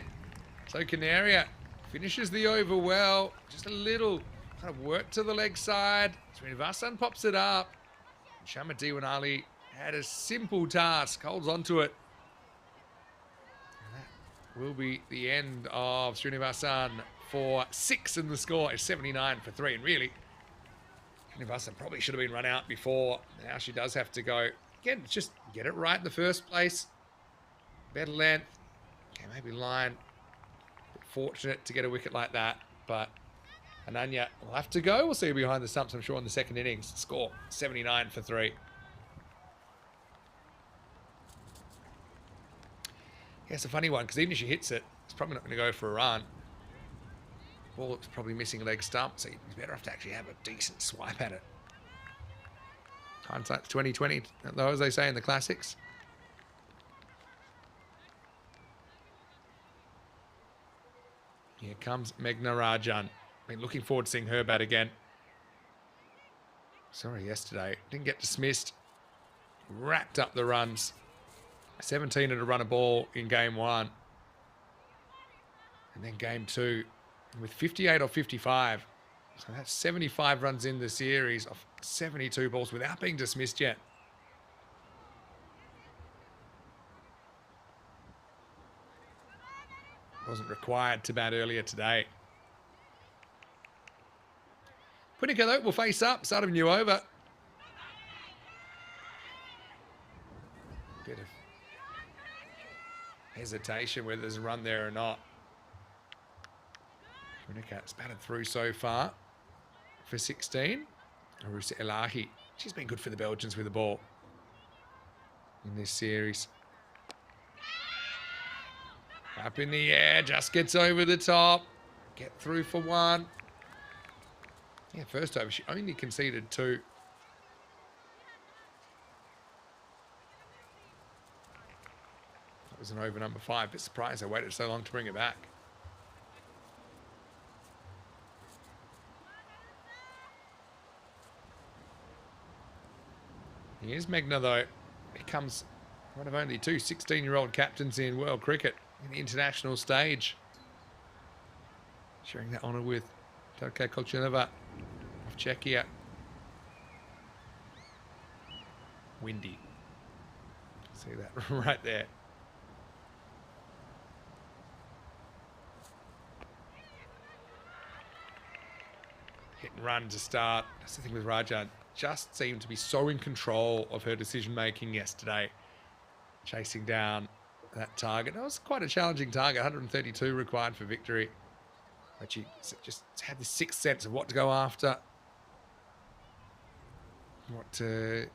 So Canaria finishes the over well. Just a little kind of work to the leg side. Srinivasan pops it up. Shama Diwanali had a simple task. Holds onto it. And that will be the end of Srinivasan for 6, and the score is 79 for 3. And really, Srinivasan probably should have been run out before. Now she does have to go. Again, just get it right in the first place. Better length. Okay, maybe line. Fortunate to get a wicket like that, but Ananya will have to go. We'll see her behind the stumps, I'm sure, in the second innings. Score 79 for 3. Yeah, it's a funny one because even if she hits it, it's probably not going to go for a run. Ball looks probably missing a leg stump, so he's better off to actually have a decent swipe at it. Hindsight's 2020, though, as they say in the classics. Here comes Meghna Rajan. Been looking forward to seeing her bat again. Sorry, yesterday. Didn't get dismissed. Racked up the runs. 17 at a run a ball in game 1. And then game 2 with 58 or 55. So that's 75 runs in the series of 72 balls without being dismissed yet. Wasn't required to bat earlier today. Punika, though, will face up. Start of a new over. hesitation whether there's a run there or not. Punikat's batted through so far for 16. Arusa Elahi, she's been good for the Belgians with the ball in this series. Up in the air, just gets over the top. Get through for one. Yeah, first over, she only conceded 2. That was an over number 5. Bit surprised they waited so long to bring it back. Here's Megna, though. Becomes one of only 2 16-year-old captains in world cricket in the international stage. Sharing that honour with Darka Kolchinova of Czechia. Windy. See that right there. Hit and run to start. That's the thing with Rajan. Just seemed to be so in control of her decision-making yesterday. Chasing down that target. That was quite a challenging target. 132 required for victory. But she just had this sixth sense of what to go after. What to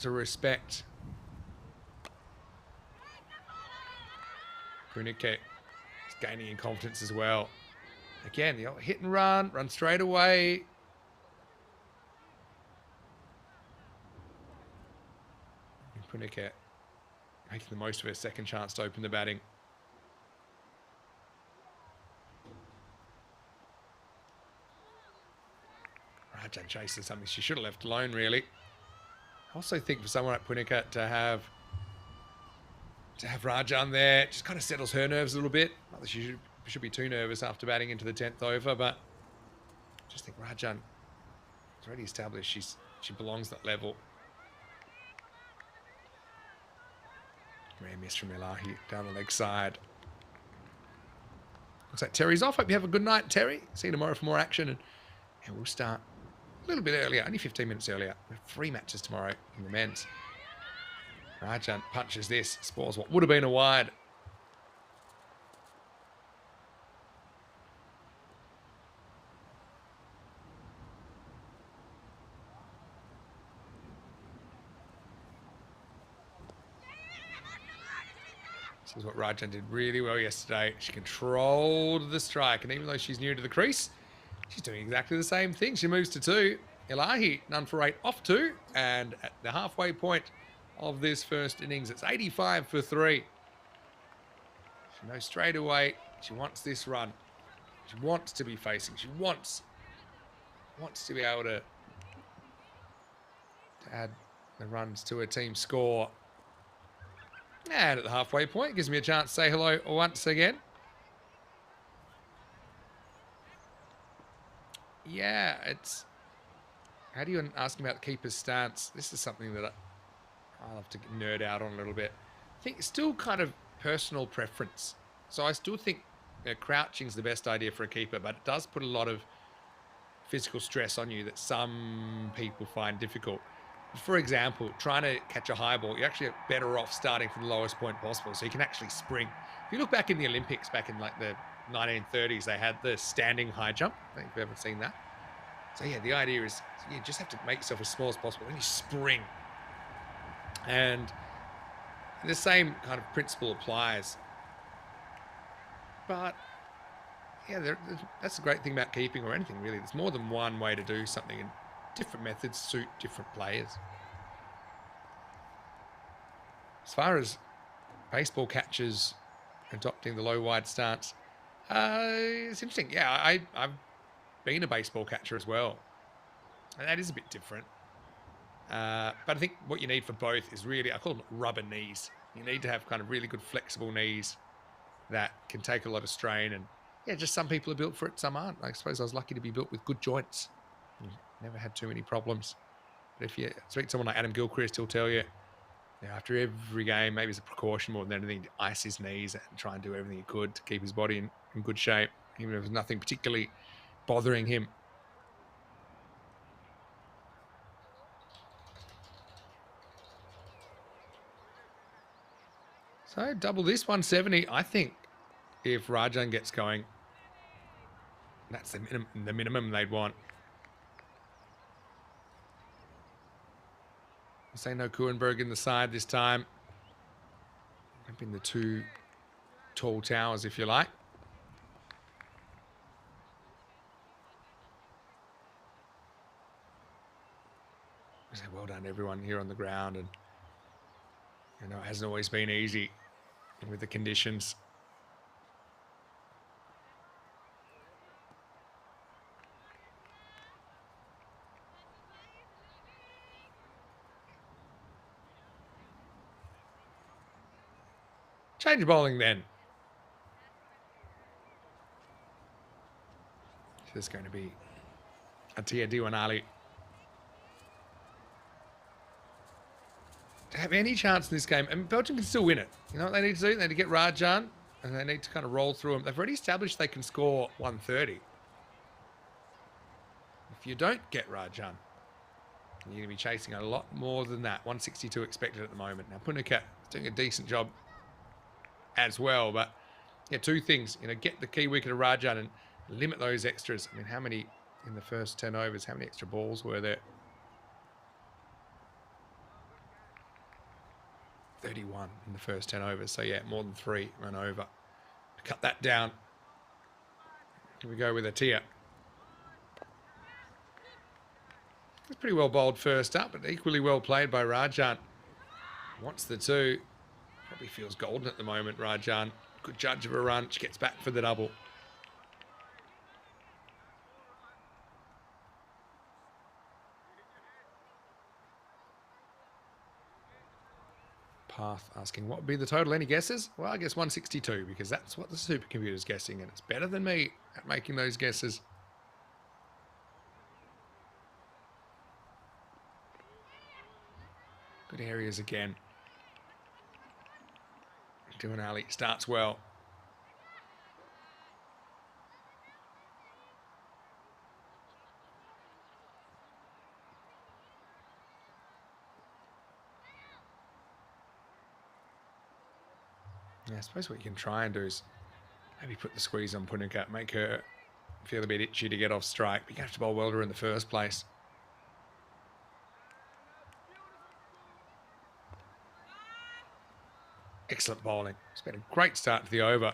respect. Punike is gaining in confidence as well. Again, the old hit and run straight away. Punike making the most of her second chance to open the batting. Rajan chasing something she should have left alone, really. I also think for someone like Punika to have Rajan there, just kind of settles her nerves a little bit. Not that she should be too nervous after batting into the 10th over, but I just think Rajan is already established. She belongs at that level. Rare miss from Elahi down the leg side. Looks like Terry's off. Hope you have a good night, Terry. See you tomorrow for more action. And we'll start a little bit earlier, only 15 minutes earlier. We have 3 matches tomorrow in the men's. Rajan punches this, spoils what would have been a wide. This is what Rajan did really well yesterday. She controlled the strike, and even though she's new to the crease, she's doing exactly the same thing. She moves to 2. Elahi, none for 8, off 2, and at the halfway point of this first innings, it's 85 for 3. She knows straight away she wants this run. She wants to be facing. She wants to be able to add the runs to her team score. And at the halfway point, it gives me a chance to say hello once again. Yeah, it's... How do you ask about the keeper's stance? This is something that I love to nerd out on a little bit. I think it's still kind of personal preference. So I still think crouching is the best idea for a keeper, but it does put a lot of physical stress on you that some people find difficult. For example, trying to catch a high ball, you're actually better off starting from the lowest point possible so you can actually spring. If you look back in the Olympics, back in like the 1930s, they had the standing high jump. I don't think you've ever seen that. So yeah, the idea is you just have to make yourself as small as possible, then you spring. And the same kind of principle applies. But yeah, that's the great thing about keeping or anything really. There's more than one way to do something, and different methods suit different players. As far as baseball catchers adopting the low wide stance, it's interesting. Yeah, I've been a baseball catcher as well, and that is a bit different. But I think what you need for both is really, I call them rubber knees. You need to have kind of really good flexible knees that can take a lot of strain. And yeah, just some people are built for it, some aren't. I suppose I was lucky to be built with good joints. Never had too many problems. But if you speak to someone like Adam Gilchrist, he'll tell you, after every game, maybe as a precaution more than anything, to ice his knees and try and do everything he could to keep his body in good shape, even if there's nothing particularly bothering him. So double this 170. I think if Rajan gets going, that's the minimum they'd want. I'll say no Kuenberg in the side this time. Up in the two tall towers, if you like. So well done, everyone here on the ground. And you know, it hasn't always been easy with the conditions. Change bowling then. So there's going to be T20IWs. To have any chance in this game, and Belgium can still win it. You know what they need to do? They need to get Rajan, and they need to kind of roll through them. They've already established they can score 130. If you don't get Rajan, you're going to be chasing a lot more than that. 162 expected at the moment. Now, Punika is doing a decent job as well, but yeah, two things. You know, get the key wicket of Rajan and limit those extras. I mean, how many in the first 10 overs? How many extra balls were there? 31 in the first 10 overs. So yeah, more than 3 run over. Cut that down. Here we go with a tier. It's pretty well bowled first up, but equally well played by Rajan. Wants the 2. Probably feels golden at the moment, Rajan. Good judge of a run. She gets back for the double. Path asking what would be the total. Any guesses? Well, I guess 162 because that's what the supercomputer's guessing, and it's better than me at making those guesses. Good areas again. T20IWs starts well. Yeah, I suppose what you can try and do is maybe put the squeeze on Punika, make her feel a bit itchy to get off strike. But you have to bowl well to her in the first place. Excellent bowling. It's been a great start to the over.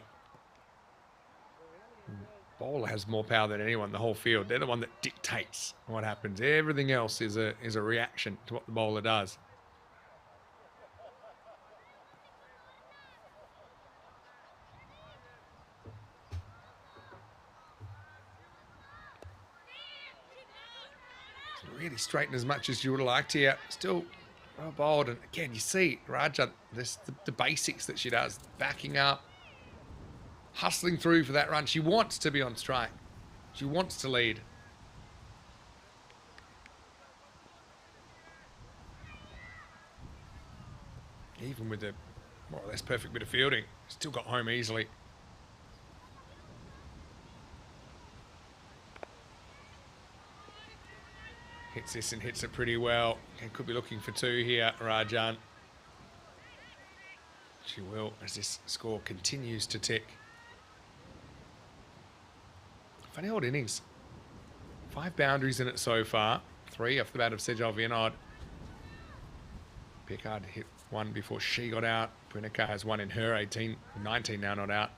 Bowler has more power than anyone in the whole field. They're the one that dictates what happens. Everything else is a reaction to what the bowler does. Really straighten as much as you would have liked here. Still well bowled, and again you see Raja, the basics that she does, backing up, hustling through for that run. She wants to be on strike. She wants to lead. Even with the more or less perfect bit of fielding, still got home easily. Hits this and hits it pretty well. And could be looking for 2 here, Rajan. She will, as this score continues to tick. Funny old innings. 5 boundaries in it so far. 3 off the bat of Sejal Vinod. Pickard hit 1 before she got out. Punika has 1 in her 18, 19 now not out.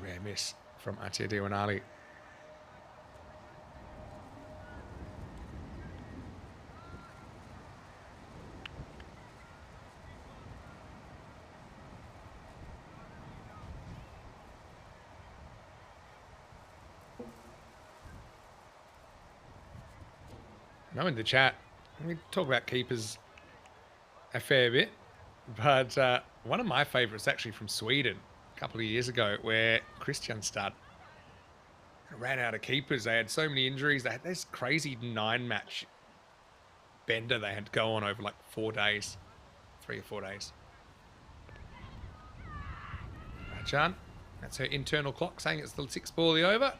Rare miss from T20IWs. Now in the chat, we talk about keepers a fair bit, but one of my favourites actually from Sweden a couple of years ago, where Kristianstad ran out of keepers. They had so many injuries. They had this crazy 9-match bender they had to go on over like 4 days, 3 or 4 days. Rajan, that's her internal clock saying it's the 6th ball of the over.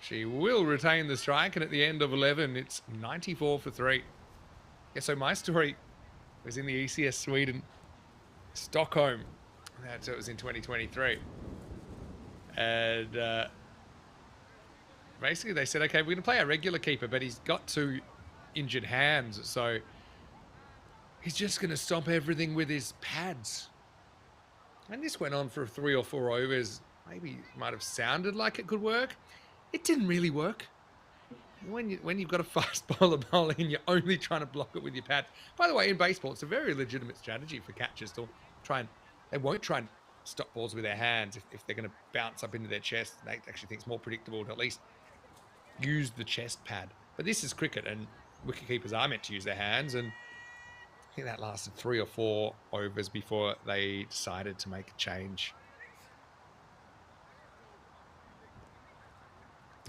She will retain the strike, and at the end of 11, it's 94 for 3. Yeah, so my story was in the ECS Sweden, Stockholm. So it was in 2023. And basically they said, okay, we're going to play our regular keeper, but he's got 2 injured hands, so he's just going to stop everything with his pads. And this went on for 3 or 4 overs. Maybe it might have sounded like it could work. It didn't really work. When you've got a fast bowler bowling and you're only trying to block it with your pads. By the way, in baseball, it's a very legitimate strategy for catchers to try and, they won't try and stop balls with their hands if they're going to bounce up into their chest. They actually think it's more predictable to at least use the chest pad. But this is cricket, and wicket keepers are meant to use their hands, and I think that lasted 3 or 4 overs before they decided to make a change.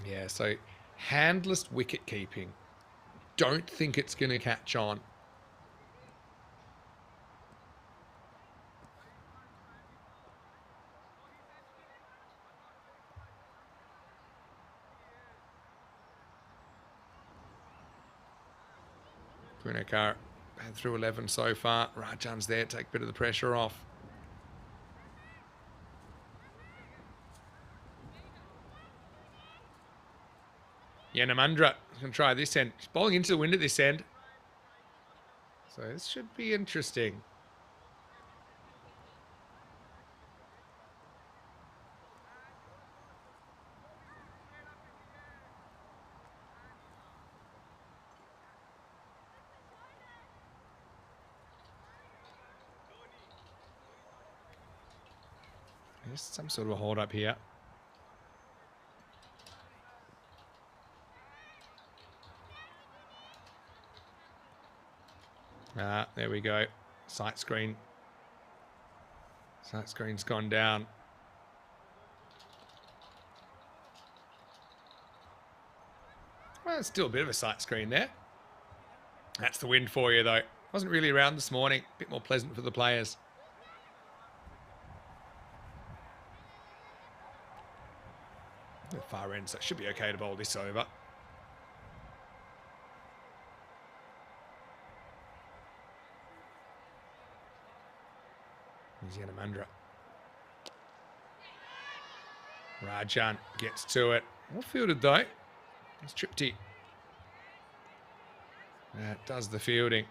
Yeah, so handless wicket keeping. Don't think it's going to catch on. Punakar had through 11 so far. Rajan's there, take a bit of the pressure off. Yanamandra is going to try this end. She's bowling into the wind at this end. So this should be interesting. There's some sort of a hold up here. There we go. Sight screen. Sight screen's gone down. Well, it's still a bit of a sight screen there. That's the wind for you, though. Wasn't really around this morning. A bit more pleasant for the players. The far end, so it should be okay to bowl this over. Here's Yanamandra. Rajan gets to it. Well fielded, though. It's Tripty. That does the fielding.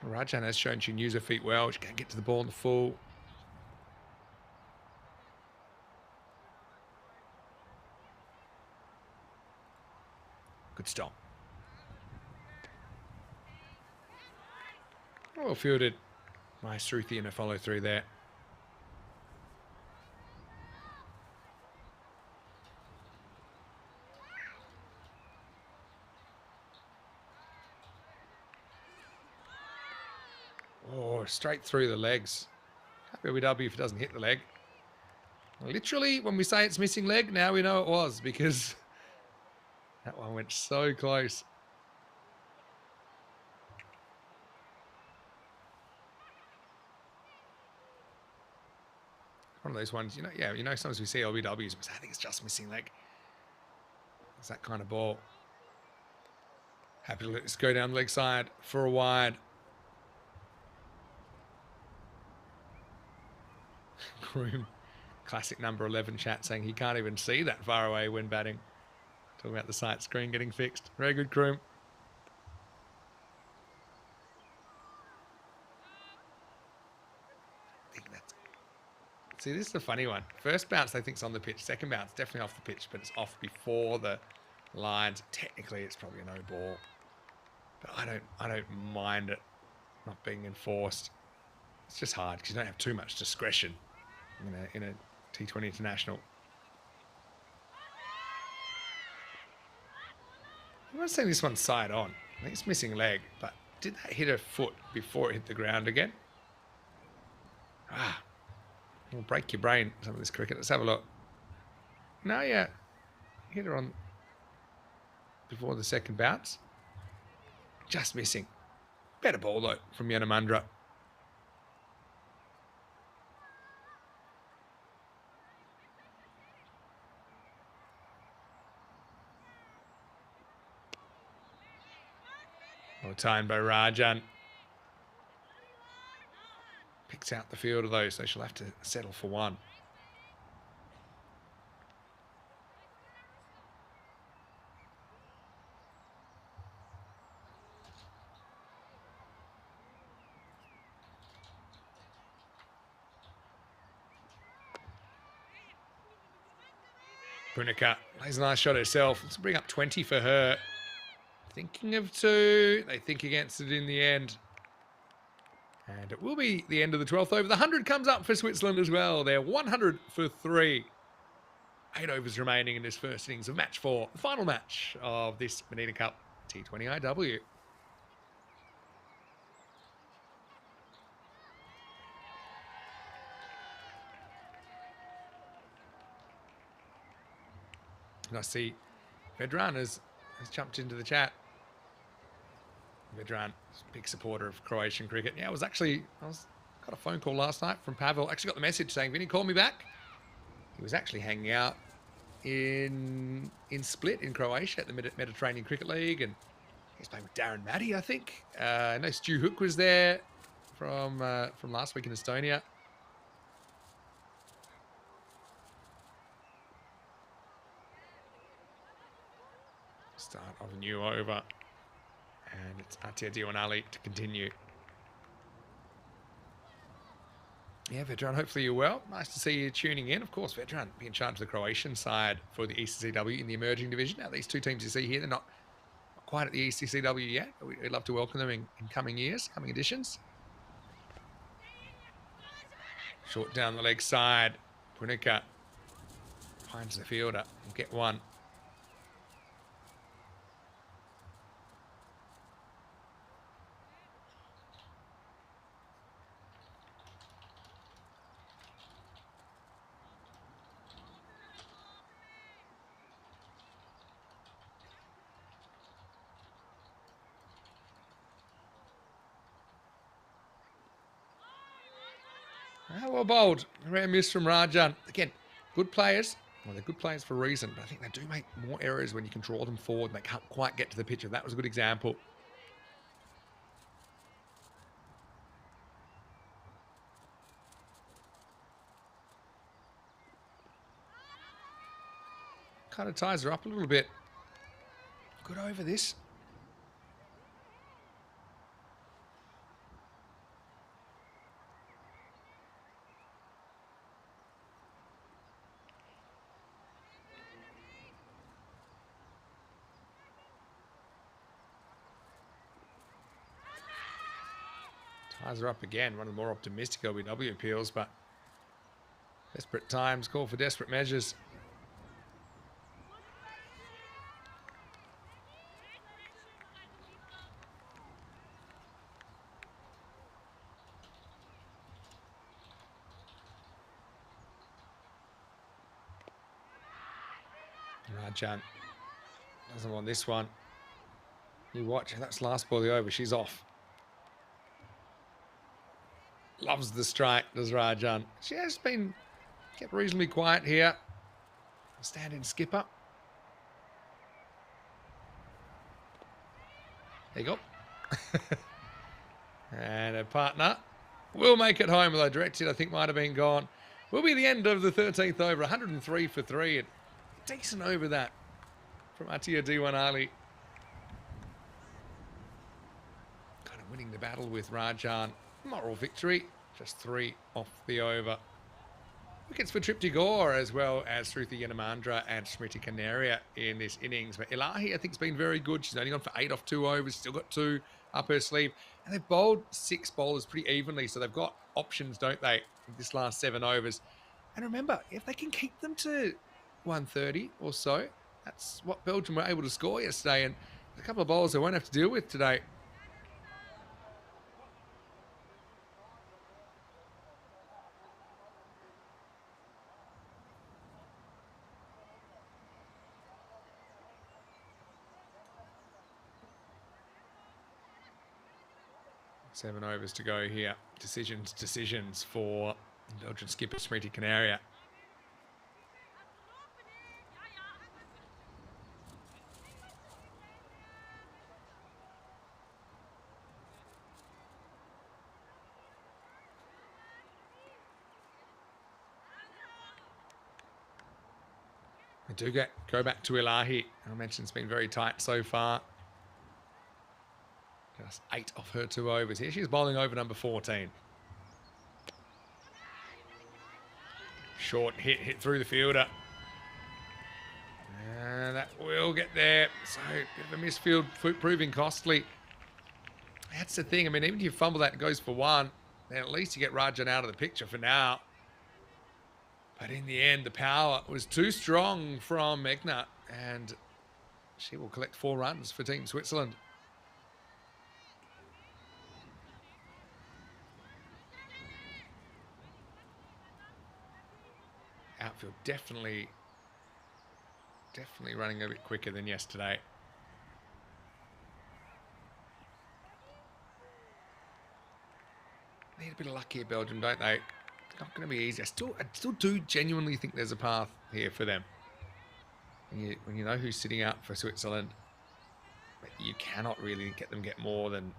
Rajan has shown she can use her feet well. She can get to the ball in the full. Good stop. Well fielded. Nice Shruti and a follow through there. Oh, straight through the legs. Happy with W if it doesn't hit the leg. Literally, when we say it's missing leg, now we know it was, because that one went so close. One of those ones, sometimes we see LBWs, but I think it's just missing leg. It's that kind of ball. Happy to let this go down the leg side for a wide. Groom, classic number 11 chat, saying he can't even see that far away when batting. Talking about the sight screen getting fixed. Very good, Groom. See, this is a funny one. First bounce, they think it's on the pitch. Second bounce, definitely off the pitch, but it's off before the lines. Technically, it's probably a no ball, but I don't mind it not being enforced. It's just hard because you don't have too much discretion in a T20 international. I'm not saying this one's side on. I think it's missing leg, but did that hit her foot before it hit the ground again? It'll break your brain, some of this cricket. Let's have a look. No, yeah. Hit her on before the second bounce. Just missing. Better ball, though, from Yanamandra. Well timed by Rajan. Picks out the fielder though, so she'll have to settle for one. Punica plays a nice shot herself. Let's bring up 20 for her. Thinking of 2. They think against it in the end. And it will be the end of the 12th over. The 100 comes up for Switzerland as well. They're 100 for 3. 8 overs remaining in this first innings of match 4. The final match of this Mdina Cup T20IW. And I see Vedran has jumped into the chat. Vedran, big supporter of Croatian cricket. Yeah, I got a phone call last night from Pavel. Actually got the message saying, Vinny, call me back. He was actually hanging out in Split in Croatia at the Mediterranean Cricket League, and he's playing with Darren Matty, I think. I know Stu Hook was there from last week in Estonia. Start of a new over. And it's Atia Diwanali to continue. Yeah, Vedran, hopefully you're well. Nice to see you tuning in. Of course, Vedran be in charge of the Croatian side for the ECCW in the emerging division. Now, these two teams you see here, they're not quite at the ECCW yet, but we'd love to welcome them in coming years, coming editions. Short down the leg side. Punica finds the fielder. We'll get one. Well bowled. A rare miss from Rajan. Again, good players. Well, they're good players for a reason, but I think they do make more errors when you can draw them forward and they can't quite get to the pitcher. That was a good example. Kind of ties her up a little bit. Good over this. Ties her up again. One of the more optimistic LBW appeals, but desperate times call for desperate measures. Rajan doesn't want this one. You watch, that's last ball of the over. She's off. Loves the strike, does Rajan. She has been kept reasonably quiet here. Stand-in skipper. There you go. And her partner will make it home, although direct hit I think might have been gone. Will be the end of the 13th over. 103 for 3. And decent over that from Atia Diwanali. Kind of winning the battle with Rajan. Moral victory, just 3 off the over. Wickets for Tripti Gore as well as Shruti Yanamandra and Smriti Kanaria in this innings. But Ilahi, I think, has been very good. She's only gone for 8 off 2 overs, still got 2 up her sleeve. And they've bowled 6 bowlers pretty evenly, so they've got options, don't they, in this last 7 overs. And remember, if they can keep them to 130 or so, that's what Belgium were able to score yesterday. And a couple of bowlers they won't have to deal with today. Seven overs to go here. Decisions for Belgian skipper Smriti Kanaria. I do go back to Ilahi. I mentioned it's been very tight so far. Just 8 off her 2 overs here. She's bowling over number 14. Short hit through the fielder. And that will get there. So, bit of a misfield, proving costly. That's the thing. I mean, even if you fumble that and goes for 1, then at least you get Rajan out of the picture for now. But in the end, the power was too strong from Mdina, and she will collect 4 runs for Team Switzerland. Outfield definitely running a bit quicker than yesterday. Need a bit of luck here, Belgium, don't they? Not going to be easy. I still do genuinely think there's a path here for them. When you know who's sitting out for Switzerland, but you cannot really get more than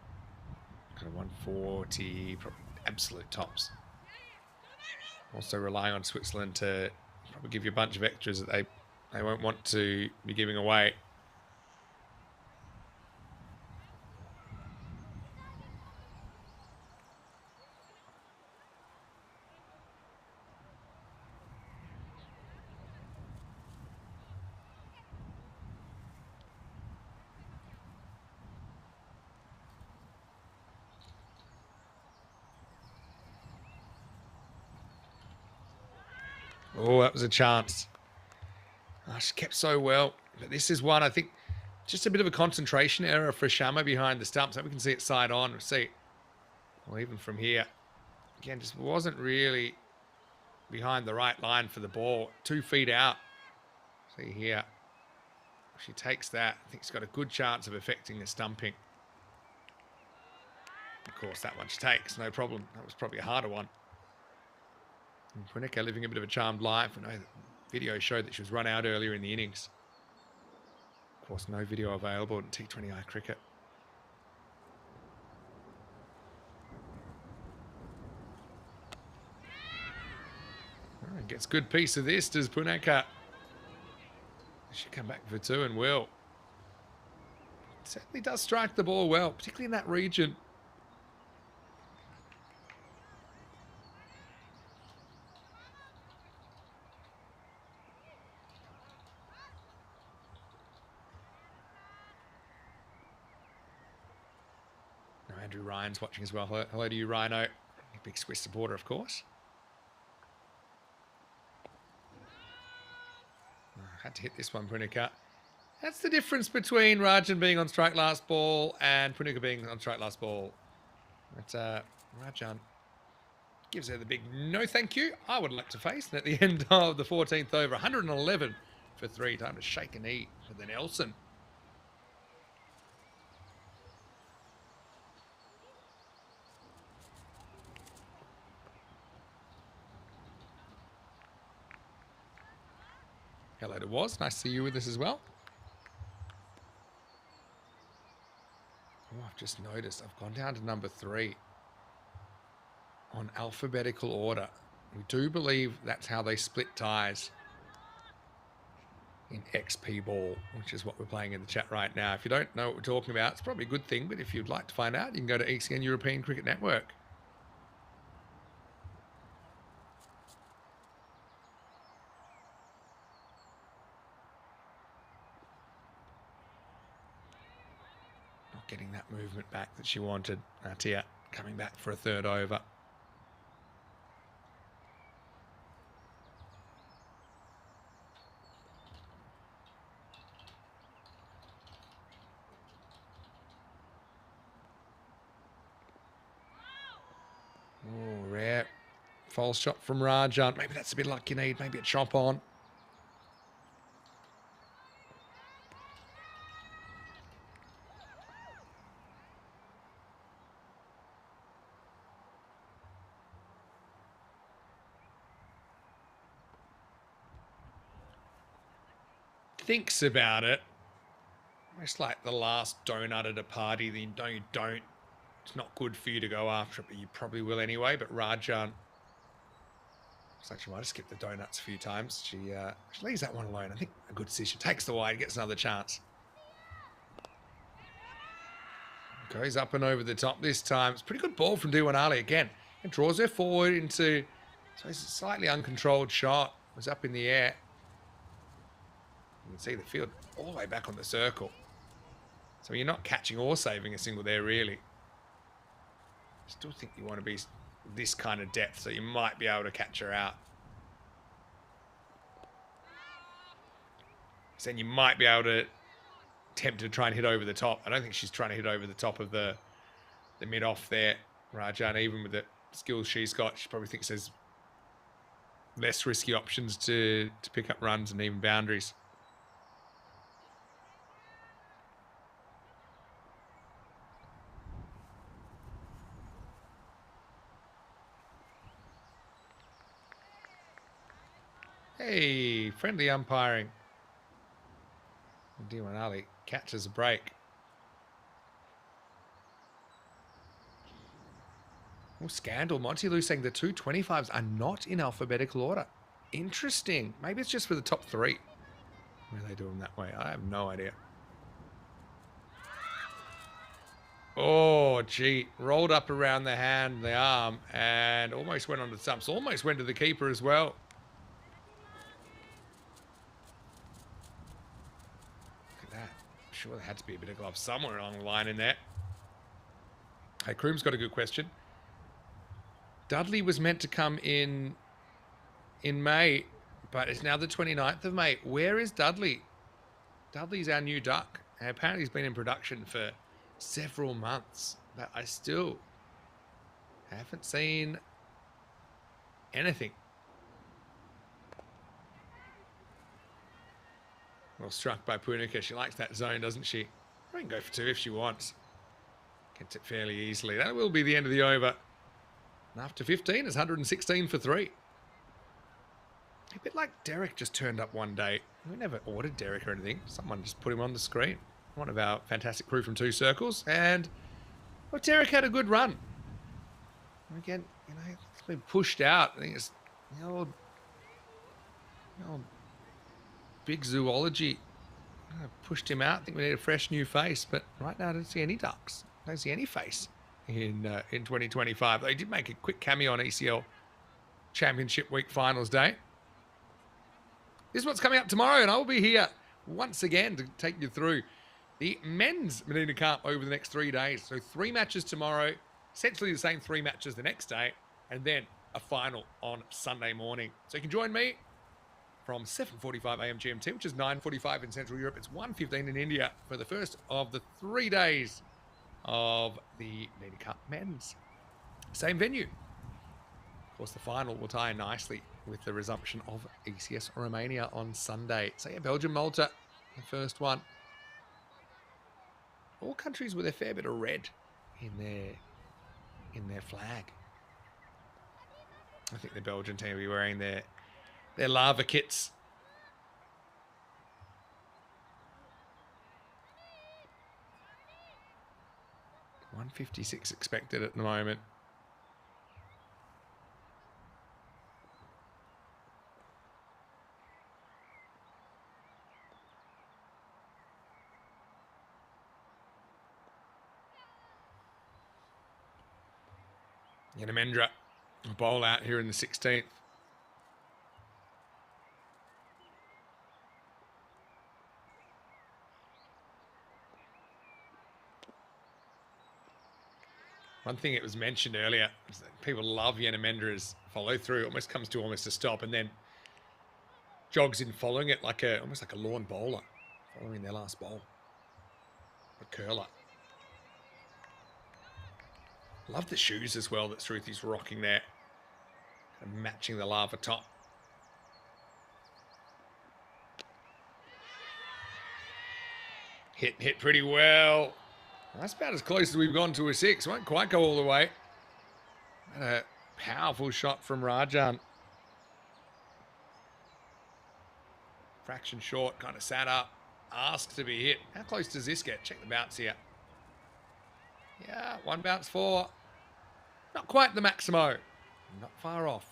kind of 140, absolute tops. Also relying on Switzerland to probably give you a bunch of extras that they won't want to be giving away. Oh, that was a chance. Oh, she kept so well. But this is one, I think, just a bit of a concentration error for Shama behind the stumps. So we can see it side on. See, well, even from here. Again, just wasn't really behind the right line for the ball. 2 feet out. See here. If she takes that, I think she's got a good chance of affecting the stumping. Of course, that one she takes, no problem. That was probably a harder one. And Puneka living a bit of a charmed life. I know the video showed that she was run out earlier in the innings. Of course, no video available in T20I cricket. Oh, gets good piece of this, does Puneka. She come back for 2 and will. Certainly does strike the ball well, particularly in that region. Andrew Ryan's watching as well. Hello to you, Rhino. Big Swiss supporter, of course. Had to hit this one, Puneka. That's the difference between Rajan being on strike last ball and Puneka being on strike last ball. But Rajan gives her the big no thank you. I would like to face. And at the end of the 14th over, 111 for 3. Time to shake a knee for the Nelson. Hello to Woz. Nice to see you with us as well. Oh, I've just noticed I've gone down to number 3 on alphabetical order. We do believe that's how they split ties in XP ball, which is what we're playing in the chat right now. If you don't know what we're talking about, it's probably a good thing, but if you'd like to find out, you can go to ECN European Cricket Network. Getting that movement back that she wanted. Tia coming back for a 3rd over. Oh, rare. False shot from Rajan. Maybe that's a bit of luck you need. Maybe a chop on. Thinks about it. It's like the last donut at a party. Then no, you don't. It's not good for you to go after it, but you probably will anyway. But Rajan Looks like she might have skipped the donuts a few times. She leaves that one alone. I think a good decision. Takes the wide, gets another chance. Goes up and over the top this time. It's a pretty good ball from T20I again. And draws her forward into, so it's a slightly uncontrolled shot. It was up in the air. You can see the field all the way back on the circle. So you're not catching or saving a single there, really. I still think you want to be this kind of depth, so you might be able to catch her out. So then you might be able to attempt to try and hit over the top. I don't think she's trying to hit over the top of the mid-off there, Rajan. Even with the skills she's got, she probably thinks there's less risky options to pick up runs and even boundaries. Hey, friendly umpiring. T20I catches a break. Oh, scandal. Monty Lou saying the 225s are not in alphabetical order. Interesting. Maybe it's just for the top three. Why are they doing that way? I have no idea. Oh, gee. Rolled up around the hand, the arm, and almost went on the stumps. Almost went to the keeper as well. Sure, there had to be a bit of glove somewhere along the line in there. Hey, Kroom's got a good question. Dudley was meant to come in May, but it's now the 29th of May. Where is Dudley? Dudley's our new duck. And apparently he's been in production for several months, but I still haven't seen anything. Well struck by Punica. She likes that zone, doesn't she? I can go for two if she wants. Gets it fairly easily. That will be the end of the over. And after 15, it's 116 for 3. A bit like Derek just turned up one day. We never ordered Derek or anything. Someone just put him on the screen. One of our fantastic crew from 2 Circles. And, well, Derek had a good run. And again, you know, it's been pushed out. I think it's, you know, big zoology pushed him out. I think we need a fresh new face, but right now I don't see any ducks. I don't see any face in 2025. They did make a quick cameo on ECL Championship Week Finals Day. This is what's coming up tomorrow, and I will be here once again to take you through the men's Mdina Cup over the next 3 days. So 3 matches tomorrow, essentially the same 3 matches the next day, and then a final on Sunday morning. So you can join me from 7:45 a.m. GMT, which is 9:45 in Central Europe. It's 1:15 in India for the first of the 3 days of the Mdina Cup men's. Same venue. Of course, the final will tie in nicely with the resumption of ECS Romania on Sunday. So yeah, Belgium, Malta, the first one. All countries with a fair bit of red in their flag. I think the Belgian team will be wearing their lava kits. $156 expected at the moment. Yanamendra, a bowl out here in the 16th. One thing it was mentioned earlier is that people love Yanamendra's follow through. Almost comes to almost a stop and then jogs in following it like almost like a lawn bowler following their last bowl. A curler. Love the shoes as well that Sruthi's rocking there. Kind of matching the lava top. Hit pretty well. That's about as close as we've gone to a 6. Won't quite go all the way. And a powerful shot from Rajan. Fraction short, kind of sat up. Asked to be hit. How close does this get? Check the bounce here. Yeah, 1 bounce 4. Not quite the Maximo. Not far off.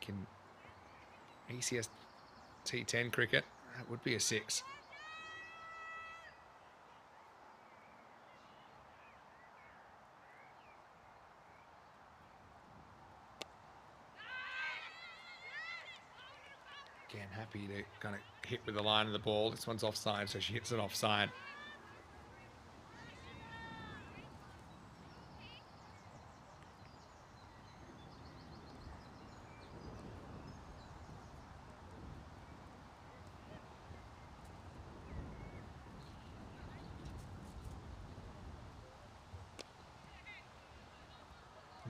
in ECS T10 cricket, that would be a 6. Again, happy to kind of hit with the line of the ball. This one's offside, so she hits it offside.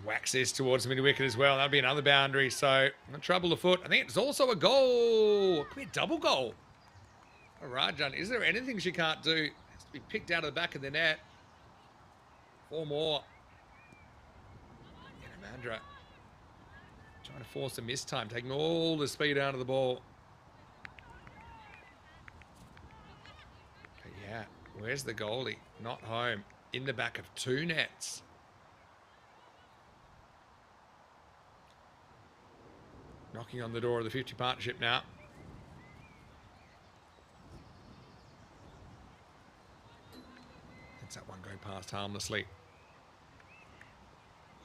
Whacks this towards the mid wicket as well. That'll be another boundary. So, trouble afoot. I think it's also a goal. It could be a double goal. Rajan, is there anything she can't do? It has to be picked out of the back of the net. 4 more. And Amandra trying to force a miss time, taking all the speed out of the ball. But yeah, where's the goalie? Not home. In the back of 2 nets. Knocking on the door of the 50 partnership now. Lets that one go past harmlessly.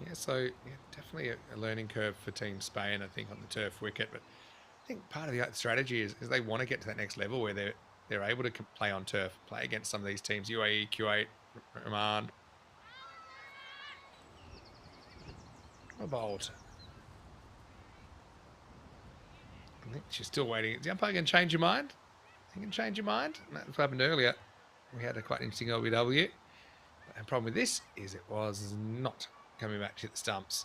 Yeah, so yeah, definitely a learning curve for Team Spain, I think, on the turf wicket. But I think part of the strategy is they want to get to that next level where they're able to play on turf, play against some of these teams, UAE, Kuwait, Oman. A bolt. I think she's still waiting. Is the umpire going to change your mind? You can change your mind? That's what happened earlier. We had a quite interesting LBW. The problem with this is it was not coming back to hit the stumps.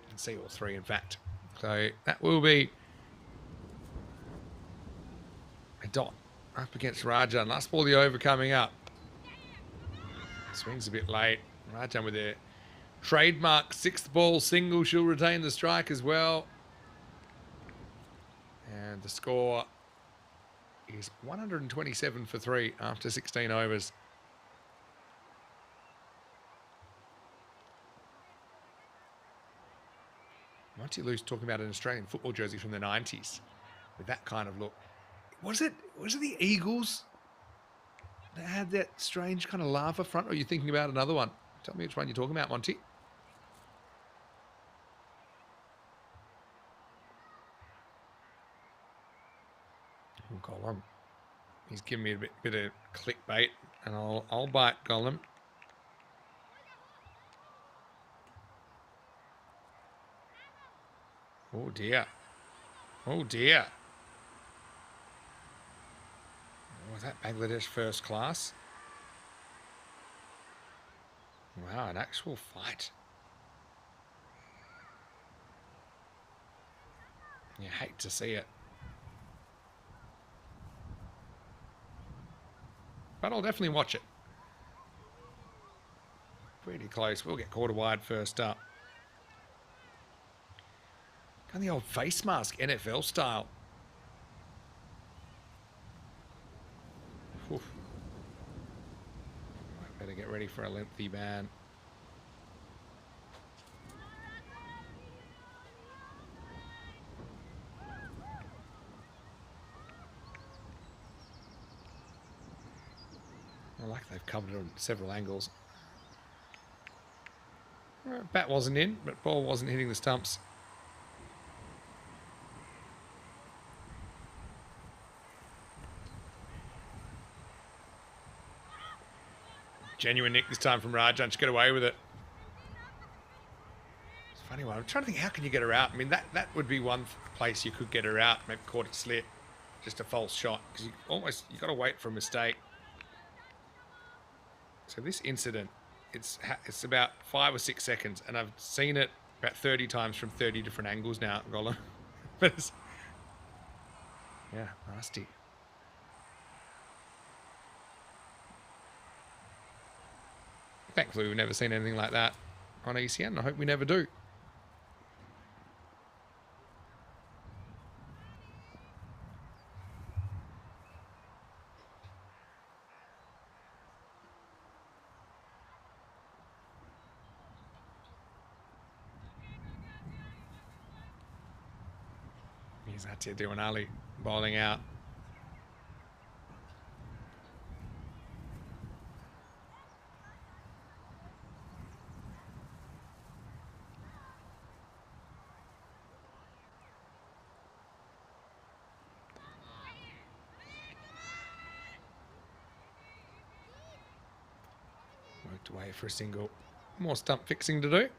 You can see all 3, in fact. So that will be a dot up against Rajan. Last ball of the over coming up. Swings a bit late. Rajan with their trademark 6th ball single. She'll retain the strike as well. And the score is 127 for 3 after 16 overs. Monty Luce talking about an Australian football jersey from the 90s with that kind of look. Was it the Eagles that had that strange kind of lava front, or are you thinking about another one? Tell me which one you're talking about, Monty. Gollum. He's giving me a bit of clickbait, and I'll bite Gollum. Oh dear. Oh dear. Was that Bangladesh first class? Wow, an actual fight. You hate to see it. But I'll definitely watch it. Pretty close. We'll get quarter wide first up. Got the old face mask, NFL style. Oof. I better get ready for a lengthy ban. I like they've covered it on several angles. Bat wasn't in, but ball wasn't hitting the stumps. Genuine nick this time from Rajan. She got away with it. It's a funny one. I'm trying to think, how can you get her out? I mean, that would be one place you could get her out. Maybe caught it slip. Just a false shot. Because you got to wait for a mistake. So this incident, it's about 5 or 6 seconds, and I've seen it about 30 times from 30 different angles now, Gollum. But it's, yeah, nasty. Thankfully, we've never seen anything like that on ECN. I hope we never do. He's had to do an Ali bowling out. Worked away for a single. More stump fixing to do.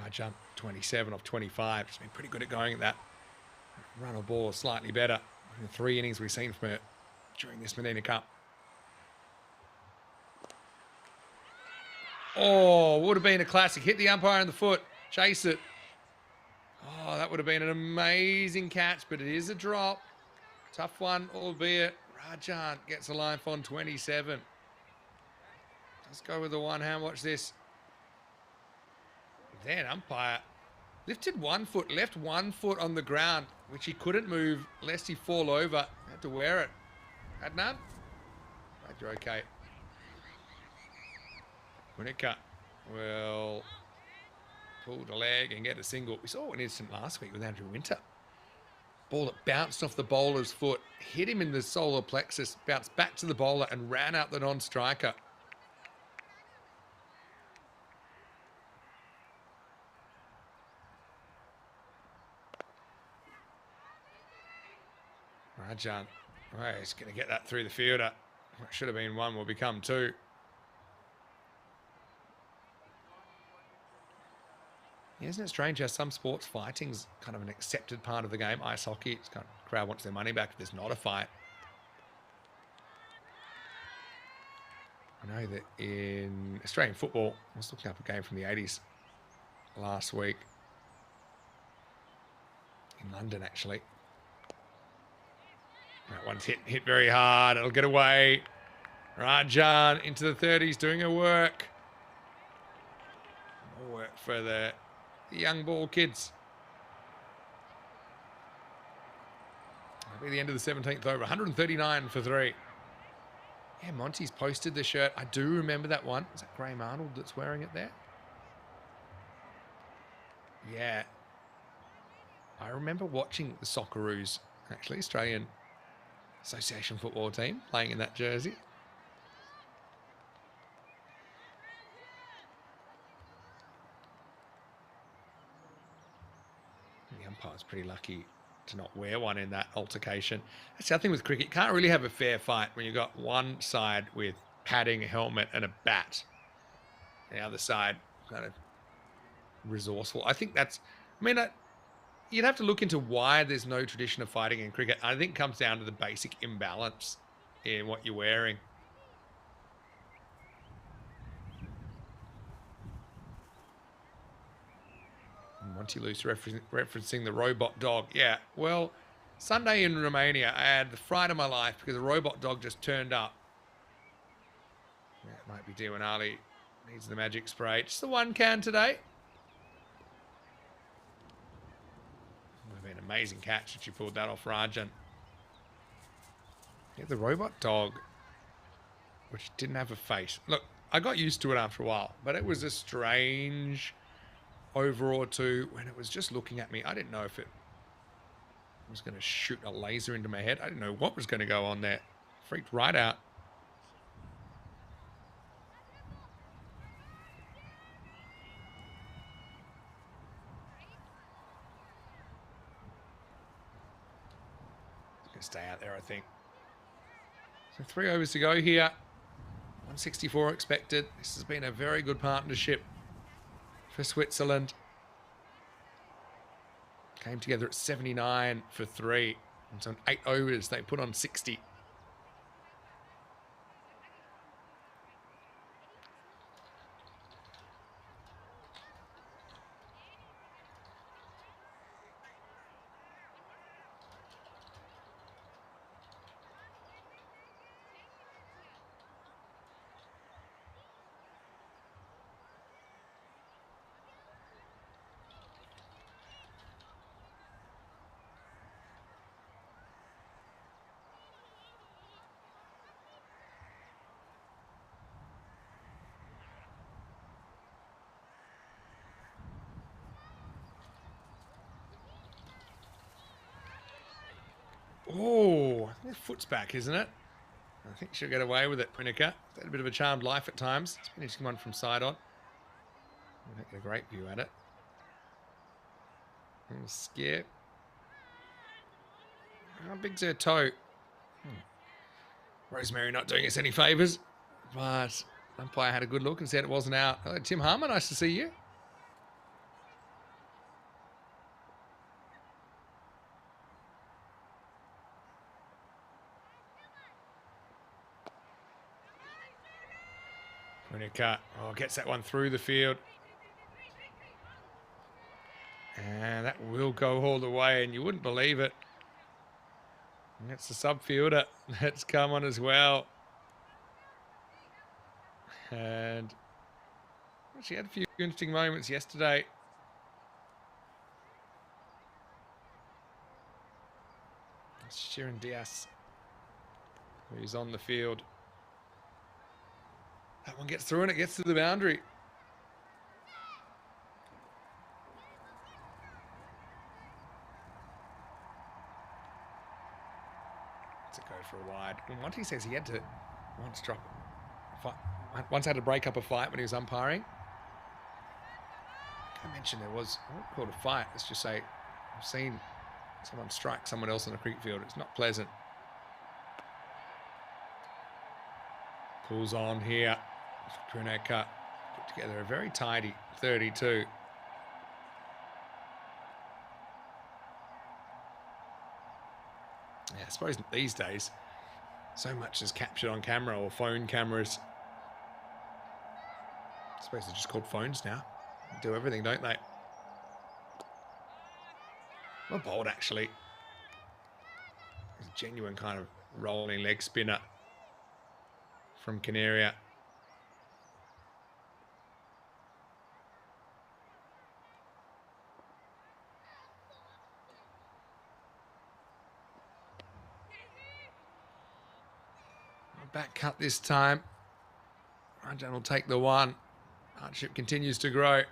Rajan, 27 off 25. She's been pretty good at going at that. Run or ball slightly better in the 3 innings we've seen from her during this Mdina Cup. Oh, would have been a classic. Hit the umpire in the foot. Chase it. Oh, that would have been an amazing catch, but it is a drop. Tough one, albeit. Rajan gets a line on 27. Let's go with the one hand. Watch this. Then umpire lifted 1 foot, left 1 foot on the ground, which he couldn't move lest he fall over. Had to wear it. Adnan? Glad you're okay. Winnicott will pull the leg and get a single. We saw an incident last week with Andrew Winter. Ball that bounced off the bowler's foot, hit him in the solar plexus, bounced back to the bowler and ran out the non-striker. Rajan, oh, he's going to get that through the fielder. What should have been 1 will become 2. Yeah, isn't it strange how some sports fighting's kind of an accepted part of the game? Ice hockey, it's kind of, crowd wants their money back if there's not a fight. I know that in Australian football, I was looking up a game from the 80s last week. In London, actually. That one's hit very hard. It'll get away. Rajan into the 30s doing her work. More work for the young ball kids. That'll be the end of the 17th over. 139 for 3. Yeah, Monty's posted the shirt. I do remember that one. Is that Graham Arnold that's wearing it there? Yeah. I remember watching the Socceroos, actually, Australian Association football team, playing in that jersey. The umpire's pretty lucky to not wear one in that altercation. That's the other thing with cricket. You can't really have a fair fight when you've got one side with padding, a helmet, and a bat. The other side kind of resourceful. I think that's... I mean, you'd have to look into why there's no tradition of fighting in cricket. I think it comes down to the basic imbalance in what you're wearing. Monty Luce referencing the robot dog. Yeah, well, Sunday in Romania, I had the fright of my life because a robot dog just turned up. That might be Diwanali. Needs the magic spray. Just the 1 can today. Would have been an amazing catch if you pulled that off Rajan. Yeah, the robot dog, which didn't have a face. Look, I got used to it after a while, but it was a strange over or two when it was just looking at me. I didn't know if it was going to shoot a laser into my head. I didn't know what was going to go on there. Freaked right out. It's going to stay out there, I think. So 3 overs to go here. 164 expected. This has been a very good partnership for Switzerland. Came together at 79 for 3. And so in 8 overs, they put on 60. Oh, I think her foot's back, isn't it? I think she'll get away with it, Punica. Had a bit of a charmed life at times. It's an interesting one from side on. I don't get a great view at it. Skip. How big's her toe? Rosemary not doing us any favours, but umpire had a good look and said it wasn't out. Hello, Tim Harmer, nice to see you. Punica, gets that one through the field. And that will go all the way, and you wouldn't believe it. And that's the subfielder that's come on as well. And she had a few interesting moments yesterday. It's Sharon Diaz, who's on the field. That one gets through and it gets to the boundary. Let's go for a wide. And Monty says he had to once had to break up a fight when he was umpiring. I mentioned there was, I won't call it a fight. Let's just say I've seen someone strike someone else on a cricket field. It's not pleasant. Pulls on here. Punica put together a very tidy 32. Yeah, I suppose these days, so much is captured on camera or phone cameras. I suppose they're just called phones now. They do everything, don't they? Well bowled, actually. It's a genuine kind of rolling leg spinner from Canaria. Back cut this time. Rajan will take the one. Hardship continues to grow.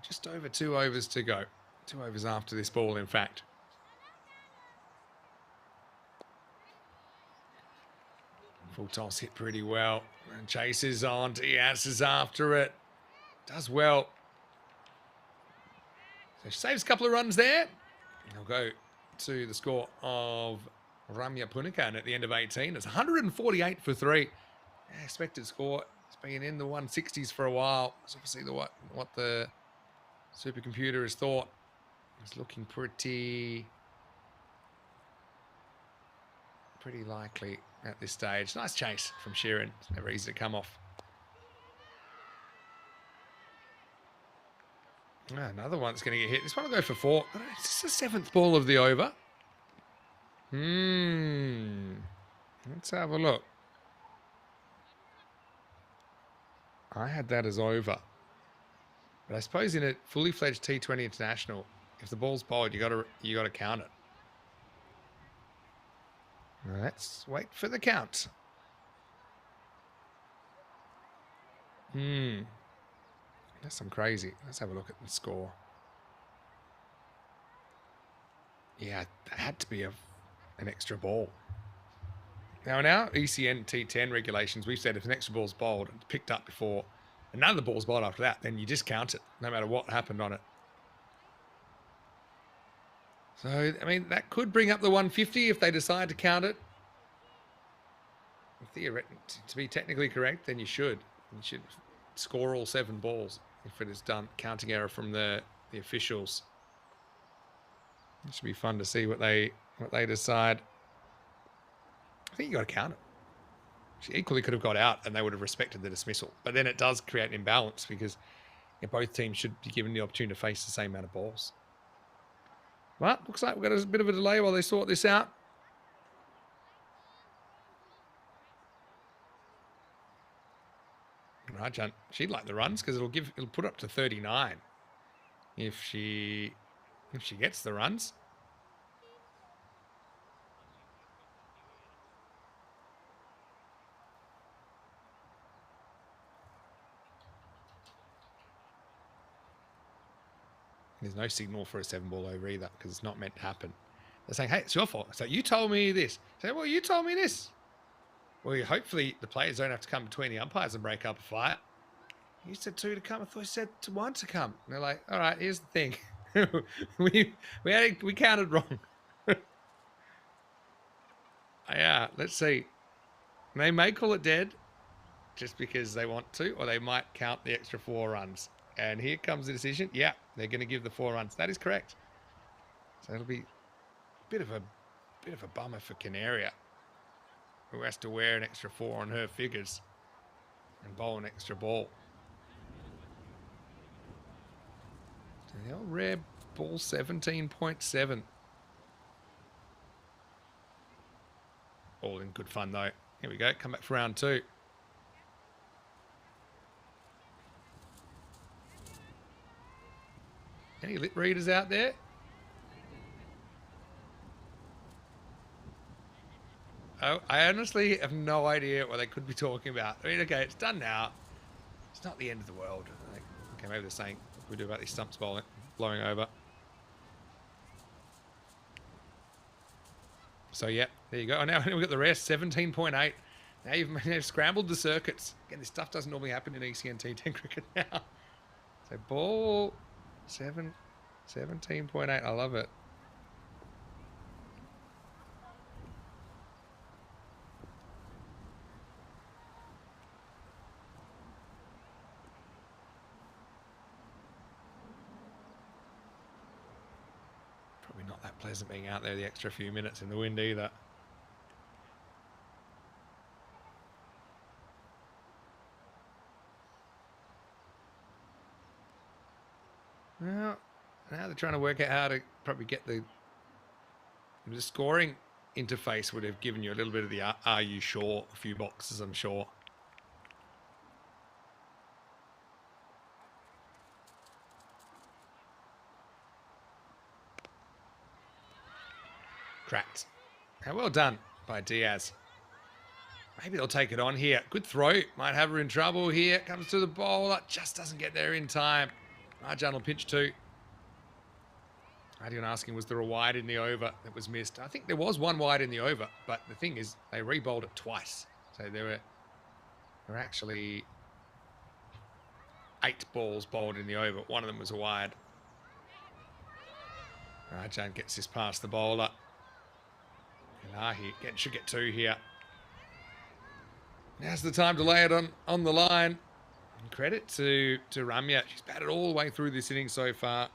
Just over 2 overs to go. 2 overs after this ball, in fact. Full toss hit pretty well. And chases on. Diaz is after it. Does well. So she saves a couple of runs there. They'll go to the score of Ramya Punica, and at the end of 18, it's 148 for 3. Expected score. It's been in the 160s for a while. It's obviously what the supercomputer has thought. It's looking pretty likely at this stage. Nice chase from Sheeran. It's never easy to come off. Another one that's going to get hit. This one will go for 4. It's just the 7th ball of the over. Let's have a look. I had that as over. But I suppose in a fully fledged T20 international, if the ball's bowled, you got to count it. Let's wait for the count. That's I'm crazy. Let's have a look at the score. Yeah, that had to be an extra ball. Now in our ECN T10 regulations, we've said if an extra ball's bowled and picked up before, and none of the balls bowled after that, then you discount it, no matter what happened on it. So, I mean, that could bring up the 150 if they decide to count it. Theoretically, to be technically correct, then you should. You should score all 7 balls if it is done. Counting error from the officials. It should be fun to see what they decide. I think you got to count it. She equally could have got out and they would have respected the dismissal. But then it does create an imbalance because both teams should be given the opportunity to face the same amount of balls. Well, looks like we've got a bit of a delay while they sort this out. Rajan, she'd like the runs because it'll put up to 39 if she gets the runs. There's no signal for a 7-ball over either because it's not meant to happen. They're saying, hey, it's your fault. So you told me this. Say, well, you told me this. Well, hopefully the players don't have to come between the umpires and break up a fight. You said 2 to come. I thought you said 1 to come. And they're like, all right, here's the thing. we counted wrong. Yeah, let's see. They may call it dead just because they want to, or they might count the extra 4 runs. And here comes the decision. Yeah, they're going to give the 4 runs. That is correct. So it'll be a bit of a bummer for Canaria, who has to wear an extra 4 on her figures and bowl an extra ball. So the old rare ball 17.7. All in good fun though. Here we go. Come back for round 2. Any lip readers out there? Oh, I honestly have no idea what they could be talking about. I mean, okay, it's done now. It's not the end of the world. Okay, maybe they're saying, what do we do about these stumps blowing over? So, yeah, there you go. Oh, now we've got the rest, 17.8. Now you've scrambled the circuits. Again, this stuff doesn't normally happen in ECN T10 cricket now. So, ball 17.8. I love it. Probably not that pleasant being out there the extra few minutes in the wind either. Well, now they're trying to work out how to probably get the scoring interface would have given you a little bit of the are you sure? A few boxes, I'm sure. Cracked. How well done by Diaz. Maybe they'll take it on here. Good throw. Might have her in trouble here. Comes to the bowler. Just doesn't get there in time. Marjan will pitch 2. Adion asking, was there a wide in the over that was missed? I think there was 1 wide in the over, but the thing is, they re-bowled it twice. So there were actually 8 balls bowled in the over. 1 of them was a wide. Marjan gets this past the bowler. Elahi should get 2 here. Now's the time to lay it on the line. And credit to Ramya. She's batted all the way through this inning so far.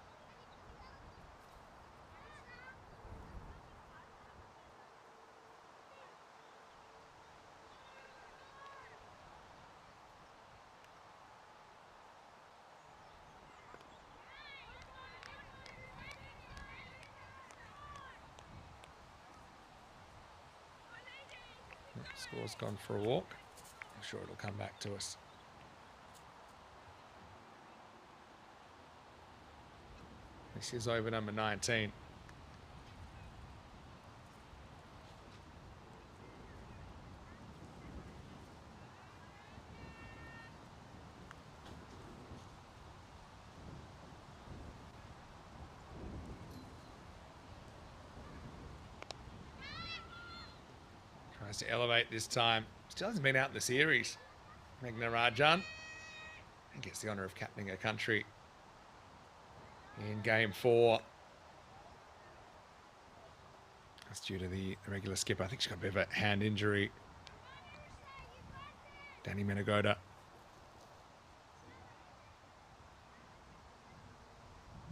Score's gone for a walk. I'm sure it'll come back to us. This is over number 19. Tries to elevate this time. Still hasn't been out in the series. Meghna Rajan. And gets the honour of captaining her country in game 4. That's due to the regular skipper. I think she's got a bit of a hand injury. Danny Menegoda.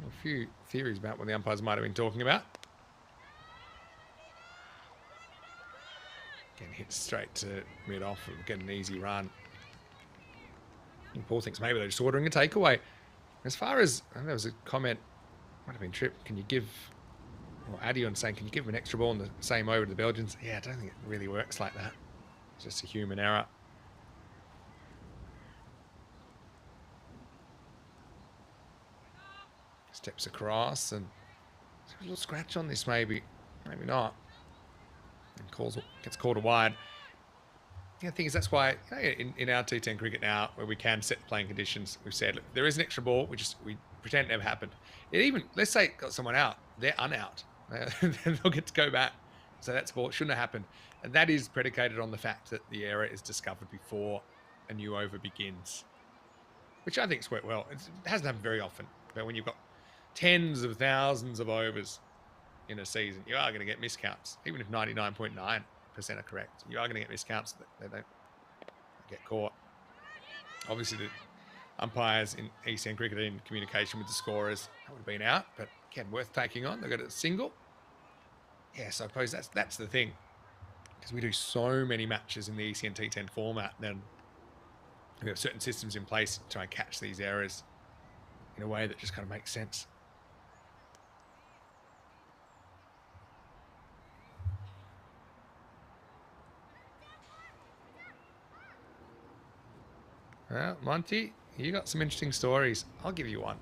A few theories about what the umpires might have been talking about. Getting hit straight to mid-off and get an easy run. And Paul thinks maybe they're just ordering a takeaway. As far as, I think there was a comment, might have been Tripp, can you give, or Adion saying, can you give him an extra ball in the same over to the Belgians? Yeah, I don't think it really works like that. It's just a human error. Steps across and a little scratch on this maybe. Maybe not. And gets called a wide. Yeah, the thing is, that's why in our T10 cricket now, where we can set the playing conditions, we've said, look, there is an extra ball. We pretend it never happened. It even, let's say it got someone out, they're un-out. Then they'll get to go back. So that sport shouldn't have happened. And that is predicated on the fact that the error is discovered before a new over begins, which I think's worked well. It hasn't happened very often, but when you've got tens of thousands of overs in a season, you are going to get miscounts. Even if 99.9% are correct, you are going to get miscounts that they don't get caught. Obviously, the umpires in ECN cricket in communication with the scorers, that would have been out, but again, worth taking on. They got a single. Yeah, so I suppose that's the thing, because we do so many matches in the ECN T10 format, then we have certain systems in place to try and catch these errors in a way that just kind of makes sense. Well, Monty, you got some interesting stories. I'll give you one.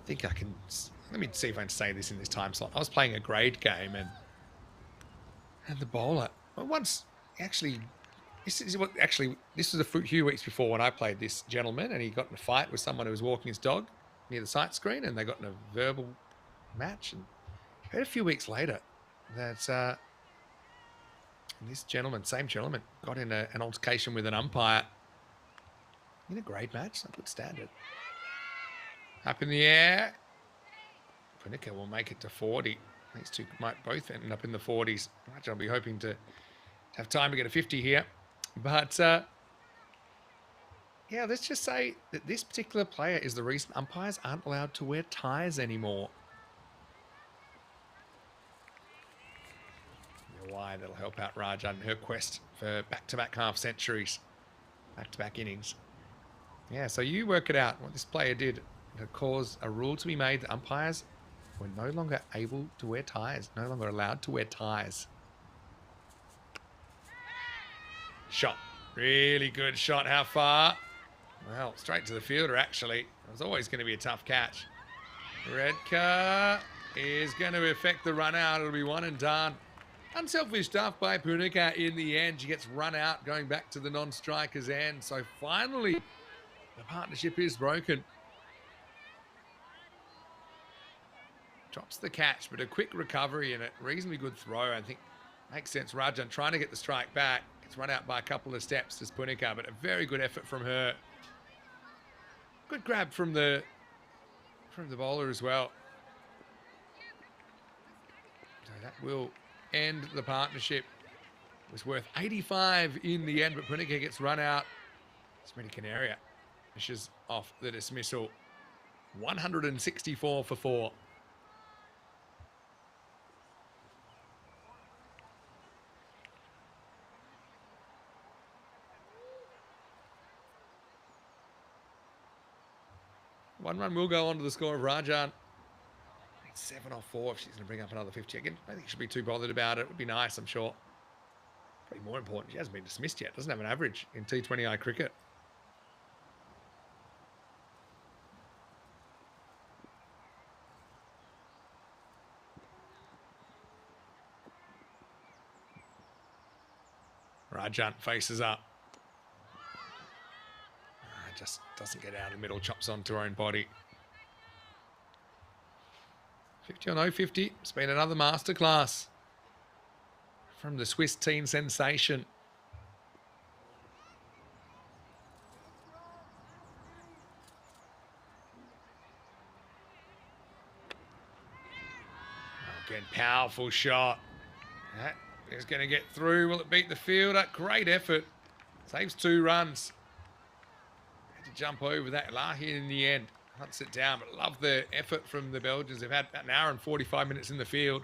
I think I can. Let me see if I can say this in this time slot. I was playing a grade game and the bowler, well, once actually, this was a few weeks before when I played this gentleman, and he got in a fight with someone who was walking his dog near the sight screen, and they got in a verbal match. And I heard a few weeks later that this gentleman, same gentleman, got in an altercation with an umpire in a grade match. Not good standard. Up in the air. Punica will make it to 40. These two might both end up in the 40s. I'll be hoping to have time to get a 50 here. But, yeah, let's just say that this particular player is the reason umpires aren't allowed to wear ties anymore. You know why? That'll help out Rajan in her quest for back-to-back half centuries, back-to-back innings. Yeah, so you work it out, what this player did to cause a rule to be made that umpires were no longer able to wear ties, no longer allowed to wear ties. Shot. Really good shot. How far? Well, straight to the fielder, actually. It was always going to be a tough catch. Redka is going to affect the run out. It'll be one and done. Unselfish stuff by Punica in the end. She gets run out going back to the non-striker's end. So finally, the partnership is broken. Drops the catch, but a quick recovery and a reasonably good throw, I think, makes sense. Rajan trying to get the strike back. Gets run out by a couple of steps to Punica, but a very good effort from her. Good grab from the bowler as well. So that will end the partnership. It was worth 85 in the end, but Punica gets run out. Smitty Canaria finishes off the dismissal. 164 for 4. One run will go on to the score of Rajan. 7 off 4 if she's going to bring up another 50 again. I don't think she'll be too bothered about it. It would be nice, I'm sure. Probably more important, she hasn't been dismissed yet. Doesn't have an average in T20I cricket. Rajan faces up. Just doesn't get out of the middle, chops onto her own body. 50 on 050. It's been another masterclass from the Swiss teen sensation. Again, powerful shot. That is going to get through. Will it beat the fielder? Great effort. Saves 2 runs. Jump over that Lahi in the end. Hunts it down, but love the effort from the Belgians. They've had about an hour and 45 minutes in the field.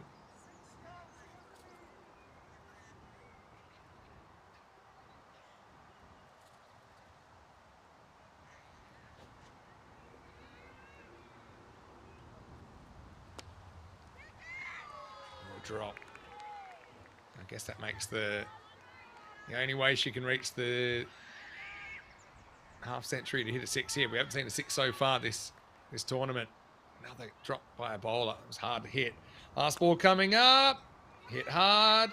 Drop. I guess that makes the only way she can reach the half century to hit a 6 here. We haven't seen a 6 so far this tournament. Another drop by a bowler. It was hard to hit. Last ball coming up. Hit hard.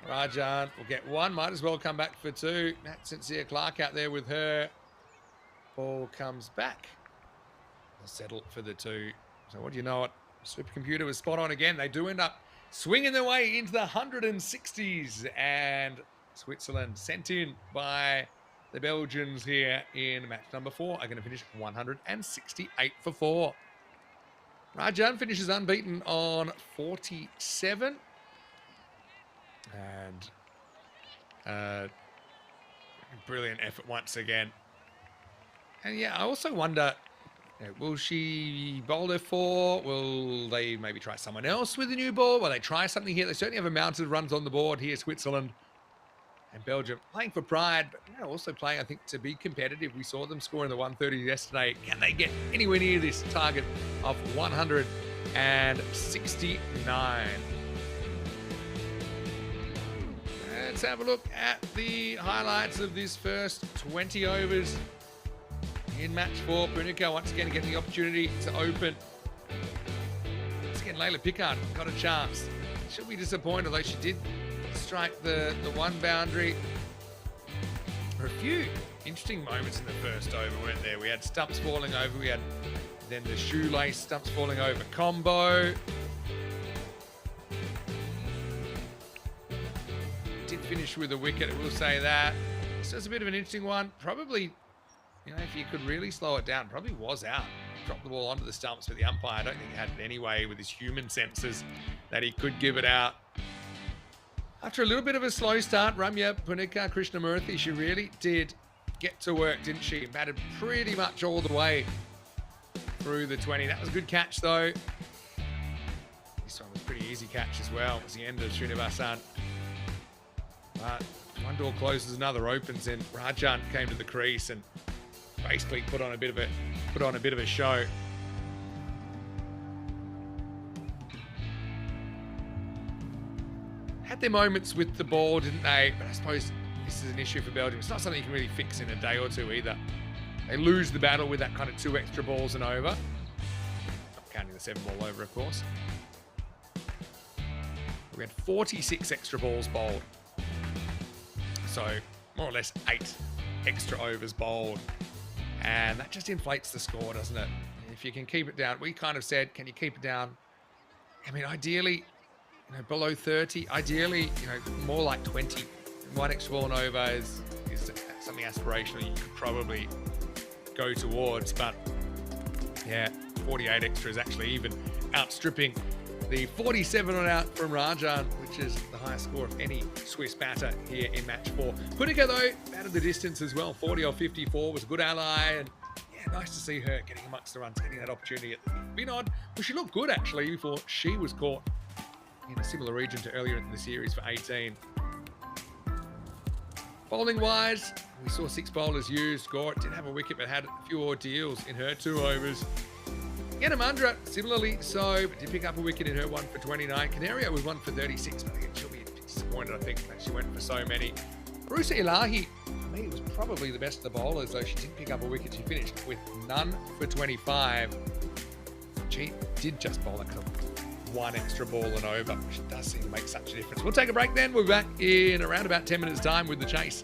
Rajan will get 1. Might as well come back for 2. Nat Sincere Clark out there with her. Ball comes back. They'll settle for the 2. So what do you know it? Supercomputer was spot on again. They do end up swinging their way into the 160s, and Switzerland, sent in by the Belgians here in match number 4, are going to finish 168 for 4. Rajan finishes unbeaten on 47. And brilliant effort once again. And yeah, I also wonder, will she bowl her 4? Will they maybe try someone else with a new ball? Will they try something here? They certainly have a mounted runs on the board here, Switzerland and Belgium, playing for pride, but also playing, I think, to be competitive. We saw them score in the 130s yesterday. Can they get anywhere near this target of 169? Let's have a look at the highlights of this first 20 overs in match 4. Punica once again getting the opportunity to open. Once again, Layla Pickard got a chance. She'll be disappointed, although she did strike the 1 boundary. There were a few interesting moments in the first over, weren't there? We had stumps falling over. We had then the shoelace stumps falling over combo. Did finish with a wicket, I will say that. So it's a bit of an interesting one. Probably, if you could really slow it down, probably was out. Dropped the ball onto the stumps, but the umpire, I don't think he had it anyway with his human senses that he could give it out. After a little bit of a slow start, Ramya Punika Krishnamurthy, she really did get to work, didn't she? Batted pretty much all the way through the 20. That was a good catch, though. This one was a pretty easy catch as well. It was the end of Srinivasan. But one door closes, another opens, and Rajan came to the crease and basically put on a bit of a show. Had their moments with the ball, didn't they? But I suppose this is an issue for Belgium. It's not something you can really fix in a day or two either. They lose the battle with that kind of 2 extra balls and over. Not counting the 7 ball over, of course. We had 46 extra balls bowled. So more or less 8 extra overs bowled. And that just inflates the score, doesn't it? If you can keep it down, we kind of said, can you keep it down? I mean, ideally, below 30. Ideally, more like 20. 1 extra ball and over is something aspirational you could probably go towards. But yeah, 48 extra is actually even outstripping the 47 on out from Rajan, which is the highest score of any Swiss batter here in match 4. Punica, though, batted the distance as well. 40 or 54 was a good ally, and yeah, nice to see her getting amongst the runs, getting that opportunity at the bin on. Well, she looked good, actually, before she was caught in a similar region to earlier in the series for 18. Bowling-wise, we saw 6 bowlers used. Gort did have a wicket, but had a few ordeals in her 2 overs. Yanamandra, similarly so, but did pick up a wicket in her 1 for 29. Canario was 1 for 36, but again, she'll be disappointed, I think, that she went for so many. Arusa Ilahi, for me, was probably the best of the bowlers, though she didn't pick up a wicket. She finished with none for 25. She did just bowl that 1 extra ball and over, which does seem to make such a difference. We'll take a break then. We'll be back in around about 10 minutes' time with the chase,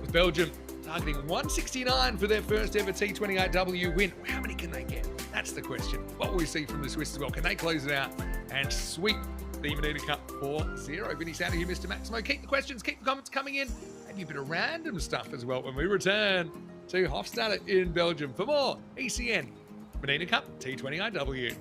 with Belgium targeting 169 for their first ever T20IW win. How many can they get? That's the question. What will we see from the Swiss as well? Can they close it out and sweep the Mdina Cup 4-0? Vinny Sounder here, Mr. Maximo. Keep the questions, keep the comments coming in, and a bit of random stuff as well when we return to Hofstadter in Belgium for more ECN Mdina Cup T20IW.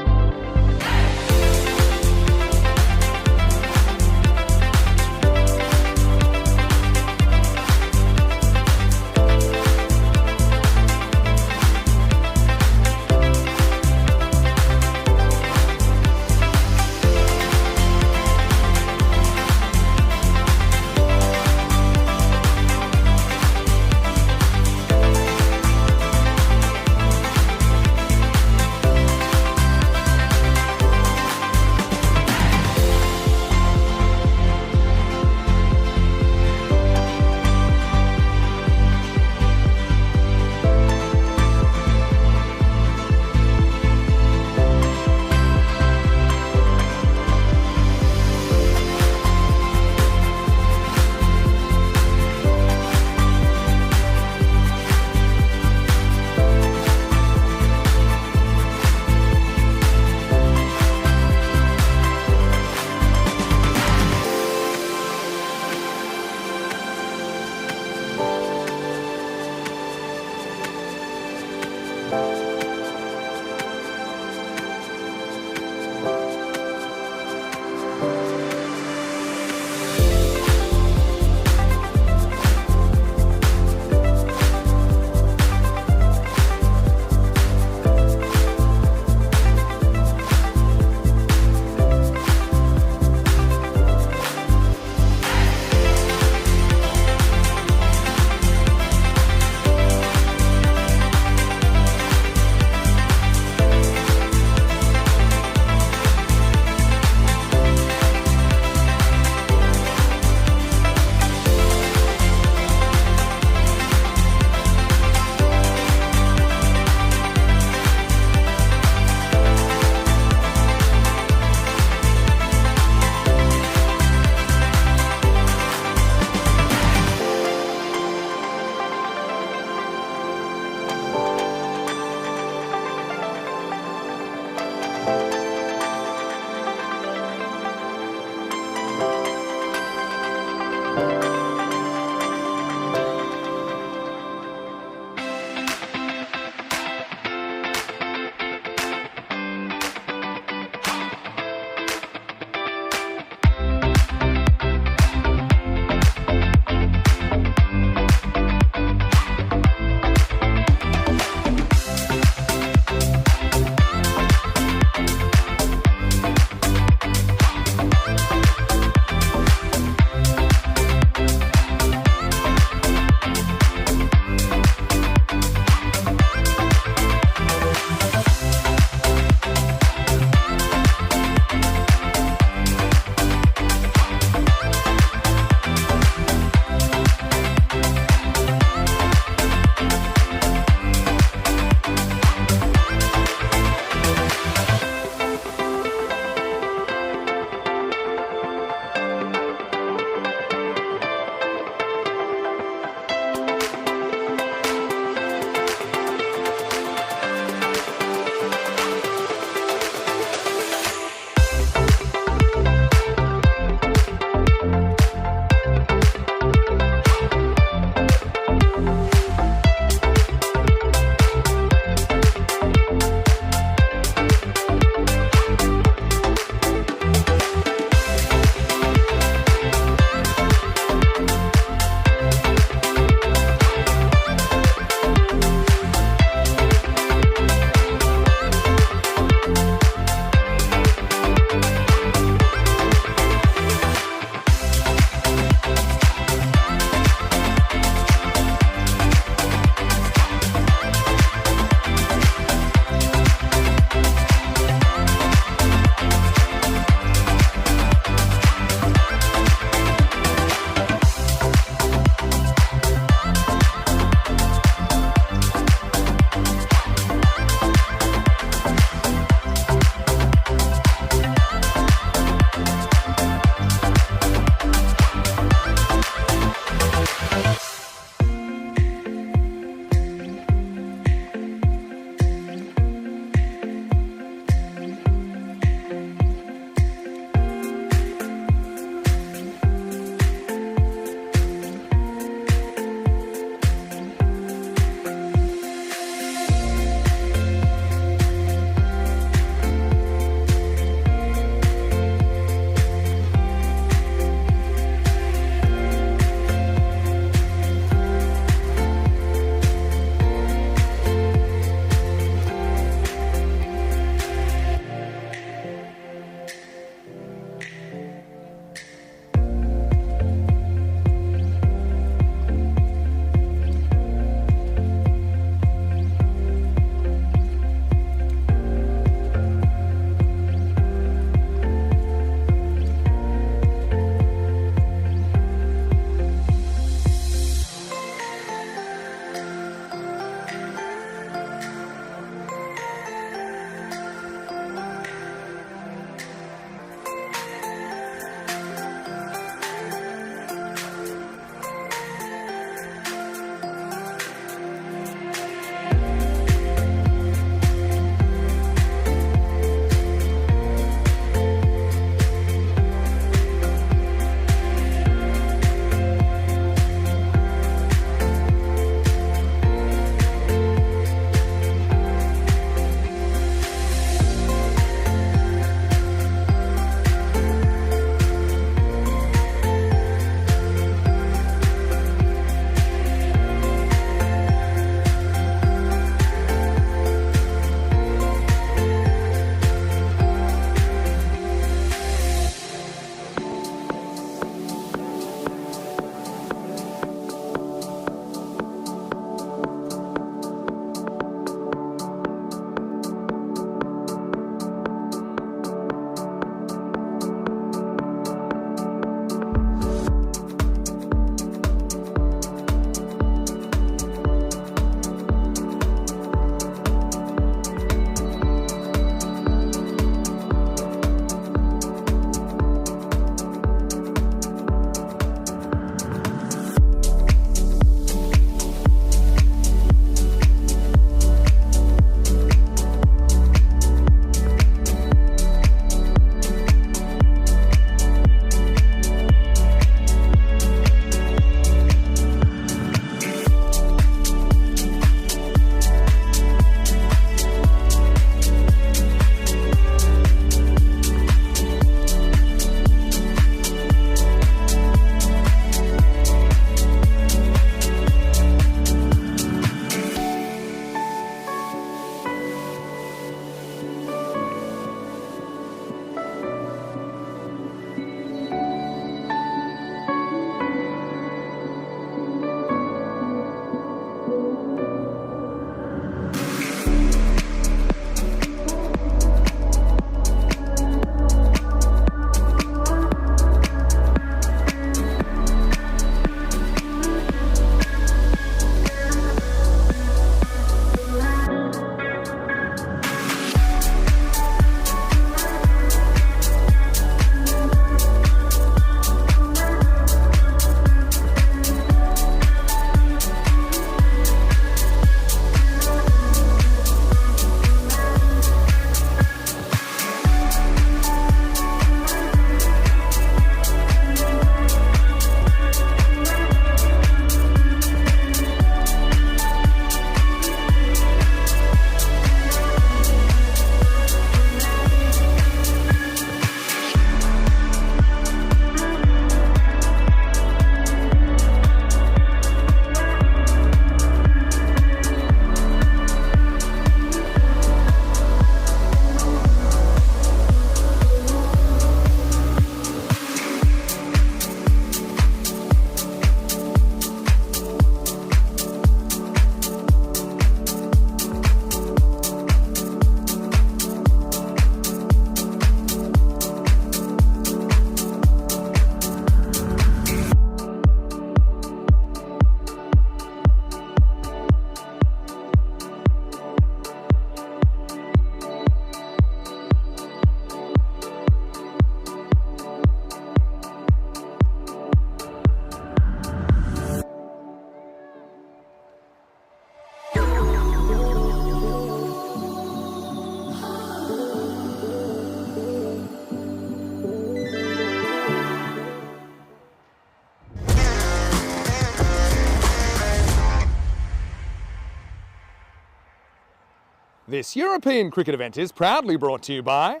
This European cricket event is proudly brought to you by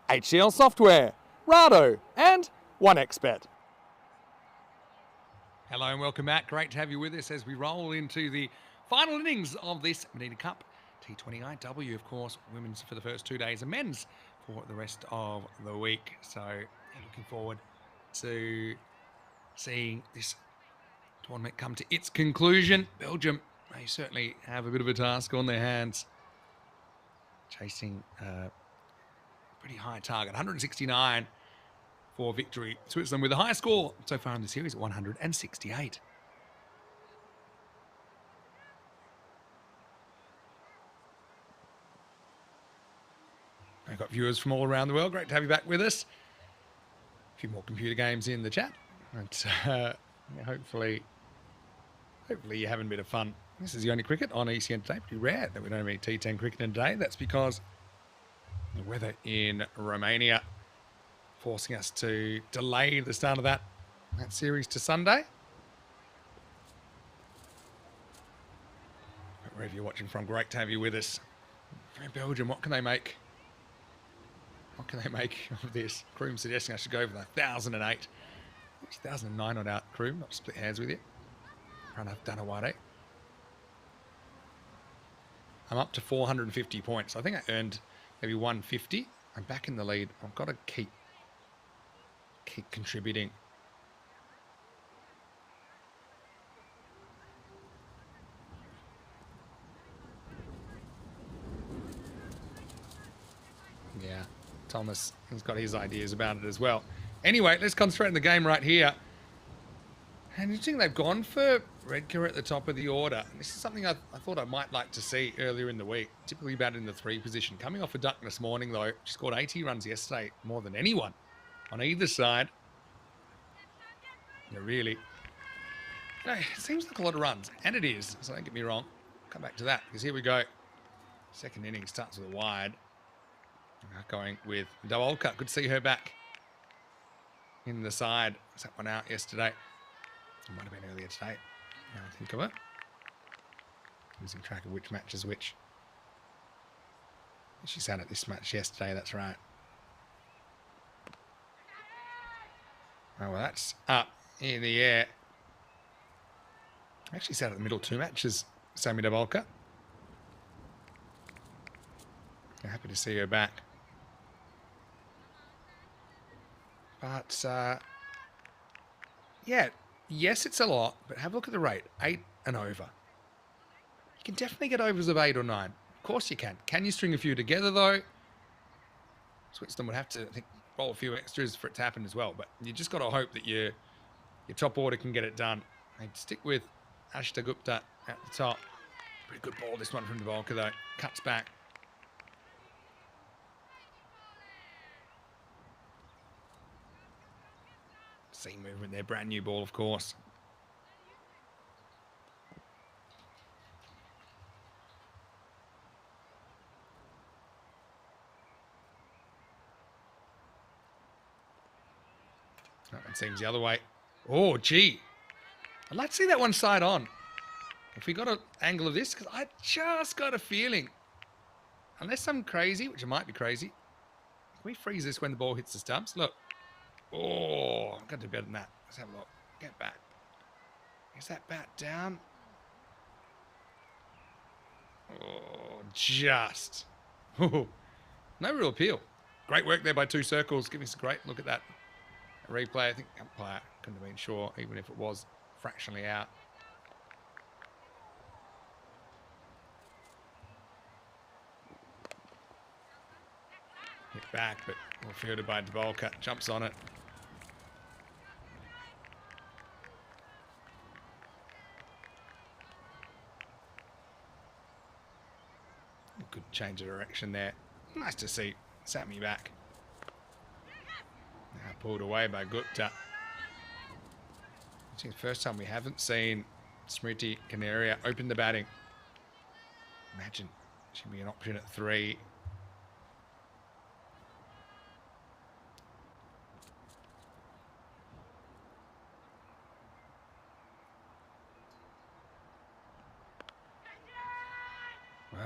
HCL Software, Rado and 1xBet. Hello and welcome back. Great to have you with us as we roll into the final innings of this Mdina Cup. T20IW, of course, women's for the first 2 days and men's for the rest of the week. So looking forward to seeing this tournament come to its conclusion. Belgium, they certainly have a bit of a task on their hands, chasing a pretty high target, 169 for victory. Switzerland with the highest score so far in the series at 168. I've got viewers from all around the world. Great to have you back with us. A few more computer games in the chat. And hopefully you're having a bit of fun. This is the only cricket on ECN today. Pretty rare that we don't have any T10 cricket in today. That's because the weather in Romania forcing us to delay the start of that series to Sunday. But wherever you're watching from, great to have you with us. Belgium, what can they make? What can they make of this? Kroom suggesting I should go for the 1008. It's 1009 on out, Kroom. Not split hands with you. Run up Danawade. I'm up to 450 points. I think I earned maybe 150. I'm back in the lead. I've got to keep contributing. Yeah, Thomas has got his ideas about it as well. Anyway, let's concentrate on the game right here. And interesting, they've gone for Redker at the top of the order. And this is something I thought I might like to see earlier in the week. Typically batted in the 3 position. Coming off a duck this morning, though. She scored 80 runs yesterday, more than anyone on either side. Yeah, really. It seems like a lot of runs. And it is, so don't get me wrong. I'll come back to that, because here we go. Second inning starts with a wide. Going with Dawolka. Good to see her back in the side. Set one out yesterday. It might have been earlier today, now I think of it. Losing track of which match is which. She sat at this match yesterday, that's right. Oh, well, that's up in the air. Actually sat at the middle 2 matches, Sammy Dawolka. Happy to see her back. But, yeah, yes, it's a lot, but have a look at the rate. 8 and over. You can definitely get overs of 8 or 9. Of course you can. Can you string a few together, though? Switzerland would have to, I think, roll a few extras for it to happen as well. But you just got to hope that your top order can get it done. I'd stick with Ashita Gupta at the top. Pretty good ball, this one from Dawolka, though. Cuts back. Seam movement there, brand new ball, of course. That one seems the other way. Oh, gee. I'd like to see that one side on. If we got an angle of this, because I just got a feeling, unless I'm crazy, which I might be crazy, can we freeze this when the ball hits the stumps? Look. Oh, I'm going to do better than that. Let's have a look. Get back. Is that bat down? Oh, just. No real appeal. Great work there by 2 circles. Give us a great look at that replay. I think umpire couldn't have been sure, even if it was fractionally out. Hit back, but well fielded by Dawolka. Jumps on it. Good change of direction there. Nice to see Sammy back. Now pulled away by Gupta. It's the first time we haven't seen Smriti Canaria open the batting. Imagine she'd be an option at 3.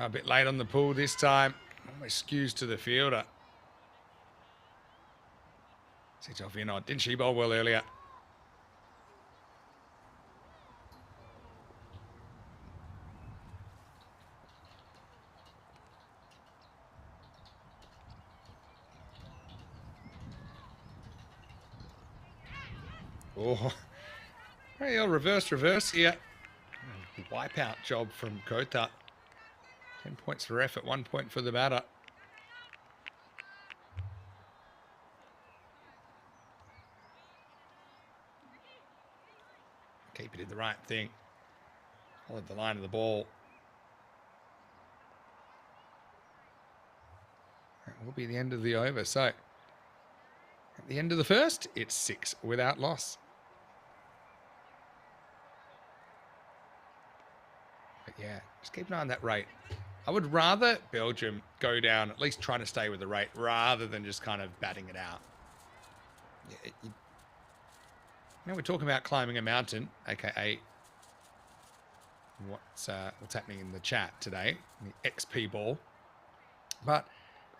A bit late on the pull this time. Almost skews to the fielder. Sits off in odd. Didn't she bowl well earlier? Oh, well, reverse here. Wipeout job from Kota. 10 points for effort, 1 point for the batter. Keeper did the right thing. Followed the line of the ball. That will be the end of the over. So, at the end of the first, it's 6 without loss. But yeah, just keep an eye on that rate. I would rather Belgium go down, at least trying to stay with the rate, rather than just kind of batting it out. Yeah, we're talking about climbing a mountain, aka what's happening in the chat today, the XP ball. But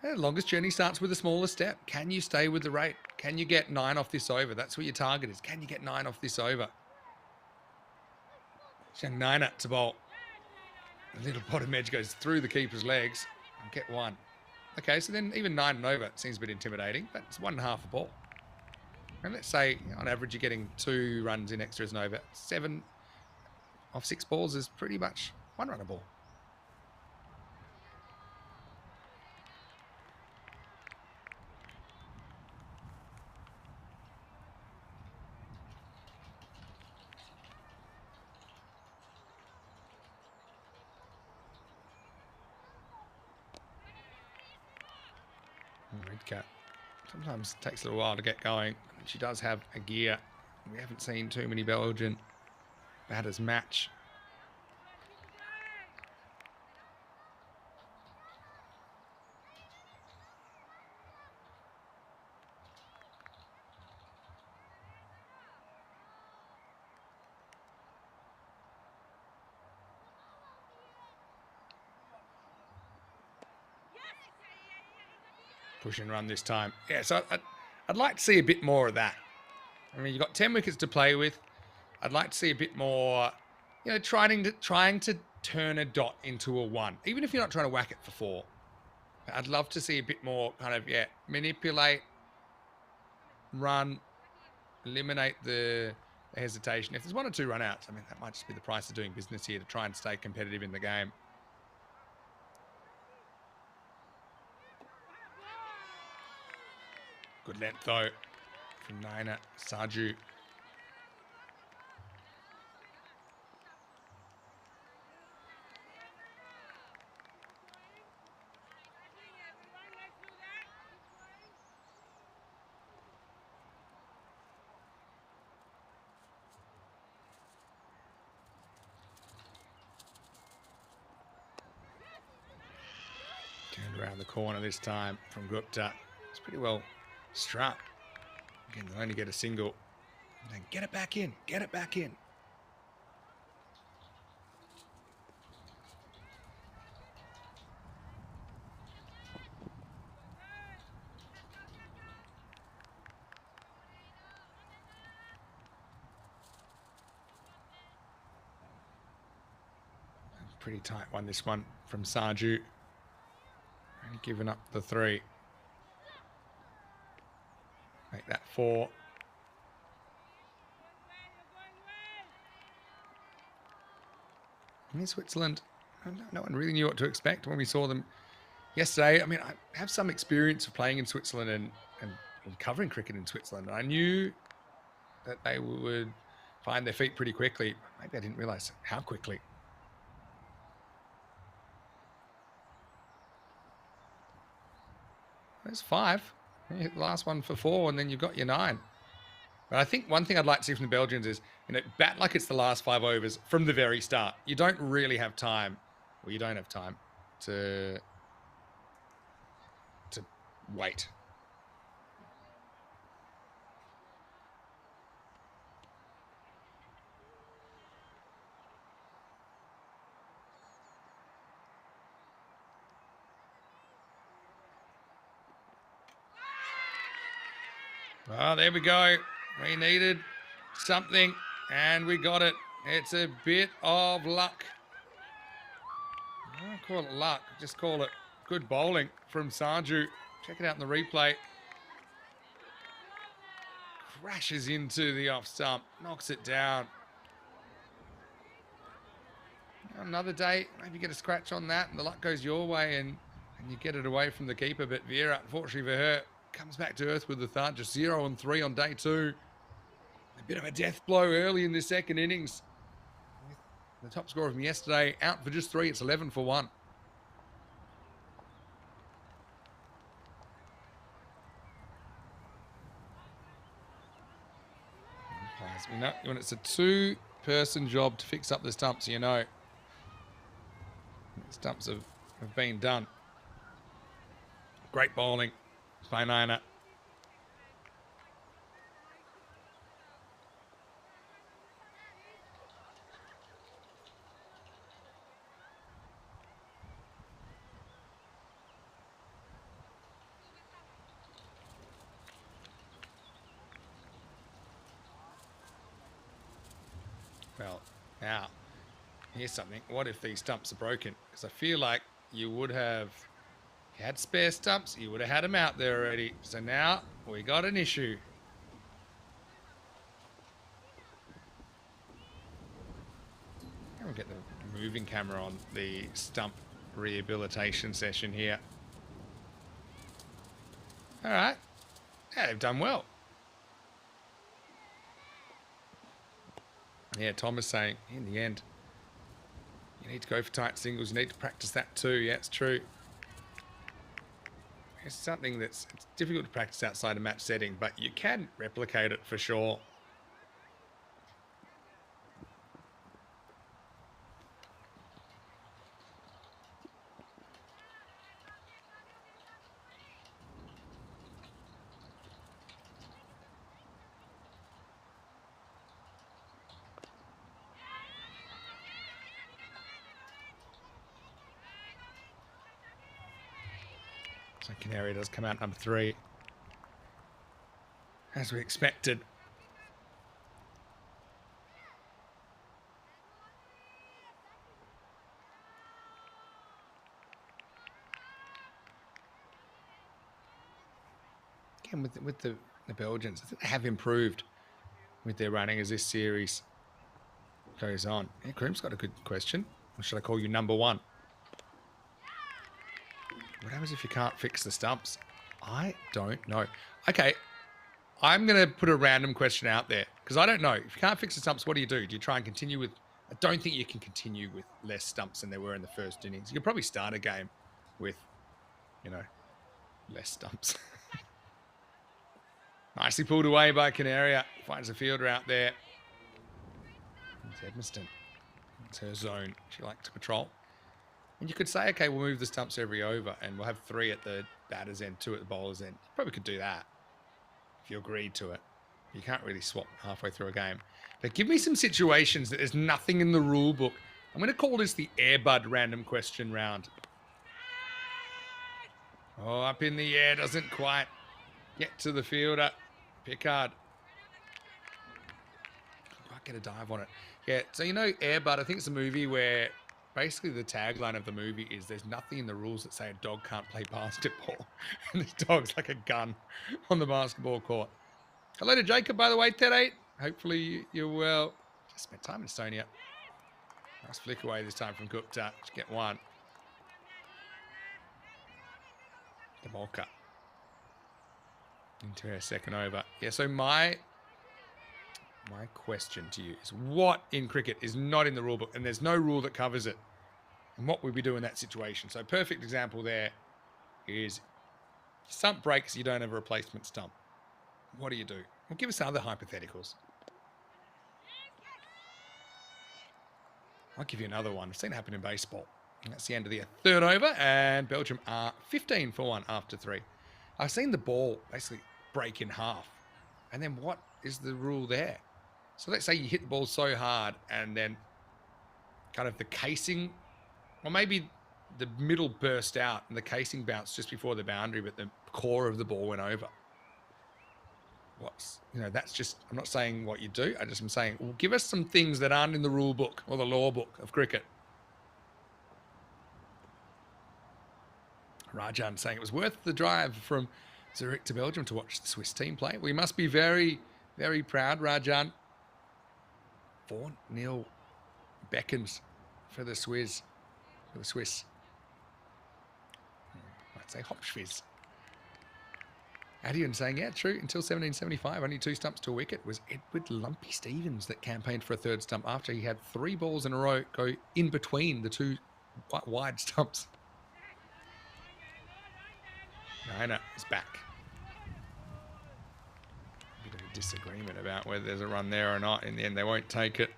the longest journey starts with a smaller step. Can you stay with the rate? Can you get 9 off this over? That's what your target is. Can you get 9 off this over? Young Nina to bowl. The little bottom edge goes through the keeper's legs and get 1. Okay, so then even 9 and over seems a bit intimidating, but it's 1.5 a ball. And let's say on average you're getting 2 runs in extras and over. 7 off 6 balls is pretty much 1 run a ball. Red Cat sometimes takes a little while to get going. She does have a gear. We haven't seen too many Belgian batters match. Push and run this time. Yeah, so I'd like to see a bit more of that. I mean, you've got 10 wickets to play with. I'd like to see a bit more, trying to turn a dot into a 1, even if you're not trying to whack it for 4. I'd love to see a bit more kind of, manipulate, run, eliminate the hesitation. If there's 1 or 2 run outs, I mean, that might just be the price of doing business here to try and stay competitive in the game. Good length, though, from Nina Saju. Turned around the corner this time from Gupta. It's pretty well struck. Again, they'll only get a single. And then get it back in. Get it back in. Pretty tight one, this one from Saju. Only giving up the 3. Make that 4. In Switzerland, no one really knew what to expect when we saw them yesterday. I mean, I have some experience of playing in Switzerland and covering cricket in Switzerland. And I knew that they would find their feet pretty quickly. Maybe I didn't realise how quickly. There's 5. You hit the last one for 4, and then you've got your 9. But I think one thing I'd like to see from the Belgians is, bat like it's the last 5 overs from the very start. You don't really have time, or you don't have time to wait. Oh, there we go. We needed something, and we got it. It's a bit of luck. I don't call it luck. Just call it good bowling from Sarju. Check it out in the replay. Crashes into the off stump, knocks it down. Another day, maybe get a scratch on that, and the luck goes your way, and you get it away from the keeper. But Vera, unfortunately for her, comes back to earth with the thud. Just 0 and 3 on day 2. A bit of a death blow early in the second innings. The top scorer from yesterday out for just 3. It's 11 for 1. You know, when it's a 2-person job to fix up the stumps, you know the stumps have been done. Great bowling by Nina. Well, now, here's something. What if these stumps are broken? Because I feel like you would have, if you had spare stumps, you would have had them out there already. So now we got an issue. I'm going to get the moving camera on the stump rehabilitation session here. All right. Yeah, they've done well. Yeah, Tom is saying, in the end, you need to go for tight singles. You need to practice that too. Yeah, it's true. It's something it's difficult to practice outside a match setting, but you can replicate it for sure. So Canary does come out number 3. As we expected. Again, with the Belgians, I think they have improved with their running as this series goes on. Yeah, Groom's got a good question. Or should I call you number 1? What happens if you can't fix the stumps? I don't know. Okay, I'm going to put a random question out there because I don't know. If you can't fix the stumps, what do? Do you try and continue with... I don't think you can continue with less stumps than there were in the first innings. You could probably start a game with, you know, less stumps. Nicely pulled away by Canaria. Finds a fielder out there. It's Edmiston. It's her zone. She likes to patrol. And you could say, okay, we'll move the stumps every over and we'll have 3 at the batter's end, 2 at the bowler's end. You probably could do that if you agreed to it. You can't really swap halfway through a game. But give me some situations that there's nothing in the rule book. I'm going to call this the Airbud random question round. Oh, up in the air, doesn't quite get to the fielder. Pickard. Can't get a dive on it. Yeah, so you know Airbud, I think it's a movie where basically the tagline of the movie is there's nothing in the rules that say a dog can't play basketball. And this dog's like a gun on the basketball court. Hello to Jacob, by the way, Ted8. Hopefully you're well. Just spent time in Estonia. Nice flick away this time from Gupta. Just get 1. Demolka. Into her second over. Yeah, so my question to you is what in cricket is not in the rule book and there's no rule that covers it? And what would we do in that situation? So perfect example there is stump breaks, you don't have a replacement stump. What do you do? Well, give us other hypotheticals. I'll give you another one. I've seen it happen in baseball. And that's the end of the 3rd over, and Belgium are 15 for 1 after 3. I've seen the ball basically break in half. And then what is the rule there? So let's say you hit the ball so hard and then kind of the casing, or maybe the middle burst out and the casing bounced just before the boundary, but the core of the ball went over. what's, that's just, I'm not saying what you do. I just am saying, well, give us some things that aren't in the rule book or the law book of cricket. Rajan saying it was worth the drive from Zurich to Belgium to watch the Swiss team play. We must be very, very proud, Rajan. 4-0 beckons for the Swiss. I'd say Hopschwitz. Adian saying, yeah, true. Until 1775, only 2 stumps to a wicket. It was Edward Lumpy Stevens that campaigned for a 3rd stump after he had 3 balls in a row go in between the 2 wide stumps. Mdina is back. A bit of a disagreement about whether there's a run there or not. In the end, they won't take it.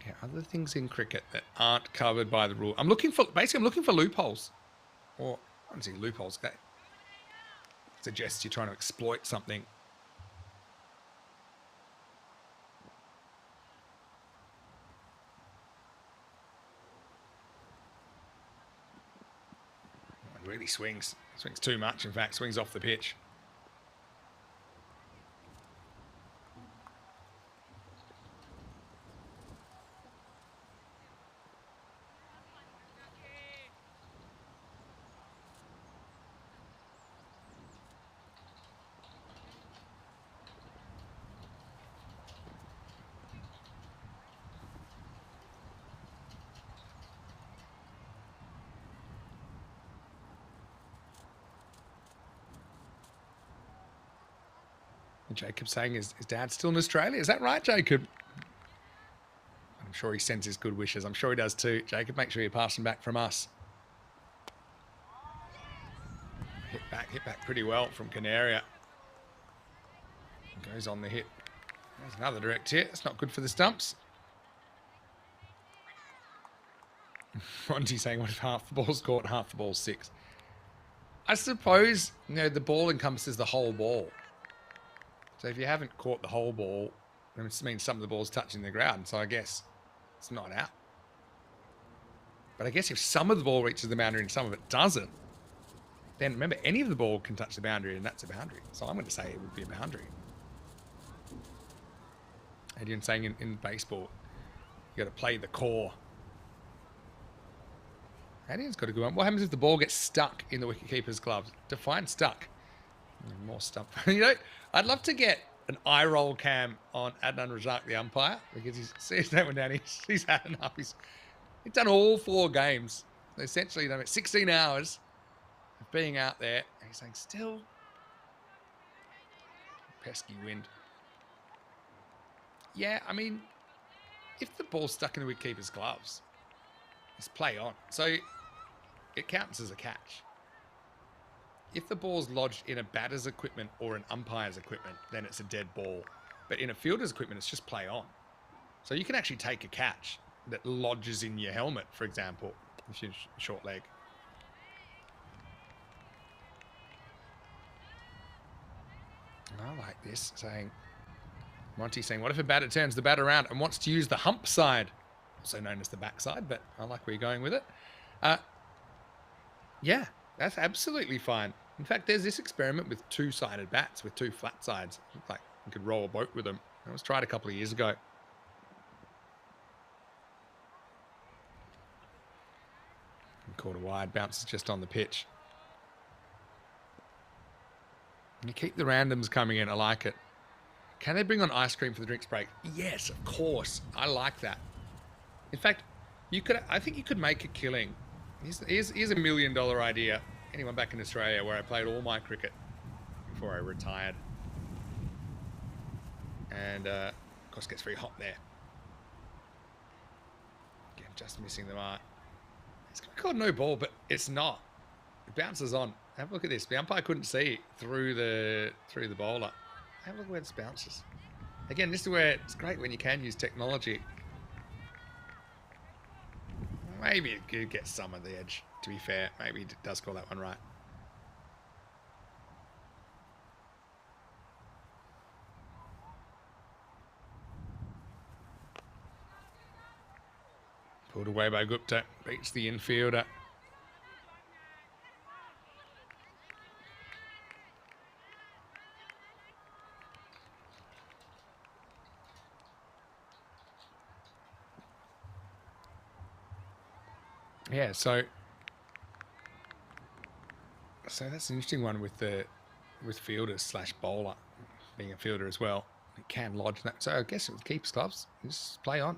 Yeah, other things in cricket that aren't covered by the rule. I'm looking for loopholes. Or, I don't see loopholes. That suggests you're trying to exploit something. It really swings. Swings too much, in fact. Swings off the pitch. Jacob saying his dad's still in Australia. Is that right, Jacob? I'm sure he sends his good wishes. I'm sure he does too. Jacob, make sure you pass them back from us. Hit back pretty well from Canaria. Goes on the hit. There's another direct hit. That's not good for the stumps. Monty saying, what if half the ball's caught and half the ball's 6? I suppose, the ball encompasses the whole ball. So if you haven't caught the whole ball, then it means some of the ball's touching the ground. So I guess it's not out. But I guess if some of the ball reaches the boundary and some of it doesn't, then remember, any of the ball can touch the boundary and that's a boundary. So I'm going to say it would be a boundary. Adrian saying in baseball, you got to play the core. Adrian's got a good one. What happens if the ball gets stuck in the wicketkeeper's gloves? Define stuck. More stuff. I'd love to get an eye roll cam on Adnan Razak, the umpire, because he's sees that one down. He's had enough. He's done all 4 games. Essentially, 16 hours of being out there. And he's saying, still pesky wind. Yeah, I mean, if the ball's stuck in the wicketkeeper's gloves, it's play on. So it counts as a catch. If the ball's lodged in a batter's equipment or an umpire's equipment, then it's a dead ball. But in a fielder's equipment, it's just play on. So you can actually take a catch that lodges in your helmet, for example, if you're short leg. I like this, Monty saying, what if a batter turns the bat around and wants to use the hump side, also known as the backside, but I like where you're going with it. Yeah, that's absolutely fine. In fact, there's this experiment with 2-sided bats with 2 flat sides. Looks like you could roll a boat with them. It was tried a couple of years ago. And caught a wide, bounces just on the pitch. And you keep the randoms coming in. I like it. Can they bring on ice cream for the drinks break? Yes, of course. I like that. In fact, I think you could make a killing. Here's a $1 million idea. Anyone back in Australia where I played all my cricket before I retired. And, of course, it gets very hot there. Again, just missing the mark. It's called no ball, but it's not. It bounces on. Have a look at this. The umpire couldn't see through the bowler. Have a look where this bounces. Again, this is where it's great when you can use technology. Maybe it could get some of the edge, to be fair. Maybe it does call that one right. Pulled away by Gupta. Beats the infielder. Yeah, so that's an interesting one with fielders slash bowler being a fielder as well. It can lodge that. So I guess it keeps gloves. Just play on.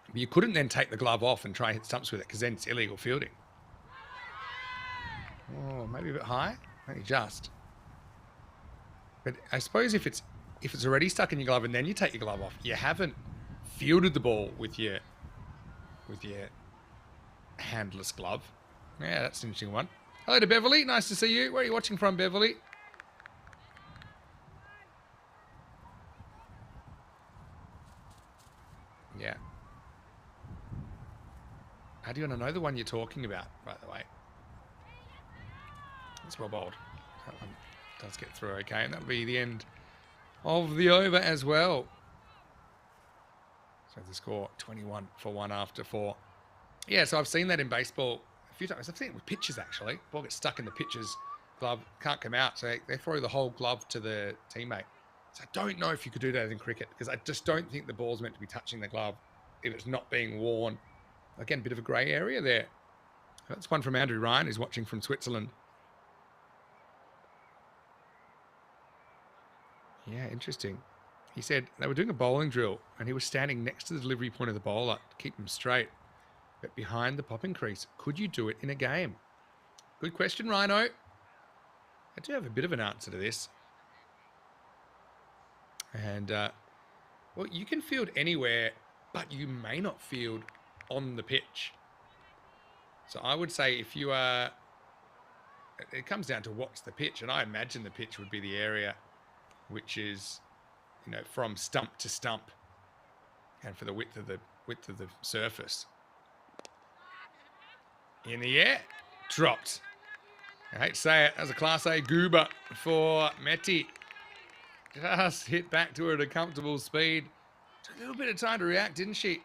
But you couldn't then take the glove off and try and hit stumps with it because then it's illegal fielding. Oh, maybe a bit high, maybe just. But I suppose if it's already stuck in your glove and then you take your glove off, you haven't fielded the ball with your handless glove. Yeah, that's an interesting one. Hello to Beverly. Nice to see you. Where are you watching from, Beverly? Yeah. How do you want to know the one you're talking about, by the way? That's well bowled. That one does get through okay, and that'll be the end of the over as well. So the score 21 for 1 after 4. Yeah, so I've seen that in baseball a few times. I've seen it with pitchers, actually. Ball gets stuck in the pitcher's glove, can't come out, so they throw the whole glove to the teammate. So I don't know if you could do that in cricket, because I just don't think the ball's meant to be touching the glove if it's not being worn. Again, a bit of a grey area there. That's one from Andrew Ryan, who's watching from Switzerland. Yeah, interesting. He said they were doing a bowling drill and he was standing next to the delivery point of the bowler to keep him straight, but behind the popping crease. Could you do it in a game? Good question, Rhino. I do have a bit of an answer to this. And, well, you can field anywhere, but you may not field on the pitch. So I would say if you are... It comes down to what's the pitch, and I imagine the pitch would be the area which is, you know, from stump to stump, and for the width of the surface. In the air, dropped. I hate to say it, as a Class A goober for Meti. Just hit back to her at a comfortable speed. Took a little bit of time to react, didn't she?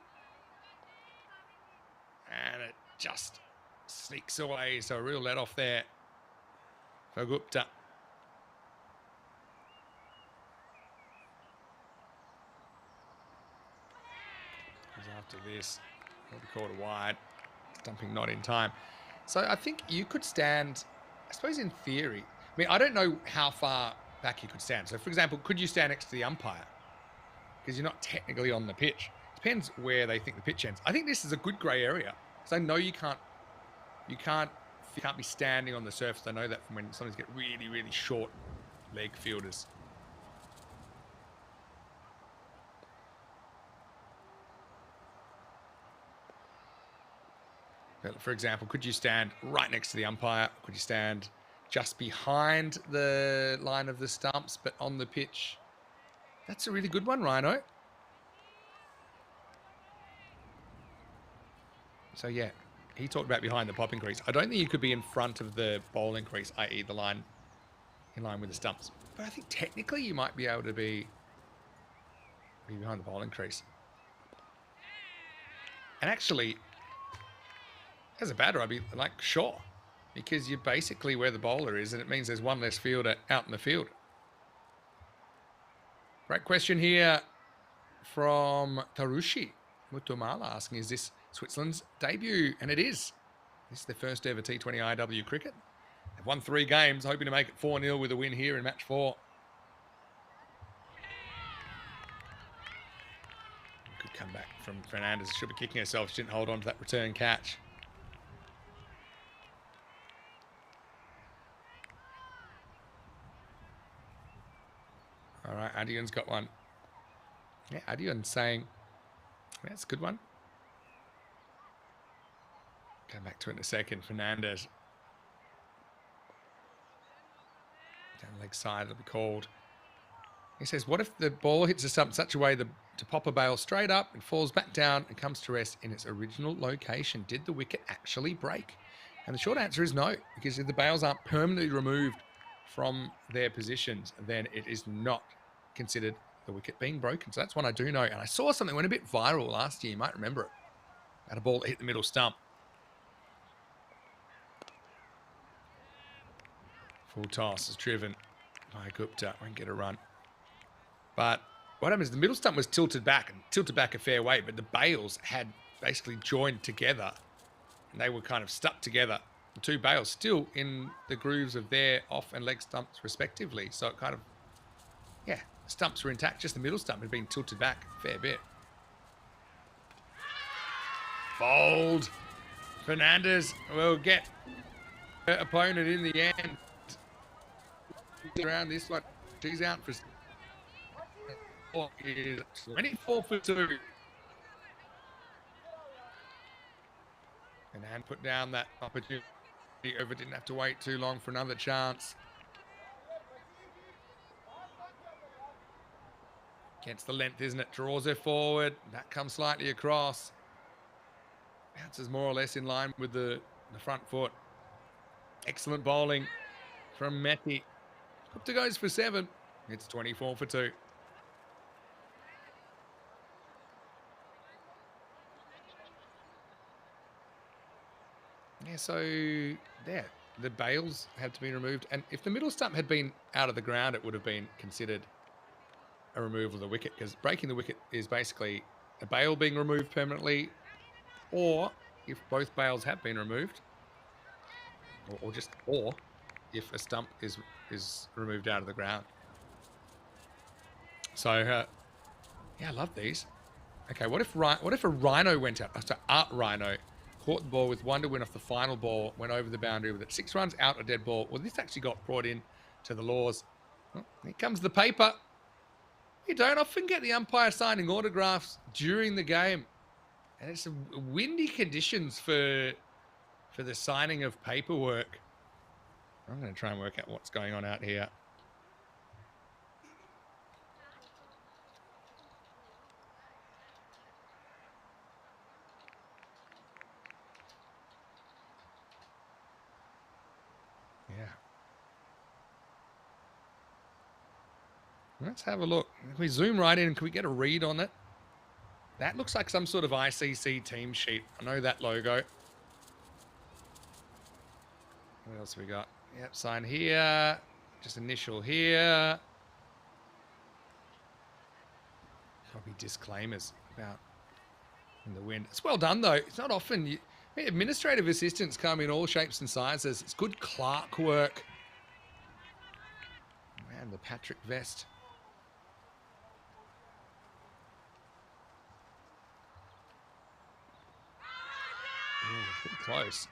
And it just sneaks away. So a real let off there for Gupta. After this, it'll be called a wide. Stumping not in time. So I think you could stand, I suppose in theory. I mean, I don't know how far back you could stand. So for example, could you stand next to the umpire? Because you're not technically on the pitch. Depends where they think the pitch ends. I think this is a good grey area. So I know you can't be standing on the surface. I know that from when sometimes get really, really short leg fielders. For example, could you stand right next to the umpire? Could you stand just behind the line of the stumps, but on the pitch? That's a really good one, Rhino. So yeah, he talked about behind the popping crease. I don't think you could be in front of the bowling crease, i.e. the line in line with the stumps. But I think technically you might be able to be behind the bowling crease. And actually, as a batter, I'd be like, sure, because you're basically where the bowler is, and it means there's one less fielder out in the field. Great question here from Tarushi Mutumala asking, is this Switzerland's debut? And it is. This is their first ever T20IW cricket. They've won 3 games, hoping to make it 4-0 with a win here in match 4. Good comeback from Fernandez. Should be kicking herself. She didn't hold on to that return catch. All right, Adion's got one. Yeah, Adion's saying, that's a good one. Come back to it in a second. Fernandez. Down the leg side, it'll be called. He says, what if the ball hits the stump in such a way to pop a bail straight up and falls back down and comes to rest in its original location? Did the wicket actually break? And the short answer is no, because if the bails aren't permanently removed from their positions, then it is not considered the wicket being broken. So that's one I do know. And I saw something that went a bit viral last year. You might remember it. Had a ball that hit the middle stump. Full toss is driven by Gupta. Won't get a run. But what happened is the middle stump was tilted back a fair way, but the bails had basically joined together they were kind of stuck together. The two bales still in the grooves of their off and leg stumps respectively. So it kind of, yeah, stumps were intact. Just the middle stump had been tilted back a fair bit. Fold. Fernandez will get her opponent in the end. Around this one, she's out for 24 for 2. And Anne put down that opportunity over, didn't have to wait too long for another chance. Against the length, isn't it? Draws her forward. That comes slightly across. Bounces more or less in line with the front foot. Excellent bowling from Meti. Gupta goes for 7. It's 24 for 2. Yeah, so there, the bails had to be removed. And if the middle stump had been out of the ground, it would have been considered a removal of the wicket, because breaking the wicket is basically a bail being removed permanently, or if both bails have been removed, or if a stump is removed out of the ground. So, yeah, I love these. Okay, what if a rhino went out? So Art Rhino caught the ball with 1 to win off the final ball, went over the boundary with it. 6 runs out, a dead ball. Well, this actually got brought in to the laws. Well, here comes the paper. You don't often get the umpire signing autographs during the game. And it's windy conditions for the signing of paperwork. I'm going to try and work out what's going on out here. Yeah. Let's have a look. If we zoom right in, can we get a read on it? That looks like some sort of ICC team sheet. I know that logo. What else have we got? Yep, sign here. Just initial here. Probably disclaimers about in the wind. It's well done, though. It's not often. Administrative assistants come in all shapes and sizes. It's good clerk work. Man, the Patrick vest. Ooh, pretty close.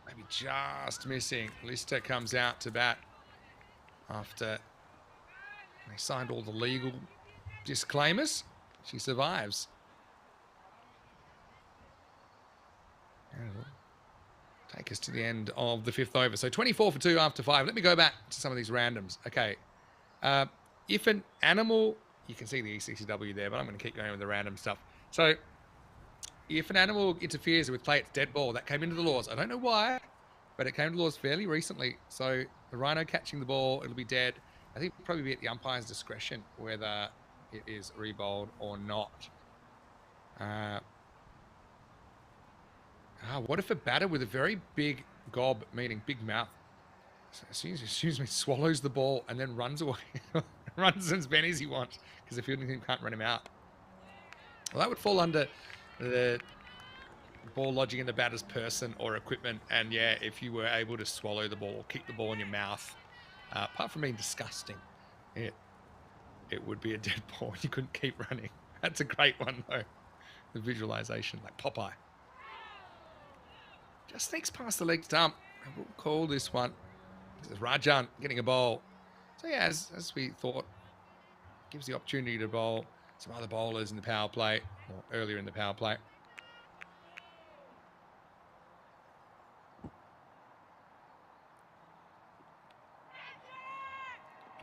Maybe just missing. Lister comes out to bat after they signed all the legal disclaimers. She survives. And it'll take us to the end of the 5th over. So 24 for 2 after 5. Let me go back to some of these randoms. Okay. If an animal, you can see the ECCW there, but I'm going to keep going with the random stuff. So if an animal interferes with play, it's dead ball. That came into the laws. I don't know why, but it came to the laws fairly recently. So the rhino catching the ball, it'll be dead. I think it'll probably be at the umpire's discretion whether it is rebowled or not. What if a batter with a very big gob, meaning big mouth, excuse me, swallows the ball and then runs away, runs as many as he wants because the fielding team can't run him out? Well, that would fall under the ball lodging in the batter's person or equipment. And yeah, if you were able to swallow the ball or keep the ball in your mouth, apart from being disgusting, it would be a dead ball. You couldn't keep running. That's a great one, though. The visualization, like Popeye. Just sneaks past the leg stump. We'll call this one. This is Rajan getting a bowl. So yeah, as we thought, gives the opportunity to bowl some other bowlers in the power play, or earlier in the power play.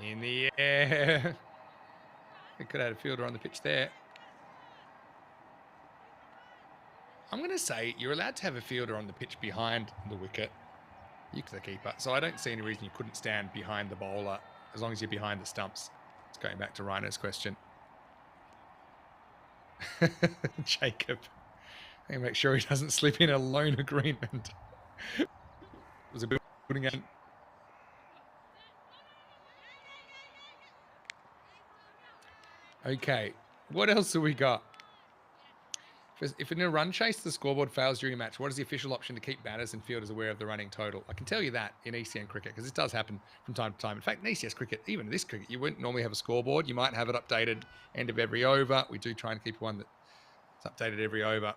In the air. We could have had a fielder on the pitch there. I'm going to say you're allowed to have a fielder on the pitch behind the wicket. You're the keeper. So I don't see any reason you couldn't stand behind the bowler as long as you're behind the stumps. It's going back to Rhino's question. Jacob. I make sure he doesn't slip in a loan agreement. It was a building agent. Okay, what else have we got? If in a run chase the scoreboard fails during a match, what is the official option to keep batters and fielders aware of the running total? I can tell you that in ECN cricket, because this does happen from time to time. In fact, in ECS cricket, even in this cricket, you wouldn't normally have a scoreboard. You might have it updated end of every over. We do try and keep one that's updated every over.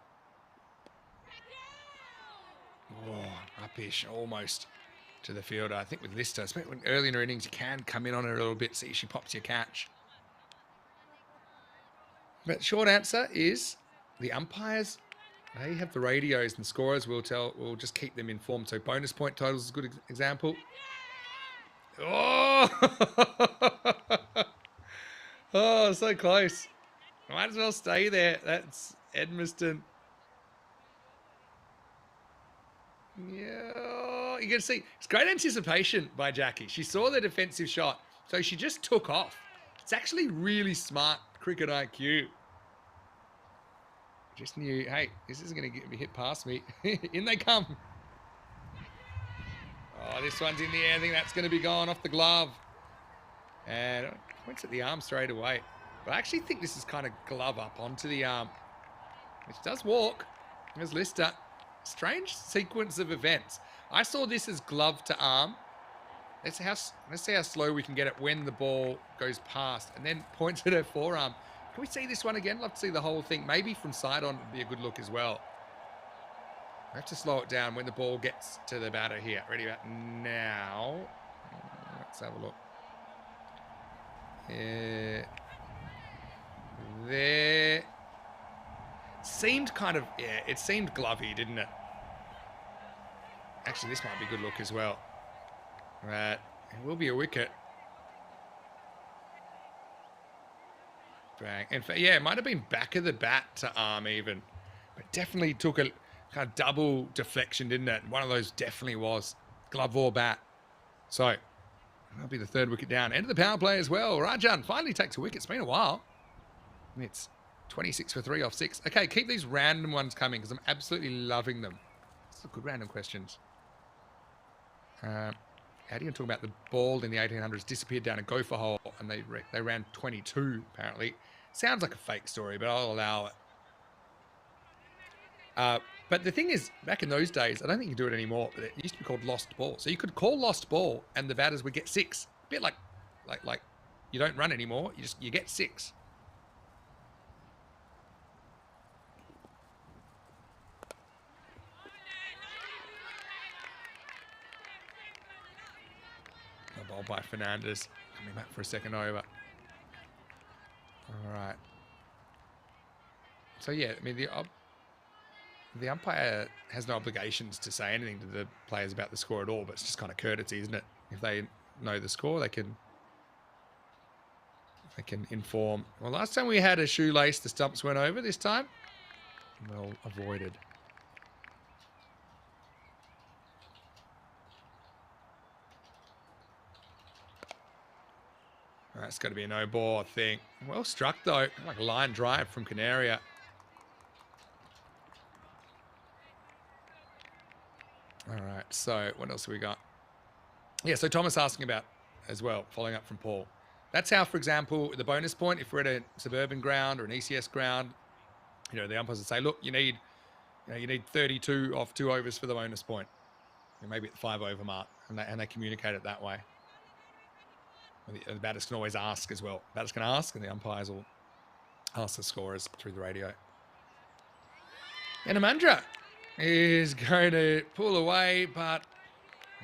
Oh, upish, almost to the fielder. I think with Lister, especially when early in her innings, you can come in on her a little bit, see if she pops your catch. But short answer is the umpires, they have the radios, and scorers will just keep them informed. So bonus point totals is a good example. Oh, oh, so close. Might as well stay there. That's Edmiston. Yeah, you can see it's great anticipation by Jackie. She saw the defensive shot, so she just took off. It's actually really smart cricket IQ. Just knew, hey, this isn't going to get me hit past me. In they come. Oh, this one's in the air. I think that's going to be gone off the glove. And it points at the arm straight away. But I actually think this is kind of glove up onto the arm, which does walk. There's Lister. Strange sequence of events. I saw this as glove to arm. Let's see how slow we can get it when the ball goes past, and then points at her forearm. Can we see this one again? Love to see the whole thing. Maybe from side on would be a good look as well. We have to slow it down when the ball gets to the batter here. Ready about now. Let's have a look. There. Seemed kind of, yeah, it seemed glovey, didn't it? Actually, this might be a good look as well. Right, it will be a wicket. Bang. In fact, yeah, it might have been back of the bat to arm even. But definitely took a kind of double deflection, didn't it? One of those definitely was glove or bat. So, that'll be the third wicket down. End of the power play as well. Rajan finally takes a wicket. It's been a while. And it's 26 for 3 off 6. Okay, keep these random ones coming because I'm absolutely loving them. These are good random questions. How do you talk about the ball in the 1800s disappeared down a gopher hole and they ran 22 apparently? Sounds like a fake story, but I'll allow it. But the thing is, back in those days, I don't think you do it anymore, but it used to be called lost ball. So you could call lost ball and the batters would get 6. A bit like you don't run anymore, you get 6. Ball by Fernandez. Coming back for a second over. All right. So yeah, I mean the umpire has no obligations to say anything to the players about the score at all, but it's just kind of courtesy, isn't it? If they know the score, they can inform. Well, last time we had a shoelace, the stumps went over. This time, well avoided. That's got to be a no ball, I think. Well struck, though. Like a line drive from Canaria. All right, so what else have we got? Yeah, so Thomas asking about as well, following up from Paul. That's how, for example, the bonus point, if we're at a suburban ground or an ECS ground, the umpires would say, look, you need 32 off 2 overs for the bonus point. Maybe at the 5 over mark, and they communicate it that way. The batters can always ask as well. Batters can ask, and the umpires will ask the scorers through the radio. And Amandra is going to pull away, but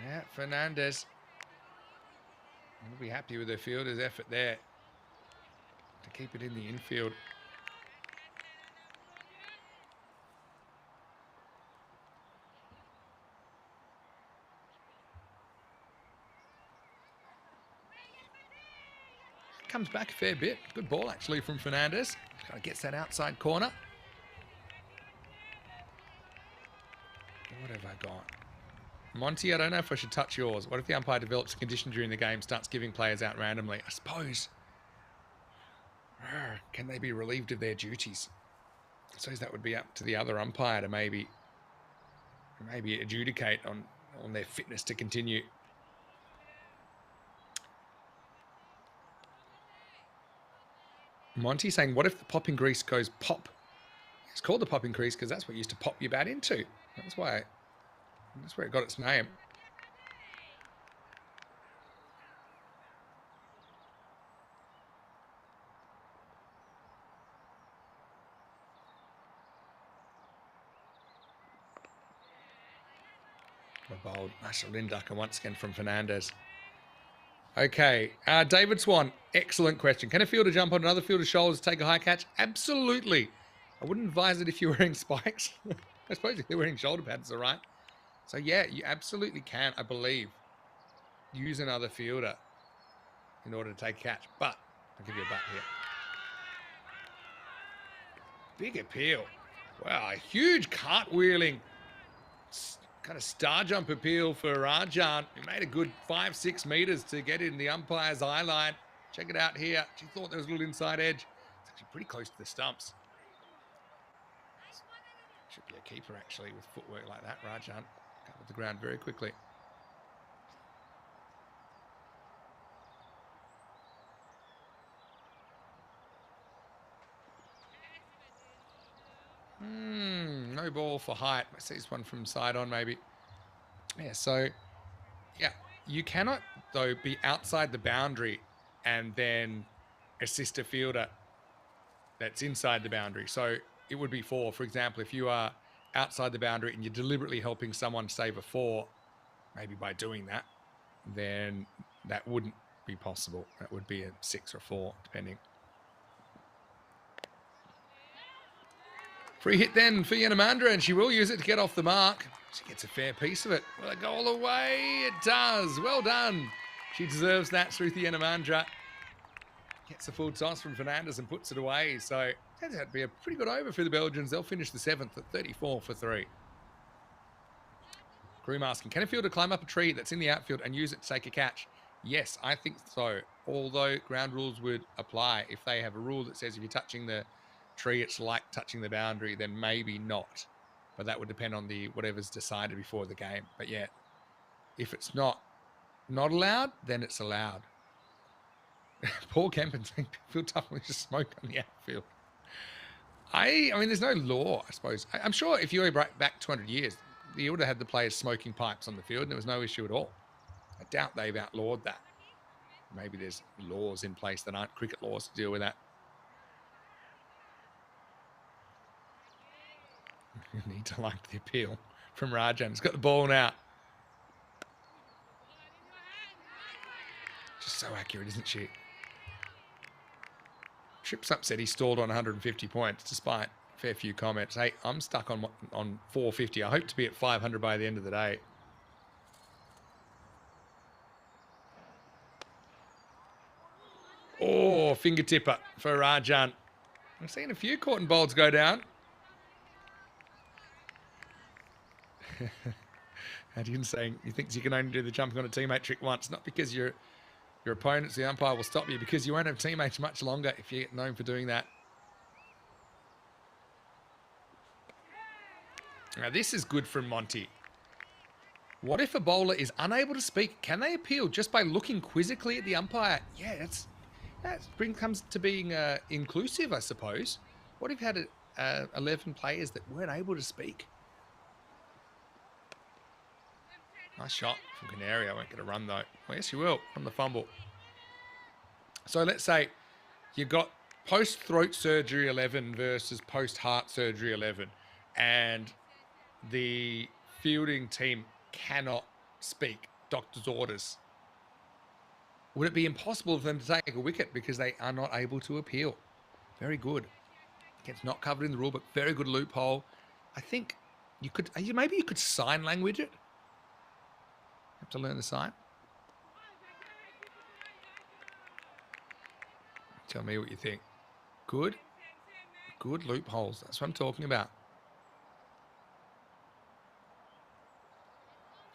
yeah, Fernandez will be happy with the fielder's effort there to keep it in the infield. Comes back a fair bit. Good ball, actually, from Fernandez. Kind of gets that outside corner. What have I got? Monty, I don't know if I should touch yours. What if the umpire develops a condition during the game, starts giving players out randomly? I suppose. Can they be relieved of their duties? I suppose that would be up to the other umpire to maybe adjudicate on their fitness to continue. Monty saying, what if the popping grease goes pop? It's called the popping crease because that's what you used to pop your bat into. That's where it got its name. A bold, nice Linducker once again from Fernandez. Okay, David Swan, excellent question. Can a fielder jump on another fielder's shoulders to take a high catch? Absolutely. I wouldn't advise it if you're wearing spikes. I suppose if you're wearing shoulder pads, all right. So yeah, you absolutely can, I believe, use another fielder in order to take a catch. But I'll give you a but here. Big appeal. Wow, a huge cartwheeling kind of star jump appeal for Rajan. He made a good 5-6 meters to get in the umpire's eye line. Check it out here. She thought there was a little inside edge. It's actually pretty close to the stumps. Should be a keeper actually with footwork like that. Rajan covered the ground very quickly. No ball for height. I see this one from side on maybe. Yeah, so yeah, you cannot though be outside the boundary and then assist a fielder that's inside the boundary. So it would be 4. For example, if you are outside the boundary and you're deliberately helping someone save a 4, maybe by doing that, then that wouldn't be possible. That would be a 6 or 4, depending. Free hit then for Yanamandra, and she will use it to get off the mark. She gets a fair piece of it. Will it go all the way? It does. Well done. She deserves that, Shruti Yanamandra. Gets a full toss from Fernandez and puts it away. So turns out to be a pretty good over for the Belgians. They'll finish the 7th at 34 for 3. Groom asking, can a fielder climb up a tree that's in the outfield and use it to take a catch? Yes, I think so. Although ground rules would apply. If they have a rule that says if you're touching the tree, it's like touching the boundary, then maybe not. But that would depend on the whatever's decided before the game. But yeah, if it's not allowed, then it's allowed. Paul Kempen saying feel tough when you just smoke on the outfield. I mean, there's no law, I suppose. I'm sure if you go back 200 years, you would have had the players smoking pipes on the field and there was no issue at all. I doubt they've outlawed that. Maybe there's laws in place that aren't cricket laws to deal with that. You need to like the appeal from Rajan. He's got the ball now. Just so accurate, isn't she? Trips upset he stalled on 150 points, despite a fair few comments. Hey, I'm stuck on 450. I hope to be at 500 by the end of the day. Oh, finger tipper for Rajan. I've seen a few caught and bowls go down. Adrian saying he thinks you can only do the jumping on a teammate trick once, not because your opponents, the umpire, will stop you, because you won't have teammates much longer if you get known for doing that. Now this is good from Monty. What if a bowler is unable to speak? Can they appeal just by looking quizzically at the umpire? Yeah, that comes to being inclusive, I suppose. What if you had 11 players that weren't able to speak? Nice shot from Canary. I won't get a run though. Well, yes, you will from the fumble. So let's say you've got post-throat surgery 11 versus post-heart surgery 11, and the fielding team cannot speak doctor's orders. Would it be impossible for them to take a wicket because they are not able to appeal? Very good. It's not covered in the rule, but very good loophole. I think you could, maybe you could sign language it. Have to learn the sign. Tell me what you think. Good loopholes. That's what I'm talking about.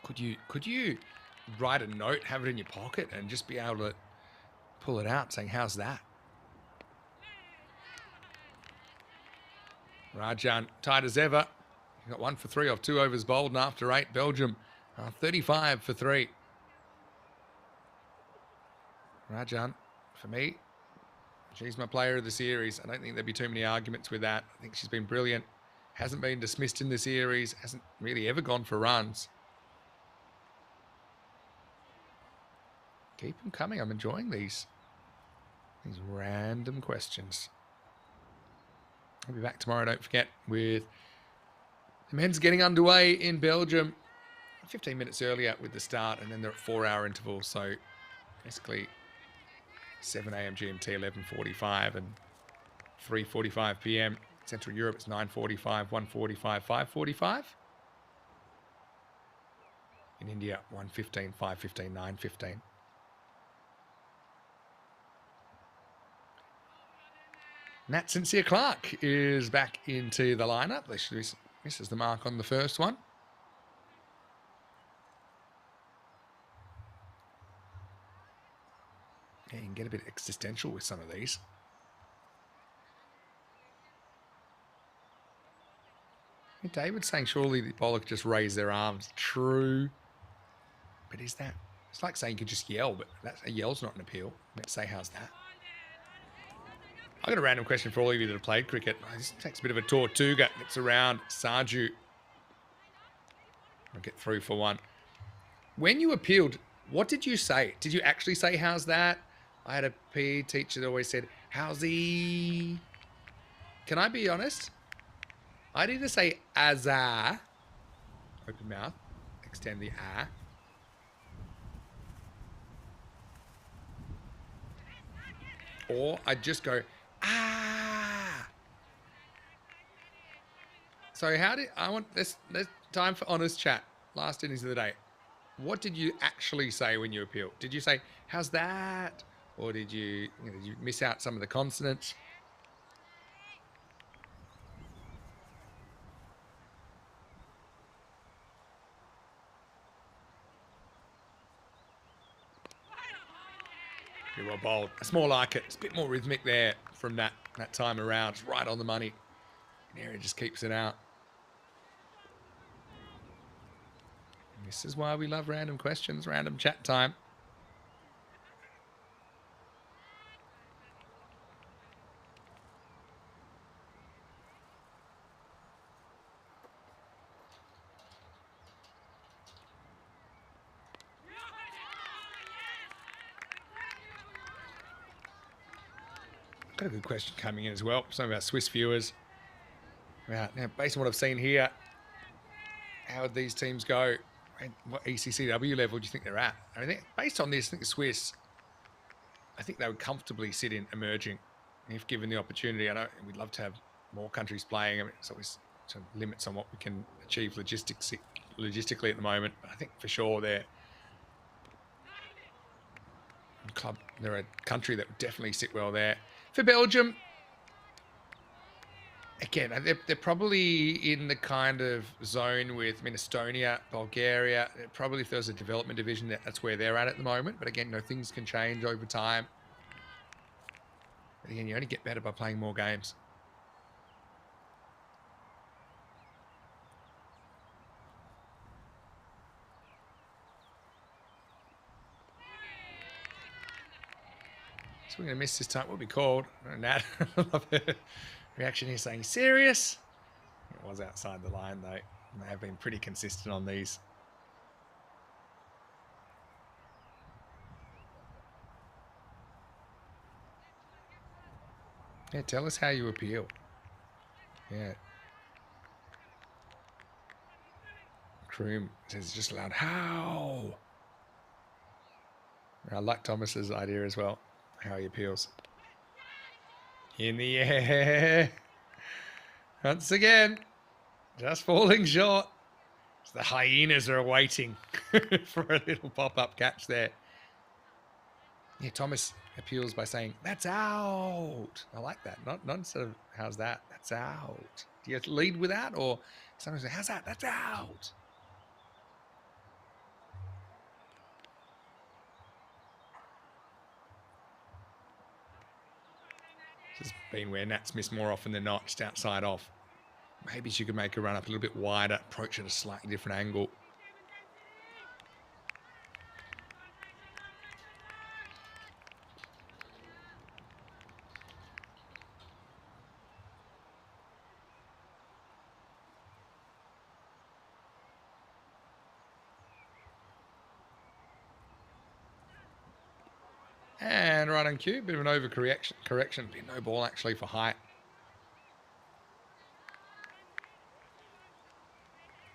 Could you write a note, have it in your pocket, and just be able to pull it out saying, how's that? Rajan tight as ever. Got 1 for 3 off 2 overs bowled, and after 8, Belgium 35 for 3. Rajan, for me, She's my player of the series. I don't think there'd be too many arguments with that. I think she's been brilliant. Hasn't been dismissed in the series. Hasn't really ever gone for runs. Keep them coming. I'm enjoying these random questions. I'll be back tomorrow, don't forget, with the men's getting underway in Belgium 15 minutes earlier with the start, and then they're at 4-hour intervals. So basically 7 a.m. GMT, 11:45 and 3:45 p.m. Central Europe, it's 9:45, 1:45, 5:45. In India, 1:15, 5:15, 9:15. Nat Sincere Clark is back into the lineup. Misses the mark on the first one. Yeah, you can get a bit existential with some of these. David's saying surely the bowler could just raise their arms. True. But is that... It's like saying you could just yell, but a yell's not an appeal. Let's say, how's that? I've got a random question for all of you that have played cricket. This takes a bit of a Tortuga. Gets around Sarju. I'll get through for one. When you appealed, what did you say? Did you actually say, how's that? I had a PE teacher that always said, how's he? Can I be honest? I'd either say azar, open mouth, extend the ah. Or I'd just go, ah. So I want this time for honest chat. Last innings of the day. What did you actually say when you appealed? Did you say, how's that? Or did you miss out some of the consonants? Pretty well bowled. It's more like it. It's a bit more rhythmic there from that time around. It's right on the money. And Area just keeps it out. And this is why we love random questions, random chat time. Got a good question coming in as well. Some of our Swiss viewers. Now, based on what I've seen here, how would these teams go? And what ECCW level do you think they're at? I mean, based on this, I think the Swiss, I think they would comfortably sit in emerging if given the opportunity. I know we'd love to have more countries playing. I mean, it's always some limits on what we can achieve logistically at the moment. But I think for sure they're a country that would definitely sit well there. For Belgium, again, they're probably in the kind of zone with Estonia, Bulgaria. Probably if there was a development division, that's where they're at the moment. But again, things can change over time. But again, you only get better by playing more games. So we're going to miss this time. What will be called? Nat, I love her reaction here saying, serious? It was outside the line, though. And they have been pretty consistent on these. Yeah, tell us how you appeal. Yeah. Kroom says just loud, how? I like Thomas's idea as well. How he appeals. In the air. Once again. Just falling short. The hyenas are waiting for a little pop-up catch there. Yeah, Thomas appeals by saying, that's out. I like that. Not instead of, how's that? That's out. Do you lead with that? Or sometimes say, how's that? That's out. This has been where Nat's missed more often than not, just outside off. Maybe she could make a run up a little bit wider, approach at a slightly different angle. And right on cue, bit of an correction. No ball actually for height.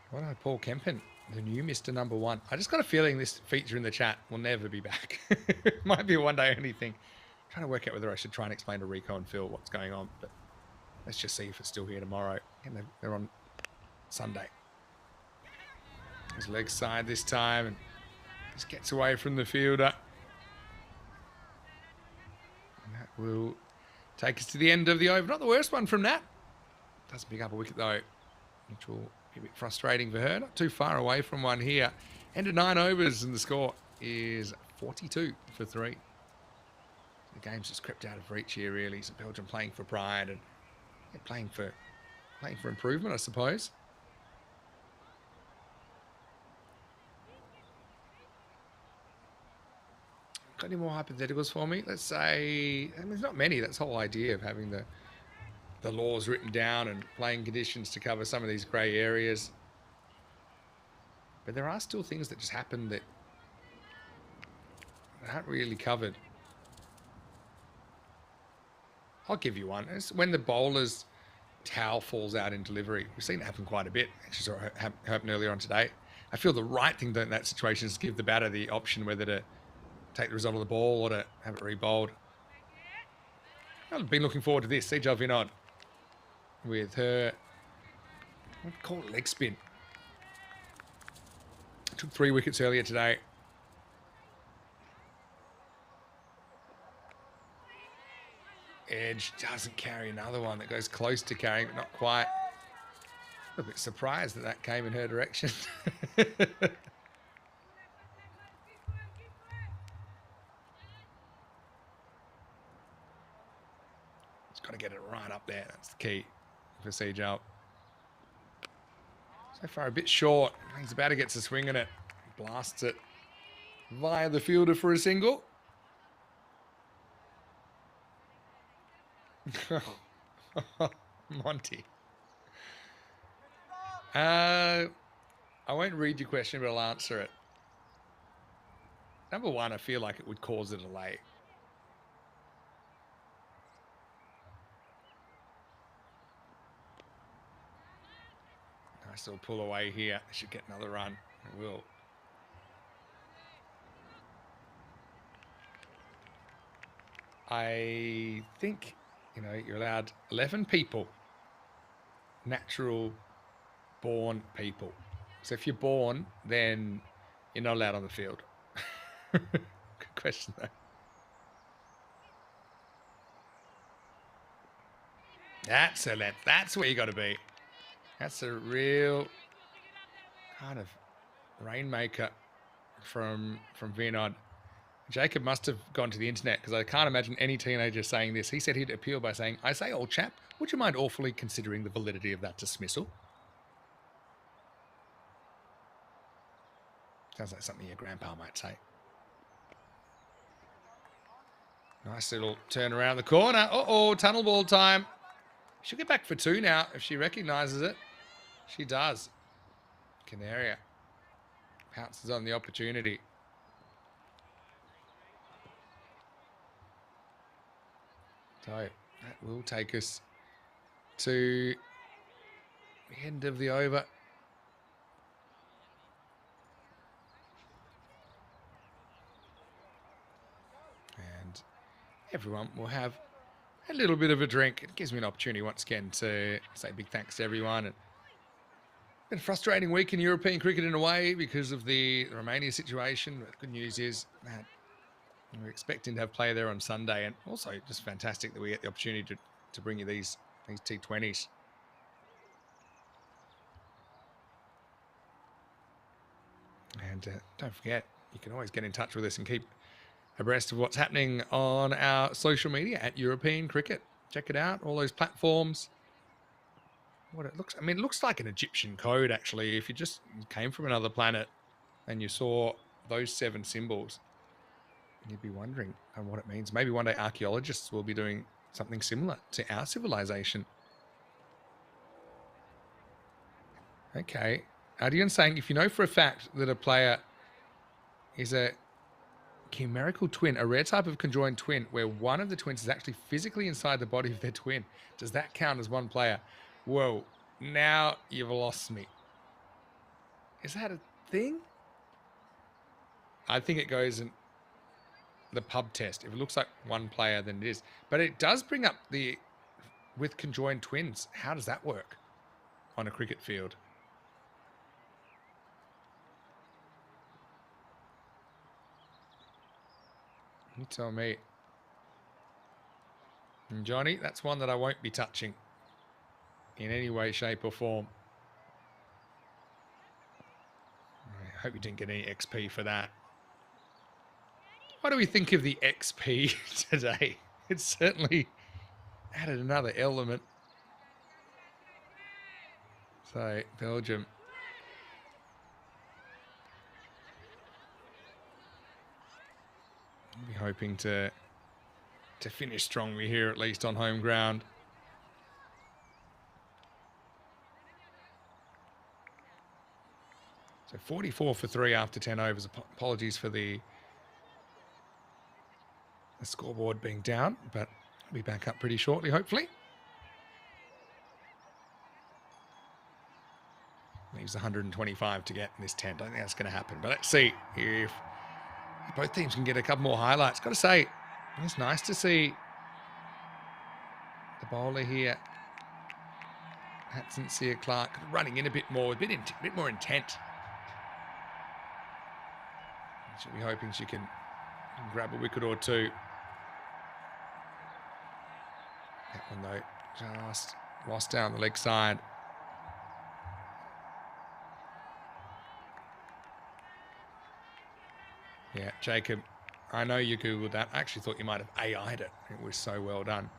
What about Paul Kempen, the new Mr. Number One? I just got a feeling this feature in the chat will never be back. Might be a one-day only thing. I'm trying to work out whether I should try and explain to Rico and Phil what's going on, but let's just see if it's still here tomorrow. And they're on Sunday. His leg side this time, and just gets away from the fielder. And that will take us to the end of the over. Not the worst one from Nat. Doesn't pick up a wicket though, which will be a bit frustrating for her. Not too far away from one here. End of 9 overs, and the score is 42 for 3. The game's just crept out of reach here, really. So Belgium playing for pride and playing for improvement, I suppose. Got any more hypotheticals for me? Let's say, I mean, there's not many. That's the whole idea of having the laws written down and playing conditions to cover some of these grey areas. But there are still things that just happen that aren't really covered. I'll give you one. It's when the bowler's towel falls out in delivery. We've seen it happen quite a bit. Actually saw it happen earlier on today. I feel the right thing in that situation is to give the batter the option whether to take the result of the ball or to have it re-bowled. I've been looking forward to this. Sejal Vinod with her, what do you call it, leg spin. Took 3 wickets earlier today. Edge doesn't carry another one that goes close to carrying, but not quite. A bit surprised that came in her direction. It's got to get it right up there. That's the key for Sejal. So far a bit short. He's about to get a swing in it. Blasts it via the fielder for a single. Monty. I won't read your question, but I'll answer it. Number one, I feel like it would cause a delay. Nice little pull away here. They should get another run. It will. I think, you're allowed 11 people, natural born people. So if you're born, then you're not allowed on the field. Good question, though. That's where you got to be. That's a real kind of rainmaker from Vinod. Jacob must have gone to the internet because I can't imagine any teenager saying this. He said he'd appeal by saying, "I say, old chap, would you mind awfully considering the validity of that dismissal?" Sounds like something your grandpa might say. Nice little turn around the corner. Uh-oh, tunnel ball time. She'll get back for 2 now if she recognises it. She does. Canaria pounces on the opportunity. So that will take us to the end of the over. And everyone will have a little bit of a drink. It gives me an opportunity once again to say big thanks to everyone. And it's been a frustrating week in European cricket in a way because of the Romania situation. But the good news is that we're expecting to have play there on Sunday, and also just fantastic that we get the opportunity to bring you these T20s. And don't forget, you can always get in touch with us and keep abreast of what's happening on our social media at European Cricket. Check it out, all those platforms. What it looks, it looks like an Egyptian code actually. If you just came from another planet and you saw those 7 symbols, you'd be wondering what it means. Maybe one day archaeologists will be doing something similar to our civilization. Okay. Adrian saying, if you know for a fact that a player is a chimerical twin, a rare type of conjoined twin where one of the twins is actually physically inside the body of their twin. Does that count as one player? Whoa, now you've lost me. Is that a thing? I think it goes in the pub test. If it looks like one player, then it is. But it does bring up the with conjoined twins. How does that work on a cricket field? You tell me. And Johnny, that's one that I won't be touching in any way, shape or form. I hope you didn't get any XP for that. What do we think of the XP today? It's certainly added another element. So, Belgium. I'll be hoping to finish strongly here, at least on home ground. So 44 for 3 after 10 overs. Apologies for the scoreboard being down, but I'll be back up pretty shortly, hopefully. Leaves 125 to get in this 10. I don't think that's going to happen, but let's see if both teams can get a couple more highlights. Got to say, it's nice to see the bowler here, Hatson Sear Clark, running in a bit more, a bit more intent. She'll be hoping she can grab a wicket or two. That one though, just lost down the leg side. Yeah, Jacob, I know you Googled that. I actually thought you might have AI'd it. It was so well done.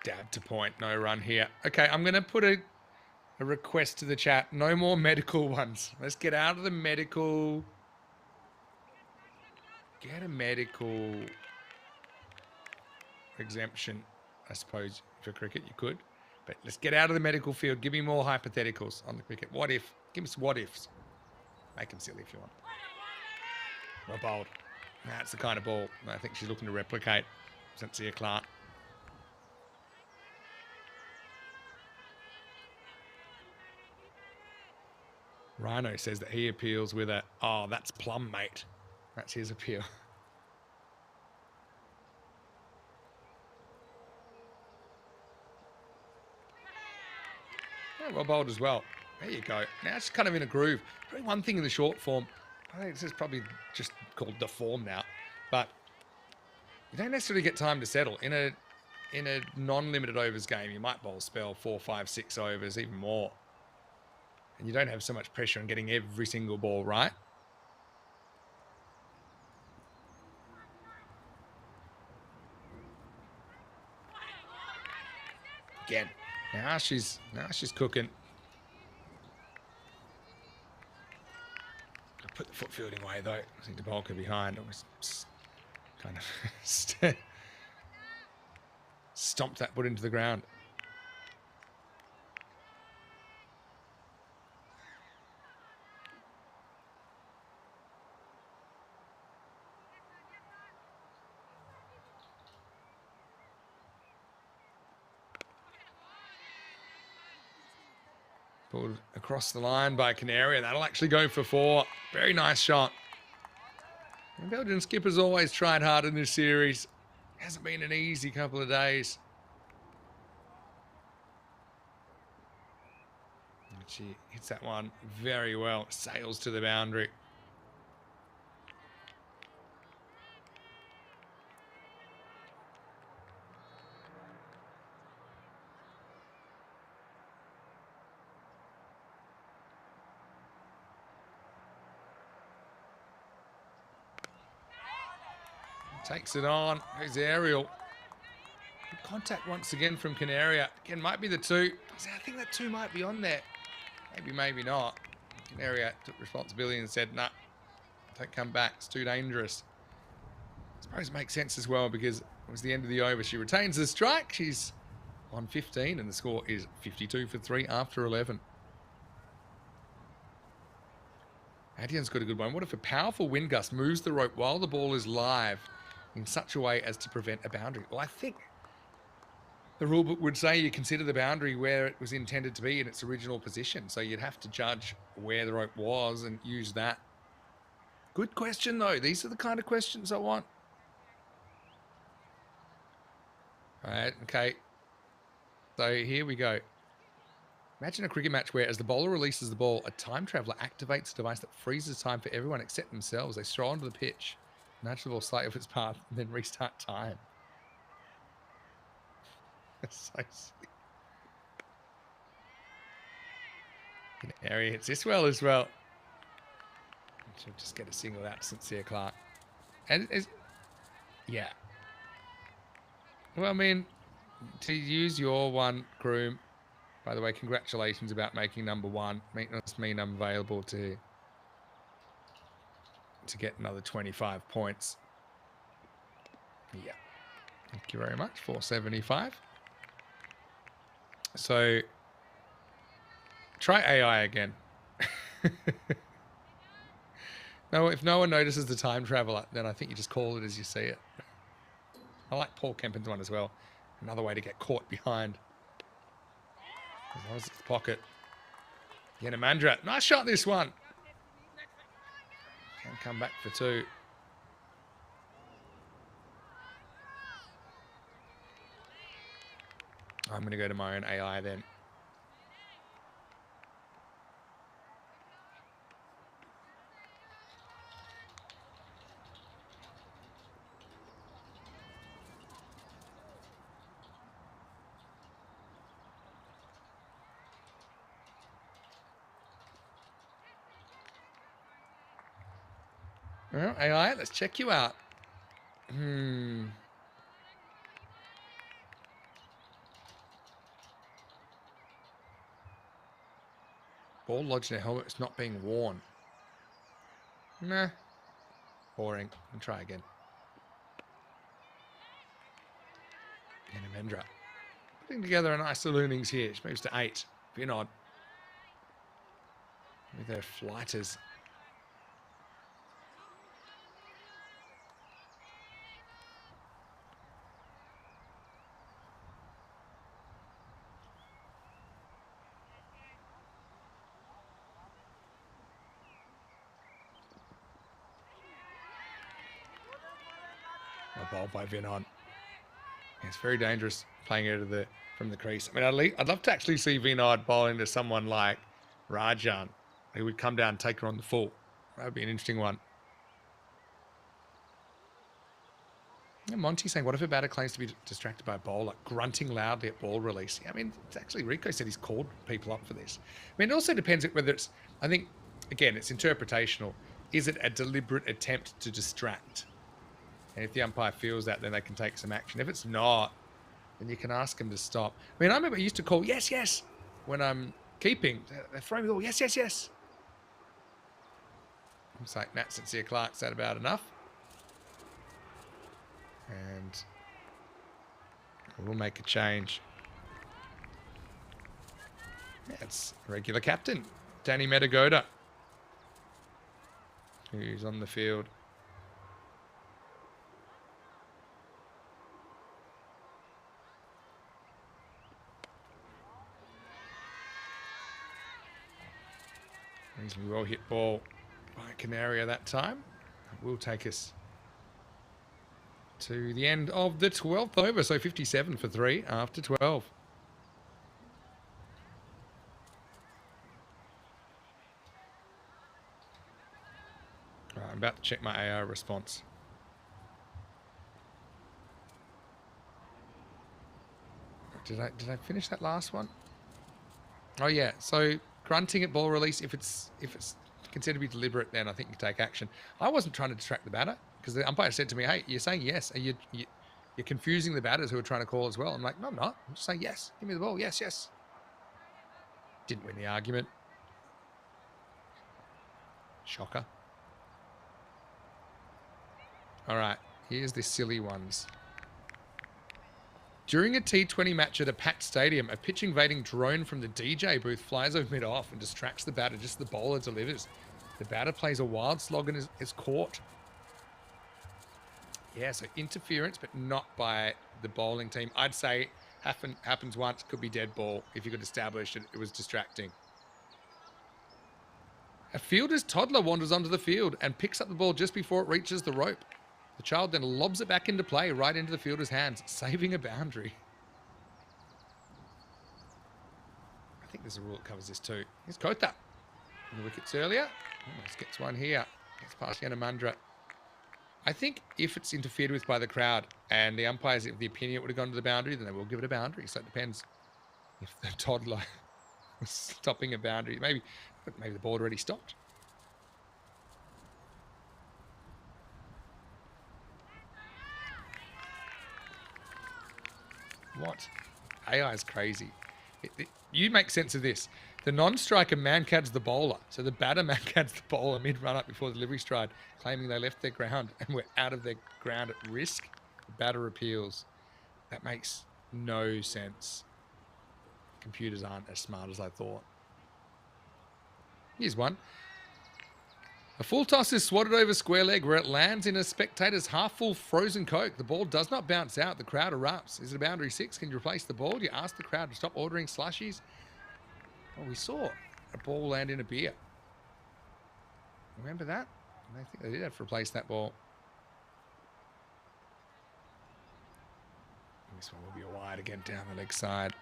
Dab to point, no run here. Okay, I'm going to put a request to the chat. No more medical ones. Let's get out of the medical. Get a medical exemption, I suppose, for cricket. You could. But let's get out of the medical field. Give me more hypotheticals on the cricket. What if? Give us what ifs. Make them silly if you want. Well bowled. That's the kind of ball I think she's looking to replicate. Sincere Clark. Rhino says that he appeals with a, oh, that's plum, mate. That's his appeal. Yeah, well bowled as well. There you go. Now it's kind of in a groove. Probably one thing in the short form, I think this is probably just called the form now, but you don't necessarily get time to settle. In a non-limited overs game, you might bowl spell 4, 5, 6 overs, even more. And you don't have so much pressure on getting every single ball right. Again, now she's cooking. Put the foot fielding away though. I think the ball could behind. It was kind of stomped that foot into the ground. Pulled across the line by Canaria. That'll actually go for 4. Very nice shot. And Belgian skipper's always tried hard in this series. Hasn't been an easy couple of days. And she hits that one very well. Sails to the boundary. Takes it on. Goes aerial. Good contact once again from Canaria. Again, might be the 2. I think that 2 might be on there. Maybe, maybe not. Canaria took responsibility and said, nah, don't come back. It's too dangerous. I suppose it makes sense as well because it was the end of the over. She retains the strike. She's on 15, and the score is 52 for 3 after 11. Adrian's got a good one. What if a powerful wind gust moves the rope while the ball is live in such a way as to prevent a boundary? Well, I think the rule book would say you consider the boundary where it was intended to be in its original position. So you'd have to judge where the rope was and use that. Good question, though. These are the kind of questions I want. All right, okay. So here we go. Imagine a cricket match where as the bowler releases the ball, a time traveller activates a device that freezes time for everyone except themselves. They stroll onto the pitch, nudge the ball slightly off its path, and then restart time. That's so sick. An area hits this well as well. She'll just get a single out to Sincere Clark. And yeah. Well, I mean, to use your one, Groom, by the way, congratulations about making number 1. It mean I'm available to get another 25 points. Yeah. Thank you very much. 475. So try AI again. No, if no one notices the time traveler, then I think you just call it as you see it. I like Paul Kempen's one as well. Another way to get caught behind. As long as it's pocket. Yanamandra. Nice shot, this one. Can come back for 2. I'm going to go to my own AI then. Well, AI, let's check you out. Ball lodged in a helmet. It's not being worn. Nah. Boring. I'll try again. Yanamandra. Putting together a nice little innings here. She moves to 8. Vinod. With her flighters. A bowl by Vinod. It's very dangerous playing it from the crease. I mean, I'd love to actually see Vinod bowling to someone like Rajan, who would come down and take her on the full. That would be an interesting one. And Monty saying, what if a batter claims to be distracted by a bowler, grunting loudly at ball release? I mean, it's actually, Rico said he's called people up for this. I mean, it also depends whether it's, I think, again, it's interpretational. Is it a deliberate attempt to distract? And if the umpire feels that, then they can take some action. If it's not, then you can ask him to stop. I mean, I remember I used to call, yes, yes, when I'm keeping. They're throwing me the ball, yes, yes, yes. Looks like Nat Sincere Clark's had about enough. And we'll make a change. Yeah, it's regular captain, Danny Metagoda, who's on the field. Reasonably well hit ball by Canaria that time. It will take us to the end of the 12th over. So 57 for 3 after 12. Right, I'm about to check my AI response. Did I finish that last one? Oh yeah, so grunting at ball release, if it's considered to be deliberate, then I think you take action. I wasn't trying to distract the batter because the umpire said to me, hey, you're saying yes. Are you're confusing the batters who are trying to call as well. I'm like, no, I'm not. I'm just saying yes. Give me the ball. Yes, yes. Didn't win the argument. Shocker. All right, here's the silly ones. During a T20 match at a packed stadium, a pitch invading drone from the DJ booth flies over mid-off and distracts the batter just as the bowler delivers. The batter plays a wild slog and is caught. Yeah, so interference, but not by the bowling team. I'd say happens once, could be dead ball if you could establish it was distracting. A fielder's toddler wanders onto the field and picks up the ball just before it reaches the rope. The child then lobs it back into play right into the fielder's hands, saving a boundary. I think there's a rule that covers this too. Here's Kota. On the wickets earlier. Almost gets one here. Gets past Yanamandra. I think if it's interfered with by the crowd and the umpires, if the opinion would have gone to the boundary, then they will give it a boundary. So it depends if the toddler was stopping a boundary. Maybe the ball already stopped. What? AI is crazy. You make sense of this. The non-striker man-cads the bowler. So the batter man-cads the bowler mid-run-up before the delivery stride, claiming they left their ground and were out of their ground at risk. The batter appeals. That makes no sense. Computers aren't as smart as I thought. Here's one. A full toss is swatted over square leg where it lands in a spectator's half-full frozen Coke. The ball does not bounce out. The crowd erupts. Is it a boundary 6? Can you replace the ball? You ask the crowd to stop ordering slushies. Oh, we saw a ball land in a beer. Remember that? I think they did have to replace that ball. This one will be a wide again down the leg side.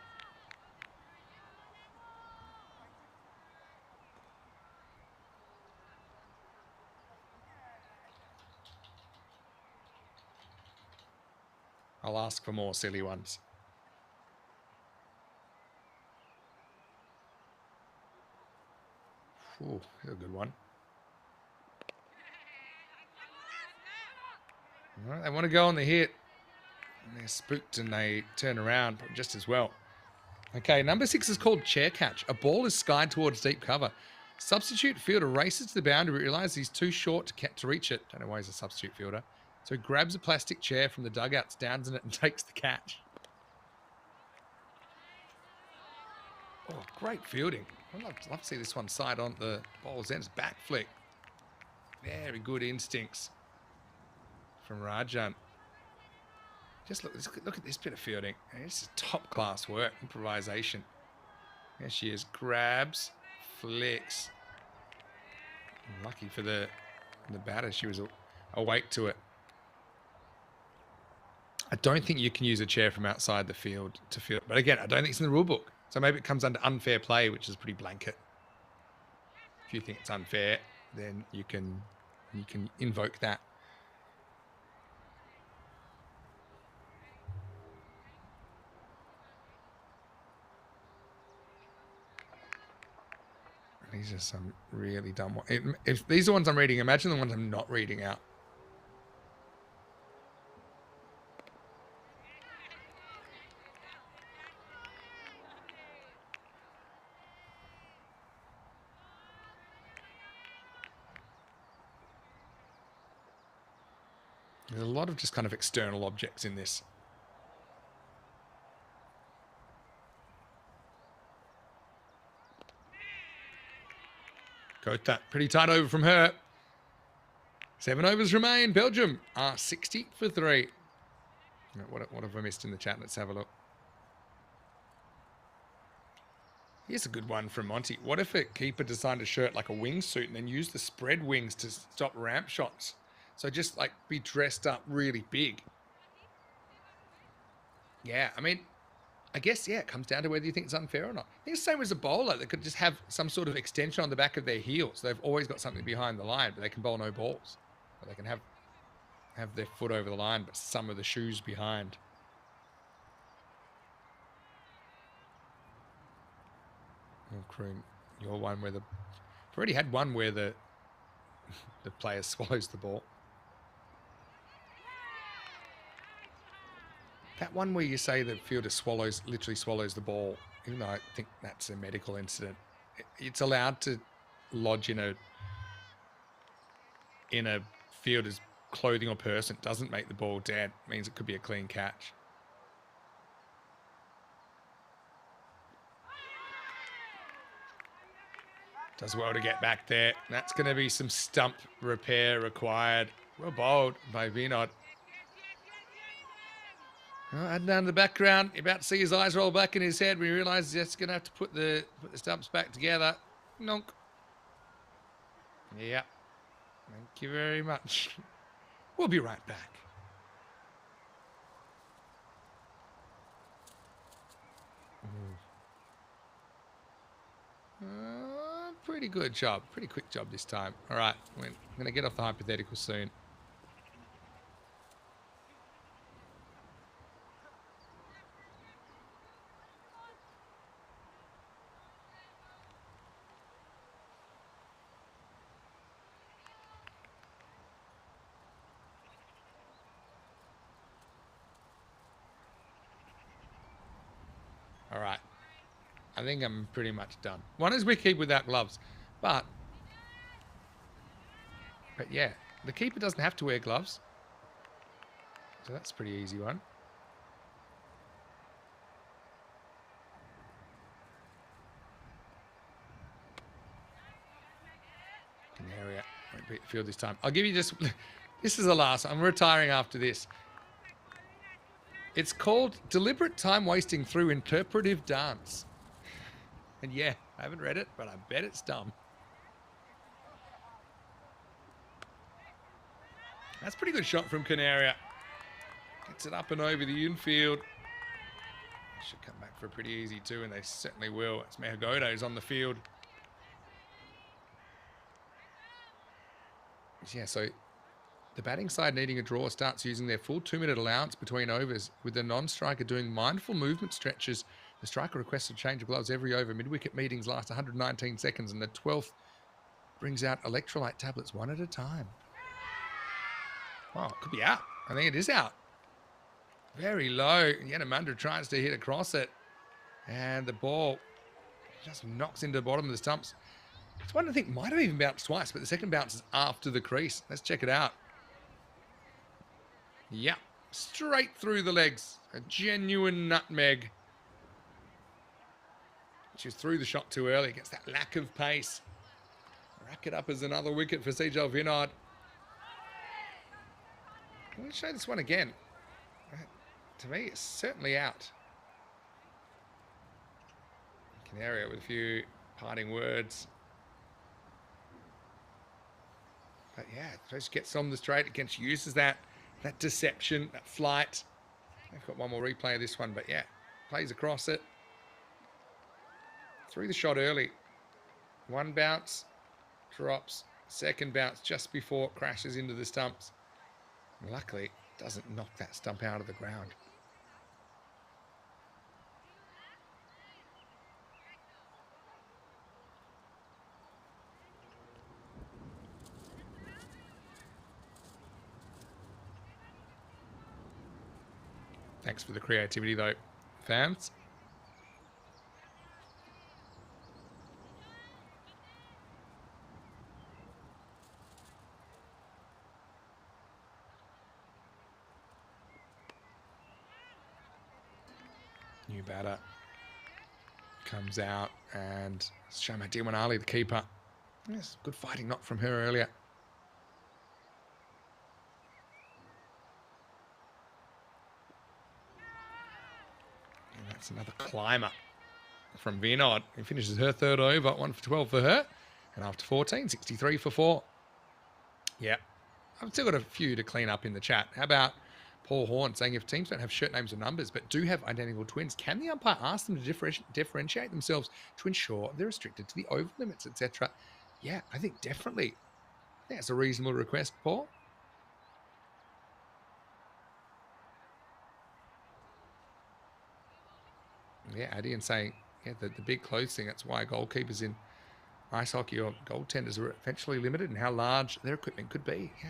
I'll ask for more silly ones. Ooh, that's a good one. All right, they want to go on the hit. And they're spooked and they turn around just as well. Okay, number 6 is called chair catch. A ball is skied towards deep cover. Substitute fielder races to the boundary, realizes he's too short to reach it. Don't know why he's a substitute fielder. So he grabs a plastic chair from the dugout, stands in it, and takes the catch. Oh, great fielding. I'd love to see this one side on the bowler's end. It's back flick. Very good instincts from Rajan. Just look at this bit of fielding. This is top class work, improvisation. There she is. Grabs, flicks. Lucky for the batter, she was awake to it. I don't think you can use a chair from outside the field to field. But again, I don't think it's in the rule book. So maybe it comes under unfair play, which is pretty blanket. If you think it's unfair, then you can invoke that. These are some really dumb ones. If these are ones I'm reading, imagine the ones I'm not reading out. There's a lot of just kind of external objects in this. Got that pretty tight over from her. 7 overs remain. Belgium are 60 for 3. What have I missed in the chat? Let's have a look. Here's a good one from Monty. What if a keeper designed a shirt like a wingsuit and then used the spread wings to stop ramp shots? So just like be dressed up really big. Yeah, I mean, I guess, yeah, it comes down to whether you think it's unfair or not. I think it's the same as a bowler that could just have some sort of extension on the back of their heels. They've always got something behind the line, but they can bowl no balls. Or they can have their foot over the line, but some of the shoes behind. Oh, Kroon, your one where I've already had one where the player swallows the ball. That one where you say the fielder literally swallows the ball, even though I think that's a medical incident, it's allowed to lodge in a fielder's clothing or person. It doesn't make the ball dead. It means it could be a clean catch. Does well to get back there. That's going to be some stump repair required. Well bowled by Vinod. Well, Adnan in the background, you're about to see his eyes roll back in his head when he realises he's going to have to put the stumps back together. Nonk. Yeah. Thank you very much. We'll be right back. Pretty good job. Pretty quick job this time. All right. I'm going to get off the hypothetical soon. All right. I think I'm pretty much done. One is we keep without gloves. But yeah, the keeper doesn't have to wear gloves. So that's a pretty easy one. Area won't beat the field this time. I'll give you this. This is the last. I'm retiring after this. It's called Deliberate Time Wasting Through Interpretive Dance. And yeah, I haven't read it, but I bet it's dumb. That's a pretty good shot from Canaria. Gets it up and over the infield. Should come back for a pretty easy two, and they certainly will. It's Mehagodo's on the field. Yeah, so the batting side needing a draw starts using their full 2-minute allowance between overs, with the non-striker doing mindful movement stretches. The striker requests a change of gloves every over. Mid-wicket meetings last 119 seconds, and the 12th brings out electrolyte tablets one at a time. Oh, it could be out. I think it is out. Very low. Yanamundra tries to hit across it, and the ball just knocks into the bottom of the stumps. It's one I think might have even bounced twice, but the second bounce is after the crease. Let's check it out. Yeah, straight through the legs. A genuine nutmeg. She was through the shot too early. Gets that lack of pace. Rack it up as another wicket for Sejal Vinod. I'm going to show this one again. To me, it's certainly out. Canaria with a few parting words. But yeah, just gets on the straight against, uses that deception, that flight. I've got one more replay of this one, but yeah, plays across it. Through the shot early. One bounce, drops. Second bounce just before it crashes into the stumps. And luckily, it doesn't knock that stump out of the ground. Thanks for the creativity, though, fans. New batter comes out, and Shama Diwanali, the keeper. Yes, good fighting knock from her earlier. That's another climber from Vinod, who finishes her third over, 1 for 12 for her. And after 14, 63 for 4. Yeah, I've still got a few to clean up in the chat. How about Paul Horn saying if teams don't have shirt names or numbers but do have identical twins, can the umpire ask them to differentiate themselves to ensure they're restricted to the over limits, etc.? Yeah, I think definitely. That's a reasonable request, Paul. Yeah, Addy and saying, yeah, the big clothes thing, that's why goalkeepers in ice hockey or goaltenders are eventually limited in how large their equipment could be. Yeah,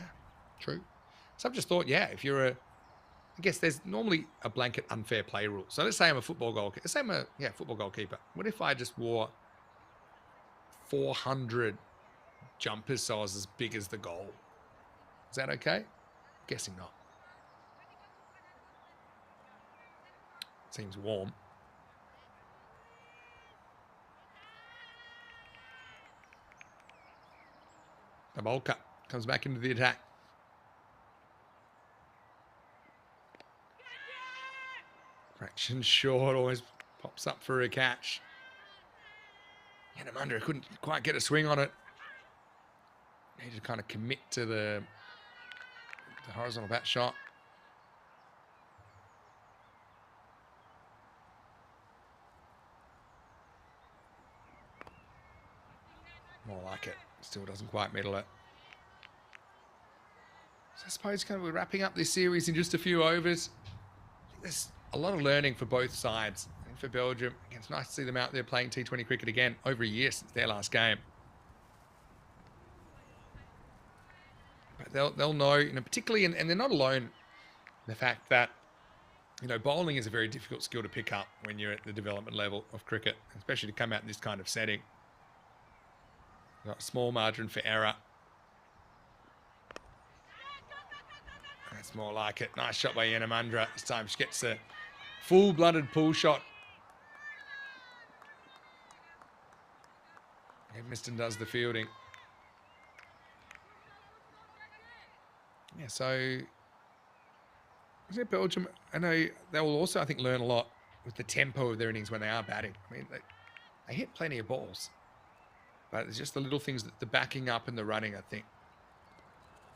true. So I've just thought, yeah, if you're I guess there's normally a blanket unfair play rule. So let's say I'm a football goalkeeper. Let's say I'm a football goalkeeper. What if I just wore 400 jumpers size as big as the goal? Is that okay? Guessing not. Seems warm. Volker comes back into the attack. Fraction short, always pops up for a catch. Yanamandra couldn't quite get a swing on it. Needed to kind of commit to the horizontal bat shot. More like it. Still doesn't quite middle it. So I suppose kind of we're wrapping up this series in just a few overs. I think there's a lot of learning for both sides. And for Belgium, it's nice to see them out there playing T20 cricket again over a year since their last game. But they'll know, you know, particularly, and they're not alone in the fact that, you know, bowling is a very difficult skill to pick up when you're at the development level of cricket, especially to come out in this kind of setting. Got a small margin for error. That's more like it. Nice shot by Yanamandra. This time she gets a full-blooded pull shot. Edmiston does the fielding. Yeah, so is it Belgium? I know they will also, I think, learn a lot with the tempo of their innings when they are batting. I mean, they hit plenty of balls. But it's just the little things, that the backing up and the running, I think.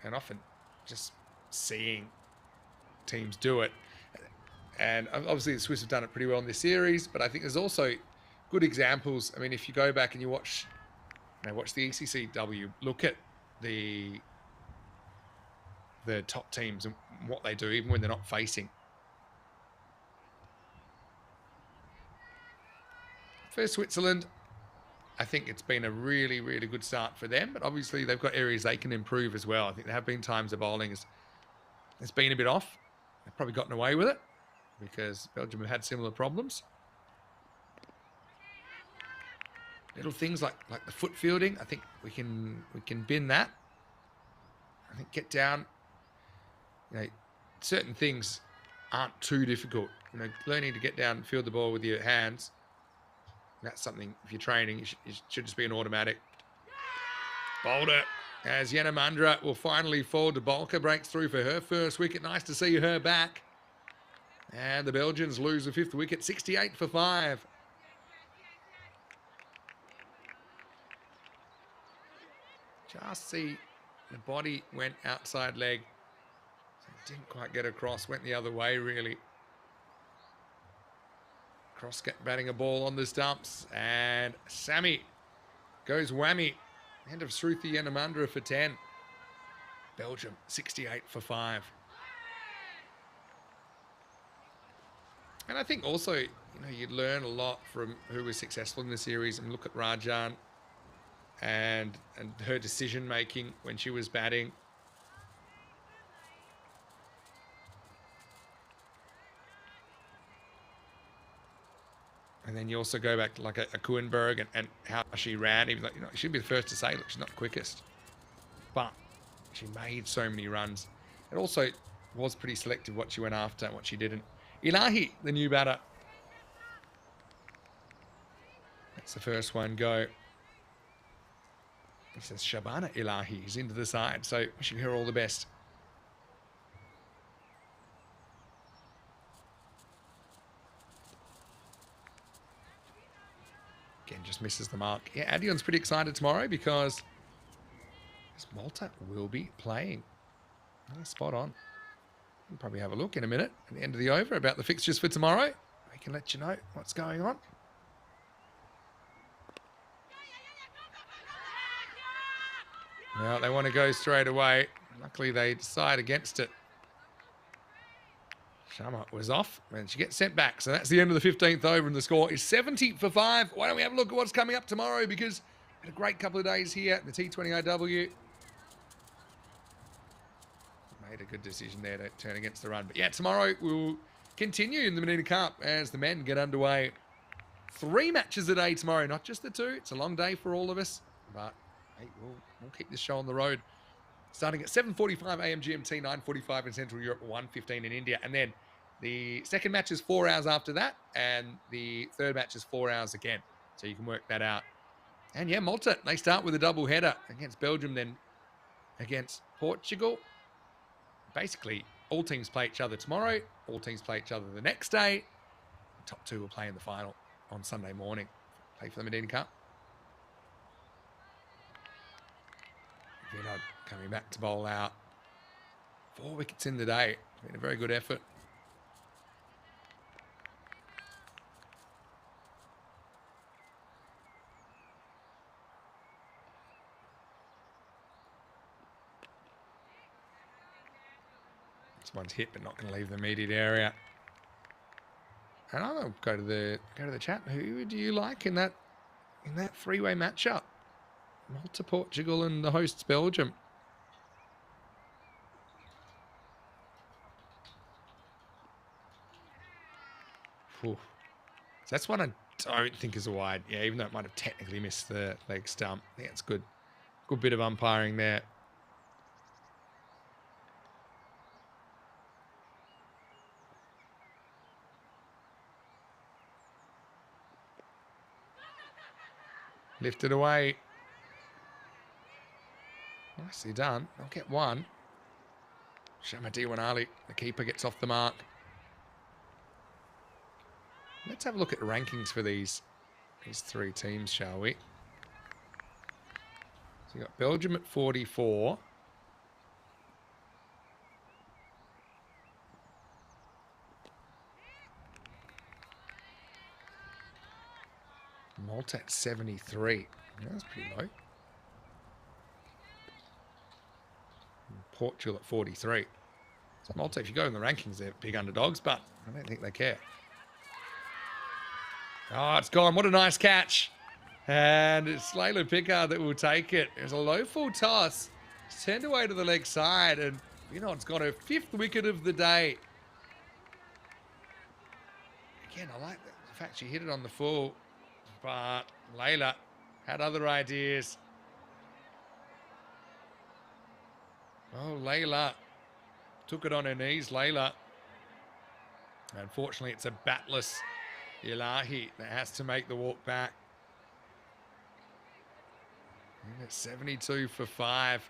And often just seeing teams do it. And obviously the Swiss have done it pretty well in this series, but I think there's also good examples. I mean, if you go back and you watch the ECCW, look at the top teams and what they do, even when they're not facing. For Switzerland, I think it's been a really, really good start for them, but obviously they've got areas they can improve as well. I think there have been times the bowling has been a bit off. They've probably gotten away with it because Belgium have had similar problems. Little things like the foot fielding, I think we can bin that. I think get down. You know, certain things aren't too difficult. You know, learning to get down and field the ball with your hands. That's something, if you're training, it should just be an automatic. Bowled it as Yanamandra will finally fall to Volker. Breaks through for her first wicket. Nice to see her back. And the Belgians lose the 5th wicket, 68 for 5. Just see the body went outside leg. So it didn't quite get across. Went the other way, really. Cross batting a ball on the stumps, and Sammy goes whammy. End of Shruti Yanamandra for 10. Belgium 68 for 5. And I think also, you know, you'd learn a lot from who was successful in the series. And look at Rajan and her decision making when she was batting. And then you also go back to like a Kuenberg and how she ran. Even like, you know, she'd be the first to say, look, she's not the quickest, but she made so many runs. It also was pretty selective what she went after and what she didn't. Ilahi, the new batter. That's the first one go. He says Shabana Ilahi is into the side, so wishing her all the best. Again, just misses the mark. Yeah, Adion's pretty excited tomorrow because Malta will be playing. Oh, spot on. We'll probably have a look in a minute at the end of the over about the fixtures for tomorrow. We can let you know what's going on. Well, they want to go straight away. Luckily, they decide against it. Sharma was off, and she gets sent back. So that's the end of the 15th over, and the score is 70 for 5. Why don't we have a look at what's coming up tomorrow? Because we had a great couple of days here at the T20IW. Made a good decision there to turn against the run. But yeah, tomorrow we'll continue in the Mdina Cup as the men get underway. 3 matches a day tomorrow, not just the 2. It's a long day for all of us, but hey, we'll keep this show on the road. Starting at 7:45 a.m. GMT, 9:45 in Central Europe, 1:15 in India. And then the second match is 4 hours after that, and the third match is 4 hours again. So you can work that out. And yeah, Malta, they start with a double header against Belgium, then against Portugal. Basically, all teams play each other tomorrow. All teams play each other the next day. The top two will play in the final on Sunday morning. Play for the Mdina Cup. Vinod coming back to bowl out. 4 wickets in the day. It's been a very good effort. This one's hit, but not going to leave the immediate area. And I'll go to the chat. Who do you like in that three-way matchup? Malta, Portugal, and the hosts Belgium. Whew. So that's one I don't think is a wide. Yeah, even though it might have technically missed the leg stump. Yeah, it's good. Good bit of umpiring there. Lifted away. Nicely done. I'll get one. T20IWs, the keeper, gets off the mark. Let's have a look at the rankings for these three teams, shall we? So you got Belgium at 44. Malta at 73. Yeah, that's pretty low. And Portugal at 43. So Malta, if you go in the rankings, they're big underdogs, but I don't think they care. Oh, it's gone. What a nice catch. And it's Layla Pickard that will take it. It was a low full toss. It's turned away to the leg side, and it's got her 5th wicket of the day. Again, I like the fact she hit it on the full, but Layla had other ideas. Oh, Layla took it on her knees, Layla. Unfortunately, it's a batless Ilahi that has to make the walk back. And it's 72 for 5.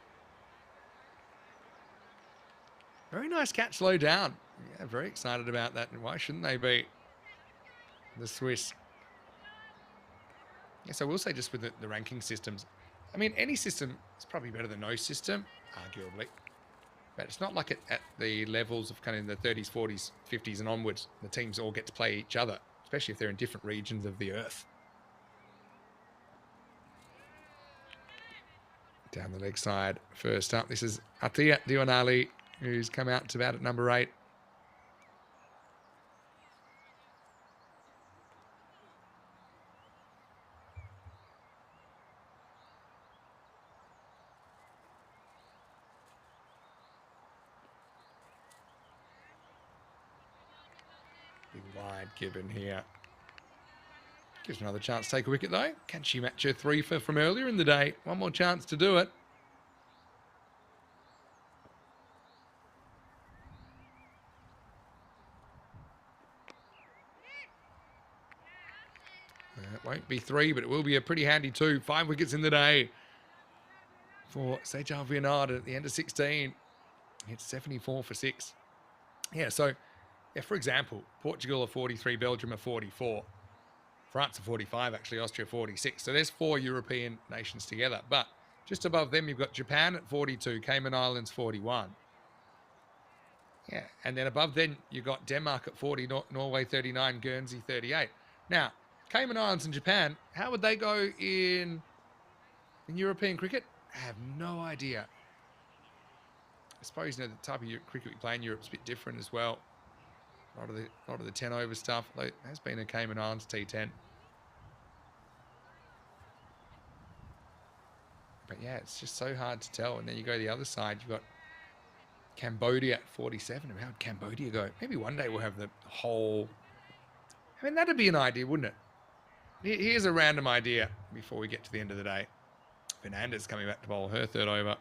Very nice catch low down. Yeah, very excited about that. And why shouldn't they be? The Swiss. Yes, I will say just with the ranking systems. I mean, any system is probably better than no system, arguably. But it's not like at the levels of kind of in the 30s, 40s, 50s and onwards, the teams all get to play each other, especially if they're in different regions of the earth. Down the leg side, first up, this is T20IWs, who's come out to bat at number 8. Big wide given here. Gives another chance to take a wicket though. Can she match her 3 from earlier in the day? One more chance to do it. It won't be 3, but it will be a pretty handy 2. 5 wickets in the day for Sejal Vinod at the end of 16. It's 74 for 6. Yeah, so, for example, Portugal are 43, Belgium are 44. France are 45, actually, Austria 46. So there's 4 European nations together. But just above them, you've got Japan at 42, Cayman Islands 41. Yeah, and then above then, you've got Denmark at 40, Norway 39, Guernsey 38. Now, Cayman Islands and Japan, how would they go in European cricket? I have no idea. I suppose, the type of cricket we play in Europe is a bit different as well. A lot of the 10 over stuff. There has been a Cayman Islands T10. But yeah, it's just so hard to tell. And then you go to the other side, you've got Cambodia at 47. How would Cambodia go? Maybe one day we'll have the whole... I mean, that'd be an idea, wouldn't it? Here's a random idea before we get to the end of the day. Fernandez coming back to bowl her 3rd over.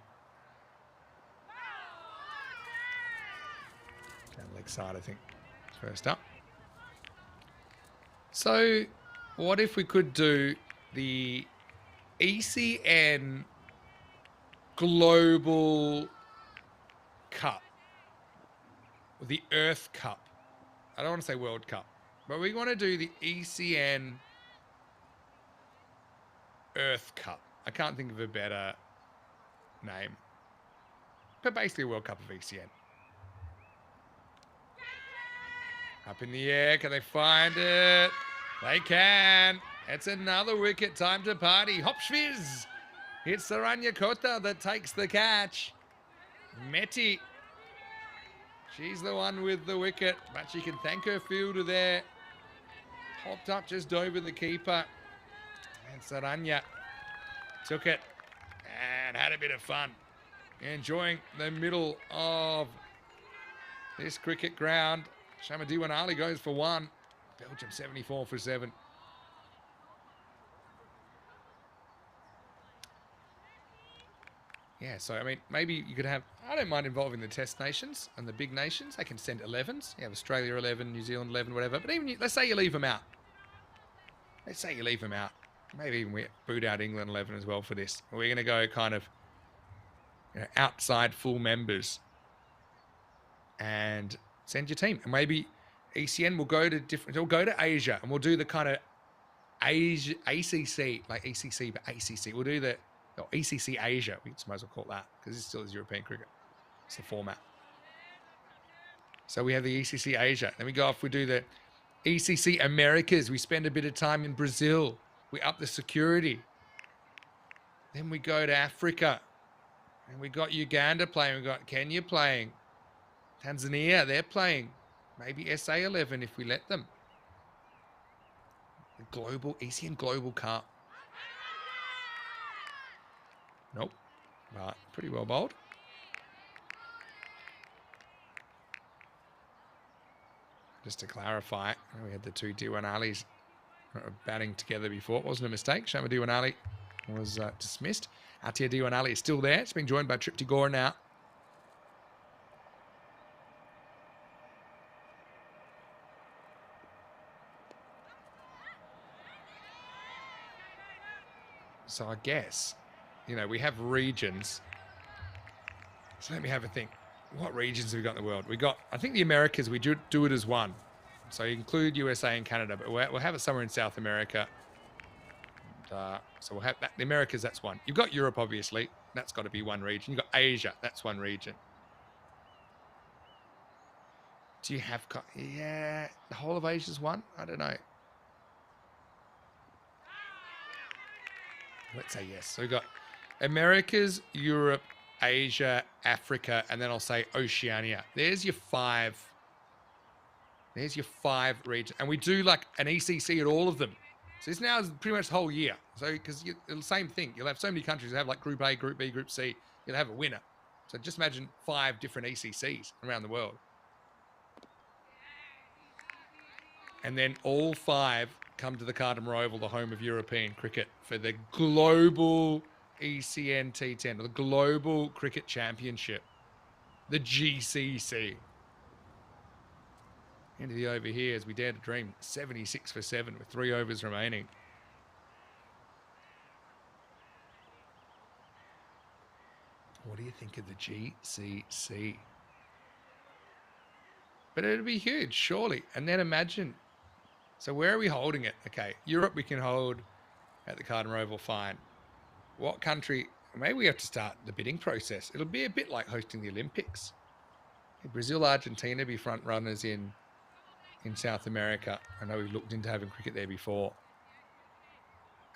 Down the leg side, I think. First up. So, what if we could do the ECN Global Cup. The Earth Cup. I don't want to say World Cup, but we want to do the ECN Earth Cup. I can't think of a better name. But basically a World Cup of ECN. Up in the air. Can they find it? They can. It's another wicket. Time to party. Hopschviz. It's Saranya Kota that takes the catch. Meti. She's the one with the wicket, but she can thank her fielder there. Popped up just over the keeper. And Saranya took it and had a bit of fun. Enjoying the middle of this cricket ground. Shamadewin Ali goes for one. Belgium 74 for 7. Yeah, so, I mean, maybe you could have... I don't mind involving the test nations and the big nations. They can send 11s. You have Australia 11, New Zealand 11, whatever. But even, let's say you leave them out. Let's say you leave them out. Maybe even we boot out England 11 as well for this. We're going to go kind of outside full members and send your team. And maybe ECN will go to different... We'll go to Asia and we'll do the kind of Asia, ACC, like ECC, but ACC. We'll do the... Or ECC Asia, we might as well call it that, because it still is European cricket. It's the format. So we have the ECC Asia. Then we go off, we do the ECC Americas. We spend a bit of time in Brazil. We up the security. Then we go to Africa. And we got Uganda playing. We got Kenya playing. Tanzania, they're playing. Maybe SA 11 if we let them. The global, ECN Global Cup. Nope. Right. Pretty well bowled. Just to clarify, we had the two T20IWs batting together before. It wasn't a mistake. Shamadewin Ali was dismissed. Atia Diwan is still there. It's been joined by Tripti Gore now. So I guess... You know, we have regions. So let me have a think. What regions have we got in the world? We got, I think the Americas, we do it as one. So you include USA and Canada, but we'll have it somewhere in South America. And, so we'll have that. The Americas, that's one. You've got Europe, obviously. That's got to be one region. You've got Asia. That's one region. Do you have... Yeah, the whole of Asia's one? I don't know. Let's say yes. So we've got Americas, Europe, Asia, Africa, and then I'll say Oceania. There's your five. There's your 5 regions. And we do like an ECC at all of them. So this now is pretty much the whole year. So because the same thing. You'll have so many countries that have like Group A, Group B, Group C. You'll have a winner. So just imagine 5 different ECCs around the world. And then all 5 come to the Cardamom Oval, the home of European cricket, for the global ECN T10, or the Global Cricket Championship, the GCC. Into the over here as we dare to dream, 76 for 7 with 3 overs remaining. What do you think of the GCC? But it'll be huge, surely. And then imagine... So where are we holding it? Okay, Europe we can hold at the Cardamom Oval, fine. What country? Maybe we have to start the bidding process. It'll be a bit like hosting the Olympics. Brazil, Argentina be front runners in South America. I know we've looked into having cricket there before.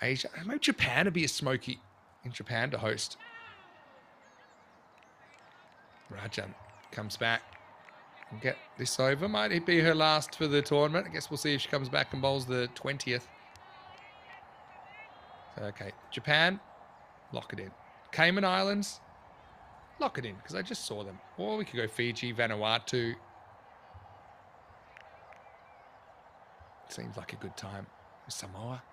Asia, maybe Japan would be a smoky in Japan to host. Rajan comes back. We'll get this over. Might it be her last for the tournament? I guess we'll see if she comes back and bowls the 20th. Okay, Japan, lock it in. Cayman Islands, lock it in, because I just saw them. Or we could go Fiji, Vanuatu. Seems like a good time. Samoa.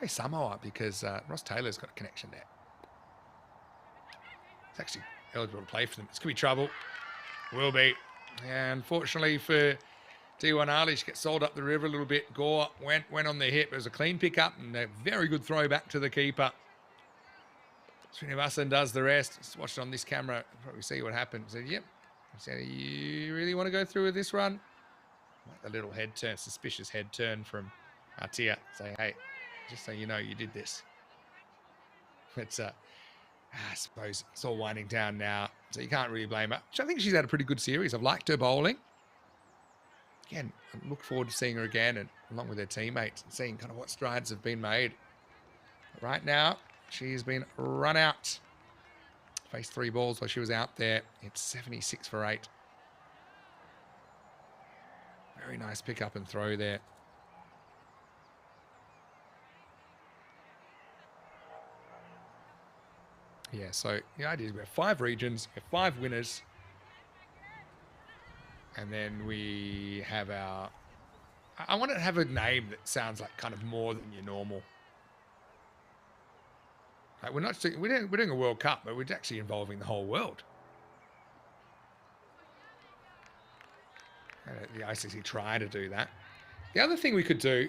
Hey, Samoa, because Ross Taylor's got a connection there. It's actually eligible to play for them. It's going to be trouble. Will be. And unfortunately for T20IWs, she gets sold up the river a little bit. Gore went on the hip. It was a clean pick up and a very good throw back to the keeper. Srinivasan does the rest. Just watch it on this camera. Probably see what happens. Said, yep. I said, you really want to go through with this run? Like the little head turn, suspicious head turn from Artia. Say, hey, just so you know, you did this. It's I suppose it's all winding down now, so you can't really blame her. I think she's had a pretty good series. I've liked her bowling. Again, I look forward to seeing her again, and along with her teammates, and seeing kind of what strides have been made. But right now, she's been run out. Faced 3 balls while she was out there. It's 76 for 8. Very nice pick up and throw there. Yeah, so the idea is we have 5 regions, we have 5 winners, and then we have our... I want to have a name that sounds like kind of more than your normal. Like we're doing a World Cup, but we're actually involving the whole world. The ICC try to do that. The other thing we could do,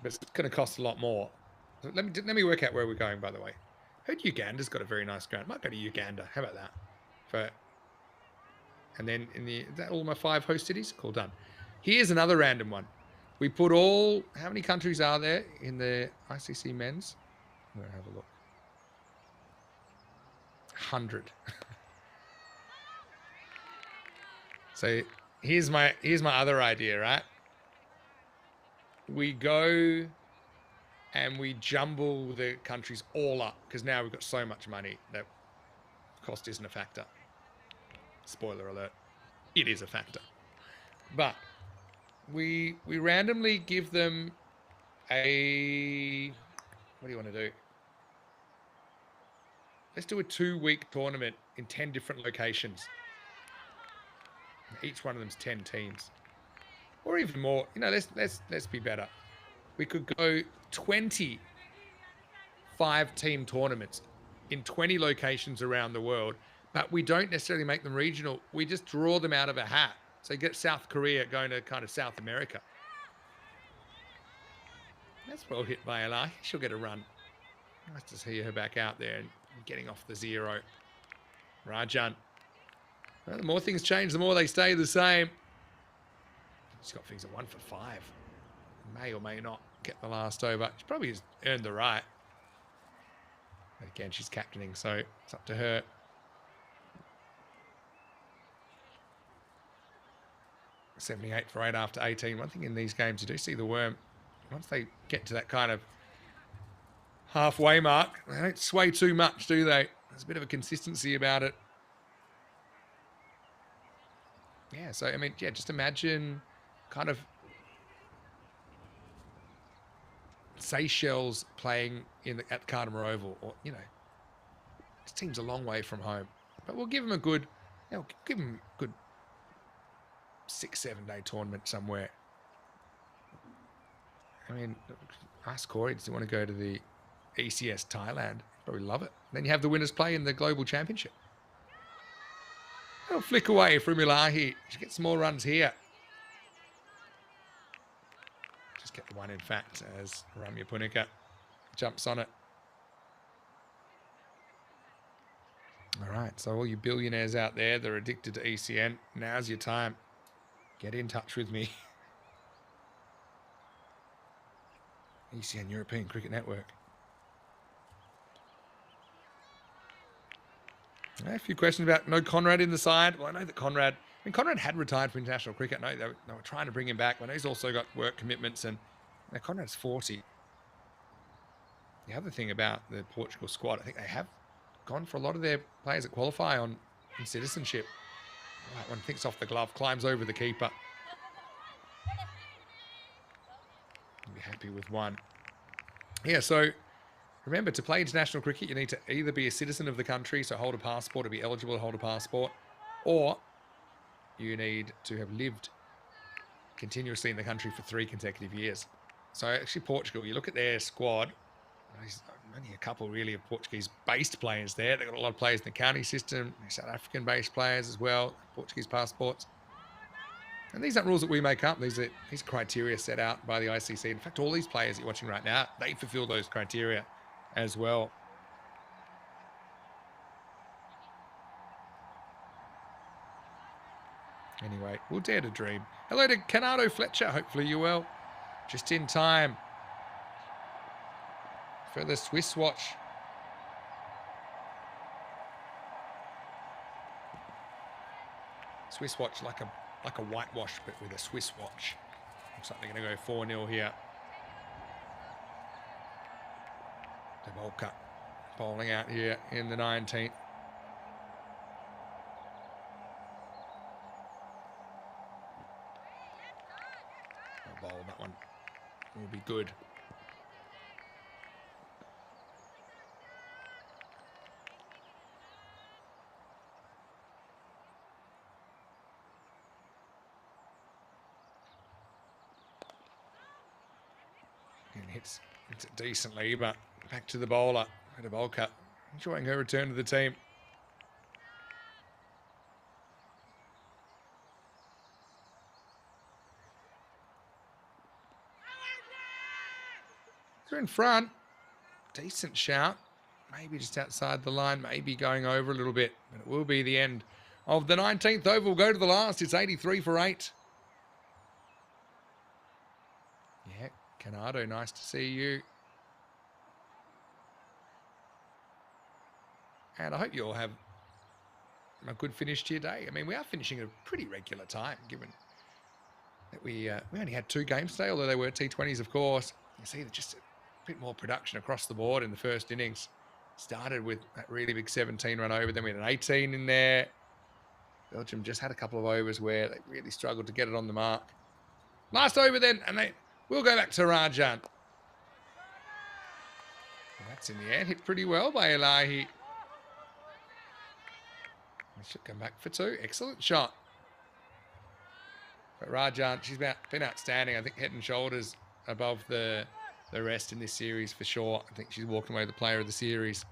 but it's going to cost a lot more. Let me work out where we're going, by the way. I heard Uganda's got a very nice ground. Might go to Uganda. How about that? And then is that all my 5 host cities? Cool, done. Here's another random one. We put how many countries are there in the ICC men's? I'm going to have a look. 100. So here's my other idea, right? We go and we jumble the countries all up because now we've got so much money that cost isn't a factor. Spoiler alert, it is a factor. But we randomly give them what do you want to do? Let's do a 2-week tournament in 10 different locations. Each one of them's 10 teams. Or even more. You know, let's be better. We could go 20 5-team tournaments in 20 locations around the world, but we don't necessarily make them regional. We just draw them out of a hat. So you get South Korea going to kind of South America. That's well hit by Ella. She'll get a run. Nice to see her back out there and getting off the 0. Rajan. Well, the more things change, the more they stay the same. She's got things at 1 for 5. May or may not get the last over. She probably has earned the right. But again, she's captaining, so it's up to her. $78 for 8 after 18. One thing in these games, you do see the worm. Once they get to that kind of halfway mark, they don't sway too much, do they? There's a bit of a consistency about it. Yeah, so, I mean, yeah, just imagine kind of Seychelles playing at Cardimer Oval, or, you know, this team's a long way from home. But we'll give them a good, give them a good 6-7 day tournament somewhere. I mean, ask Corey, does he want to go to the ECS Thailand? Probably love it. Then you have the winners play in the Global Championship. They'll flick away from Ilahi. She gets some more runs here. Just get the one, in fact, as Ramya Punika jumps on it. All right, so all you billionaires out there that are addicted to ECN, now's your time. Get in touch with me. ECN, European Cricket Network. A few questions about no Conrad in the side. Well, I know that Conrad had retired from international cricket. No, they were trying to bring him back. I know he's also got work commitments, and now Conrad's 40. The other thing about the Portugal squad, I think they have gone for a lot of their players that qualify in citizenship. Right, one thinks off the glove, climbs over the keeper. I'll be happy with one. Yeah, so remember, to play international cricket, you need to either be a citizen of the country, so hold a passport, or be eligible to hold a passport, or you need to have lived continuously in the country for 3 consecutive years. So actually Portugal, you look at their squad, there's only a couple really of Portuguese-based players there. They've got a lot of players in the county system, South African-based players as well, Portuguese passports. And these aren't rules that we make up. These are criteria set out by the ICC. In fact, all these players that you're watching right now, they fulfill those criteria as well. wait. We'll dare to dream. Hello to Canado Fletcher. Hopefully you're well. Just in time for the Swiss watch. Swiss watch like a whitewash, but with a Swiss watch. Looks like they're going to go 4-0 here. Devolka bowling out here in the 19th. I'll bowl that one. Will be good. And hits it decently, but back to the bowler. Devolka enjoying her return to the team. They're in front. Decent shout. Maybe just outside the line, maybe going over a little bit. But it will be the end of the 19th over. We'll go to the last. It's 83 for 8. Yeah, Canado, nice to see you. And I hope you all have a good finish to your day. I mean, we are finishing at a pretty regular time, given that we only had 2 games today, although they were T20s, of course. You see just a bit more production across the board in the first innings. Started with that really big 17 run over, then we had an 18 in there. Belgium just had a couple of overs where they really struggled to get it on the mark. Last over then, and we'll go back to Rajan. And that's in the air, hit pretty well by Elahi. Should come back for 2. Excellent shot. But Rajan, she's been outstanding. I think head and shoulders above the rest in this series for sure. I think she's walking away the player of the series.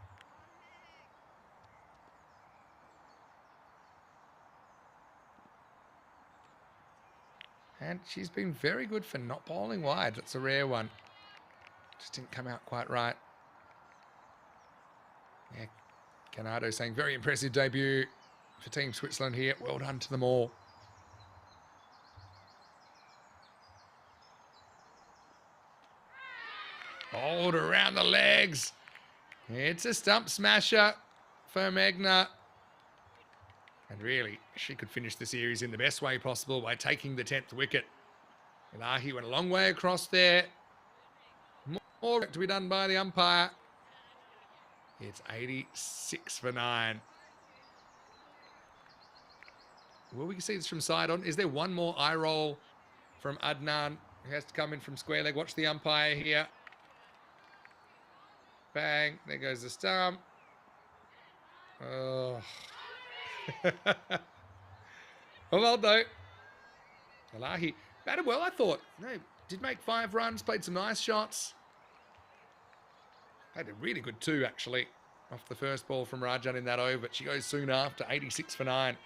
And she's been very good for not bowling wide. That's a rare one. Just didn't come out quite right. Yeah, Canado saying very impressive debut for Team Switzerland here. Well done to them all. Bowled around the legs. It's a stump smasher for Mdina. And really, she could finish the series in the best way possible by taking the 10th wicket. Elahi went a long way across there. More to be done by the umpire. It's 86 for 9. Will we see this from side on? Is there one more eye roll from Adnan, who has to come in from square leg? Watch the umpire here. Bang. There goes the stump. Oh. Well though. Elahi batted well, I thought. No, did make 5 runs, played some nice shots. Played a really good 2, actually, off the first ball from Rajan in that over. But she goes soon after, 86 for 9.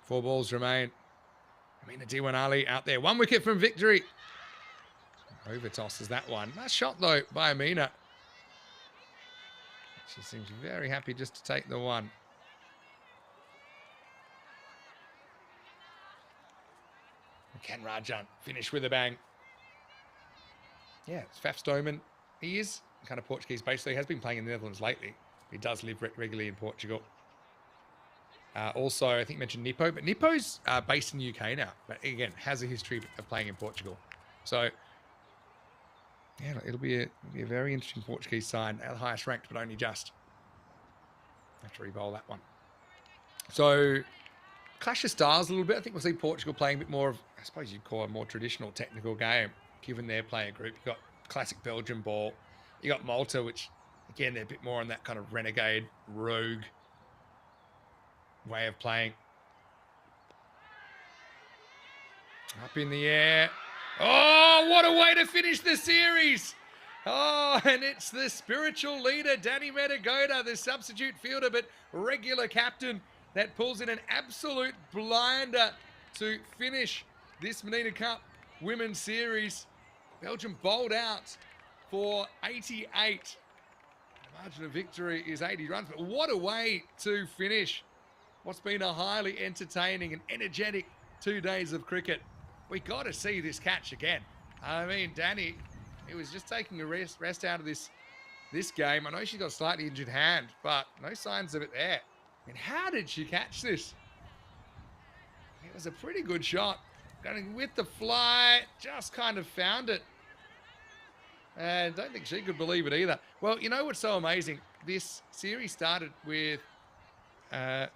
Four balls remain. Mdina Diwanali out there. 1 wicket from victory. Over tosses that one. Nice shot, though, by Mdina. She seems very happy just to take the 1. Can Rajan finish with a bang? Yeah, it's Faf Stoneman. He is kind of Portuguese based. He has been playing in the Netherlands lately. He does live regularly in Portugal. Also, I think you mentioned Nippo, but Nippo's based in the UK now, but again, has a history of playing in Portugal. So, yeah, it'll be a very interesting Portuguese side, the highest ranked, but only just. Have to re-bowl that one. So, clash of styles a little bit. I think we'll see Portugal playing a bit more of, I suppose you'd call it a more traditional technical game, given their player group. You've got classic Belgian ball. You got Malta, which, again, they're a bit more on that kind of renegade, rogue way of playing. Up in the air. Oh, what a way to finish the series. Oh, and it's the spiritual leader, Danny Metagoda, the substitute fielder, but regular captain, that pulls in an absolute blinder to finish this Mdina Cup Women's Series. Belgium bowled out for 88. Margin of victory is 80 runs, but what a way to finish what's been a highly entertaining and energetic 2 days of cricket. We got to see this catch again. I mean, Danny, he was just taking a rest out of this game. I know she's got a slightly injured hand, but no signs of it there. I mean, how did she catch this? It was a pretty good shot. Going with the fly, just kind of found it. And don't think she could believe it either. Well, you know what's so amazing? This series started with a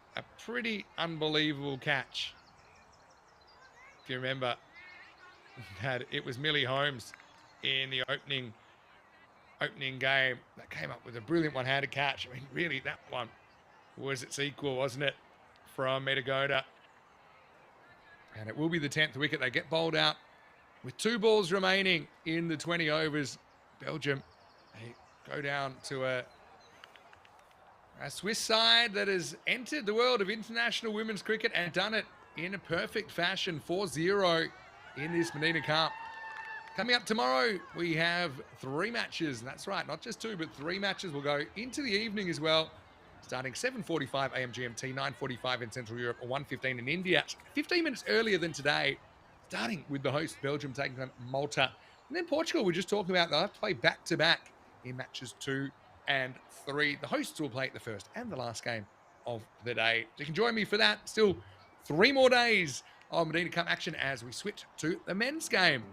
pretty unbelievable catch. If you remember, that it was Millie Holmes in the opening game that came up with a brilliant one-handed catch. I mean, really, that one was its equal, wasn't it, from Mdina? And it will be the 10th wicket. They get bowled out with 2 balls remaining in the 20 overs. Belgium, they go down to a Swiss side that has entered the world of international women's cricket and done it in a perfect fashion, 4-0 in this Mdina Cup. Coming up tomorrow, we have 3 matches. That's right, not just 2, but 3 matches will go into the evening as well. Starting 7:45 a.m. GMT, 9:45 in Central Europe, or 1:15 in India. 15 minutes earlier than today, starting with the host, Belgium, taking on Malta. And then Portugal, we're just talking about, they'll have to play back-to-back in matches 2 and 3. The hosts will play the first and the last game of the day. So you can join me for that. Still 3 more days of Mdina Cup action as we switch to the men's game.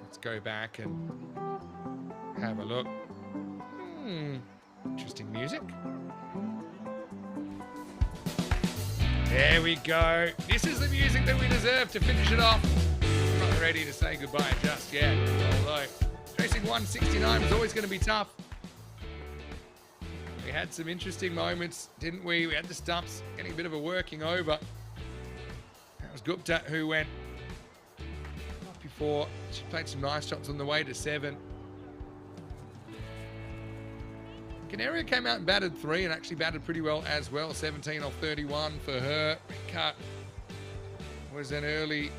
Let's go back and have a look. Interesting music. There we go. This is the music that we deserve to finish it off. I'm not ready to say goodbye just yet. Although chasing 169 was always going to be tough. We had some interesting moments, didn't we? We had the stumps getting a bit of a working over. That was Gupta who went off before. She played some nice shots on the way to 7. Canaria came out and batted 3 and actually batted pretty well as well. 17 off 31 for her. Cut was an early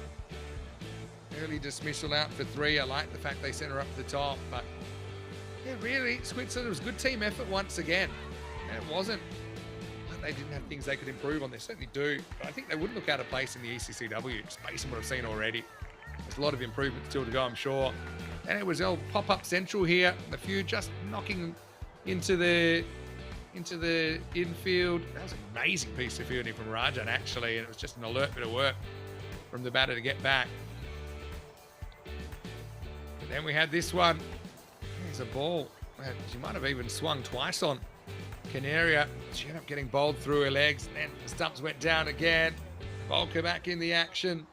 dismissal out for 3. I like the fact they sent her up to the top, but yeah, really, Switzerland was a good team effort once again. And it wasn't like they didn't have things they could improve on. They certainly do, but I think they wouldn't look out of place in the ECCW, just based on what I've seen already. There's a lot of improvement still to go, I'm sure. And it was all pop-up central here. A few just knocking into the infield. That was an amazing piece of fielding from Rajan, actually, and it was just an alert bit of work from the batter to get back. But then we had this one. There's a ball. She might have even swung twice on Canaria. She ended up getting bowled through her legs, and then the stumps went down again. Volker back in the action.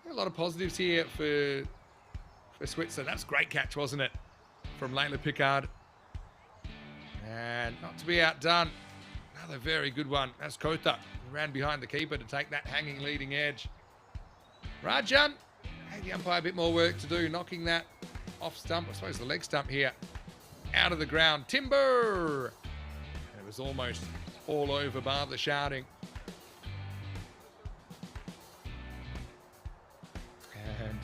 A lot of positives here for Switzerland. That's a great catch, wasn't it, from Layla Pickard? And not to be outdone, another very good one. That's Kotha, who ran behind the keeper to take that hanging leading edge. Rajan had the umpire a bit more work to do, knocking that off stump, I suppose the leg stump here, out of the ground. Timber! And it was almost all over, bar the shouting. And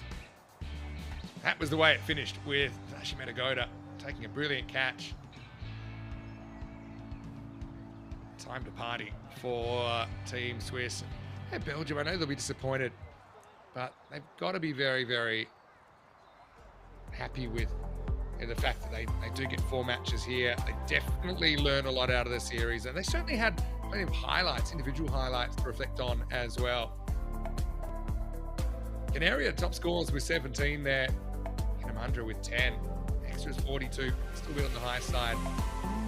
that was the way it finished, with Mdina taking a brilliant catch. Time to party for Team Swiss. And Belgium, I know they'll be disappointed, but they've got to be very, very happy with the fact that they do get 4 matches here. They definitely learn a lot out of the series, and they certainly had plenty of highlights, individual highlights to reflect on as well. Canaria top scores with 17 there. Kinamundra with 10. Extras 42. Still a bit on the high side.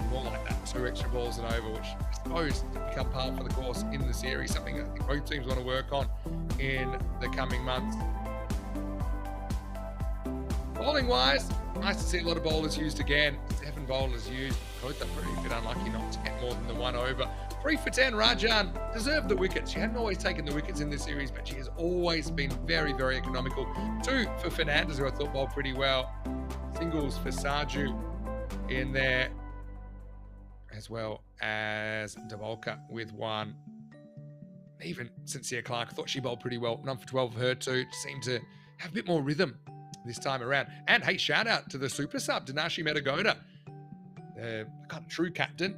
More like that, 2 extra balls and over, which I suppose become par for the course in the series, something I think both teams want to work on in the coming months. Bowling wise, nice to see a lot of bowlers used again. 7 bowlers used. Kotha pretty bit unlucky not to get more than the 1 over. 3 for 10, Rajan deserved the wickets. She hadn't always taken the wickets in this series, but she has always been very, very economical. 2 for Fernandez, who I thought bowled pretty well. Singles for Sarju in there, as well as Davolka with 1. Even Sincere Clark, I thought she bowled pretty well. 9 for 12 for her too. Seemed to have a bit more rhythm this time around. And hey, shout out to the super sub, Danashi Metagoda, the kind of true captain.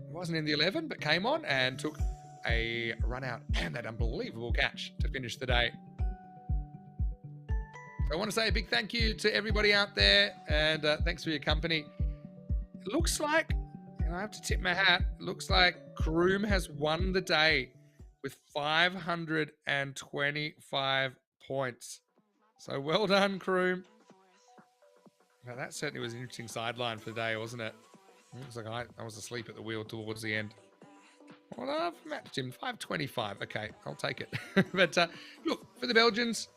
Wasn't in the 11, but came on and took a run out and that unbelievable catch to finish the day. So I want to say a big thank you to everybody out there, and thanks for your company. It looks like, and I have to tip my hat, looks like Kroom has won the day with 525 points. So well done, Kroom. Now that certainly was an interesting sideline for the day, wasn't it? Looks like I was asleep at the wheel towards the end. Well, I've matched him 525. Okay, I'll take it. But look, for the Belgians,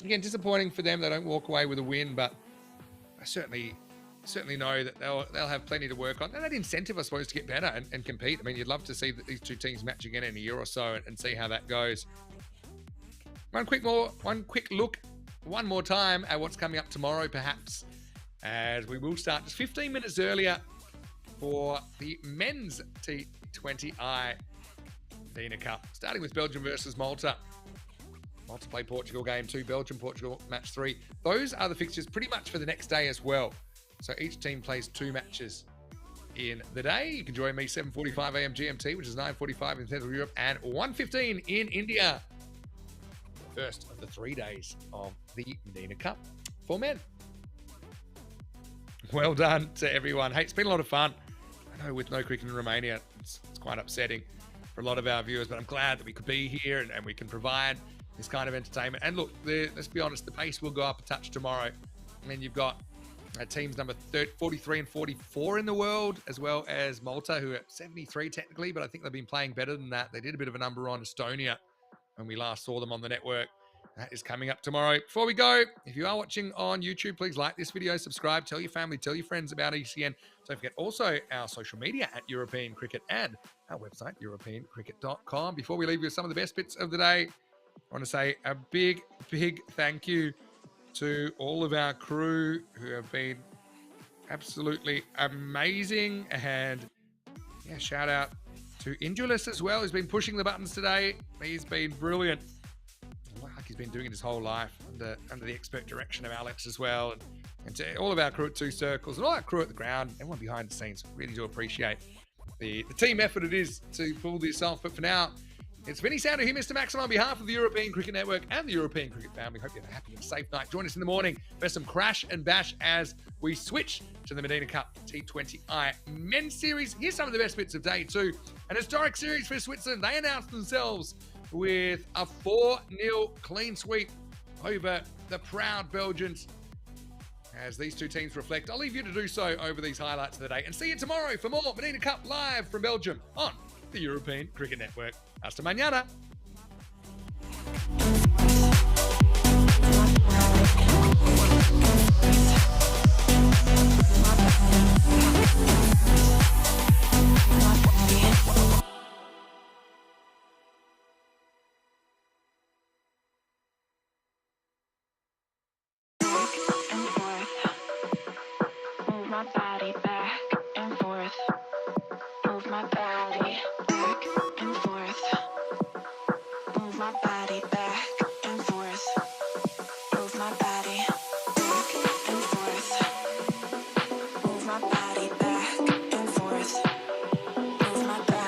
again, disappointing for them. They don't walk away with a win, but I certainly know that they'll have plenty to work on. And that incentive, I suppose, to get better and compete. I mean, you'd love to see that these two teams match again in a year or so and see how that goes. One quick look, one more time at what's coming up tomorrow, perhaps, as we will start just 15 minutes earlier for the men's T20I Mdina Cup, starting with Belgium versus Malta. Malta play Portugal game 2, Belgium, Portugal match 3. Those are the fixtures pretty much for the next day as well. So each team plays 2 matches in the day. You can join me 7:45 a.m. GMT, which is 9:45 in Central Europe, and 1:15 in India. The first of the 3 days of the Mdina Cup for men. Well done to everyone. Hey, it's been a lot of fun. I know with no cricket in Romania, it's quite upsetting for a lot of our viewers, but I'm glad that we could be here and we can provide this kind of entertainment. And look, let's be honest, the pace will go up a touch tomorrow. And then you've got teams number 43 and 44 in the world, as well as Malta, who are 73 technically, but I think they've been playing better than that. They did a bit of a number on Estonia when we last saw them on the network. That is coming up tomorrow. Before we go, if you are watching on YouTube, please like this video, subscribe, tell your family, tell your friends about ECN. Don't forget also our social media at European Cricket and our website, europeancricket.com. Before we leave you with some of the best bits of the day, I want to say a big, big thank you to all of our crew who have been absolutely amazing. And yeah, shout out to Indulis as well, who's been pushing the buttons today. He's been brilliant. Like he's been doing it his whole life under the expert direction of Alex as well. And to all of our crew at 2 Circles and all our crew at the ground, everyone behind the scenes, really do appreciate the team effort it is to pull this off. But for now, it's Vinny Sounder here, Mr. Maxim, on behalf of the European Cricket Network and the European Cricket family. Hope you have a happy and safe night. Join us in the morning for some crash and bash as we switch to the Mdina Cup T20I Men's Series. Here's some of the best bits of day 2. An historic series for Switzerland. They announced themselves with a 4-0 clean sweep over the proud Belgians. As these two teams reflect, I'll leave you to do so over these highlights of the day. And see you tomorrow for more Mdina Cup live from Belgium on the European Cricket Network. Hasta mañana. Move my body back and forth. Move my body back and forth. Move my body back and forth. Move my body back and forth. Move my body back and forth. Move my body back and forth. Move my body back and forth.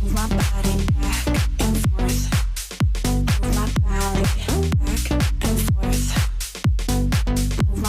Move my body back and forth. Move my body back and forth. Move my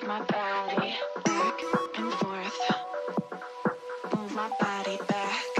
Move my body back and forth. Move my body back